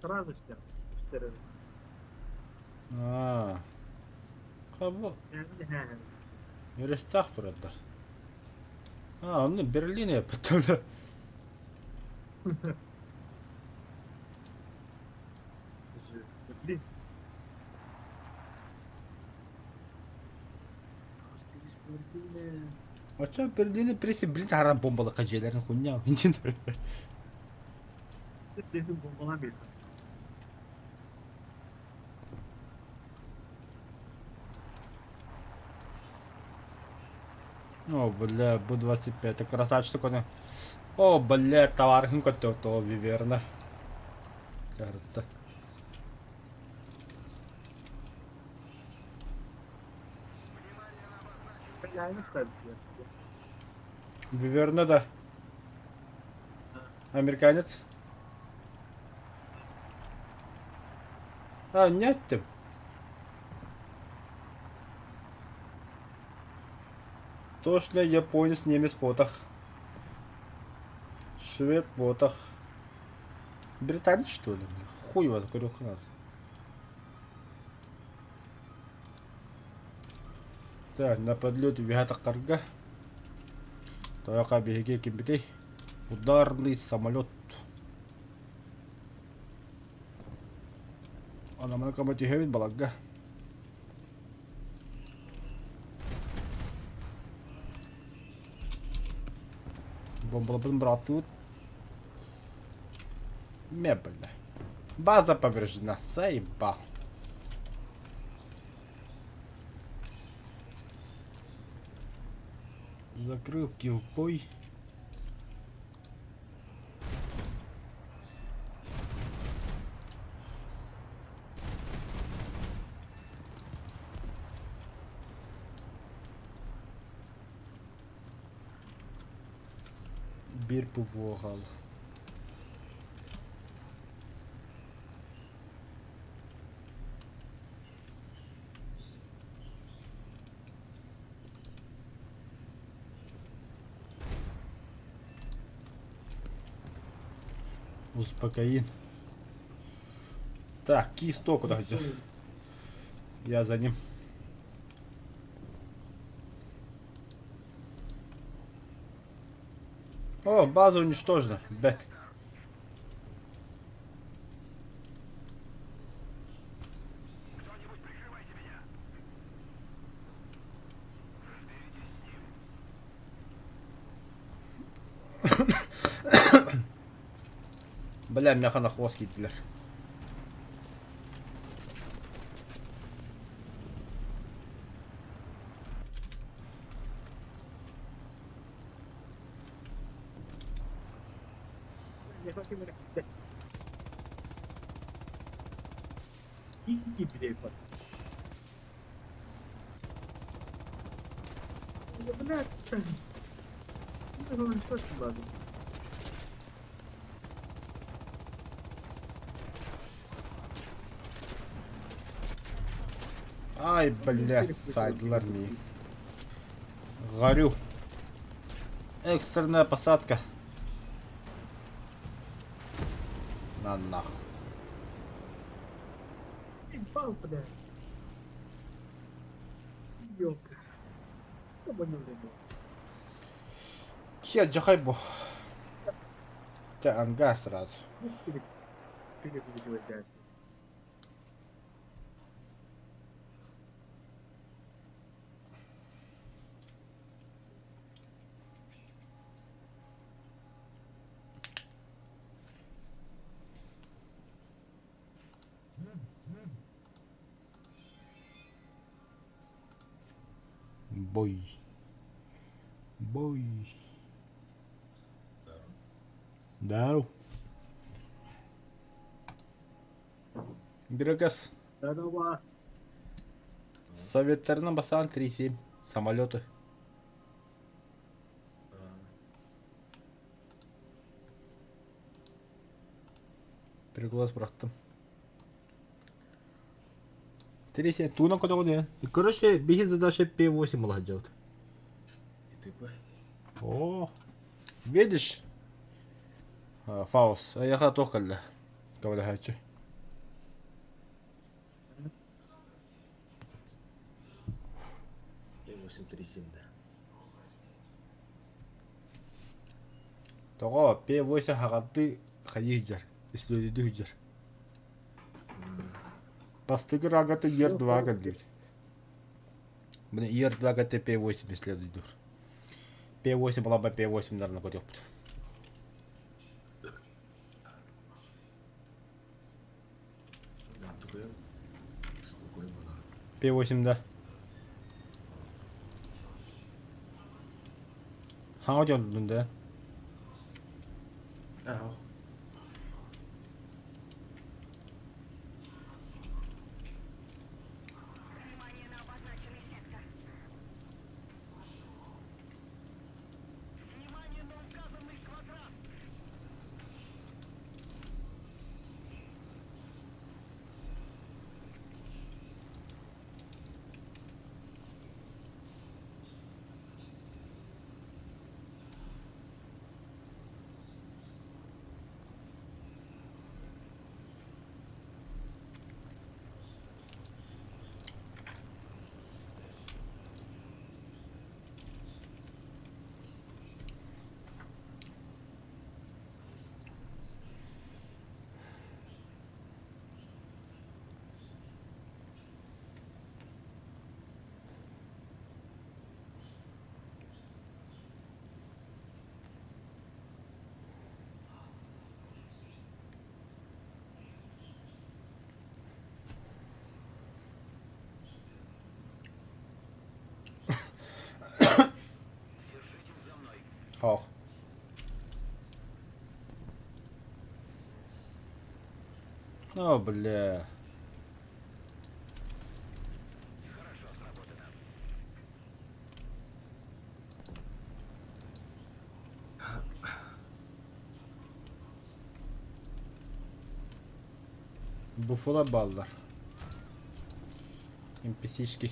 Сразу стер. Штыры. А, қабыл. Ерестақ тұрады. А, оны Берлин епітті. Блин. Ача Берлин'e пресі блин харам бомбалы қажелерін хуйня. Инчин. Dedim bombalamıyor. О, бля, Бу-25, это красавчик такой. О, бля, товархин то виверна. Карта. Yani ставить. Виверна, да. Американец. А, нет ты. Точно японец, немец потах. Швед потах. Британец, что ли? Хуй вас, говорю, хрен. Так, на подлете вигата карга. Тояка беги кимбитей. Ударный самолет. Она mana kamu tihewin balaga. Бомбалабын братут. Мебель. База повреждена. Заебал. Закрыл киллбой. Bir bu voğal. Успокои. Так, кисто куда где? Я за ним. О, база уничтожена. Бэт. Бля, мяха на хвост кидали. İki birey var. Bu ne? Bu ne? Что сюда? Ай, блядь, сайдлер ми. Горю. Экстренная посадка. На нах. Ебал, блядь. Ёпта. Что бы не было. Я джахайбу. Тебя ангар сразу. Перепрыгивать дальше. Бой. Бой. Дару. Бирогаз. Здорово. Советтерна басан 3-7. Самолеты. Переглаз бұрақтым. 3-7. Туна кодого не. И короче, беги задача P8 была делать. И ты бы? О, видишь? Фаус. Я хотел только говоря хочу. P837, да. Того P8 хагаты хаижар. Ислөйді хүжер. Бастығы рагаты ER2 gəldir. Bunu ER2 гаты P8 исследует. P8 была бы P8, наверное, кодек. Да, такой. С такой была. P8 да. Хау жолдун да. Ау. Внимание на обозначенный сектор. Внимание на указанный квадрат. Ох. О, бля. Буфало баллар. NPC-шки.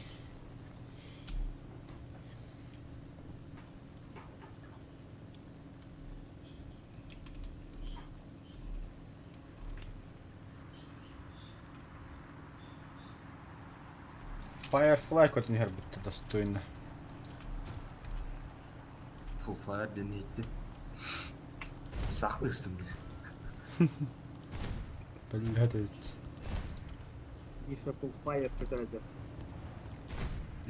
Firefly kot niin helpotta достойно. Full Fire deneydim. Sahtı üstümde. Блядь. Миша Фулфайр кидает.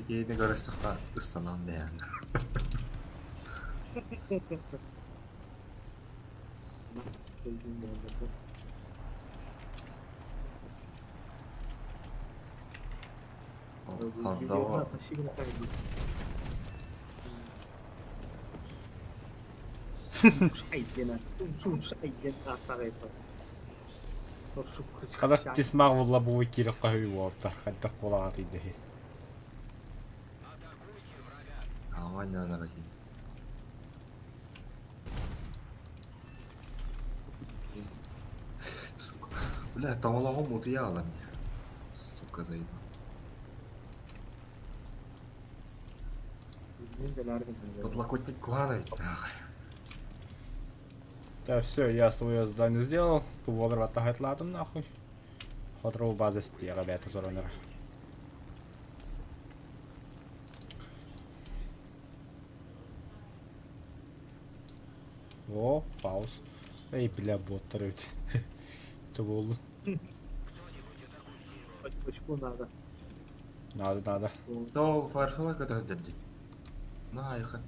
Yeni görüştük ıslanan da yani. Orada o Kadar tismag valla bu ikili kahve vardı. Hatta kulağı değil. Албанияға келді. Сука. Бля, тамалағым ұтыя аламын. Сука, заебал. Öncelerden Подлокотник Куана ведь, нахуй. Да, все, я свое задание сделал. Поводор оттахать ладом нахуй. Хотрол базы стега, ребята, зоронера. О, пауз. Эй, бля, боттер ведь. Это было. Очку надо. Надо. То фаршала который дерди. На, яха.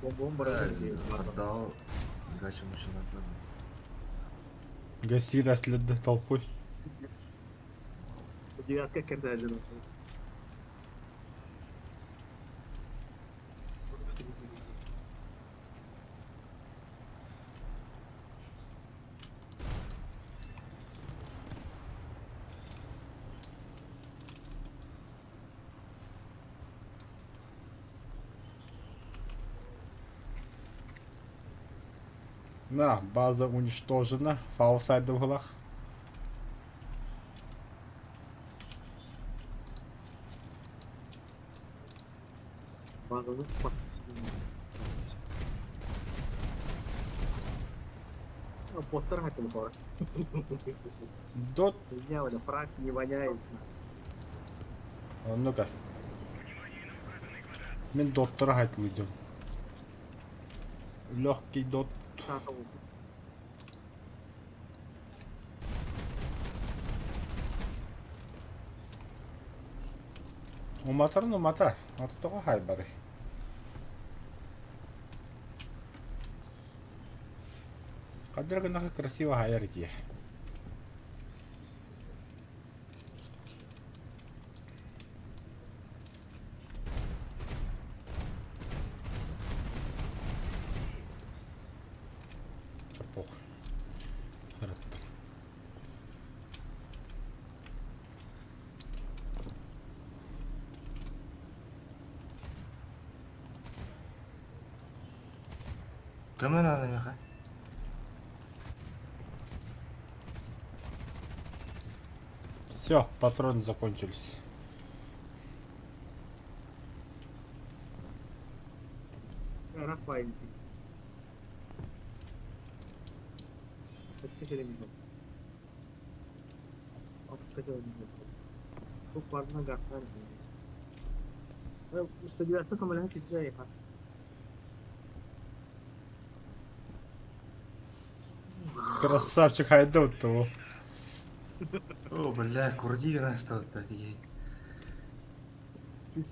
Бомба Отдал. Гача машина отладил. Гаси расследовать толпой. Девятка кирдали. На, база уничтожена. Фаусайд в углах. Базовый пацан. Поттер хотел пора. Дот. Меня вот фраг не воняет. А, ну-ка. Мен доттора хайтыл идем. Легкий дот. Уматар, ну мата. Мата только хай бары. Кадр гына красиво хайер ки. Чапох. Хорошо. Кому надо, яха? Все, патроны закончились. Рафаэль. Çok fazla gazlar. 190 камера читает. Красавчик хайдут того. О, бля, курди настал, блядь, ей.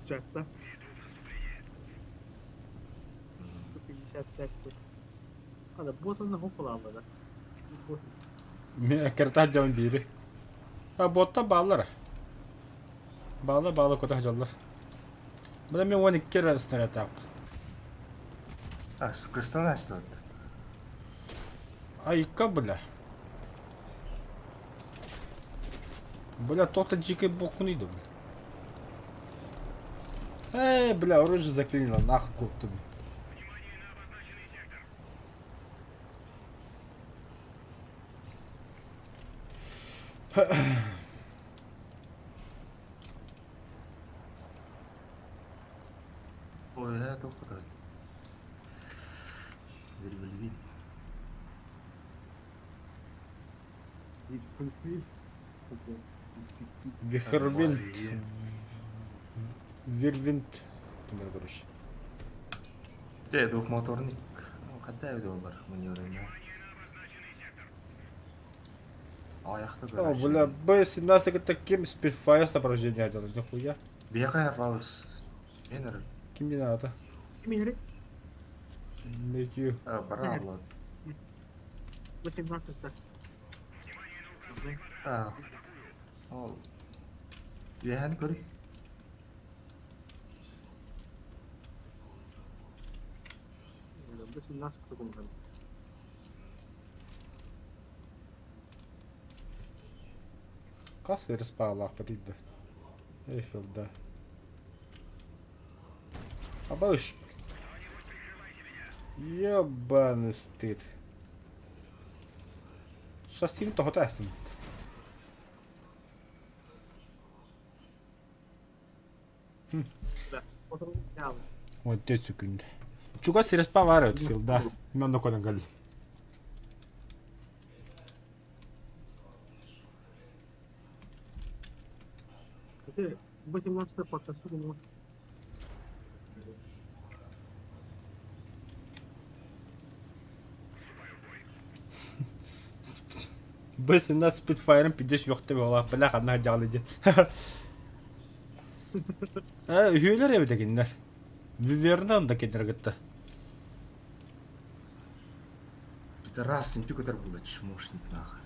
Часто. 155. Hadi botun hop aldı. Kertah can biri. Ha botta bağlar. Bağla kota hacallar. Bu da men 12 kere снаряд тап. А, сука, становится вот. Айка, бля. Бля, то-то дикой боку не иду. Бля, оружие заклинило, нахуй купто. Ой, я только рад. Вильвильвиль. Вихрвинт. Вирвинт. Тумар короче. Те двухмоторник. Ну, хотя это олар, мне время. Аяқты О, бля, Б-17 это кем спидфайр соображение делать, нахуя? Бияқай фалс. Енер. Кем не надо? Kimleri? Make you. Браво. 18-та. Ол. Бияхан кори. Biz 17-та комната. Касса и распалах подойди. Эйфел, да. Обыш. Ёбаный стыд. Сейчас сильно того тестим. Motorun yağlı. Вот эти секунды. Чуга сирес поворот, Фил, да. Именно куда гали. Peki bu monster parçası bunu Быс на спидфайрын пидеш yok деп ола бля хана жаглыды. Үһүлөр эбитегиннер. Виверна да кетергетти. Пидорас, не ты, который был чмошник, нахуй.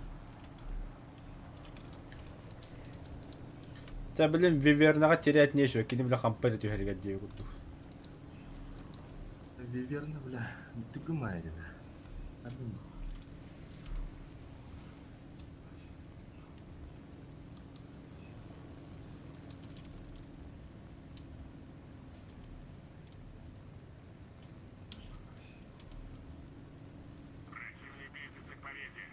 Та билим вивернага терять нечего, кини бля хампер тюхерге диye курду. Виверна, бля, ты гумай, да. Противник близится к победе.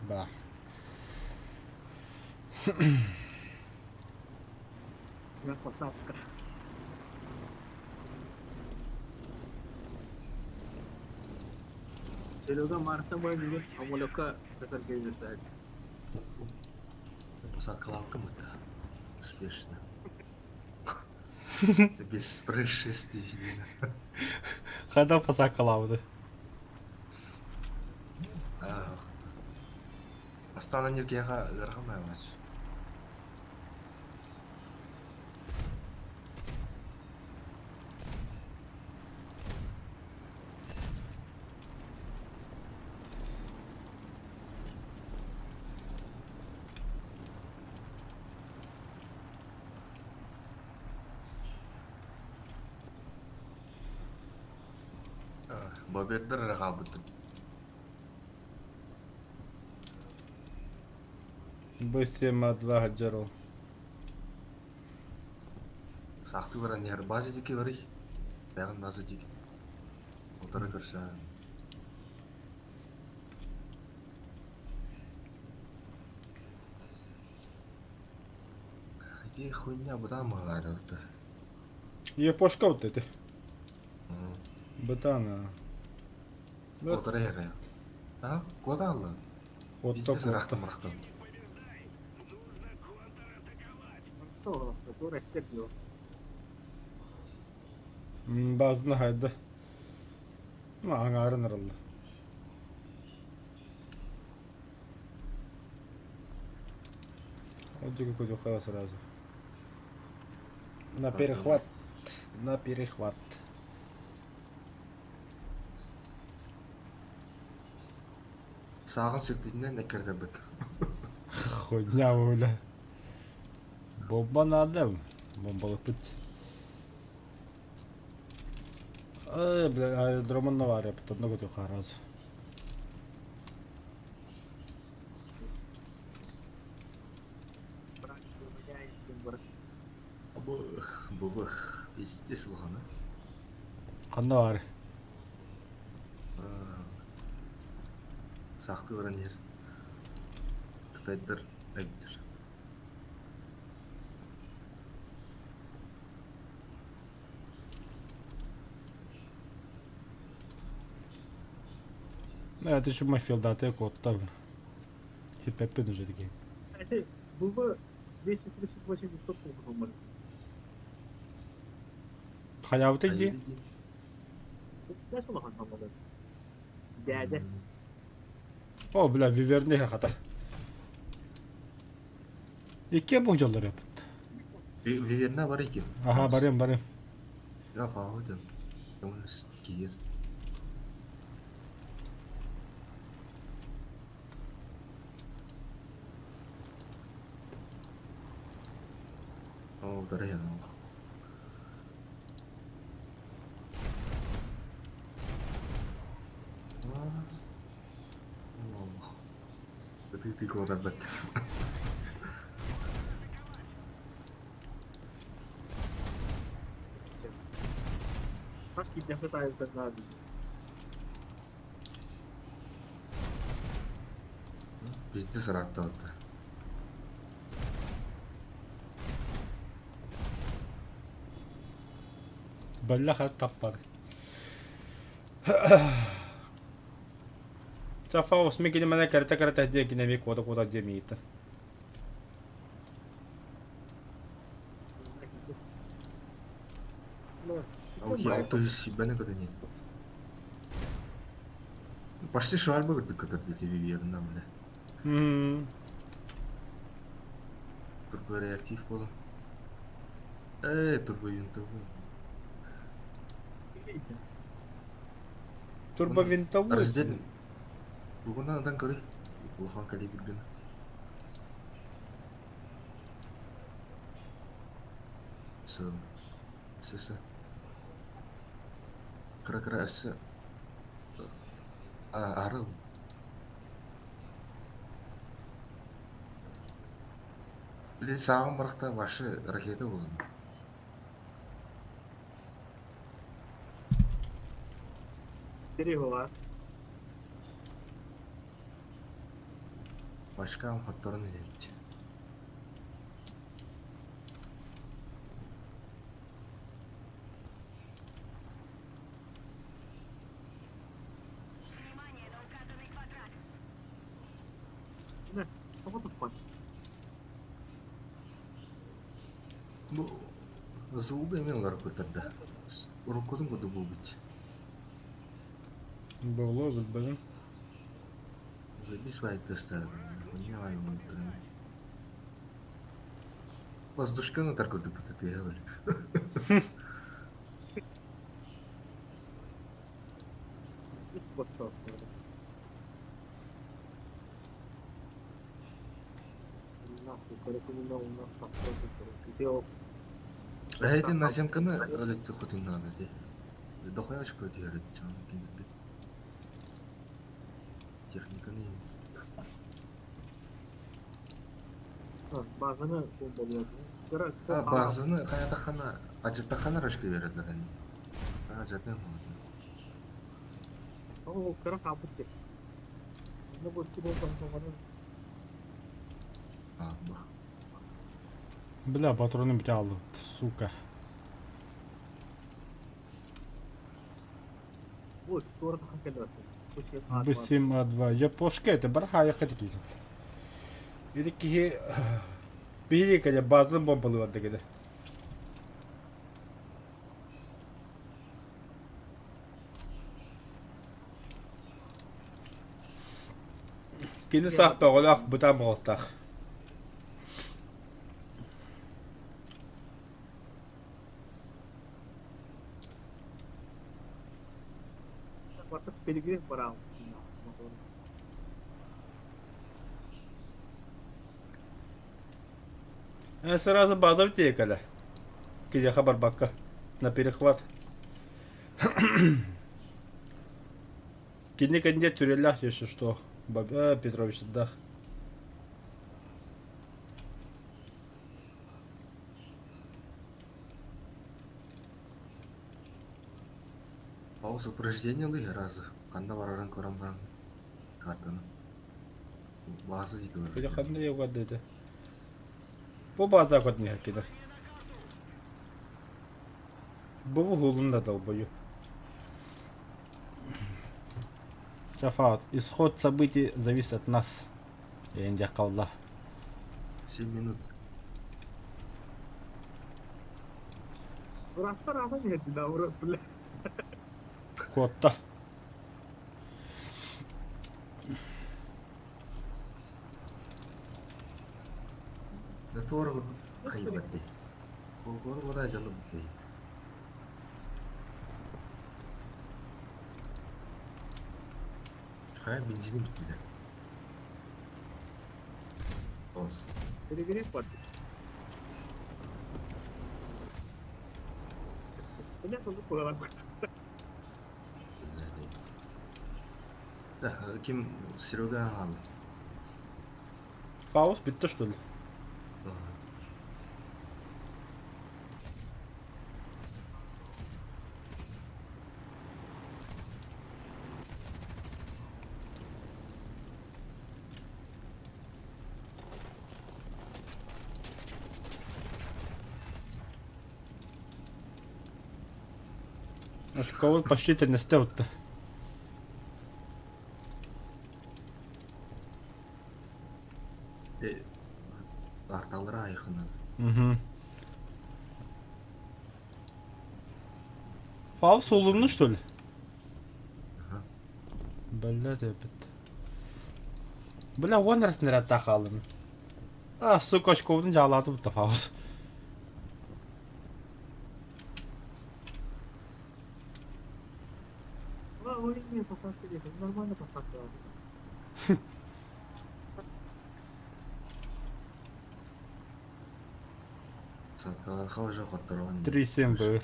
Ба. ya посадка. Серега Марта бойынша амулетка катар кездесті. Посадка лавка мы-то. Успешно. Без происшествий. Хада посакалавды. Астана неркеға жарғамай олаш. Бобердер рағабыты. Быстрее ма-2 хаджарол. Сақты баран яр базы деке барай. Бәғын базы деке. Отары көрсі. Иди хуйня бұдан мағалайды бұты. Епошка вот это. Бытана. Отары яры. А? Кода алды? Отто Bizde sıraktım bıraktım. Doğru, doğru estekliyor. Bazını haydi. Ma аңарын ырылды. Вот дико кудюха сразу. На перехват. На перехват. Sağın sökbüyünden ne kırdı bıt. Хуйня, бля. Бомба надо. Бомбалы путь. Бля, аэродромын var ya. Потом кудюха раз. Bu bizde sılğanı. Қанда var? Сақты баран ер. Қытайдыр әйттір. Это еще мафилда атаку оттар. Хиппеппен уже такие. Kaydı bu 238 çok olmalı. Халявы иди. Nasıl olan olmalı? Değerde. О, бля, виверне хата. İkiye boncalar yapıttı. Viverna var ekim. Aha, barayım. Ya fahudum. Yalnız giyer. O, daraya. Ты куда бет. Pas kita ketahui tentang Пиздец рактауты. Балляха таппар. Тафаус микини мене карта деги неви кода демита. Окей, 600 бәне көтө не. Почти шальба кырдык көтөрдү тебе верно, бля. Турбо реактив болу. Турбо винтовой. Турбовинтовой. Раздел. Бугунан адан көрөй. Улхан калибрген. Сеса. Кыра эссе. Арыл. Биле сагын баракта башы ракета болду. Перевела. Башка хаттарын элемчи. Ne? What the fuck? Бу зубы эме олар көтөрдү. Уруккудун көдү бул бит. Было, блин. Записывай тесты. Понимаю, воздушка на торговлю ты говоришь. What the fuck? Нахуй, короче, не надо, у нас там просто делал. А эти на земканы олетти хотин надо зе. Дохуя очко диярет чам киндик. Техника не. Bazını bombalıyordu. Bazını kayatахана, ажытахана рашка береді они. Ажатен. O kara kapıttı. Ne bu ki bombalıyor? Бах. Бля, патроны бтял, сука. Bu doğru hakikaten. Bu şey Бысим А2. Я пошкете, барха я хотики. Идики били каде базын бомбалы варда кеде. Кини сах беголах бутам болтах. Artık belirgin para. Сразу база втекали. Киде хабар бакка на перехват. Кини кандидат тюрелях, если что. Бабя Петрович отдах. Пауза упражнения лы разы. Канда бараран корамбан. Картаны. Базы дикі бар. Киде ханды еуға деді. Бұл база код не киде. Бұл углында долбою. Шафаат, исход событий зависит от нас. Я инде қалла. 7 минут. Burası rahat mı etti daha burası bile. Котта. Да торгу кайбатты. Колгону вода жалып битти. Хай бензини битти да. Ос. Belirgin var. Ne oldu bu kadar? Да, ким Серега алды. Фаус битті, что ли? Аж кого почти не стелт-то. Арталыра айқыны. Угу. Фаус олымны, что ли? Ага. Бля, тепет. Бля, он раз не ратахалым. А, сука, очковдың жалады бұтта Фаус. Ой, не, посадка здесь, нормально посадка. Саткалар хау жоқ оттырған. 3-7 бөр.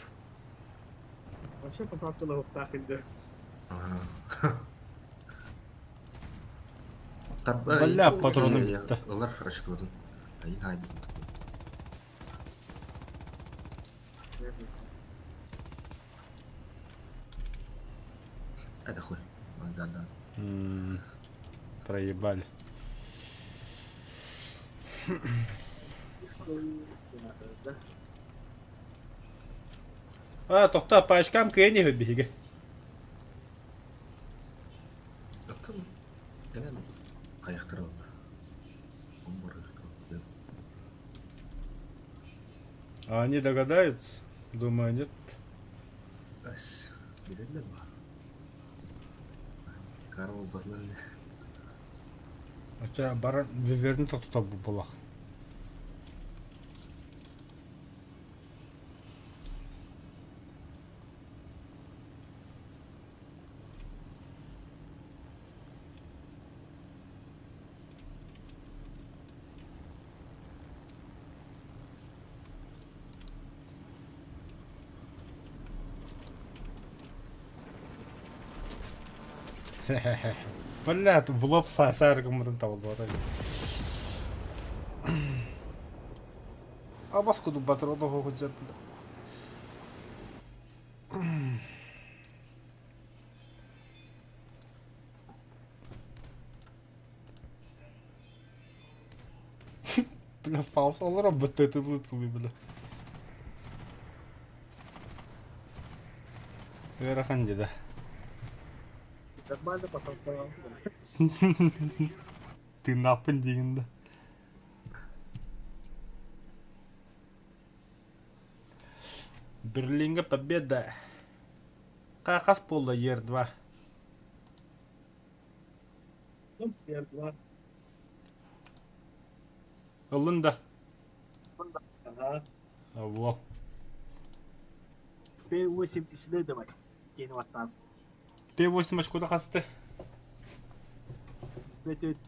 Вообще посадка на устах инде. Бля, патроны бітті. Олар ашкодun. Айын айды. Это хуй. Да. Проебали. А, тоқта, паешкам күйені өбігі. Оттым. Генен аяқтыр алды. Бомбар аяқтыр алды. А они догадаются? Думаю, нет. Ас. Билерлер ба. Карл барларны. Хотя бара виверні тоқтап бұл болақ. Бля, тут було б сайриком табылды батай. А баскуду батыроды хоғы жеп, бля. Бля, Фаус алырам бітті етілі, бля. Верахан деді. Нормально посадка. Ты напын дегенді. Берлинге победа. Қақас болды Ер-2. Ну, Ер-2. Алында. Ага. Во. P8 исследовать. Кені ваттан. П8 очкода қатысты. Бөтөт.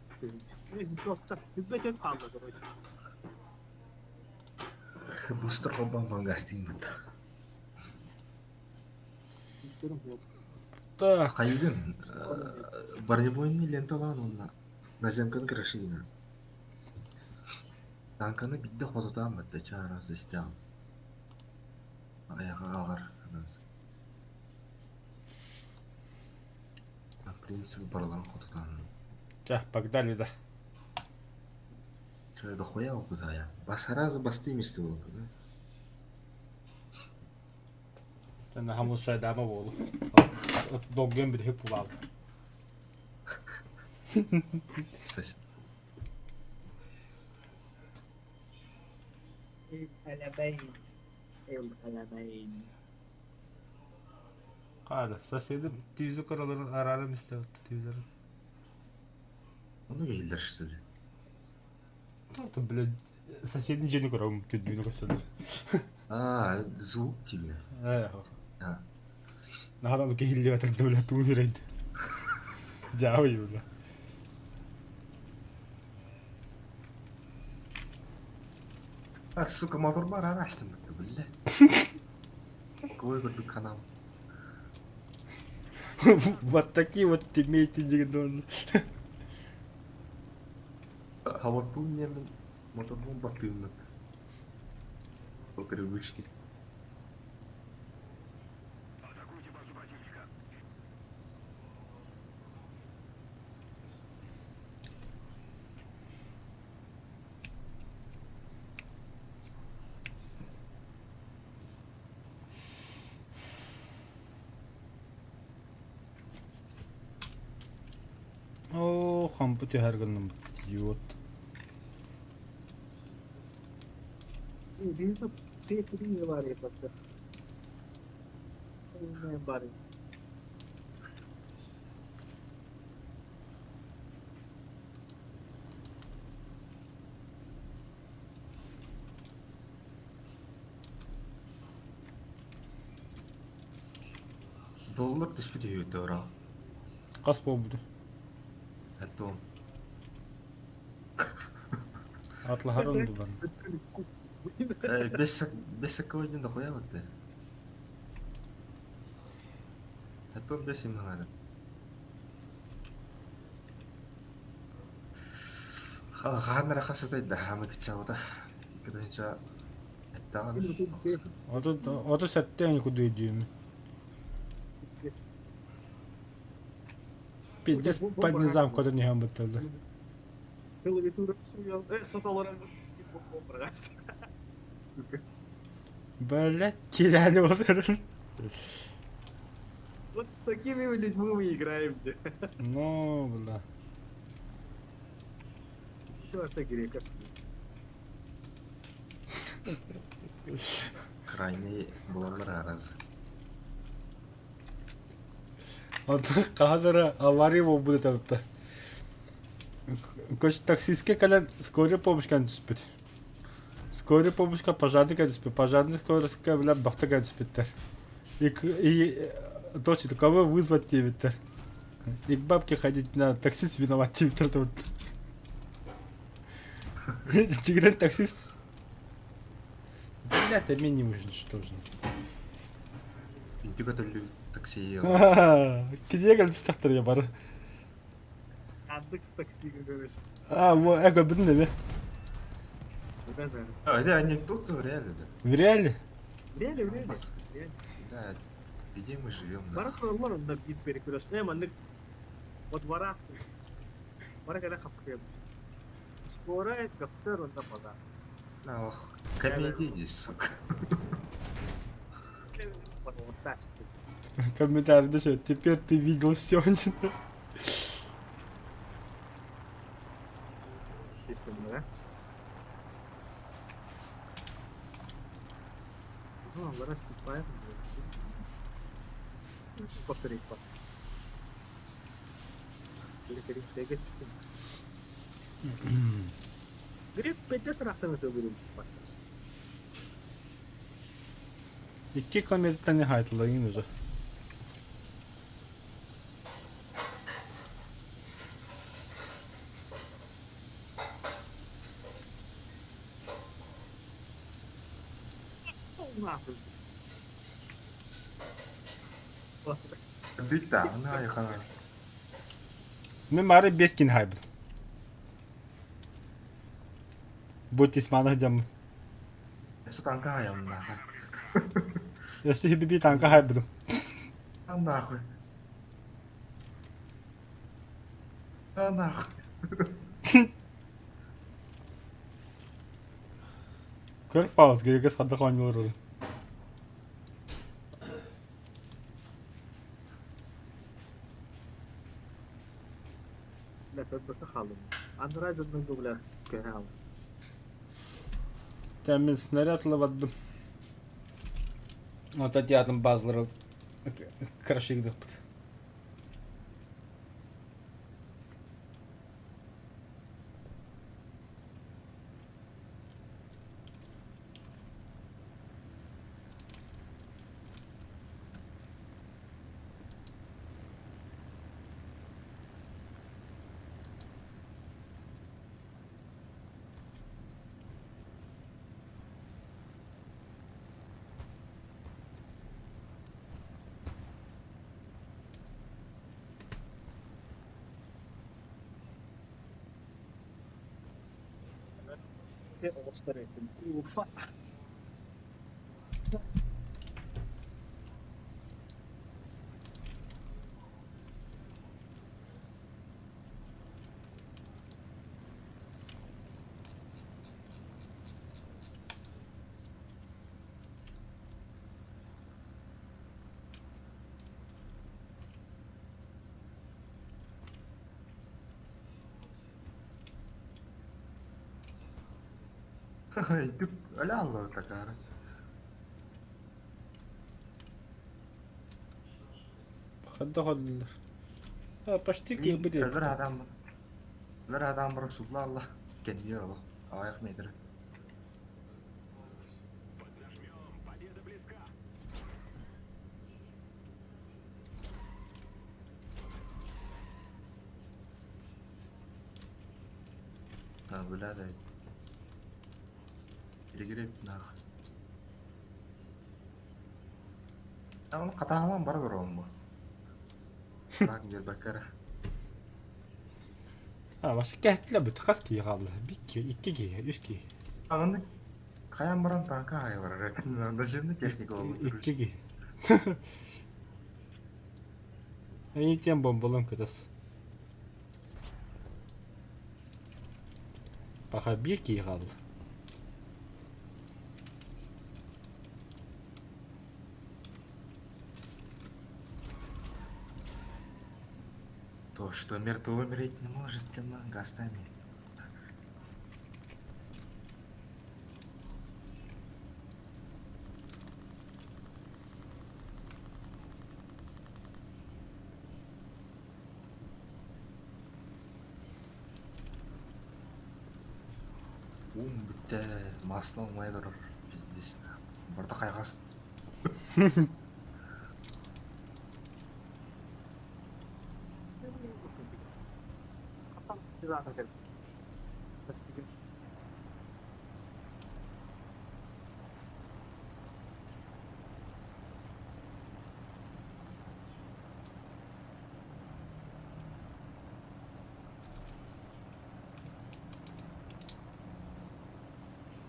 Просто бөтөт қалды. Бустер қобан мангастин бұд. Так. Қайын. Бронебойный ленталан онна. Наземканы крашигина. Танканы бидді қотыдан бұдды. Чара застял. Аяға алғар. В принципе, барларын қотыдан. Ча, погнали, да. Чай дохуя оқызая. Басаразы басты еместі болды. Жаңа хамыз шайдама болу. Долген бір хеп бұлады. El-Alamein. Қады, соседім түйізі құраларын арарым істеуді түйізерін. Оны елдер шістілі. Ты, блядь, соседин жені көрауым түдбейді көрседі. Звук тибіне. Надан кейілі бәтірді, блядь, туы берейді. Жауы, блядь. Сука, мотор бар арастым бітті, блядь. Кой көрді канал. Вот такие вот тиммейты дегенді. хаваттуун немен мотордун баттыымын. Окры вышки. Атакуйте базу противника. О, хампути härgänным идиот. Биздин текирин бар эпатта. Не бар. Доллар түспүт үйөтө ора. Қас болбуду. Хаттон. Атла харынды бар. 5 саккойден да коябытты. Хаттон 5 имнагады. Хаанара хасатайда хамы кичавда. Кыдайча аттаган. Ото сәттен куду идиюм. Пиздец под низам кода не хамбатталды. Клавиатура суял. Саталарым. Бомбрагаст. Сука. Блять, кидали возырын. Вот с такими людьми мы играем. Ну, бля. Что это грека? Крайний болалар араз. Ото қазір авария болбуду табытта. Көч таксистке калан скорая помощька түспүт. Скорая помощька пожарника түспүт. Пожарный скоростька билан бактага түспүттер. И точно кого вызвать дебиттер. И к бабке ходить на таксист виноват дебиттер тут. Чигрен таксист. Блять, а мне не уничтожен. Индикатор такси. Кидегал түстактыр я бары. Аддекс таксиге görüş. Вот, эго бідін бе? Это анекдот реально. В реале? Реально. Да, где мы живем? Барак олар онда бит берип көрөс. Мандык вот барак. Барак эле капкем. Скорая каптер онда пада. На ох, комедия, сука. Вот так. Комментарий, да что, теперь ты видел все. Kesinlikle. Ну, Ларас Пипаев. Повторить пас. Перекорить бегать. Гриб 5 раз это будет. 2 kilometre ne hayatla yine уже. Нахуй. Бита, на яхана. Мы мары без кинхайб. Будьте с манагдям. Сутанка я нахуй. Я что себе танка хайб. А нахуй. А нахуй. Көрфаус гэгээс хадгаан өөр. لا تتخلم. Андроид одну дубля кагал. Тәмин снарядла ваддым. Вот эти атом базлары крашик. Оскар ettim. Ufa. Түк өле аллы такары. Хадда ходдулар. Почти Мен кыйбыт өлөр адам бұры сугла алла. Кенде олық. Аяқ метр. Білады. Келегереп нақ. Оны қатағалан бары дұрауым бұл. Нақ ер бәкәрі. Башы кәттілі бұт, қас кей қалды. 1 кей, 2 кей, 3 кей. Ағынды қаян баран танка айылар рәпін. Анда жемді техника олы 2 тұрыш. кей. Әйнеттен бомбалым көтес. Бақа 1 кей қалды. То, что мертвый умереть не может, тема гастами. Бітті маслы олмай тұрыр біздесін. Бұрда қайғасын. Zaten gel.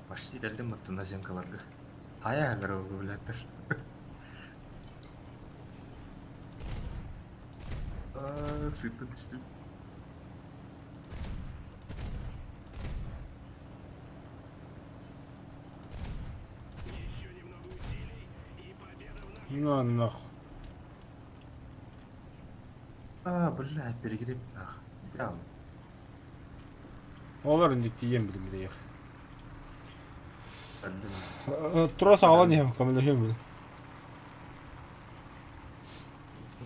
Почти келдім мұтты наземкаларға. Аяғыр олды біләттір. Сыпын түстім. Ну, нах. Бля, перегреб нах. Бля, Олар үндікті ем білім дейік. білдім. Тұра сағалан ем, камилахем білім.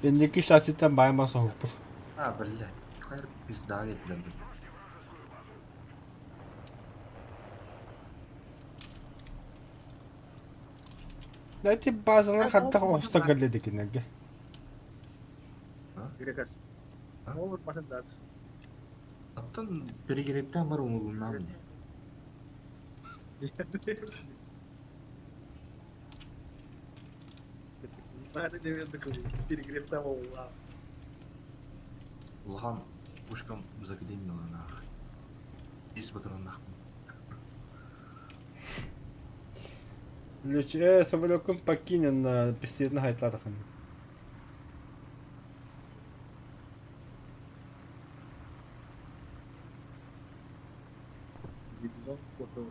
Ендекі шасеттен байымасы хоқ бұл. Бля, қайыр пиздағы етілем бұл. Дәйті базалар қаттақ оста кәледі кенерге. Girekas. Olur başın ders. Аттан перегребтен бар оңылынан не? Bana demiyorduk bir gripten oldu. Улған пушкам закиден ела нах. Ес батыран нах. Лүч, самолёкым покинен пистолетны хайтлады хан. Gideceğim foto.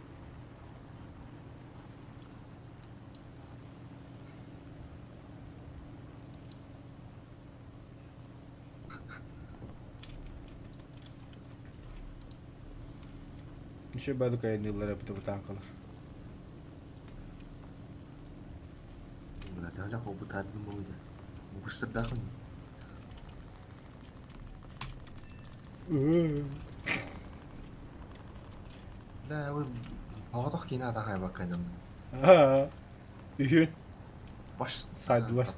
Еще бәді кайын еллар әпіті бұтан қалыр. Бля, тәлі қобы тәбім болды. Мұғыстыр дақын. Бля, өй, оғатық кейін атағай бақ қайдамды. Үйін. Баш Сайдылар.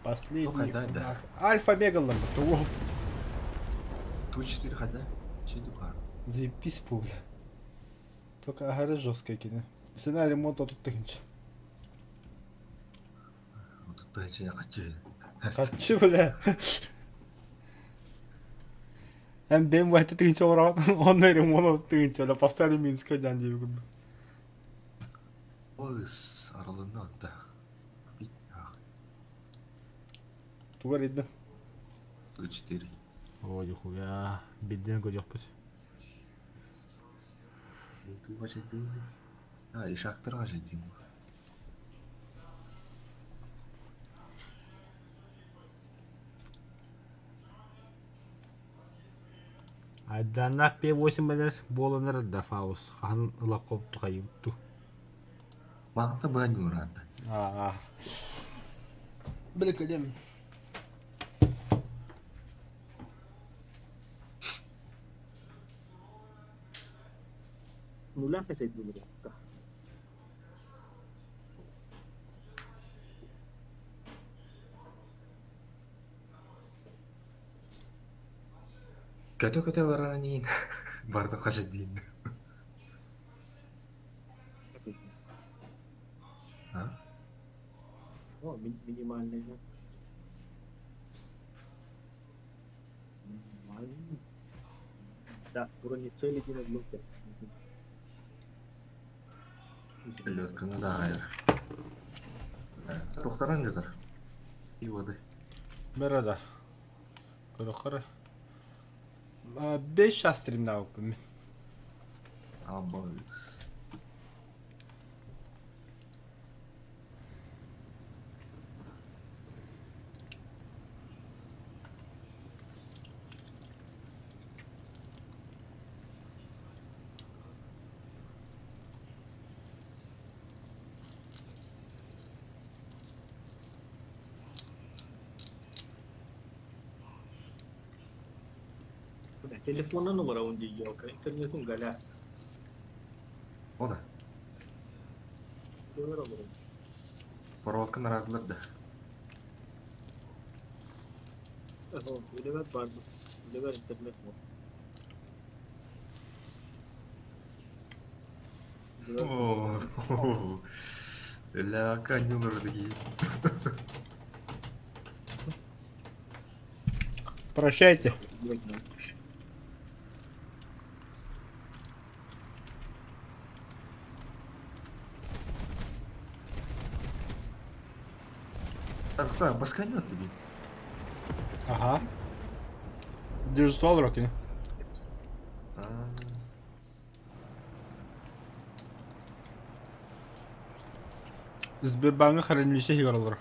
Последний. хайдай, да. Альфа Мегалон. О, Ту-4 хайда. Чи дука. заебись пуля. Только агара жесткая кино. Сценарий ремонт тут тынч. Тут тайча я хочу. Качы, бля. Hem benim bu ette tınç olarak onları ремонт тынч. Öyle поставили Минска дян diye bir Оис аралığında hatta. Bir Тугар иди. Ту-4. Ой, хуя. Бидden gol yapmış. Туга жетпейді. Ишақтарға жетейін. Айданнак P8 бәлер болыныр да фаус. Хан ылақ қопты қайыпту. Мағында бұған не ұрады. Білік әдем. Nulla che sei più diretta. Көте-көте баранин. Барды қажет дейін. А? Oh, minimalnya. Да, вроде цели не надлюбят. Лётканы да айыр. Рухтаран жазар. И воды. Merhaba. Korokara. 5 astrim daha okudum. Абойс. Telefonla numara onde yok. İnternetin gala. O da. Numara var. Проводка нарадылар да. Oh, öyle var. Öyle var internet var. О. Ля каню дорогие. Прощайте. Так, кто басканет тебе? Aha. Дежурство olarak yine. Сбербанка хранилище хигаралар.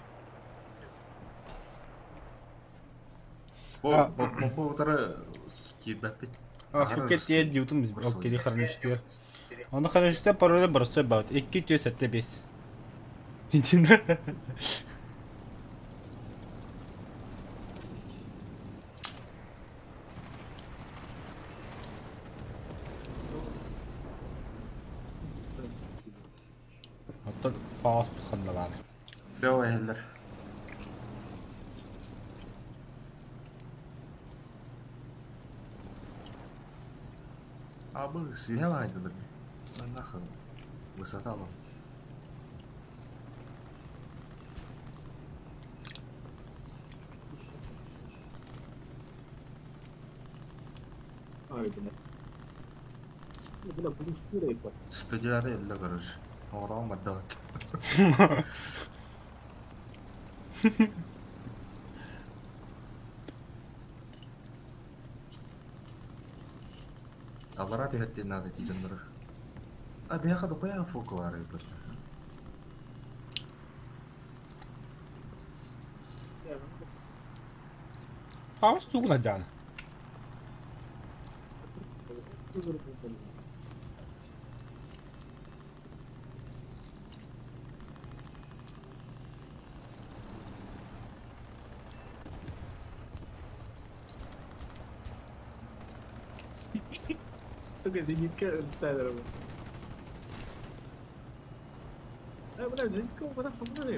О, по утра кидапить. Шirket diye diyordum biz. Okey, хранилище. Onu хранилище паролü burası about 275. İçinde. Hatta fast tutkanlar var. Давай, Эллер. Абы свияла айдылыр. Нахуй. Высота алам. Aynen. Buna buluşturuyor yapar. Студиялы эллер, короче. Орам отдавать. Алара тегетти надо тижендер. А бияха дохуя фоку бар ебет. Fast tutulacağını. Suka jika entah dah. Benar jika benar ni.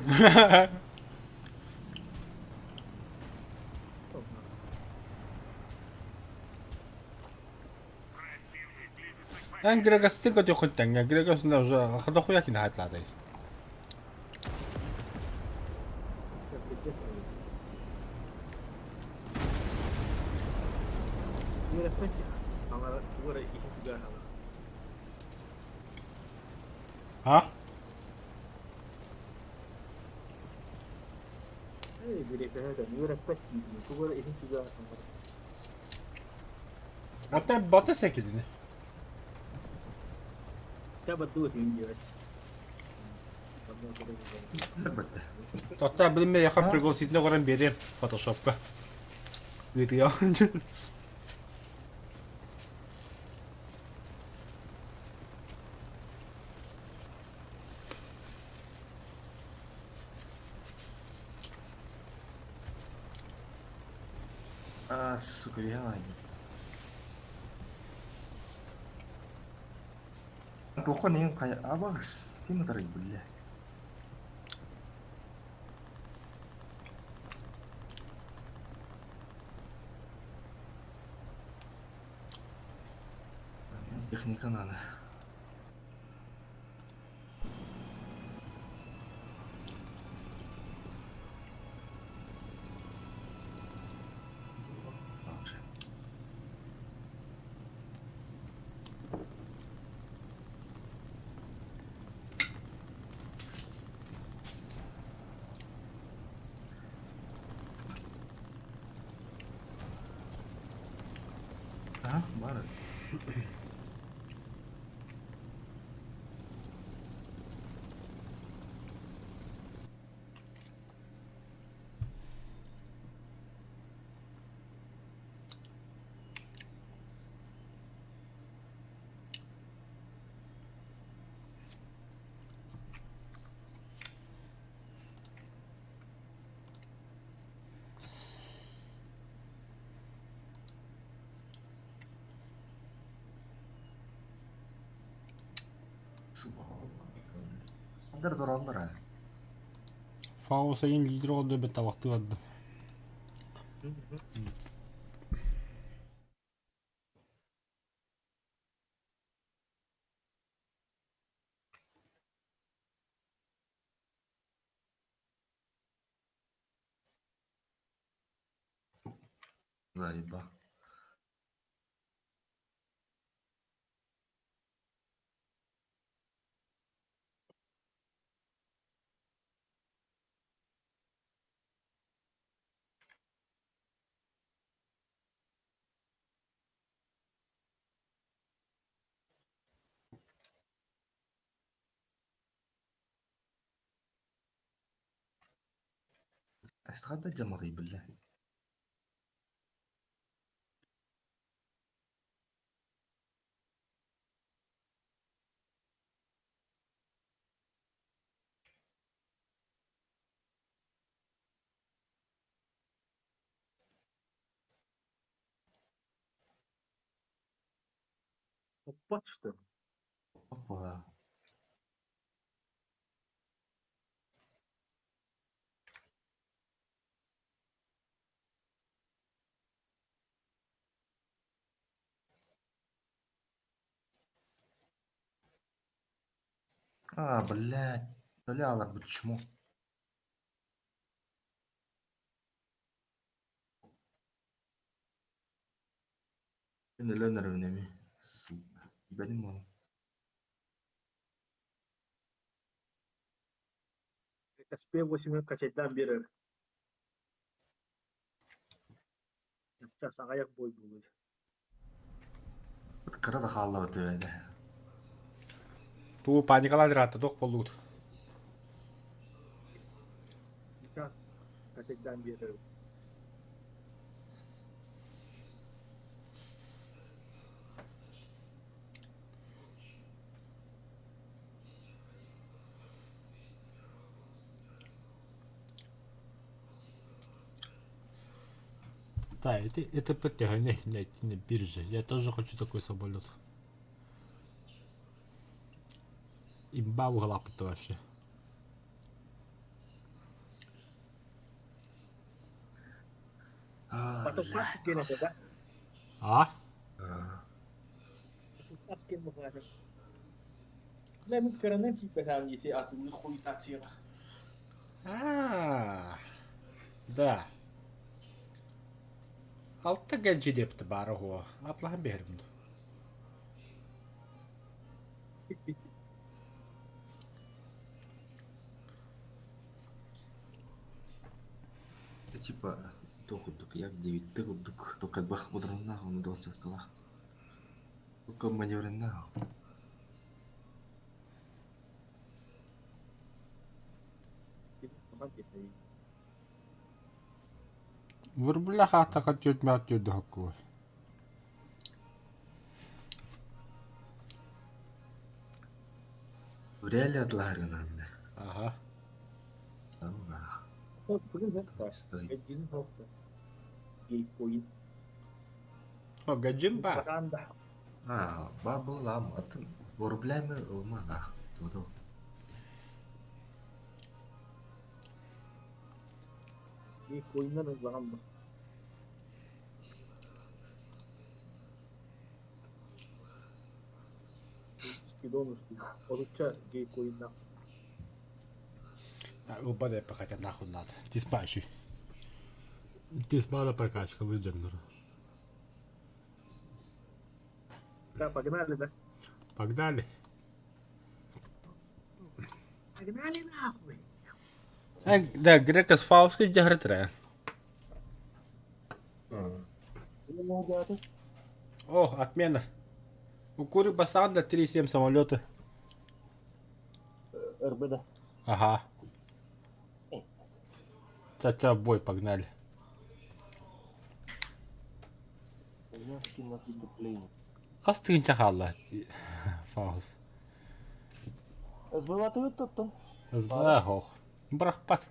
난 그래가 스팅거 저 콘땡가 그래가 순나 저 하도 호야키 나왔다 돼. Dua refresh ya. Kamera dua ada isi juga nama. 아? Dua refresh ada. Dua refresh ini. Dua ada isi juga kamera. 어때 새끼들네. Coba tuh sih dia. Bener betul. 어때 bilme yakın prigositne koran berem Photoshop'ka. Gidiyor. 아, 그래 아니. Pokoknya yang kayak apa, gimana tadi boleh? Teknikan ana. Hah, mana? અંદર તો અંદર આ Fausa'nın lider olduğu bir vakti vardı. galiba. استغربت جمري بالله. Опа, что? Опа. блядь. Бля, почему? Ini learner ini. Benim o. SP 8 kaçeden biri. Yapacağız ayak boy bulur. Kıra da kaldı o tövbe. Ту паникалар раата док болуут. Yapacağız kaçeden biri. Да, это ПТ, не биржа. Я тоже хочу такой самолет. Имба углапа-то вообще. Patok pas gene de. А? Askin bakacak. Ne mükemmel bir peşem geçti atını koyu taçıyor. Да. Altta genci depti bari o. Allah'ım benim. Это типа дохудук, я в 9 кубдук, только бах будрана, он 20 кала. Только маневрена. Вырбля хата хотят мят юдоку. В реале отларгананда. Ага. Там да. Bugün hep var. Стой. Edzinin hafta. İlk oyun. О, гаджимба. Bakan da. Бабу лам, атын. Ворблями олмана. Додо. İlk oyundan hızlandı. Skide olmuştu. Oldukça ilk oyundan. Упаде пока нахуй надо. Ты спащи. Ты спала прокачка выдернула. Ya pagınarlı be. Погнали. Pagınarlı nahуй. Да, Грека с Фауской дегратре. Ну, дядя. О, отмена. У Кури Басанда 3,7 самолета. РБД. Ага. Ча-ча, в бой погнали. Явки на вступление. Кастын чахалла. Фаус. Сбивати туттun. Збахох. Брахпат.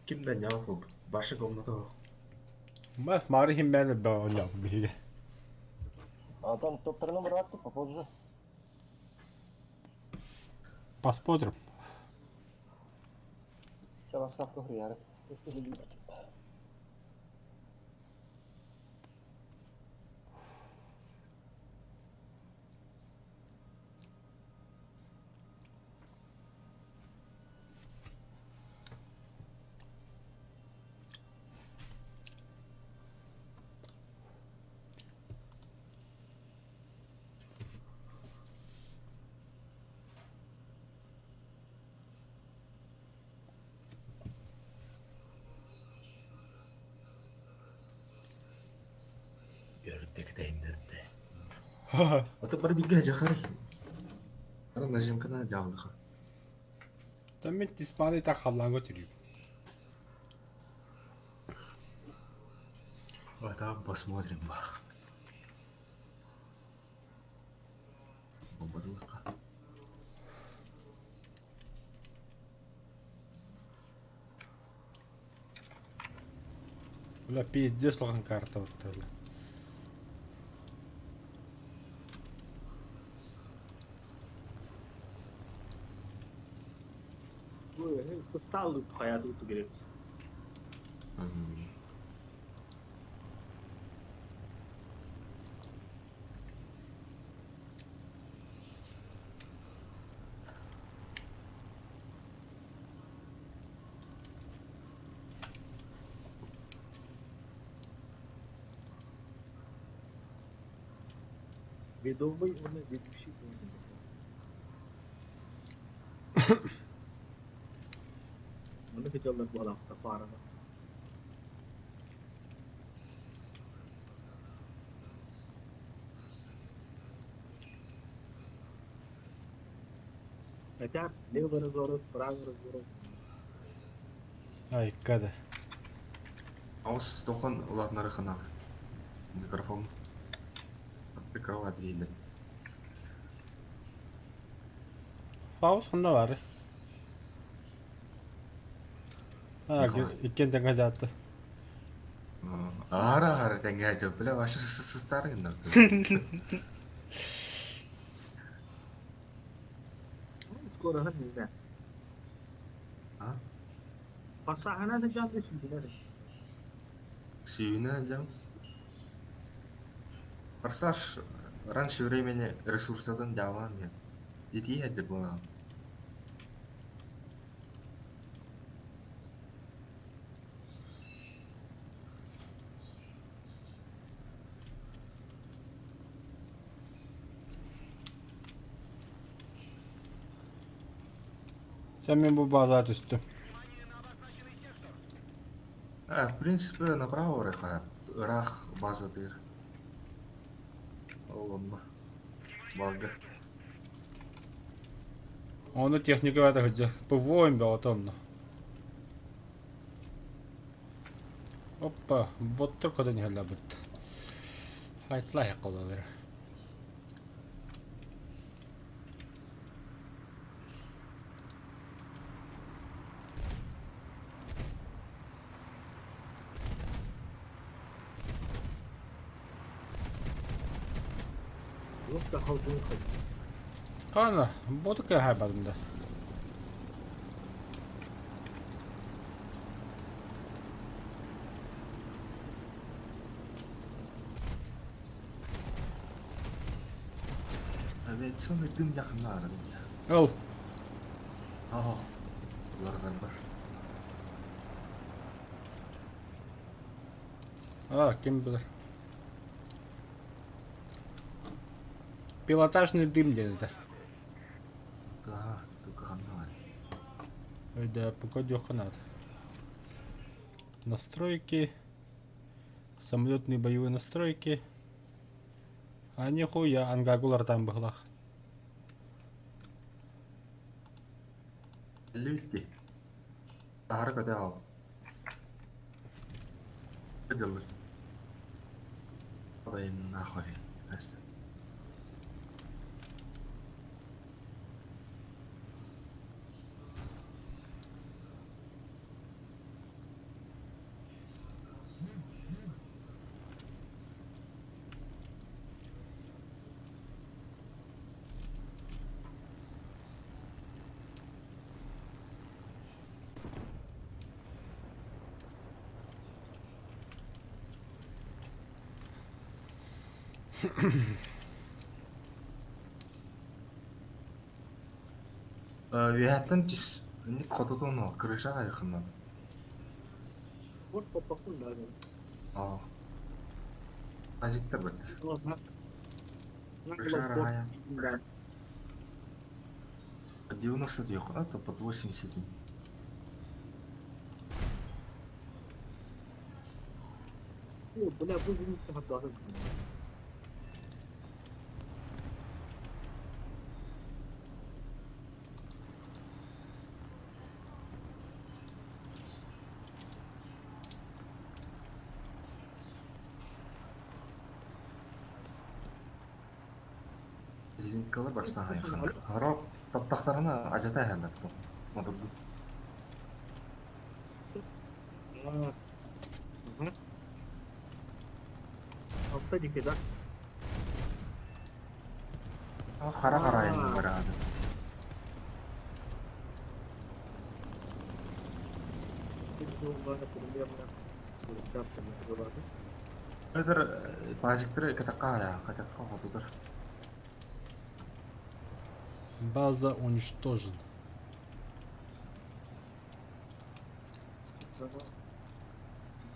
Kimden yahu? Başı komnato. Mas Мари Химене бе оня биге. А там топ-3 номер попозже. Посмотрим. Сейчас ставку гряре. Yörükteki de indirdi. Ata bari bir gece kare. Ara najim kana javlı. Да мен ти спадай так халланго тирю. Там посмотрим. Бомбадылка. Бля, пиздец лохан карта вот это. Bu sustallık hayatı tuttu gerek. Ведомый он ведущий. Onu geçiyorlar bu hafta farada. Хотя левый разворот, правый разворот. Ай, када. Ауыз тоқан олардың арқына микрофон прикрывать дейді. Фаус ханда бар. Иккен теңге жатты. Ара теңге жоқ біле башы сыстары енді. Skor han ne? Pasahana da canlı şimdi ne? Suyuna jam. Форсаж Раньше времени ресурсlardan devam et. Yetiği hadi bana. Sen beni bu bazağa üstü. В принципе, направо рахат. Рах базатыр. Олонма. Балга. Onu техника var da hocam. Bu voyun be otonla. Hoppa. Bottur kadın hella bıt. Hayt layık olalar. Yok da havzunu koy. Ana. Botu kaya haybalımda. Evet, sonra dün yakında aradım ya. Al. Oh. Bunlardan var. А, kim bilir. Пилотажный дым где-то. Daha yakında var. Да, пока канат. Настройки. Самолетные боевые настройки. А нихуя, ангагулар там было. 52. Harika devam. Hadi. Adayım nahoi. Neyse. Виятан тис. Нэг хотод нь крышаага yakından. Bot topakın lazım. Aa. Acıktır bak. Ama Крышаага bot хаяа. ben 90 yok, а то под 80. bu ne bu bizim hatası. Зенитkalar baştan yakın. Harap taptaklarına acıta herhalde. Modu bu. Hafta dikkat. Kara kara yani beraber. Yollarda kuruluyorlar. Bu yaptım yollarda. Öder bacıkları katakaya, katakka hodudur. База уничтожена.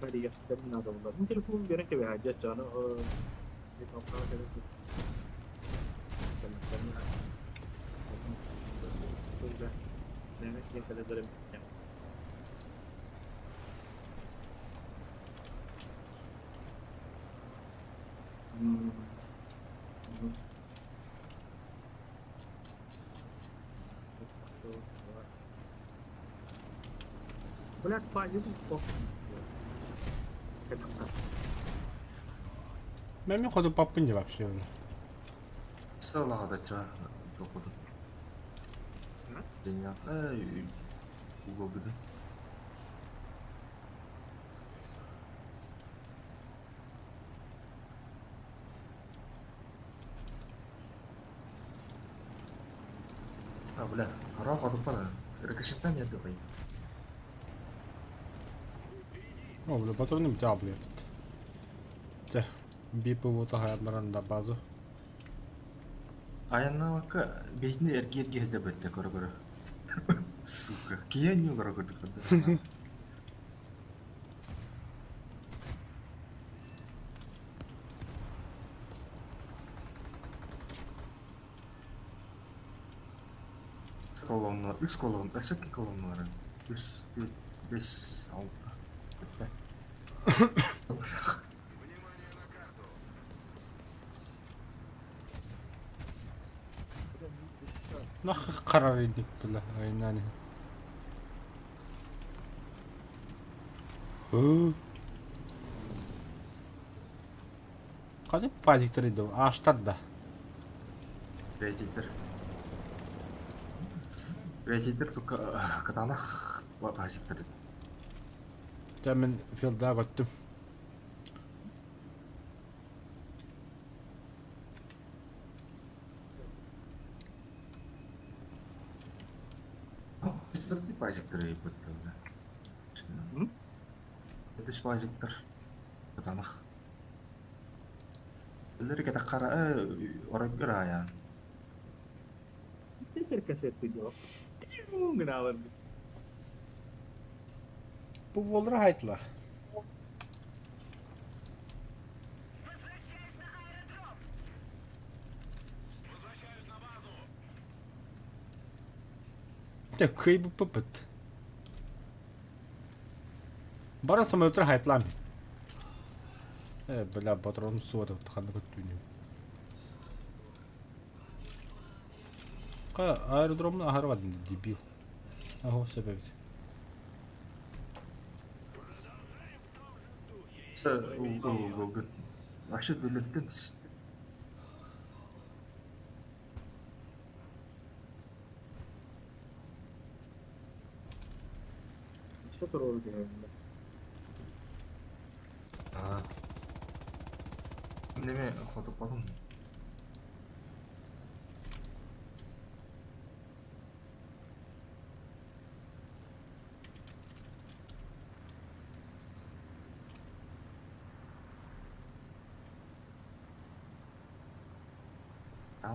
Hadi yaptım ne adamlar. Bu telefon görünce bir hacet canı. Bir kampanya gerek yok. Demek ki yakaladım. Black Fire bu. Ben mi kodu papınca вообще onu. Sıralı kadar okudu. Dünya. Bu gibi. Бля, раха тупая. Рикошетами отдыхай. О, бля, патроны бля, блядь. Те, бипы вот ага, на базу. Аяннавакка бейтini эрги хеде бетте көрө. Сука, киен юу көрө көрдүк. Kolonlar, üst kolon, eski kolonların. Üst, 5, 6. Нах карар идик била айнани. Кандай пазиктер иде аштар да. Рейдер только катанах пасиктер. Мен филда көттүм. Пасиктер ебет. Это пасиктер катанах. Билер ката кара орак гырая. Keser tujuh. Kenapa? Бу волра хайтлар. Так кыйбы пыпыт. Бара самолеттер хайтлам. Бля, патрон сууда таханы көттүнү. Аэродромна ахарвадын дебил. Ахо себепти. Вообще билеттен Что ты делаешь? неме хотуп калдым.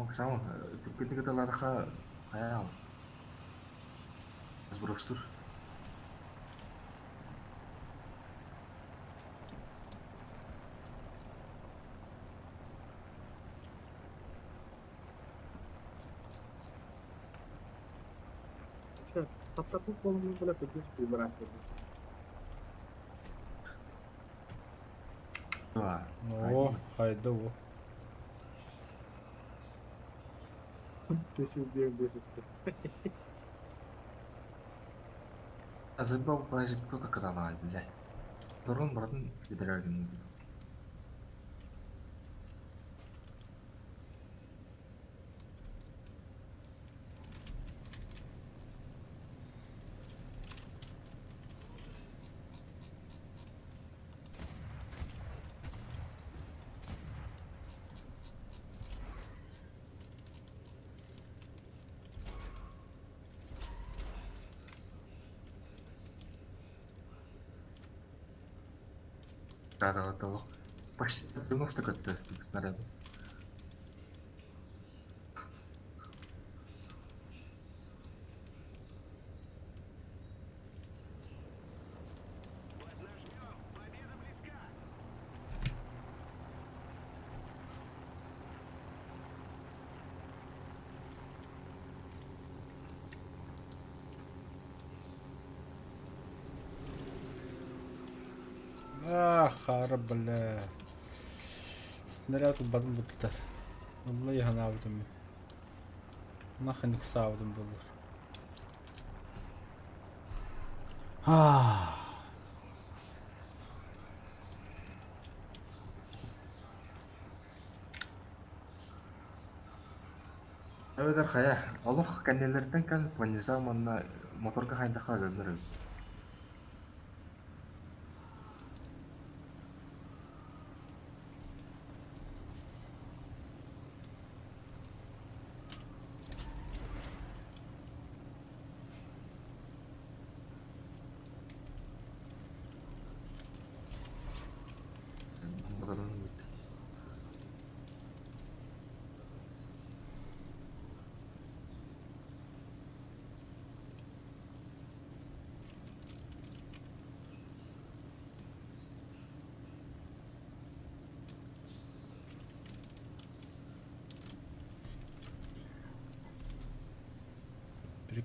Sama, kita latih kayak Mas Brostur. Tapi kolomnya boleh kerja di berhasil. Wah, О, хайда во. Dia. Azabau bahasa itu tak kesana aja. Turun berarti tidak ada gitu. Да. Почти 90 кт снаряд. Харап бля. Снаряд бадым буттар. Vallahi hanavdım ben. Nahnik savdım bulur. Öder kaya. Allah kendilerden kan banyak zamanla motor kayında kalırlar.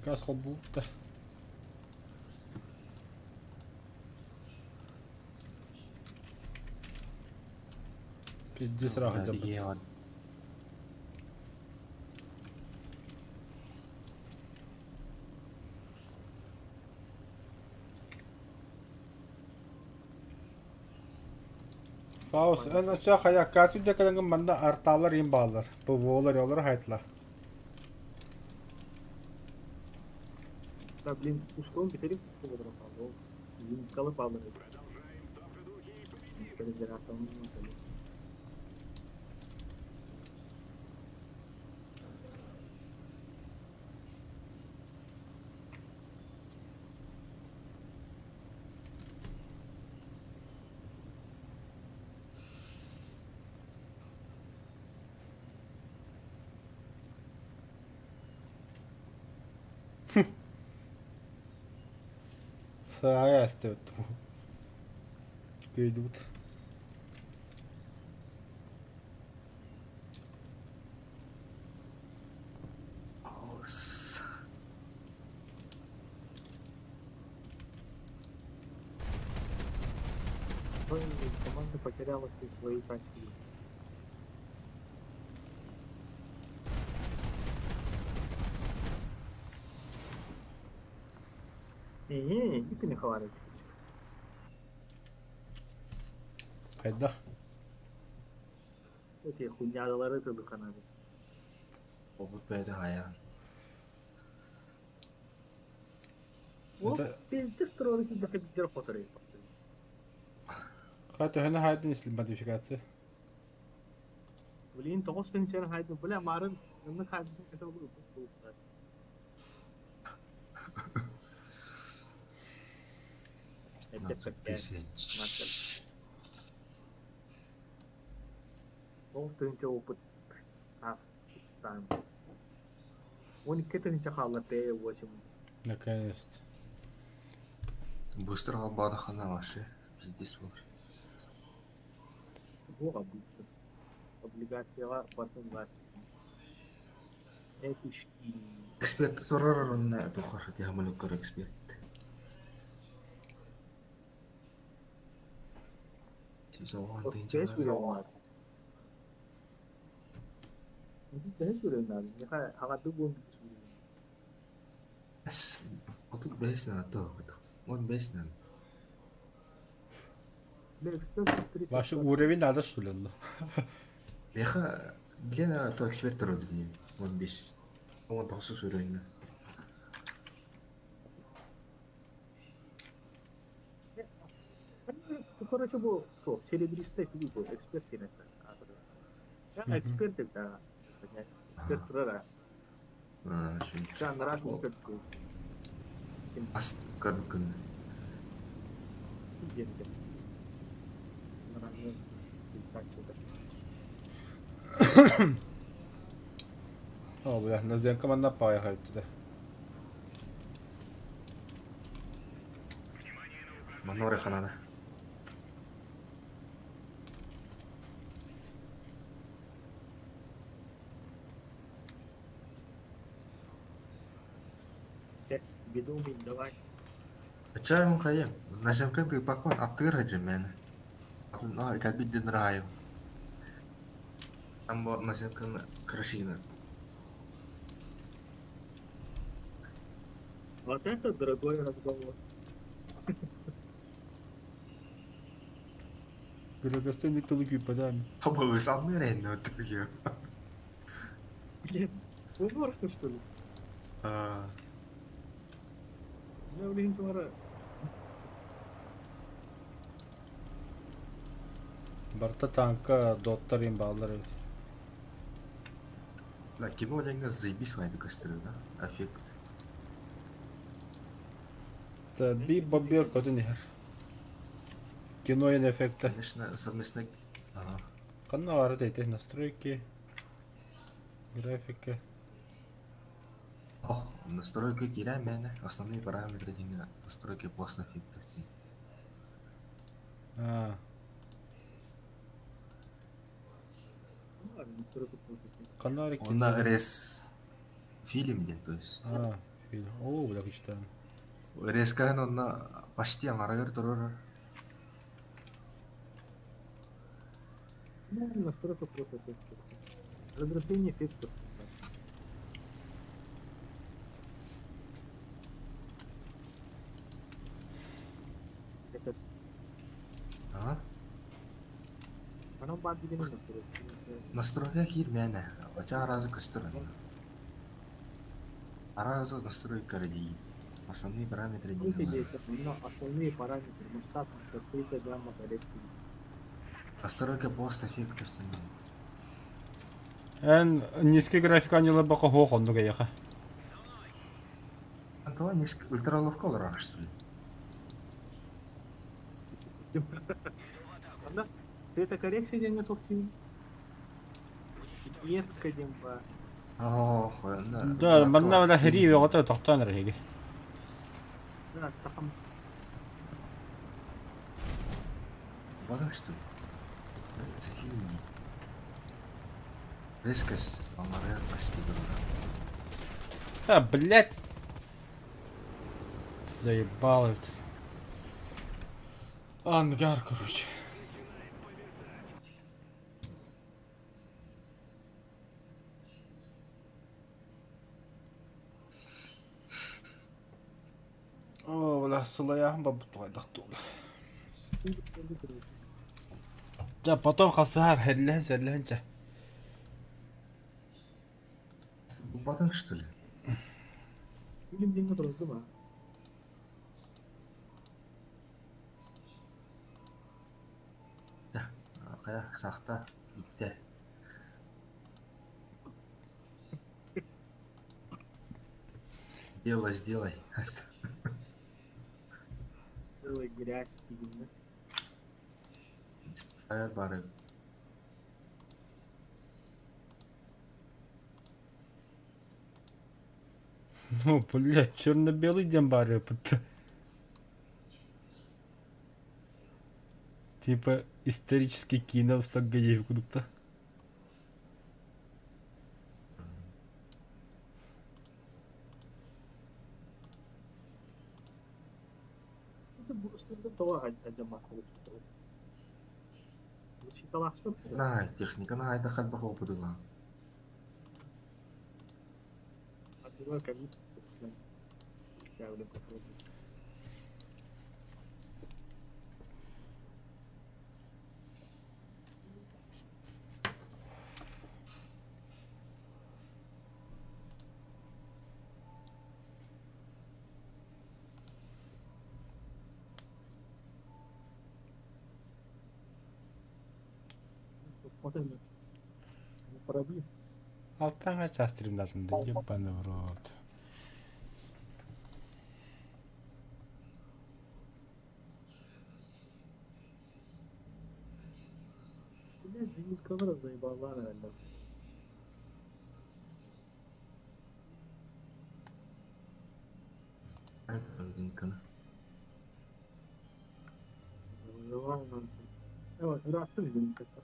Газ хоббута. Пиздец раха Hadi жабыт. ya. Фаус, эн ача хая кату да каланган манда арталар им баалар. ПВОлар ялар хайтла. Да, блин, пушком бетерик кубадров алды. Bizim kalıp aldı. Böyle bir haftanın mesela. Сая стет. Гейдут. Os. Ой, команда потеряла все свои качества. İpini havaret. Хайда. Öte hunyadaları tırdı kanadı. Obut beyde haya. O Это- bizde storoğdaki bir fotoğrafı. Хата хана хайдан ислим модификация. Блин, тоғыстың içeri haydi. Бля, марын yanına kaydın kötü olur. Это 15 такая. тысяч. Тоғыстың опыт. Там. 12 тысяч халаты 8. Наконец-то. Бустер албады хана ваши. Пиздец был. Bu обычно. Облигациялар потом var. Это шки. Эксперт sorarlar ne tokar diye hamilukar ekspert. Siz oğlan deyince Beş milyon var. Beş milyon var. Ne kadar havalı bu. es 35 nana tuh gitu. 15 nana. Ваши уровень надо сулен. Leha bilen tuh ekspert terus nih. 15. 19 uruğunda. Короче, bu çok селебристе gibi bu expert yine. Ya expert de expert turar. Ha şimdi. Sen merak expert bu. As kadın. Yeni. Merak О, бля, на зен команда поехать туда. Манора ханада. Бедумин, давай. Ачаем кайым. Нажимка ты пакман аттыр аja мен. Атын а кабидден раю. Амбо нажимка крашина. Вот это дорогой разговор. Грагостенник тылыгы подами. Хаба самый рейно тыгы. Блин, вы можете что ли? А Я блин твора. Барта танка доттарым балдар эти. ла кино ленга заебись вайды кастыры да. Эффект. Это би бобер коды нехер. Кино и эффекта. Конечно, совместно. Ага. Канна варат эти настройки. Графика. Ох, настройки киляем, основные параметры деньги. Настройки пост-эффектов. А, канарики. Он на рез фильм ден, то есть. А, Okey. Oo, bu da güçten. Резкаһын онна почти аңарагар турар. Ну, настройка просто эффектов. Разработание эффектов. Это А? потом बाद में настройка. Настройка кирмәне. Оча аразы көстөрөн. Аразы настройка ради. Основные параметры Ну, не. это но основные параметры масштаб 50 грамма коррекции. Настройка пост эффектов. En низкий график анилы бака хоқ онды гаяха. Антова низк ультраловка олар что ли? Анда цветокоррекция деген соқтин. Метка дем ба. Ох, Да, манна вала хири ve gota toqtan rege. Да, тахам. Бага что ли? Это фильм. Резкость, аңарагар почти турар. А, блядь. Заебал это. Ангар, короче. О, бля, сылая бабутугай дақтула. Да, потом хасар, херлен. Батың что ли? Фильм деген тұрды ма? Да, қая сақта, итте. Дело сделай. Целая грязь фильм. Фаер бары. Ну, блядь, черно-белый дембарь. Типа исторический кино в Стокгольме куда-то. Это просто того ажама қалып. Шиталашты. На, техниканы айда қалба қопыдыға. Отдела комиссия. Я уже попробую. Посмотрим. Пробил. Алтанга час стримдасында ебаный в рот. Блядь, зенит-камера заебала, наверное. Бензинканы. Заебал, нахуй. Давай, рассыл зенит-камера.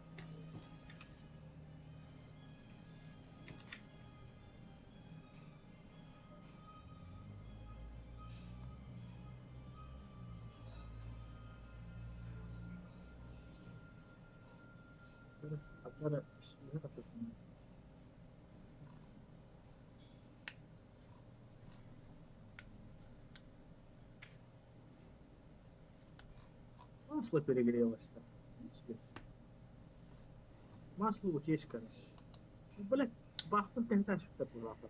Надо это посмотреть. Масло перегрелось-то. Масло утечка. Блять, бахтун пенташ в такую лапу.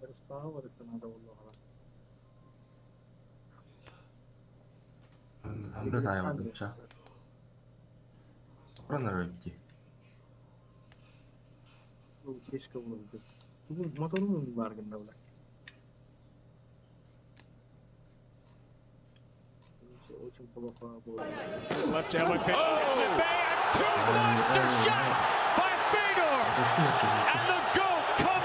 Распауэр это надо уловить. Амда тайвадым ча. Пранар өтті. Утечка уловит. Бugün motorun var gında ulan. Очень плохо было. Left elbow kick. And the monster shot by Fedor. And the goal comes.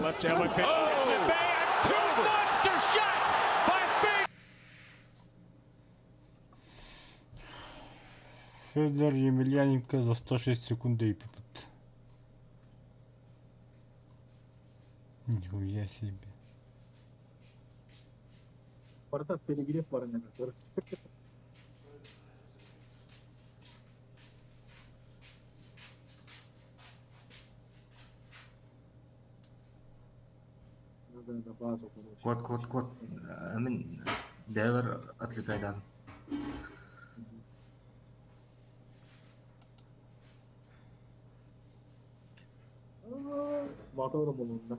left handed pitch. Oh! Two monster shots by Fade. Федор Емельяненко за 106 секунд и пипот. Нихуя себе. Спартак перегрев параметр. Надо на базу, короче. Кот. Мен бәвір атлик айдадым. Motor bulundu.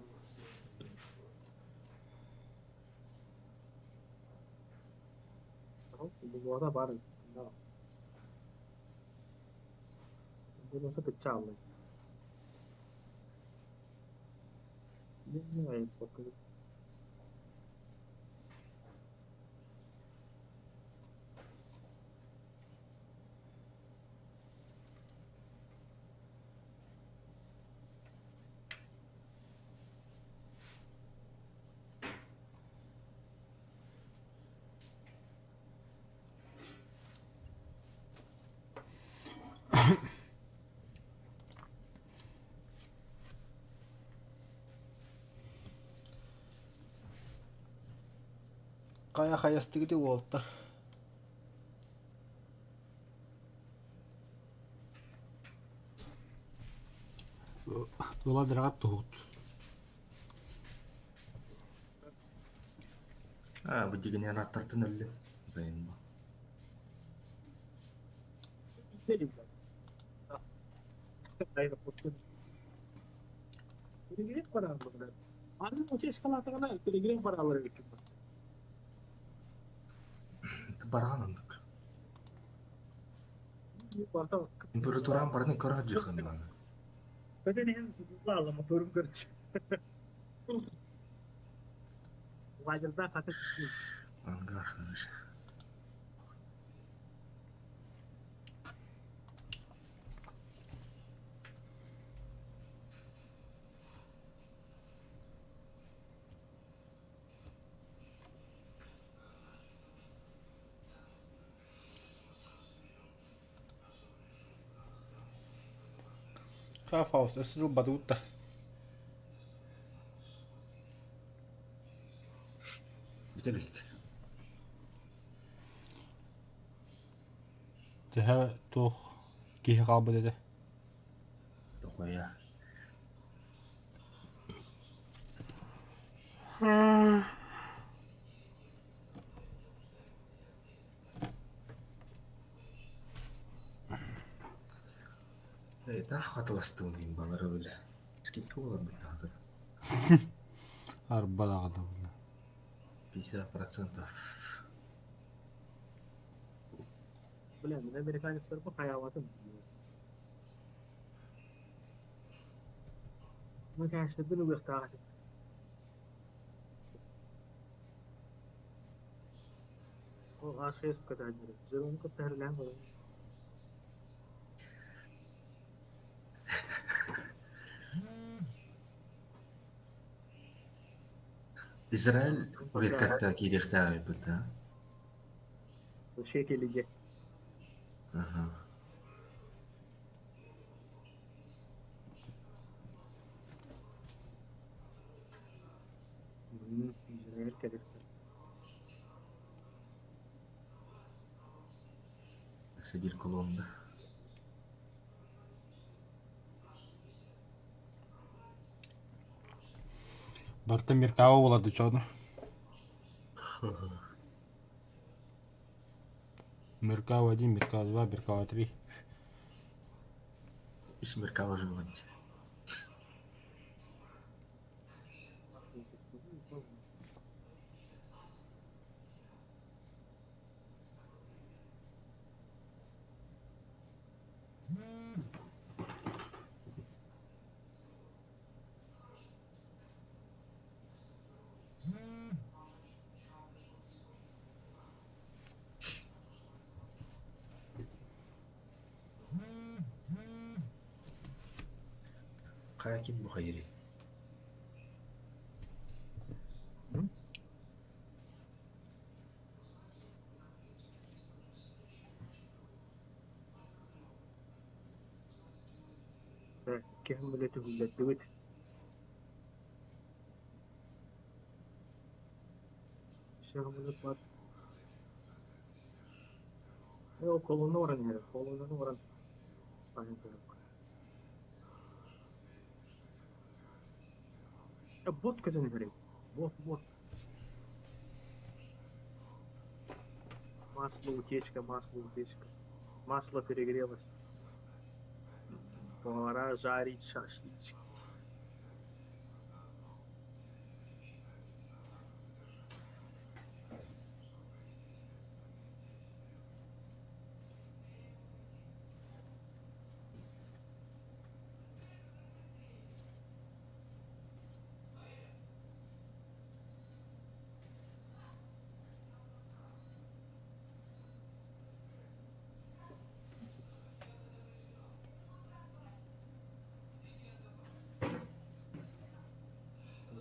Bu arada var. Bu nasıl pecah lagi? Ini aja pakai. Kaya hayastı gidiyor Volta. Yola dragat tuhut. Bu degenerator'tan öldü. Zayın bu. Gidelim ben. Hayır, bakın. Telegram paraları. Annem o ses kalatana telegram paraları vekiyor. Itu barang andık. Parta Temperaturan parını kıracak kan. Pwede na yan. Lalo, maturum ka rin siya. Wajar na kata. Anggar arkadaş. Faust, es ist Baduta. Bitirdik. Teha tuh kihe kabı dedi. Toko ya. Daha hatırlastığım baları öyle. Сколько olur bir hazır? Arba da kadar. 50%. Wala, may Amerikano store po, kaya ako ito. Magkaya sa binugas ka kasi. O, asyos ka tayo. Zero ko tayo lang. İsrail ülkekte kirikte bitti. O şekilde. Aha. İzrail kadar. Nasıl bir kolonda. Барта Меркава болады чоно. Меркава 1, Меркава 2, Меркава 3. İsmi Merkava Живанец. Kaya kim bu hayri? Кем билети хүллэттигит. Шагамлык бар. О, колонна оран here. Колонна оран. Пахан көрөк. Бот көзөн керек. Бот. Масло утечка. Масло перегрелось. Пора жарить шашлычки.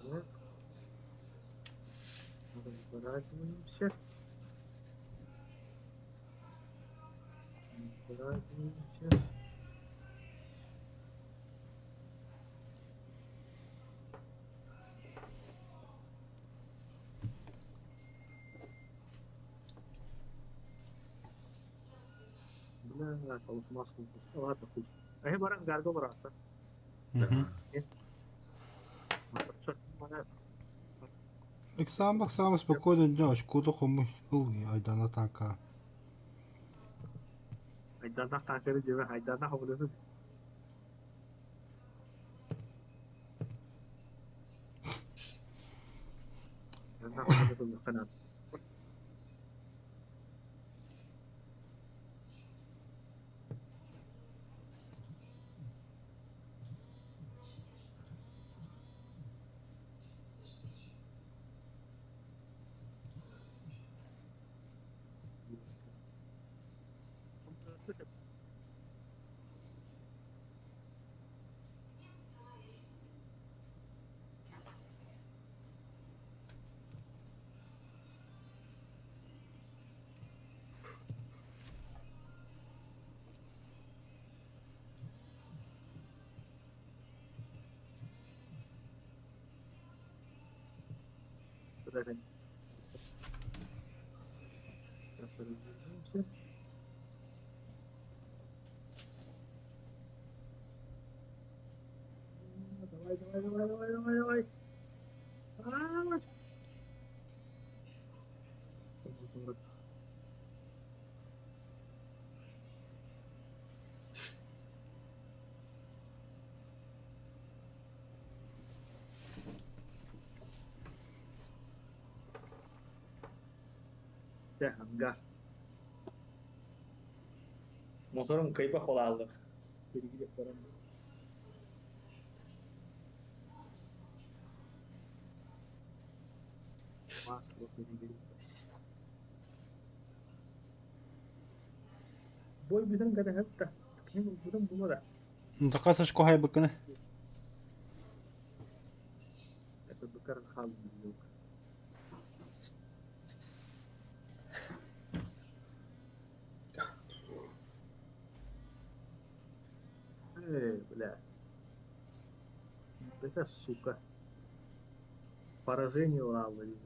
Вот. Разворачиваемся. Бля, колос масло. Ладно, хоть. Баран гарго барата. Мгм. Так само спокойно дня, куда кому айдана така. Айдана танкері жебе, айдана хабылысы. Айдана хабылысы қанат. Подожди. Сейчас развернемся. Давай. А! Ангар. Моторun kayıpa kol aldık. Geri gidip param. Масло перегрелось. Бой бүтін кәді хәтті. Кем бүтін бұмада. Такасаш кохай бакыны. Это быкарын халым yok. Бля. Это сука. Поражение лавы.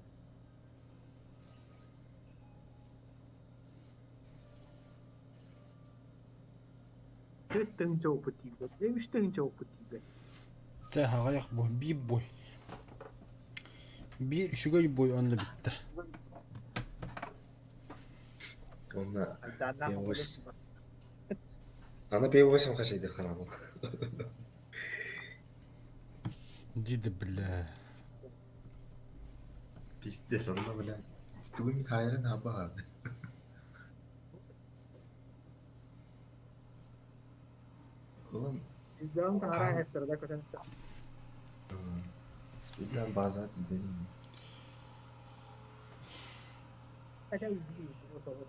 Третьте опыти, блядь. Я вижу, что опыти, блядь. Те хагаяк бой, bir boy. Bir şugay boy anla bitti. Онна Да, P8. Ана P8 қашайды қарағым. Диді бля. Пиздец, онна бля. Туын хайрын абаған. Олам, Bizden ara hesapta koşan. спидан база дейден. Kaça izliyor o zaman.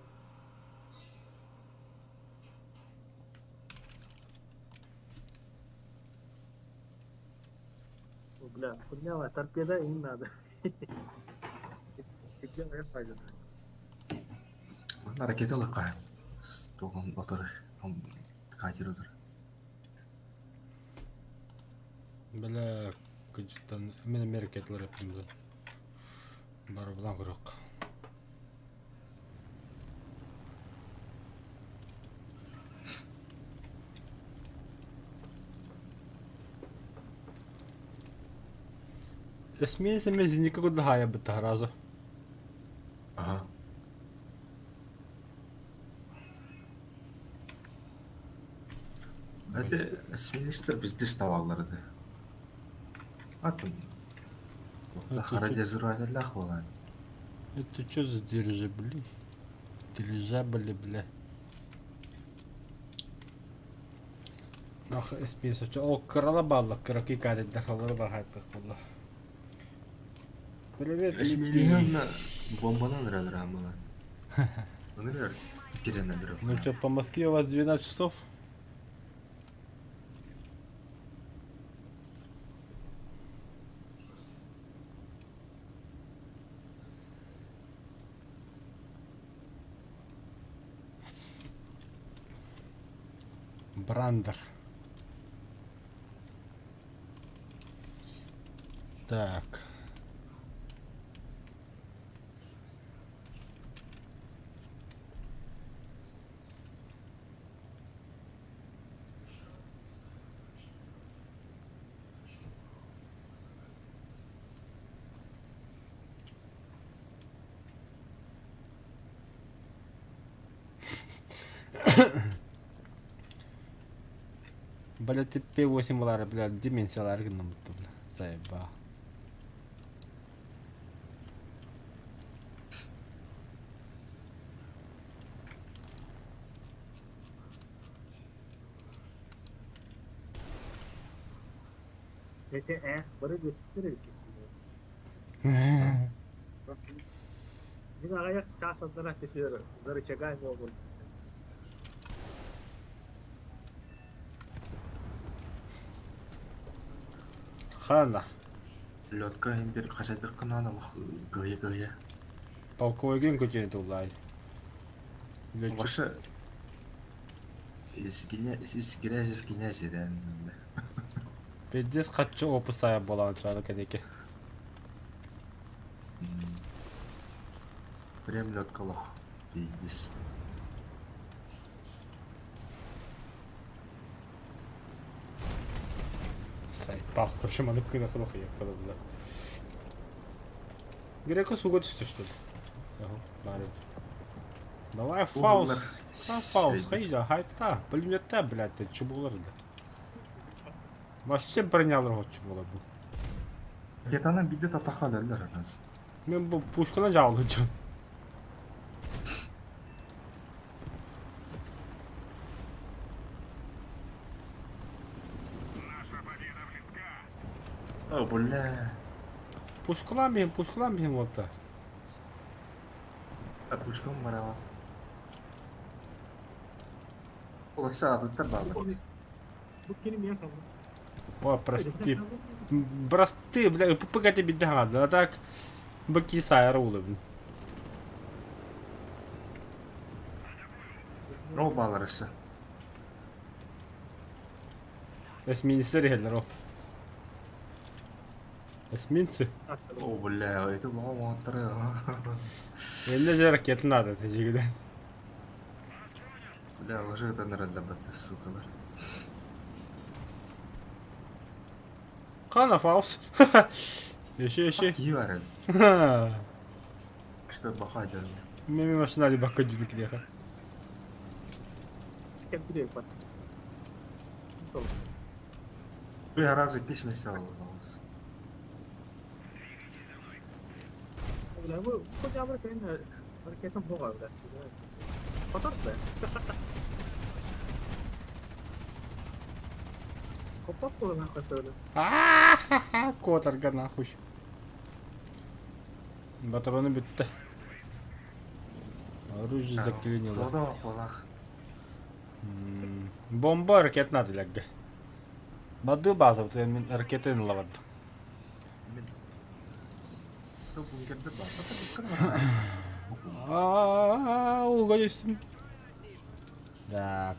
Бля, хуйня, торпеда им надо. Где я пойду? Онна ракета лыққа. Тоғын отыр. Катер отыр. Бля, күчтен мен мерекетлер yapımda. Бар булан курак. Эсминсе мезиника куда хая битта разу. Ага. Әте, министр бізді ставаларды. Атын. Это Қара чё? дезуратерлі болған. Это что за дирижабли? Дирижабли, бля. Ах, эсминсе чё? О, крала балла, краки кадеттер халары бар хайттык болла. Привет, Эсминігімні бомбадан үредір болған. Оны бір керені бір. Ну что, по Москве у вас 12 часов? Брандер. Так. Бля, ты P8 лара, бля, дименсиялар гына мутты, бля. Заеба. Neyse bana gösterir ki. Yine ayak çarşaflara kesiyor. Zarı çekay mı olur? Хана. Лётка им бір қашадық қынаны гөйе. Полковойген көтереді олай. Летчик. Ваша из грязи в князи, реально. Пиздец, қатшы опы сая болған тұрады кәдеке. Прям лётка лох. Пиздец. Сайпал, короче, манып кына хрох ехала, бля. Греко суға түсті, что ли? Бар еді. Давай фаус. Фаус, хайда, хайта. Пулеметта, блядь, ты че болар да? Вообще бронялар хотчу бола бұл. Гетанан биде татахан әлдер анас. Мен бұл пушкадан жауылы жон. Наша победа близка. О, бля. Пушкалан бейім олта. Пучком барава. Олакса адыттар балы. Bu kelim ya kaldı. О, прости. Просты, бля, погоди, беда, а так баки сая рулы, блин. О, баларысы. Эсминистер geldiler o. Эсминцы. О, бля, это было монтары. Elinde же ракеты надо, это жигден. Бля, уже это наверное баты, сукалар. Қана фаус. Еше. İyi var el. Başka bakaydı. Мен машинали бака жүдік деха. Kem bir yok bak. Bir arazı pişmek istedim. Ulan bu kocaman senin hareketin bu kadar. Patat be. Kopak kolan hakikaten öyle. Котарга нахуй. Патроны бітті. Оружие заклинило. Ода балах. Бомба ракет надо ләгге. Бады база, вот мен ракеты лавады. То бункерде бар. Угодистим. Да.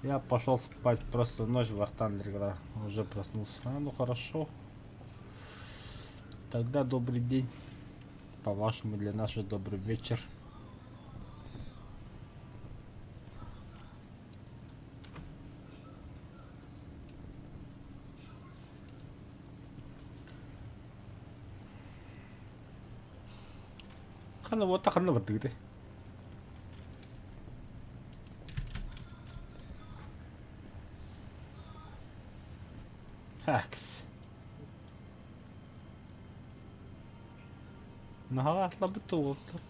Я пошел спать, просто ночь в Артандре, когда уже проснулся. А, ну хорошо. Тогда добрый день. По-вашему, для нас же добрый вечер. Хана вот так, хана вот ты. Хакс. Нага атлап бітті олды.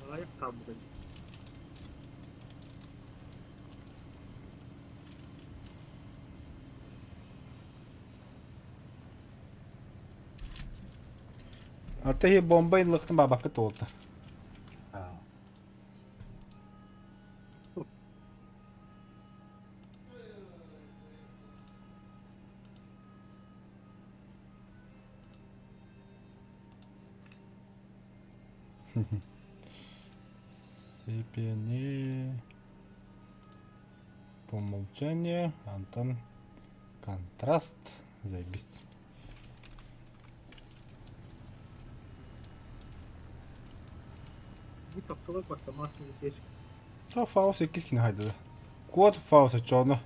Аяқ қалды. Ата бомбай лықтың бабақы толды. А, Степени по умолчанию. Антон. Контраст. Заебись. Bu takılar başlamasını geç. Та фаус кискин хайдады. Код фауса чоно.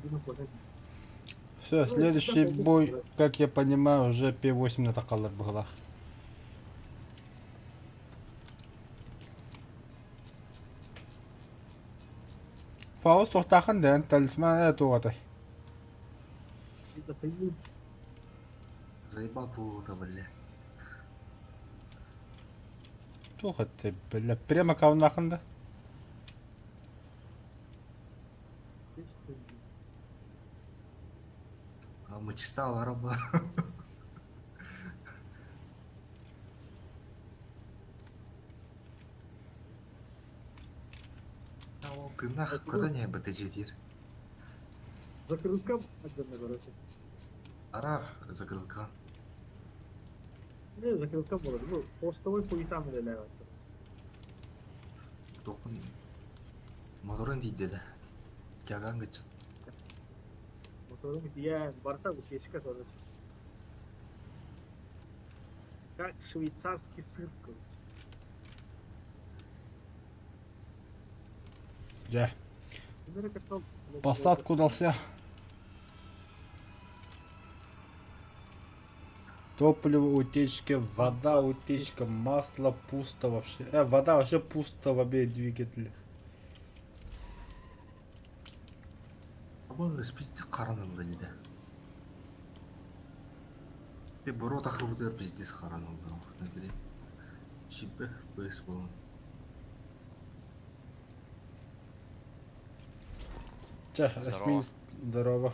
Bunu koyalım. Все, следующий бой, как я понимаю, уже P8 на такалар было. Фаус тохтахан дэн талисман тугатай. Bir de sayı заебал пута, бля. Тухаты, бля, прямо кавнахында. geçti. А мы чисто аларба. Ты нах, куда не бы ты жетер? Закрылка отдельно, короче. Ара закрылка. Ne закрылка болады? Bu постовой пойтам деле var. Токун моторын дейді да. Кяган geçет. Motorum diye barta bu keşke короче. Как швейцарский сыр, короче. Я Bunları kaçalım. посадку дался. Топливо утечки, вода утечка, масло пусто вообще. Вода вообще пусто в обеих двигателях. Абы спизде қаранылды дейді. Бұру тақырбыздар пиздес қаранылды уақытына келе. Шипе бэс болын. Ча, эсмин, здорово.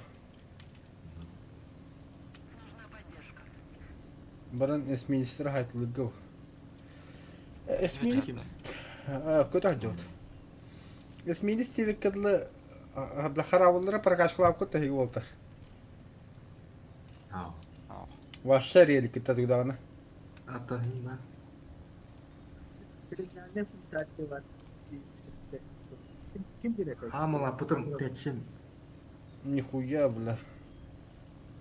Баран эсминистер хайтылыгы. Эсминист... Көтақ жауд. Эсминистер веккадлы... Харабылдары прокачкалап көтті хеги болтар. Ау. Ваша рели кітті тұғдағына. Ата хин ба. Ne fırsatı var? Kim bilir? Хамала потом 5-7. Нихуя, бля.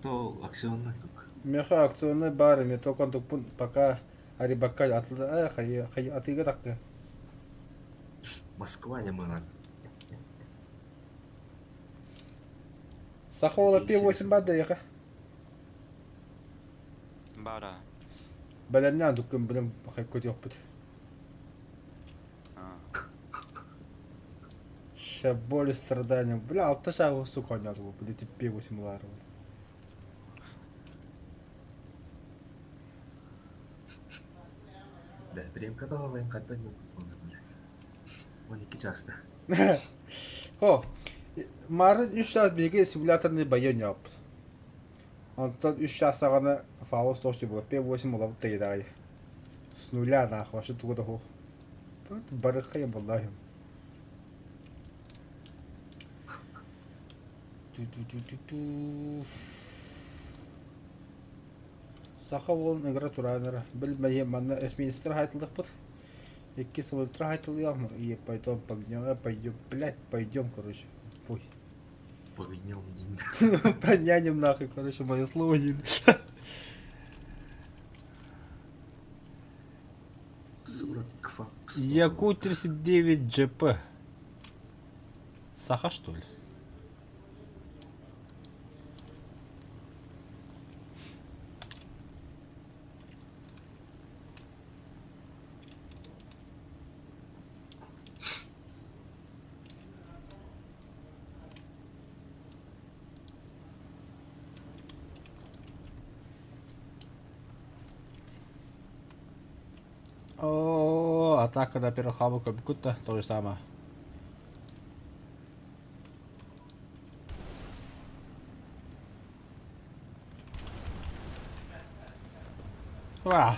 То акционный только. Меха акционный бары, мне только тупун, пока Арибакаль атылды, хай атыга такка. Москва не мына. Сахола P8 бады яха. Бара. Бәлемнен дуккын білім хай көт yok бит. Ща боль и страдания. Бля, 6 шагы сука не отгул, бля, тип P8 лару. Да, прям казалось, им катать не помню, бля. 12 жаста. Хо, марын 3 saat bilgi simülatörünü bayon yaptı. Ondan 3 saat sonra Faust точно было P8 было вот тогда. С нуля нахуй, а что туда хох. Барыхаем валлахи. Ту-ту-ту-ту-ту. Саха болын игра туранера. Білмейм, манна эсминистр хайтылдық бұд. Екі самолетра хайтылдық. И пойдем, пойдем, блядь, пойдем, короче. Пуй. Погнем день. Понянем нахуй, короче, мое слово не... Яку-39 ДЖП. Саха, что ли? О, атака на первый хабу как будто то же самое.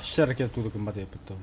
Шерки оттуда комбаты потом.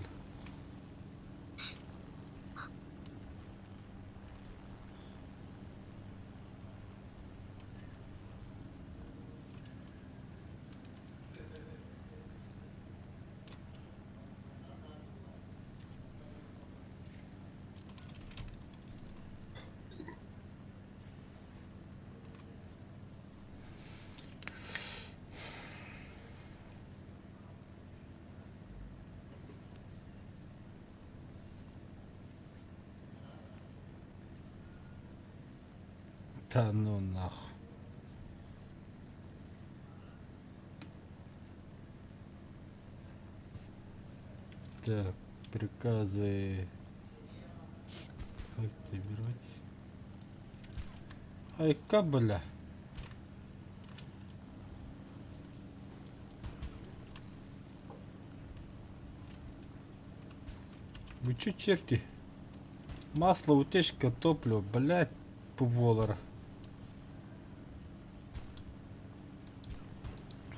Да ну нахуй. Так, приказы. Активировать. Ай, кабля. Вы чё, черти? Масло, утечка, топливо, блядь, пуволора.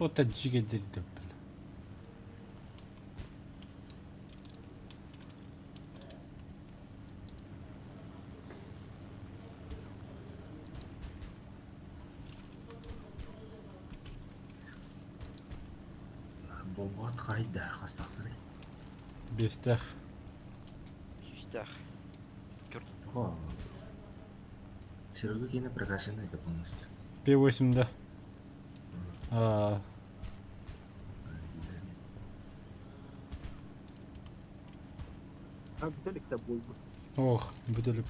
Вот аджига дельда, бля. Бомбат қайда қастақтар? Бестах. Шестях. О. Серега кейіні прокачаны это полностью. П8, да. А, А бітелікте болды. ох, бөтеліп.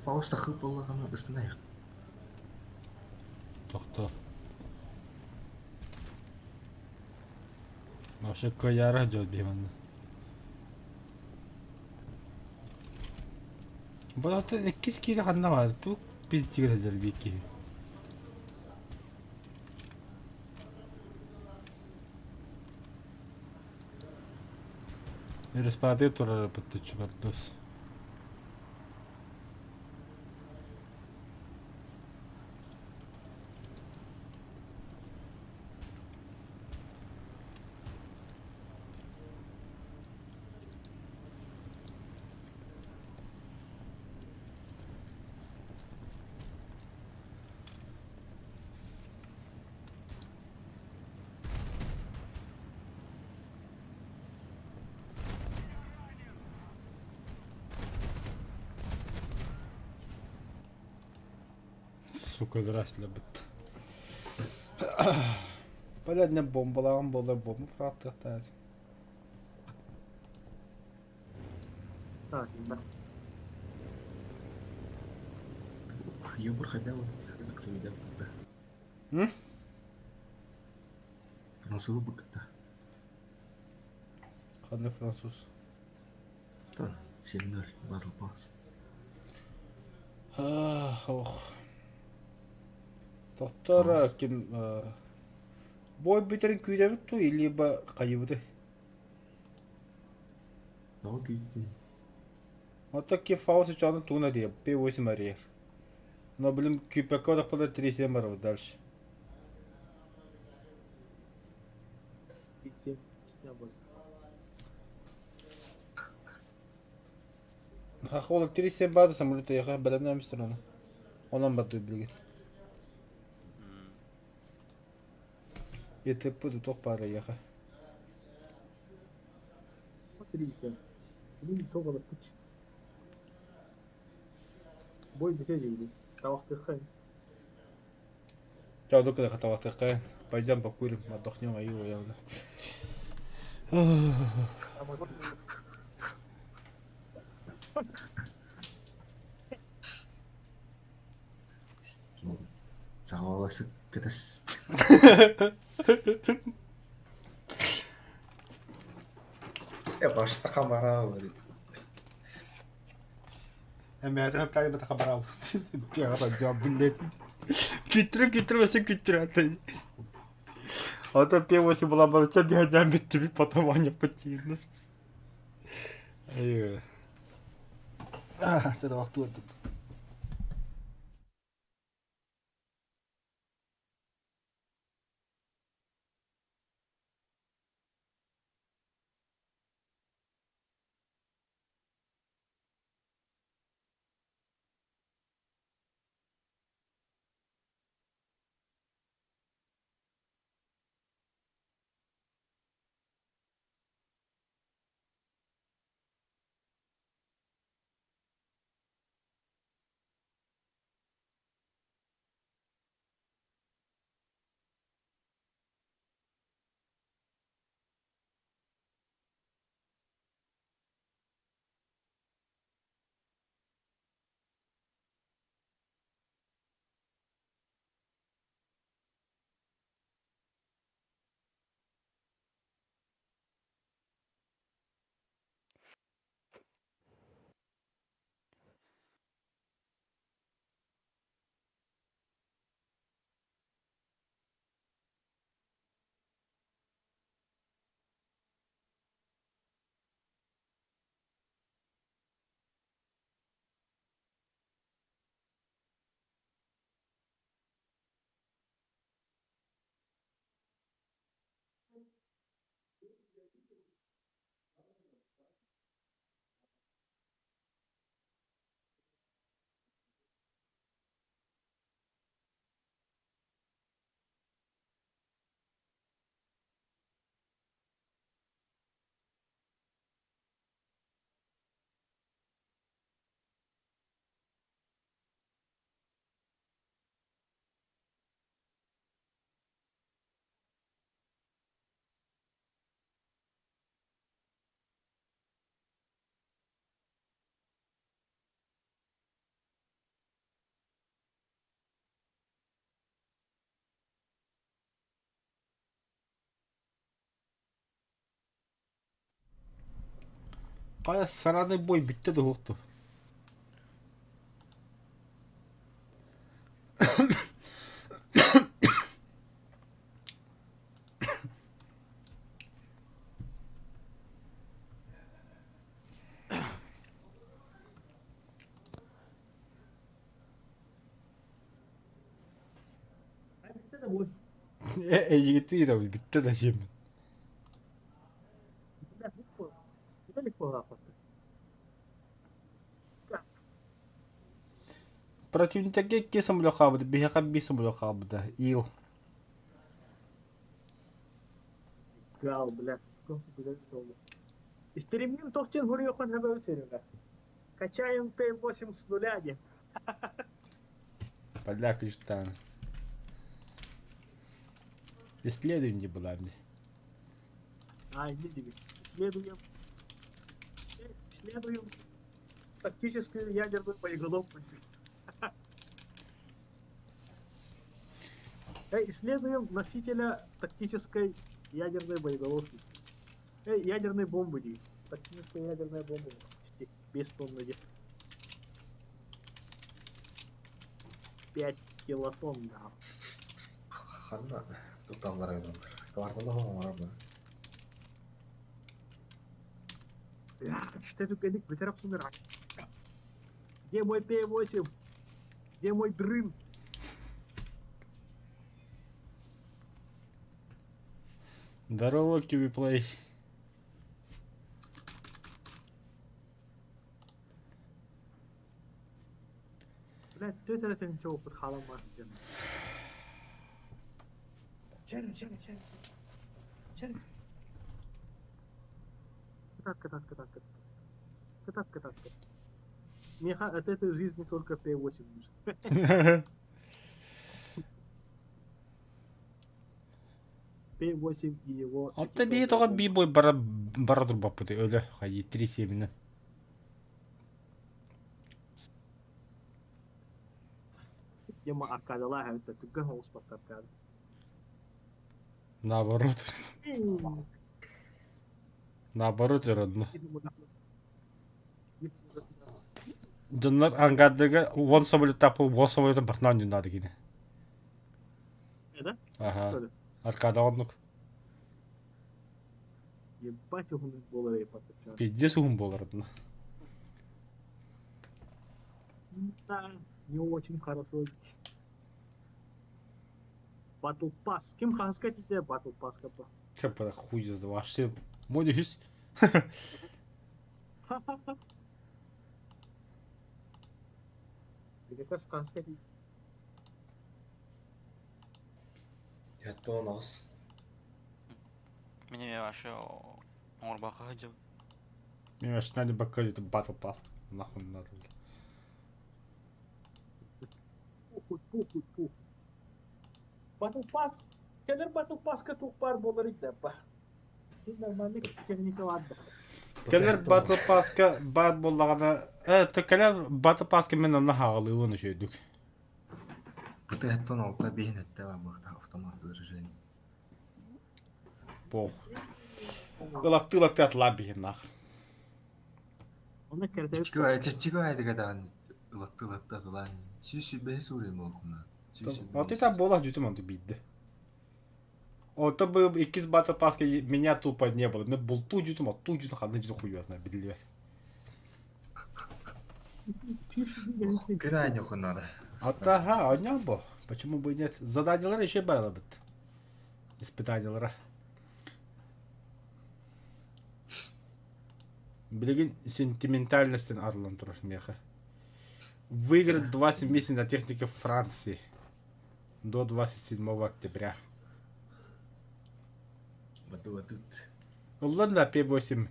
Фауста қып болғаны ұстынайық. Тоқта. Вообще кояра жол бейманды. Бұлаты 2 кейді қанда бар, тұқ пиздігір әзір бейкі. Респады тұрары бұтты чүбірдіс. Сука, драсля бит. Блядь, не бомбалаған болды, бомба праттықтады. Так, да. Ёбір қайда өтті? Көмейден бұқты. М? Француғы бұқытты. Қандай француз? Тон, 7-0, Battle Pass. Ох. Тоқтар, кем... Бой бітерін күйде бітту, либо қайыбыды. Тау күйттен. Вот ке фаусы чаны туна дейіп, П8 арьер. Но, блин, КПК да подать 3-7 баров дальше. İçin, içine bak. Хахола 3-7 бада самолета ехал, бәлемнен мистер оны. Ondan batıyor bilgin. Yetip bu tutok para yaka. Смотрите. Блин, только вот путь. Бой быстрее. Кого ты хэн? Чао, дока да хатава такая. Пойдем покурим, отдохнем, а его явно. Сағаласы кетес. Başta kamera var. Эми атап тайма такабарал. Пиара жа блять. Китре весе китре атай. А то певоси была барча бегать битви потом они потина. Ай. Это вахту это. Кая сраный бой битте de hooktu. Bitti de boy. Yigiti de bitti de şimdi. Это легко запасти. Противника какие самолёхабы, бега би самолёхабы да. Ил. Гал, бля. Эксперимент тохтен хурьёхан хэбэ серега. Качаем P8 с нуля, не? Поляк и штан. Исследуем не была мне. А, не тебе. Исследуем тактическую ядерную боеголовку. Исследуем носителя тактической ядерной боеголовки. Ядерной бомбы. Тактическая ядерная бомба. Без тонны. 5 килотонн, да. Ханна. Тут там зараза. Кварталда var mı? Бля, что это гонит? Ветерап сумерак. Где мой П8? Где мой дрын? Здорово, Кьюбиплей. Блядь, töteletin çok bir halam var canım. Çeri. Çeri. Катат. Катат. Меха от этой жизни только P8 нужен. P8 и его... Altta bir toğa bir boy bara dur bapıdı öyle. Hayır 3-7'den. Тема аркадала, это туга голос под аркаду. Наоборот. Наоборот родно. Canlar Ankara'da 10 samolot tapı 10 samolotun partından dündadı yine. Это? Aha. Что ли? Arkada onluk. Ебать, он был рейпа. Пиздец ухум был родно. Да, не очень хорошо. Battle Pass. Kim хаска тебе Battle Pass капа? Че по хуй за вообще. Модишь? Ты как раз хаска тебе. Hatta o nas. Мне вообще Орбаха ходил. Мне аж надо bakıyor это Battle Pass. Нахуй надо. Пухуй. Battle Pass. Keller Battle Pass ka tukpar bolları depa. Нормальный техника ладно. Келер Battle Pass'ка бар боллагана келер Battle Pass'ка мен аны хагылы оны шөйдүк. Burada hatta on altta bir nette var burada автомат заряжения. Пох. Ылатты атла бихин нах. Оны кердеп Чичигай деген ылатты атылан. Сүйсү бес урем болкуна. Вот это болах жутым анты бидди. Ота бы икиз Battle Pass'ка меня тупо не было. Мы был ту жутым, а ту жутым хадны жутым хуй ясна билли. Крайне надо. Ага, не было. Почему бы и нет? Заданиялар еще было бы. Испытаниялар. Билигин сентиментальностен арлан тураш меха. Выиграть 20 месяцев на технике Франции до 27 октября. Бадуадут. Ладно, P8.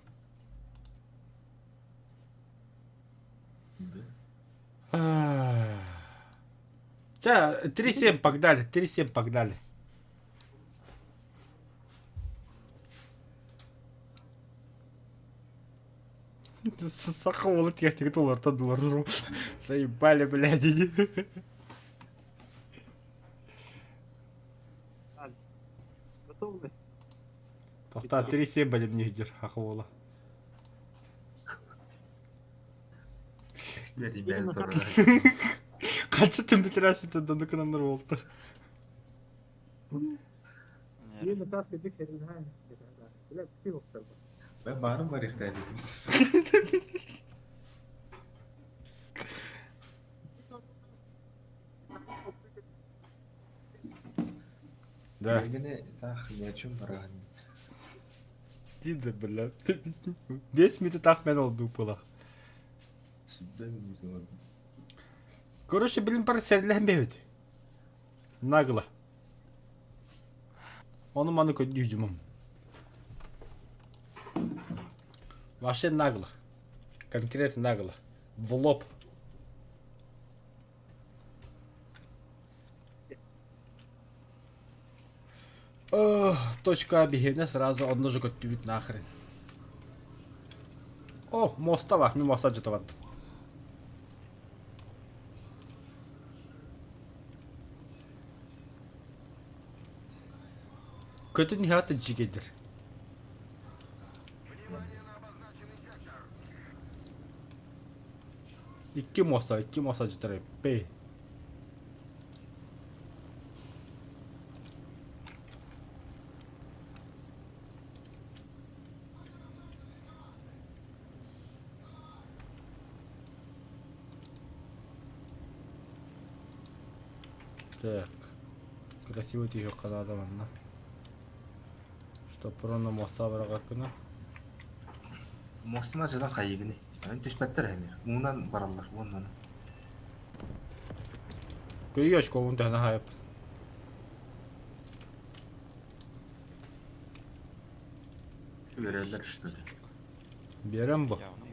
Сейчас 3-7 погнали, 3-7 погнали. Саховала техника $1. Заебали, блядь. готовность. Тофта 3-7 бәлем не жер хақуала. Эксперимент sonra. Қанша температура доныканандар болды. Yeni tas dedik herhalde. Блядь, ты октар. Ben barım var ihtiyacı. Да. Yine tak ne için var? Дида, блядь. Весь метатах мен ол дупала. Короче, блин, пара серләнбәбет. Нагло. Onu manı көдүжүмөм. Вообще нагло. Конкретно нагло. В лоб. Точка обегена сразу он же көттүбүт нахрен. О, моста бар, мен моста жатабат. Kötü nihatı cigedir. İki mosta cidere. P. Так. Красивый тихо Канада ванна. Что прона моста барага күнө. Мостына жадан кайыгыны. Ön түспәттер әмир. Мунан баралар, оннан. Пиёчку вон тахна хайп. Верелер, что ли? Берем бу. Явно.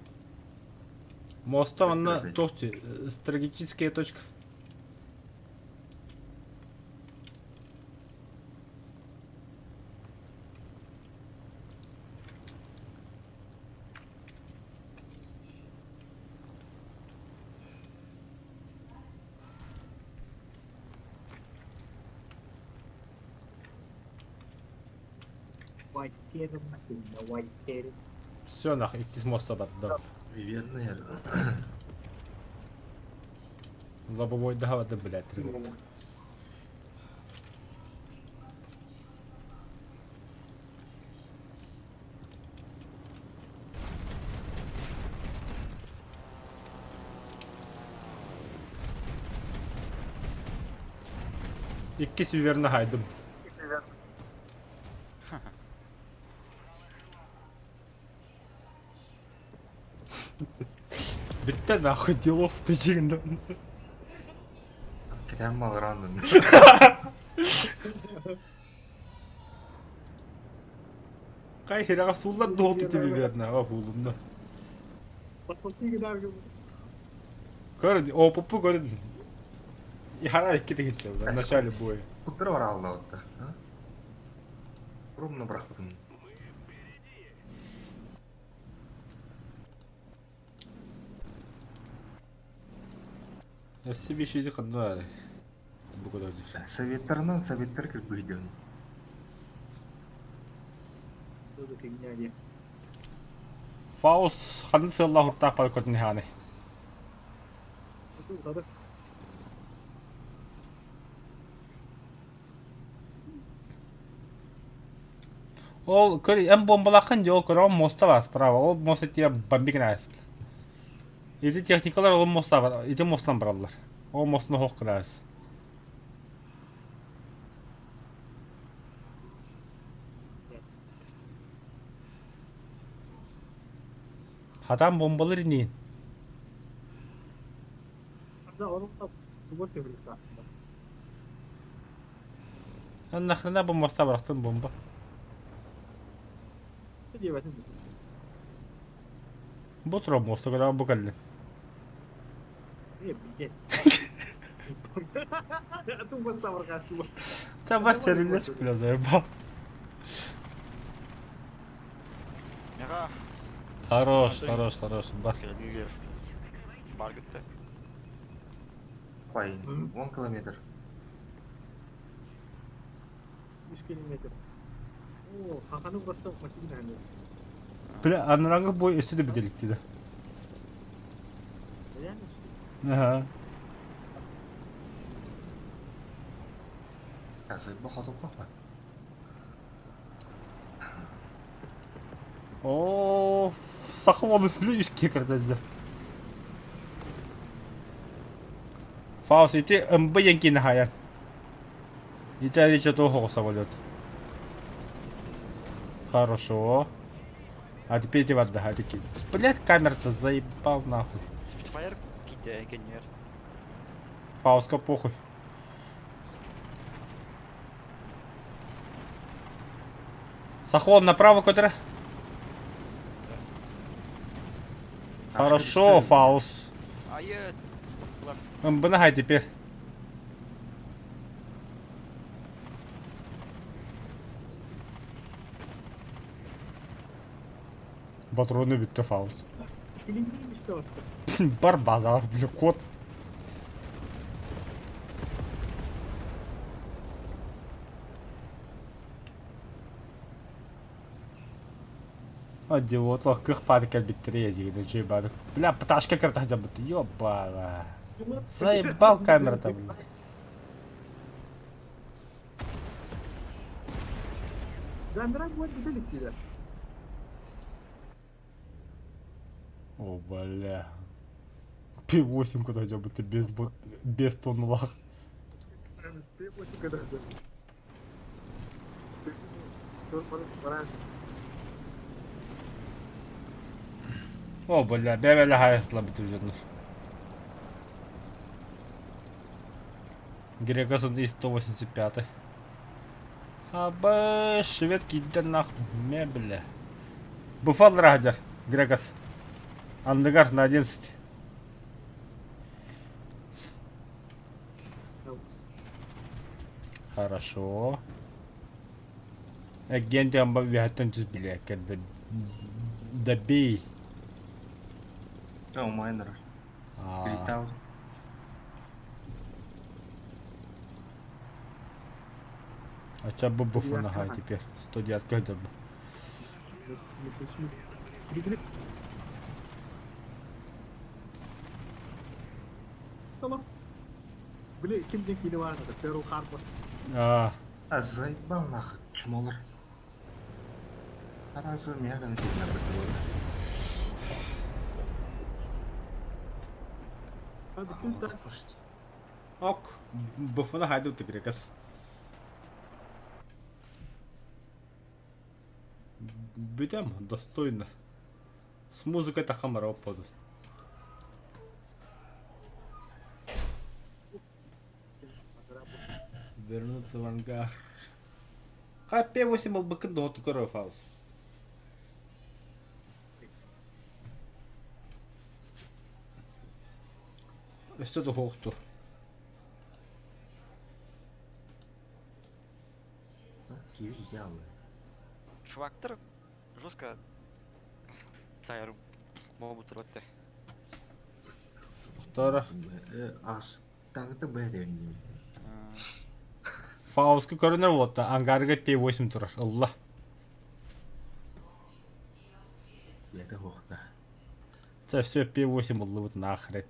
Моста ванна Прекратить. тохти. Стратегическая точка. Вайкером на Вайкером. Все нахуй, икки с моста баттым. Вивернер. Лобовой давады, блядь. Икки северна хайдым. Битте нахуй делов-то жигинdim. Кетем мал рандом. Кай херага сулла долты тебе верна, а фулунда. Патоси gider gibi. Көрді, опупу көрді. И хара икки деген чел, в начале боя. Купер бар алда отта. Румна бірақ бұтын. Я себе еще язык одна. Буквально. Советтер кіріп бүйден. Tudo que ganha. Фаус, ханын сылла хуртақ пал көтін ханы. Tudo todo. Ол, көр, әм бомбалақын жол көрі, ол моста бар справа. Ол моста тия бомбиген айсы. Эти техникалар ол моста бар, эти мостан баралар. Ол мостын хоқ кірайсы. Хатан бомбалар инейін. Hatta onun da subot tebrikler. Ан нахрена бұл моста барақтын бомба. Ne diyor bakın? Бұл тұра моста көрі бұл кәлі. Ne bilge. Atın basta var kaçtı bu. Та бас сәрілес біля заебал. Яға. Хорош, хорош, хорош. Бар. Келгілер. Бар күтті. Қай, 10 километр. 3 kilometre. Oo, Hakan'ın burası maçı gidelim. Біля, аныраңғы бой өсі де біделік дейді. Yani işte. Аха. Қазір бұл қатып бақпа. О, сақып оны сүлі үске кірділді. Фаус, эти МБ янкины хаян. И речь от того самолет. Хорошо. А теперь иди в отдыхай, такие. Блять, камера-то заебал нахуй. Спитфайр кейде кенер. Фауска похуй. Сахол направо, куда? Хорошо, Фаус. Айы. МБ нахай теперь. Патроны битті Фаус. Film değil işte o. Бар базар, бля, кот. Идиотлар, кырпады кәлбеттірі ежегені жебады. Бля, пташка кірті жабыты, ёбала. Заебал камера-то, бля. Zandıran bu güzel gidiyor. О, бля. P8 куда жабыты без тоннлах. Bir buçuk kadar da. Çok para. О, бля, бебелі хайысла бітіп жүрдіңіз. Грегас он и 185. Аба, швед кидер нахуй. Бля. Буфал Раджер, Грегас. Андегар на 11. Хорошо. Агент амба вятон чиз бля, когда добей. О, майнер. Перетал. А чё бы буфа нахай теперь? 109 когда бы. Мисс Смит. Григорий. Tamam. Бля, кимде кине var da Перл Харбор. А заебал нахуй, чмолар. Сразу мега на тебя набрать. Hadi kimse Ок, буфа нахай да Грегас. Бедем достойно. С музыкой-то хамара опадут. Вернуться в ангар. П8 был бы кидо только фаус. Что это хохту? Киви ялы. Чувактар жестко сайыр могут рвать. Втора. Ас таңды бәдем. Фауска көрінер болты. Ангарга П8 тұрар. Алла. Это хохта. Это все П8 болды вот нахрен.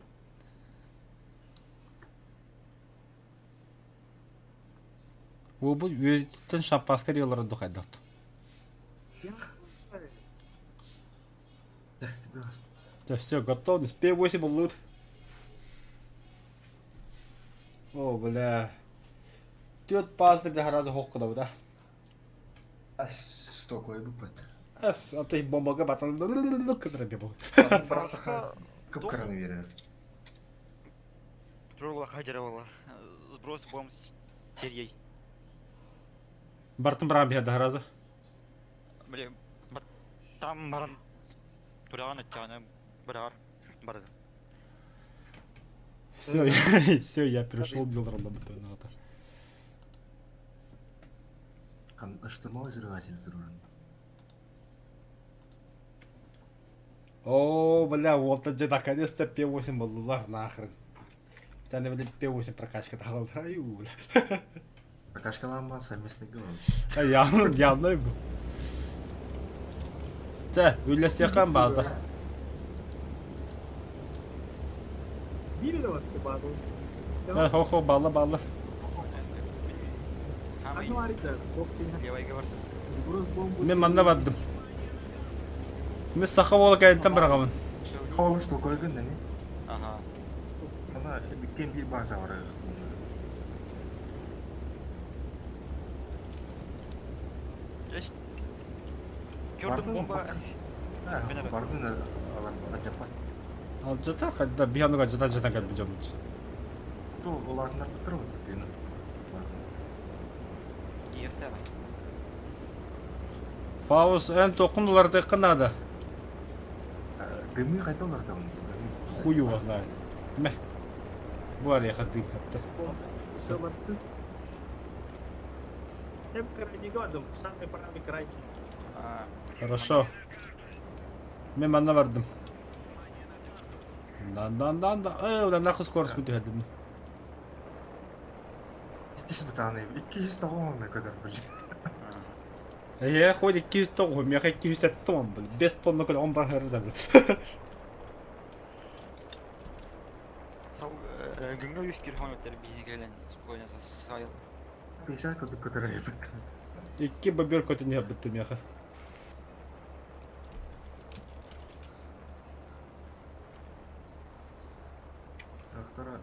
Ол бұл өзіттен шампаскар елары дұқайдақ. Это все, готовность. П8 был. О, бля. Тет пазды бля раза хоққыда бұда. Ас стокой бупат. Ас, а ты бомбаға батан кідірі бе бұл. Көп қараны берер. Тролла хajировала. Сброс бомб с серией. Бартын біраған бейді раза. Блин, там баран турян оттяны брар барза. Все, я перешел дилером на бетонатор. Штурмовой взрыватель взрыван. О, бля, вот это наконец-то П8 был нахрен. Тебя не будет П8 прокачка дала. Аю, бля. Прокачка лама совместный гол. Явно был. Тэ, үйлестеқан база. Били вот баду. Хо-хо, балла. Hani var ya, koktiğine. Левой говорит. Сброс бомбу. Мен манда бадым. Мен сақа болы кайдтан бірағамын. Хавалы стокой гын, не? Ага. Ана биткен bir база var. Есть. Кёрден бомба. Бардын алар ажапат. Ал жатар қайда бияныға жатан кәді бұл жамыз. То олардың арты тұрып өтті ені. И второй. Фаус ән тоқын оларды қынады. Дымы қайта олар там. Хуй его знает. Мә. Бұл ария қадым қатты. Все баттı. Hem крайний годом, самый правый крайний. Хорошо. Мен манда бардым. Да. Одан нахуй скорость мүті әдім. Тіс бұтаны, 200 тоғын мен көзір біл. Хоть 200 тоғы, мен 200 тонн біл. 5 тонны көді 10 бар әрі да біл. Сау гүнгі 100 километр бейгелен спокойно сайыл. 50 көді көтірі ебіт. 2 бабер көтіне бітті меха. Ақтара.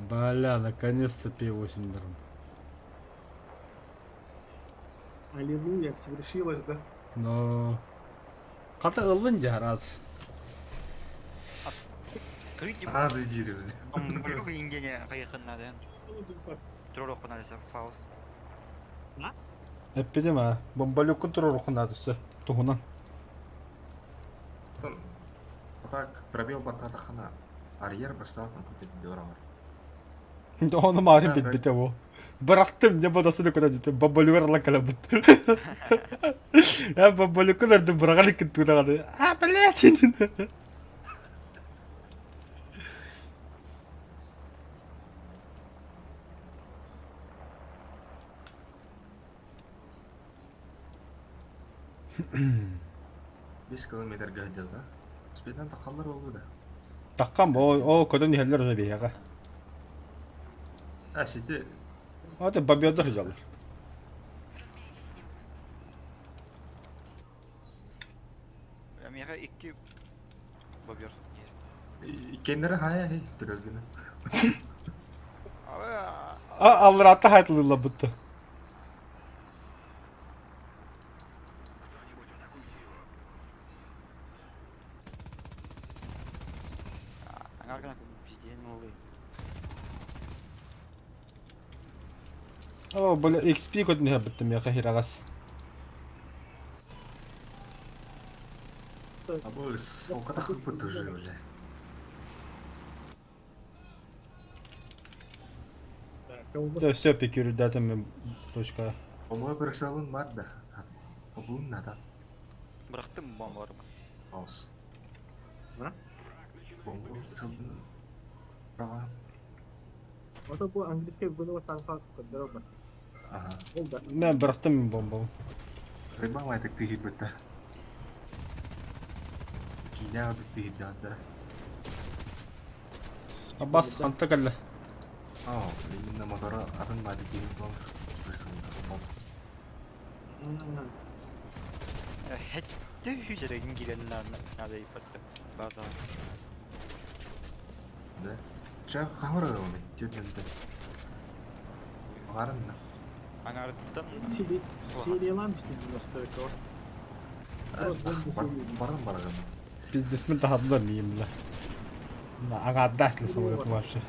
Бля, наконец-то П8 дрон. Аллилуйя, свершилось, да? Но... Қата ылын жа раз. Критик. А, задирили. Бомбалюк ингене кайыкынады. Троллок надо Фаус. Эппидем а. Бомбалюк контроль надо тугунан. Потом, вот так пробил батата хана. Арьер поставил на какой-то дёрор. Оны марын Да, бит да. бите о. Быраттым не бодасы куда дите. Бомбалюк кала бит. Я бомбалюк нерде быраган икин тудагады. А, блядь. Бес километр гаджет, да? Спидан тақалар oldu da. Таккан о көдөн хеллер өзе бияга. А, сети Аты бабиодор жалыр. Мега 2 бобер. кендері хая хей түрөлгүнү. А, алыр ата хайтылыла бутты. Ангаргана пизден улы. О, бля, XP көдөн хабыттым я хирагас. А бұл сколько тақып бұты уже, бля. Все, пикюрю датам точка. По-моему, бір салон бар да. Обуын надо. Бырактым бомбарым. Аус. На? Бомбу салон. Права. Ото bu английский bunu tanpa kedero. Ага. Oldu. Мен бырактым бомбом. Рыба майтык тыгит бұтта. Киня бұт тыгит дадыра. Аббас ханта калла. Ау, именно мотора атын бады тыгит болар. Бір салон тақып болар. Хетте hücrenin girenlerine надо ипатты. База. Да. Ча қамыр оны, түйденді. Ғарын да. Аңардын Seriyalan işte bu story. Барын барған. Пиздесмен тахадылар нейм бля. Ага, ли самолет вообще.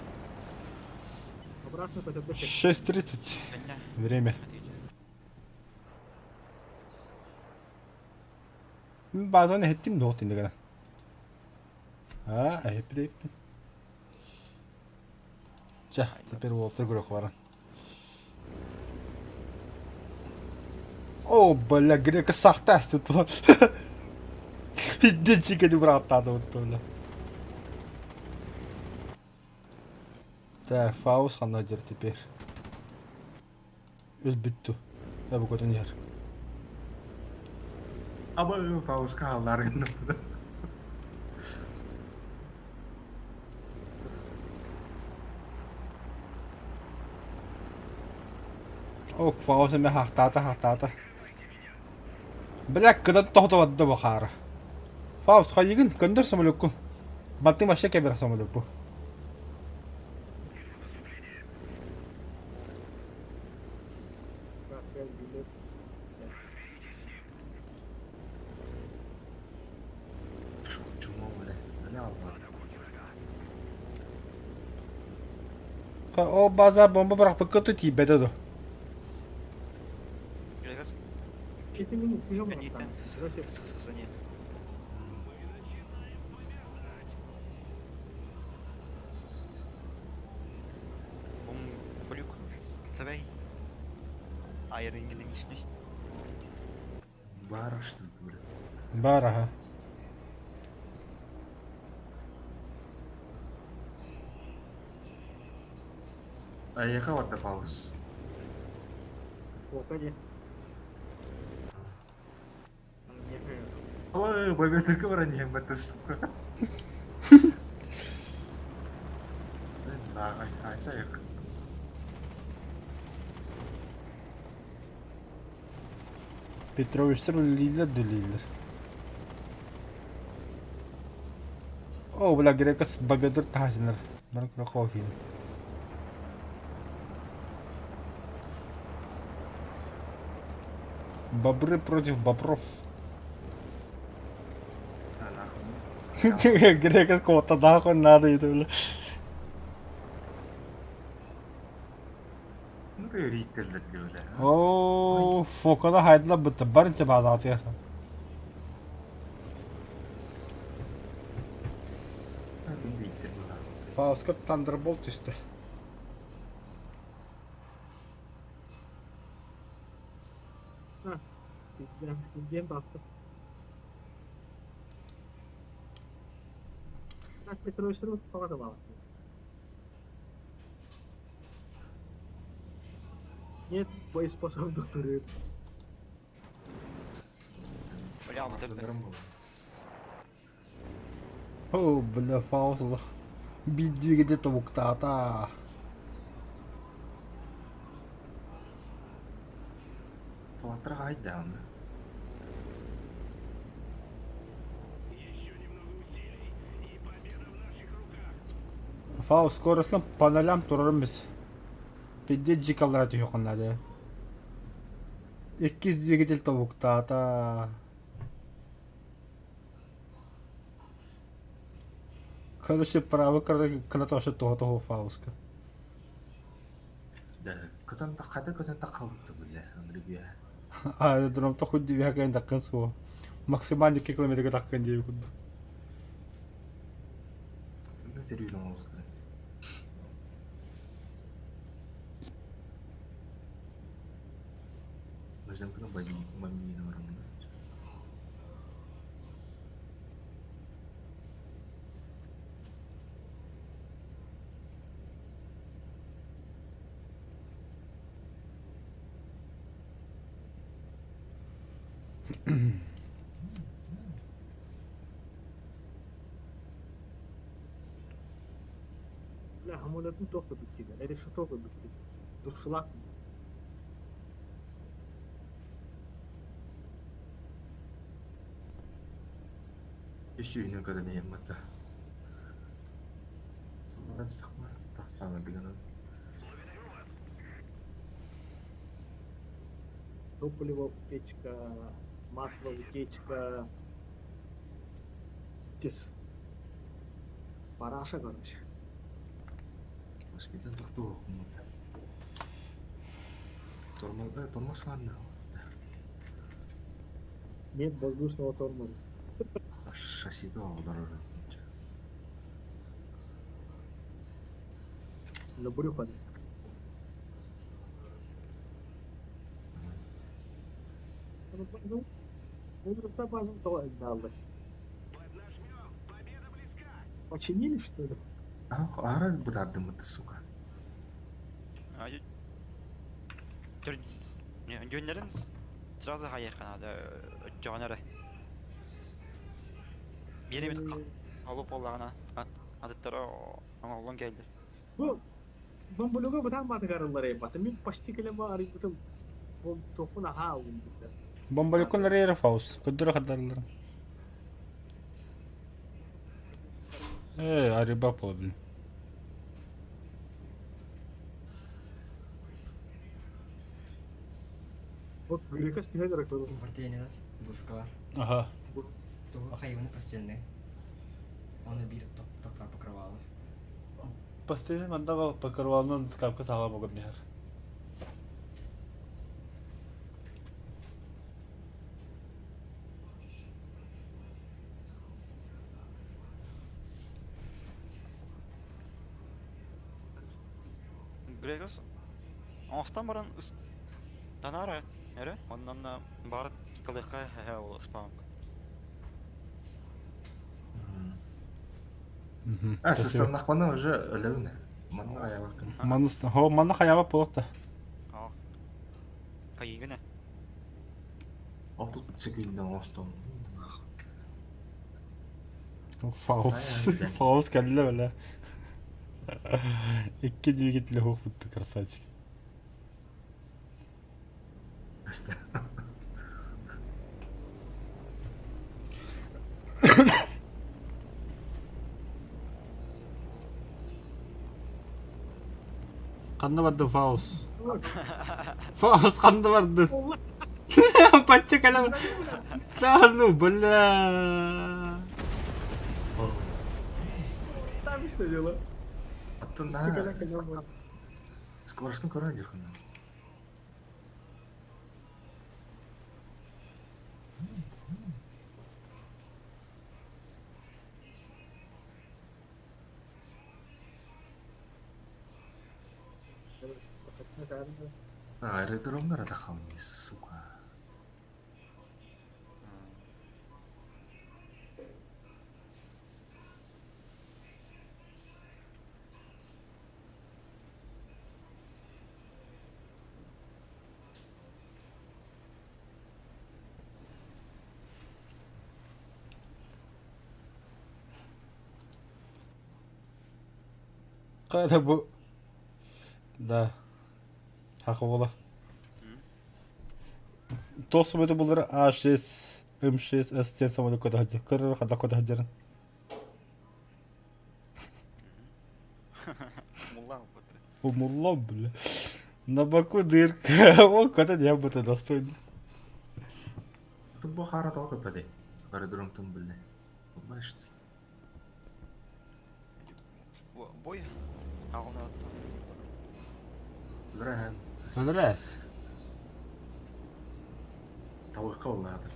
Обратно хотя бы 6:30. Бенне. Время. Bazen ettim de otinde gelen. А, hep. Ча, теперь Уолтер Грох варан. О, бля, грека сахтасты тут. Иди чика не браттады вот бля. Так, Фаус ханадер теперь. Өлбүттү. Я bu kadar yer. Ama Faust kahalarında. О, Фаус эме хактата. Бля, кыдан тоқтаватты бахара. Фаус, хайыгын көндөр самолетку. Баттың башка кебер самолет бу. Cuma böyle. Ne Allah. О, база бомба бırak быкыты тибеде до. Грегас. Ketimini tutuyor mu? Бенитен. Сосани. Бомбалюк. Sabay. Айыр ингелин işni. Var işte böyle. Бара, ага. Аяха var da Faust. Pokoknya. Ama bebek orang yang batas suka. Nah, saya. Петровичтер лилер дилилер. О, бля, грекас бабедер тахсинер. Мен крохохин. Бобры против бобров. Грекос кого-то нахуй надо это, бля. Ну, рейтерлер бля. О, фокона хайдла бітті, барынча базаты яса. Рейтер бля. Фауска Thunderbolt düştü. Bizden baktım. Bak Petrol'ü falan da var. Нет боеспособных. Бля, вот это... Громов. О, бля, Фаусла. Бит двигатель тавуктата. Туатра хайда аны. Фаус скоростын панелям турарымыз. Бидде жикалара түйөкүнады. 200 двигатель тавуктата. Короче, правый канаташы тоғытығы Фауска. Да, кытан тақады, кытан тақалыпты бля. Андрей. Аэродром тохуй двигатель такын суы. Максимальный километрге такын дейбі күнді. Ну, терюлен олықты. Біздің күні бәмейін ұрымды. لا حمولاتهم توقف بالكده. ليش شو توقف بالكده؟ دخشلاك. Еще и никогда не ем это. Солдат стахмар, тахтала бегана. Топливо утечка, масло утечка. Здесь. Параша, короче. Воспитан тахту хумута. Тормоз ладно. Нет воздушного тормоза. Шасси-то дороже. На брюхо. Ну, это базу того отдалось. Починили, что ли? А раз бы отдым это, сука. Jönlerin sırası hayır kanada canere. Biri bir alıp olağına adıtları olan geldi. Bu bölüge batan batıgarılları yapatı. Ben başta kelime arayıp bu topuna ha oldu. Бомбалюкун рейра Фаус. Кудура хадарылар. Ариба пола, блин. Вот грекас не хотел раком. Партийный бушка. Ага. То ахайваны постельные. Он обид так покрывало. Постелен мандага покрывалынан скапка сала могут нехер. Gregos Астан баран танара, эре? Оннан бар кылыкка ол спам. А, составных пана уже левны. Манна аябакын. Манна хаяба полокта. А. Кайгыны. А тут цикилден остом. Фаус кәлле бәлә. 2 двигатель хук бутты, красавчик. Просто. Қанды барды Фаус. Фаус қанды барды. Патча кәлі. Да, ну, бля. işte diyorlar. Attın Çıkacak da. kıyam var. Скоростың көрі жақын. Аэродромдар атахамыз, сука. Kada bu. Да. Хаховала. То самое было А6, М6, С7 самолет куда ходил. Кырыр хада куда ходил. Мулла опыты. Умулла, бля. На боку дырка. О, куда не было достойно. Тут бұл қара тоғы көпәде. Аэродром білді. Болмай ішті. Бой. Ағылна атты. Білірәм. Раз. Тауы қылады.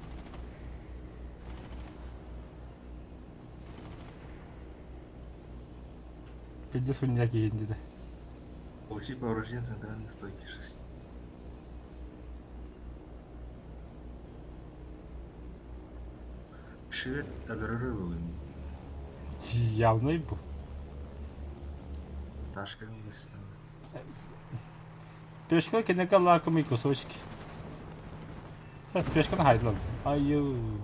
Пиди суньяки енді. Получи повреждение центральной стойки 6. Швед одорорывал им. Явно и был. Ташка вместе. Пешка кенека лакомый кусочки. Пешка на хайдлон. Аю.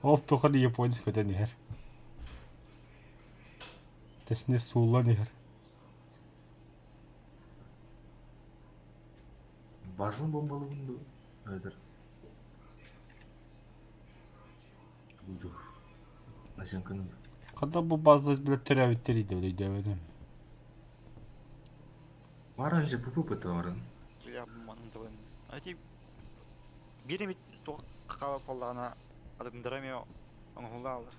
Ол тоқыр японец көтен ехер. Точнее, сулан ехер. Базын бомбалы бұнды. Өдір. Буду. Наземканың. Когда bu bazda bile teravitleri de öyle demedim. Var önce pupu pıtı varın. Я мантылын. Ати биремит тоқ қала қоллағына адымдырамай оңғылы алыр.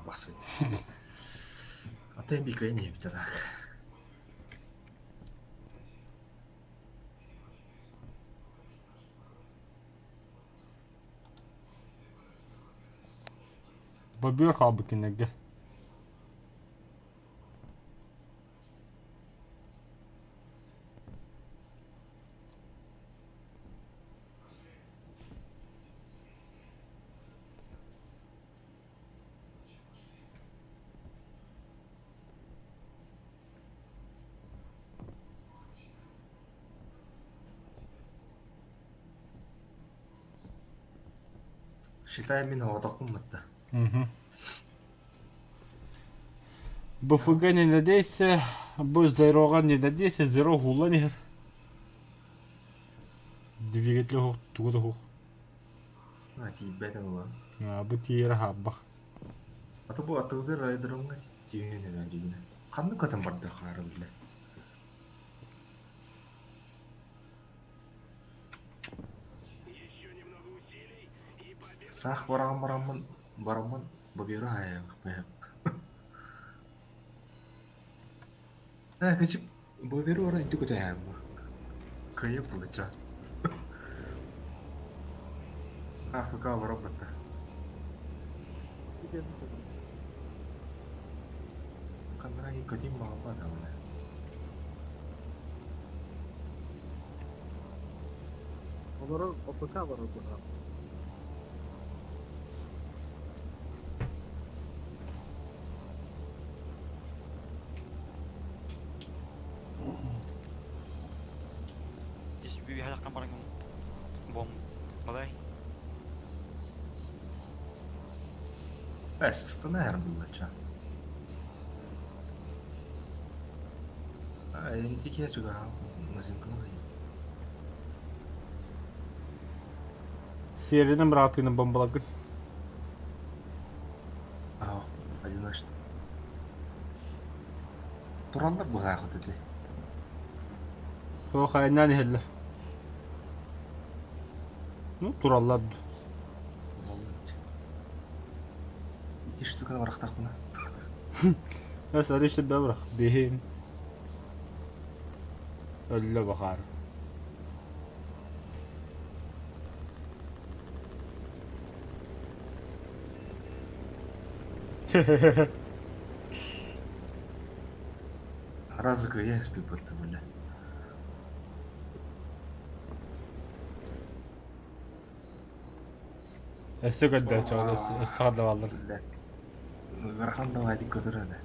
Басы. Атайын бекай не бітті так. Babıyor halbuki ne? Считай мен отақпын мытты. БФГ не надейся, будь здорован не надейся, зеро гула не. Двигатель хук, тугда хук. Тибетен olan. Bu tiyere habbak. Ата бұл атауыздар айдырымға түйінен әрігіне. Қанды көтін барды қары білі. Сақ барамын, бабері аяқ бәйіп. Кәчіп, бабері орай үті көті әйім бұр. Кайып бұлы ча. Африка барап бәтті. Kandıran kötüyüm bağlı adamına. Onların OPK var orada. Здесь bir hayaktan barang bom malay. Sıstığına her bullaça. Intikiye juga musim kena. Seri'nin bıraktığını bombalakın. Конечно. Турандар бага хотыды. О хайнан хеллер. Ну, тураллар. Ишті кана барақтақ бұна. Эс ариште бабрах. Бехин. Ölü bakar. Разыка я істі бұтты бұна. Эссе көдді çoğu эс сағады балдыр. Гарханда вазик көтіреді.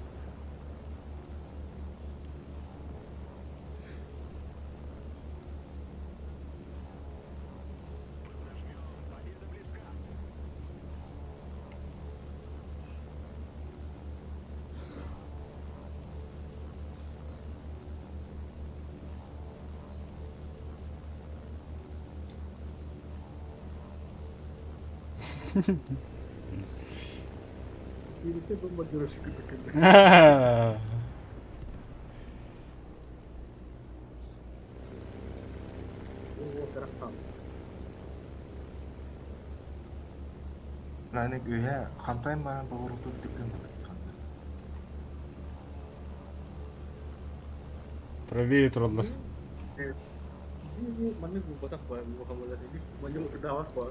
Birisi bombardiro şıkırdı. O taraftan. Ләне гөйә қантай маған бағыру көптіктен бұны. Правее тураллар. Ini mana gua pasak ba gua kamu tadi. Mana gua kedawat ba.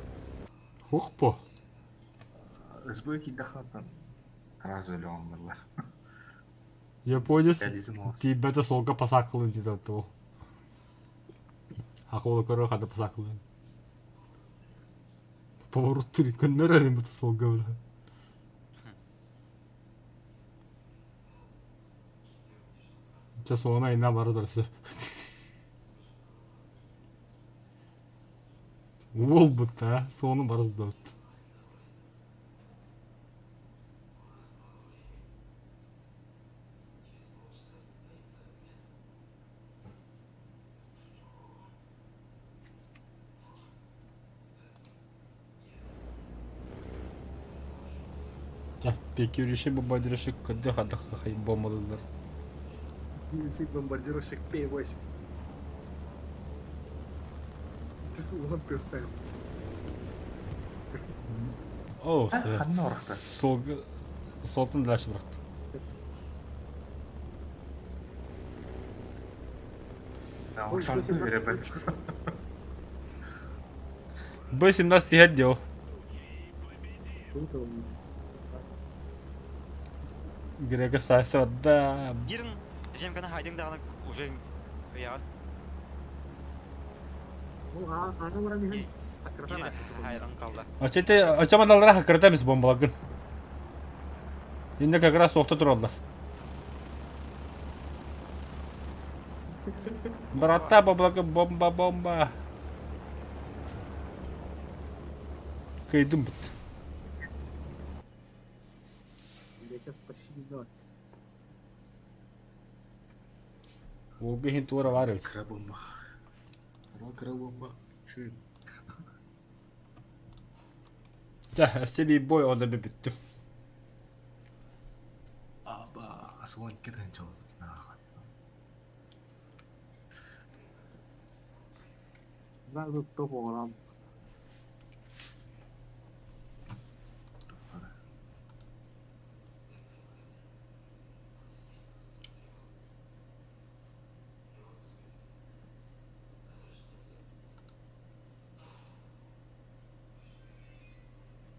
Хух по. Өзбөй кидахатан. Разы леон бұлла. Японец Дядизм олсы. Тибета солга пасакылы дейді то. Ақылы көрі қады пасакылы. Поворот түри күннер әрімді солга бұда. Ча соғына айна бары дұрысы. Ол бұдда, соғының бары дұрысы. Peki yürüyüşe bu badirişi kötü hatta hayır bombalılar. Birisi bombardiro şık P8. This is what this time. О, Қанын орықты. Солтын дальше бıraktı. Оксанды беребет. B17 head Круто. Грега Сася да. Гирн, зачем kana хайдинг дағаны уже ұяған? Ну, ана orang ini. Akhirnya Гирн lah. хайран қалды. Açete açamadanlara hakırtamız bombalagın. Şimdi как раз соқты тұралдар. Брата бомба. Кайдым бит. Mereka spasial. Олга хинтура var ya. Крабомба. Крабомба. Шын. Ya işte bir boy orada bir bittim. Аба, асуан кетен чол. Nah, tutup orang.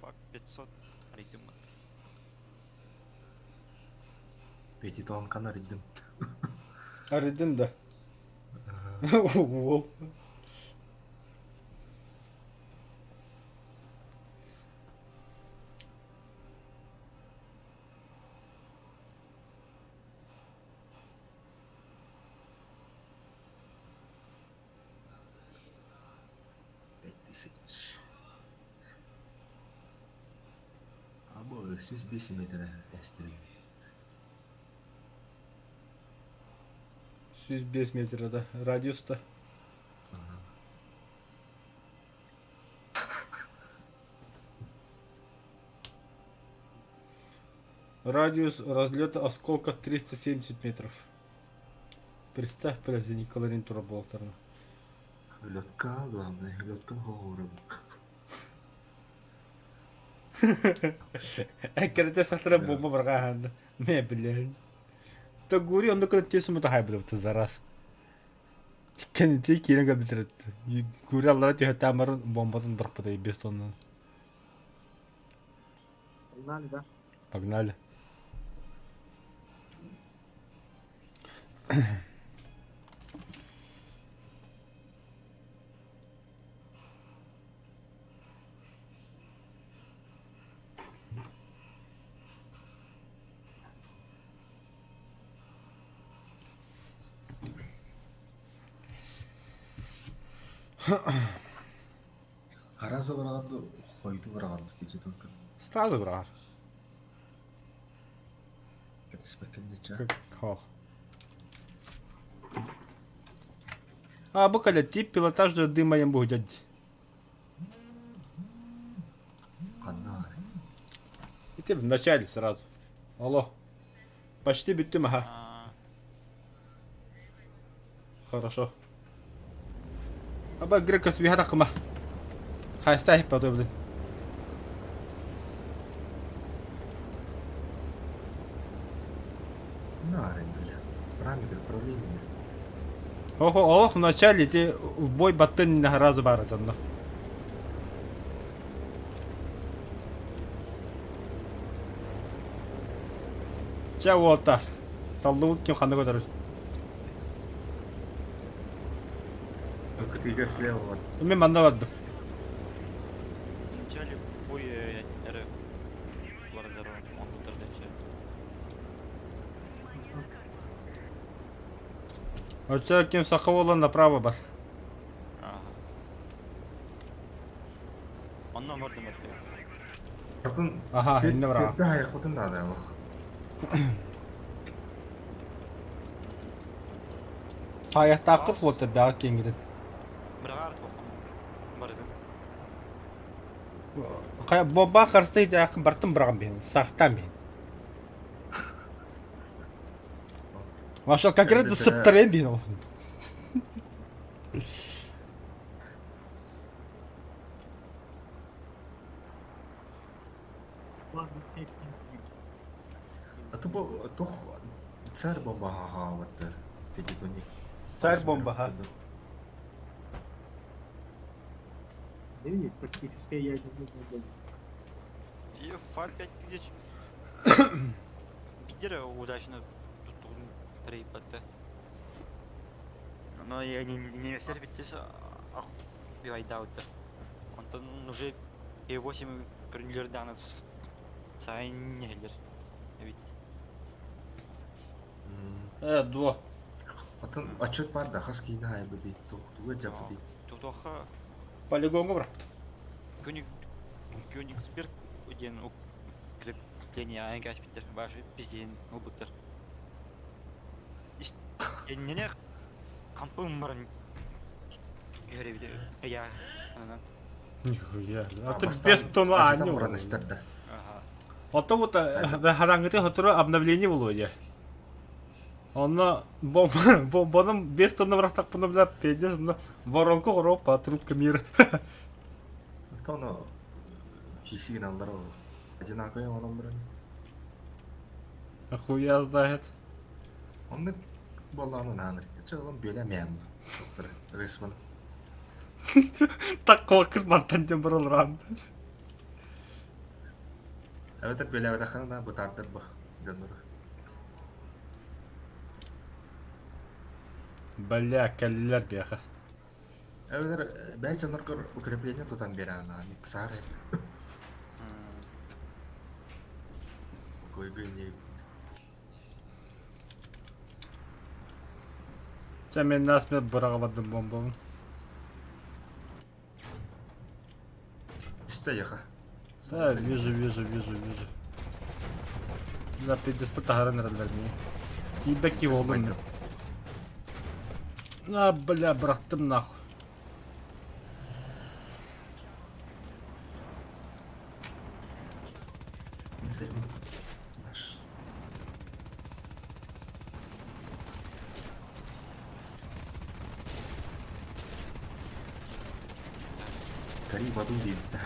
Fuck, 500 ритм. Пети тон канар идdim. Aradım da. Ол. Або 105 метр эстери. 105 metrede radyosta. Радиус разлета осколка 370 метров. Представь, блядь, за Николарин турболтерна. Лётка, главное, лётка гором. Экерте сахтара бомба баргахан. Не, блядь. То гури он докато тесу мата хайбрав ты зараз. Кен ти киренга битрет. Гури аллара ти хатамар бомбатын барпатай без тонна. Погнали, да? Погнали. Араса бараганды хойду бараганды кече только. Сразу брат. Это спекенде ча. Как хох. А, букаля, тип пилотажда дыма ям будет дядь. Канна. И ты в начале сразу. Алло. Почти биттим, ага. А, Хорошо. Аба грека свиха ракма. Хай сахип потом, блин. Нарен, бля. Параметр управления. Ого, ох, в начале ты в бой баттын на разу баратан. Ча вот талдуу ким ханды көтөрү. Только ты слева вот. Мен манда бардым. в начале боя әрі олардар монтаждачы. Оча ким саховола направо бар. Ага. Ondan vurdum ötüyor. Артын. Ага, инде барага. Да, аяқ бутын да аяқ. Саяктакыт вот бяк кеңгиден. Бірақ арт оқым. Бар едім. Кая бомба карсы жакын бартым барган мен. Сактан мен. Ваша конкретно сыптырым мен. А то тох царь бомба ха вот эти тони. Царь бомба, ха. Видишь, практически ядерный бомба. И фар 5 тысяч. Гидера удачно туттугун трейпатты. Но я не все беттесі ақ айда өтті. Онтан уже E8 көрінлерді аныз сайын нелер. Evet. Дуо. Атын отчет бар да хаски на хай бudi. Туга жапты. Тутоха Полигонга бар. Königsberg өден крепление аяңгаш биттер. Башы бізден ұлбыттыр. Еннене кампың барын көребіде. Я. Нихуя. А ты без тона Ани аню. уран истерді. Ага. Ото вот харангыты хотуру обновление было я. Онна бомбаным без тонна бірақ тақпына біліп пейдес воронка ғыру по трубка мира. Тоно фисигин алдар ол. Одинаковые он алдар. Охуя знает. Он баланы наны. Чоғылым беле мәм. Ресман. Так қоқыр мантанден бұрыл ран. Әветер беле әветақаны да бұтардыр бұ. Жоныры. Бля, кәлілер бияқа. Әветер бәй жонырқыр укрепление тутан бере ана. Сары. Койгы не. Мен насмет бұраға бадым бомбам. Стой, яха. Вижу. Да, пейдес пытахаран рәлдеріне. Тибәки олым. На, бля, бұрақтым нахуй. в аду деймін да.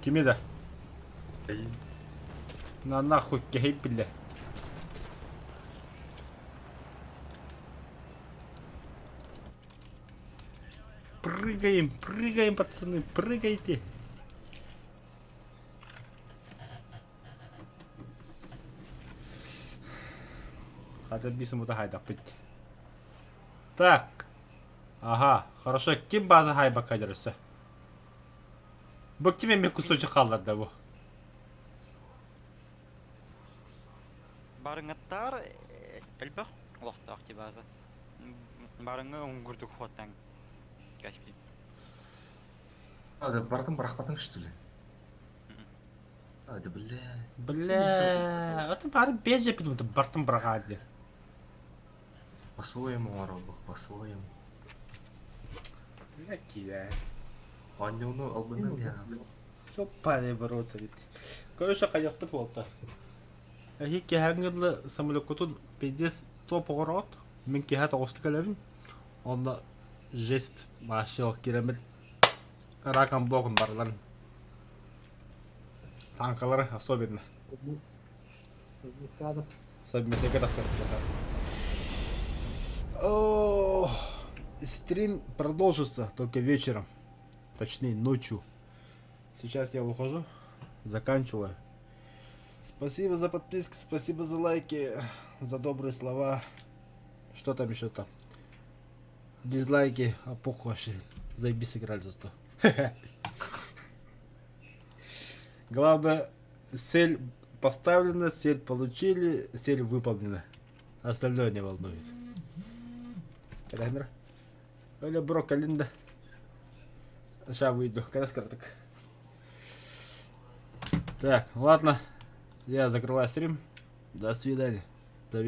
Кимеда? Ай, На нахуй кехейп билле. Прыгаем, прыгаем, пацаны, прыгайте. Надо бисому хайдак быть. Так. Ага, хорошо. Ким база хайба кадырысы? Бу ким эме кусочек калдырды бу? Барыңаттар элбэх улахтаах тибаза. Барыңы уңгурдук хуаттан. Каспи. а, да бардым барахпатың что ли? А, да бля. Бля, это бары беже пидум, бартым брагади. По-своему, Воробок, по-своему. Какие? Анюну албаным я. Ёпаный в рот ведь. Короче, каяк пыт болта. Ахи кехангыдлы самолёкутун пиздец топ огорот. Мен кеха тоғысты калабин. Онда жест машил керемет. Ракам богын барлан. Танкалары особенно. Совместно так О, стрим продолжится только вечером. Точнее, ночью. Сейчас я выхожу. Заканчиваю. Спасибо за подписки, спасибо за лайки, за добрые слова. Что там еще там? Дизлайки, а похуй вообще. Заебись играли за 100. Главное, цель поставлена, цель получили, цель выполнена. Остальное не волнует. Райнер. Оля бро, калинда. Сейчас выйду, когда скороток. Так, ладно. Я закрываю стрим. До свидания.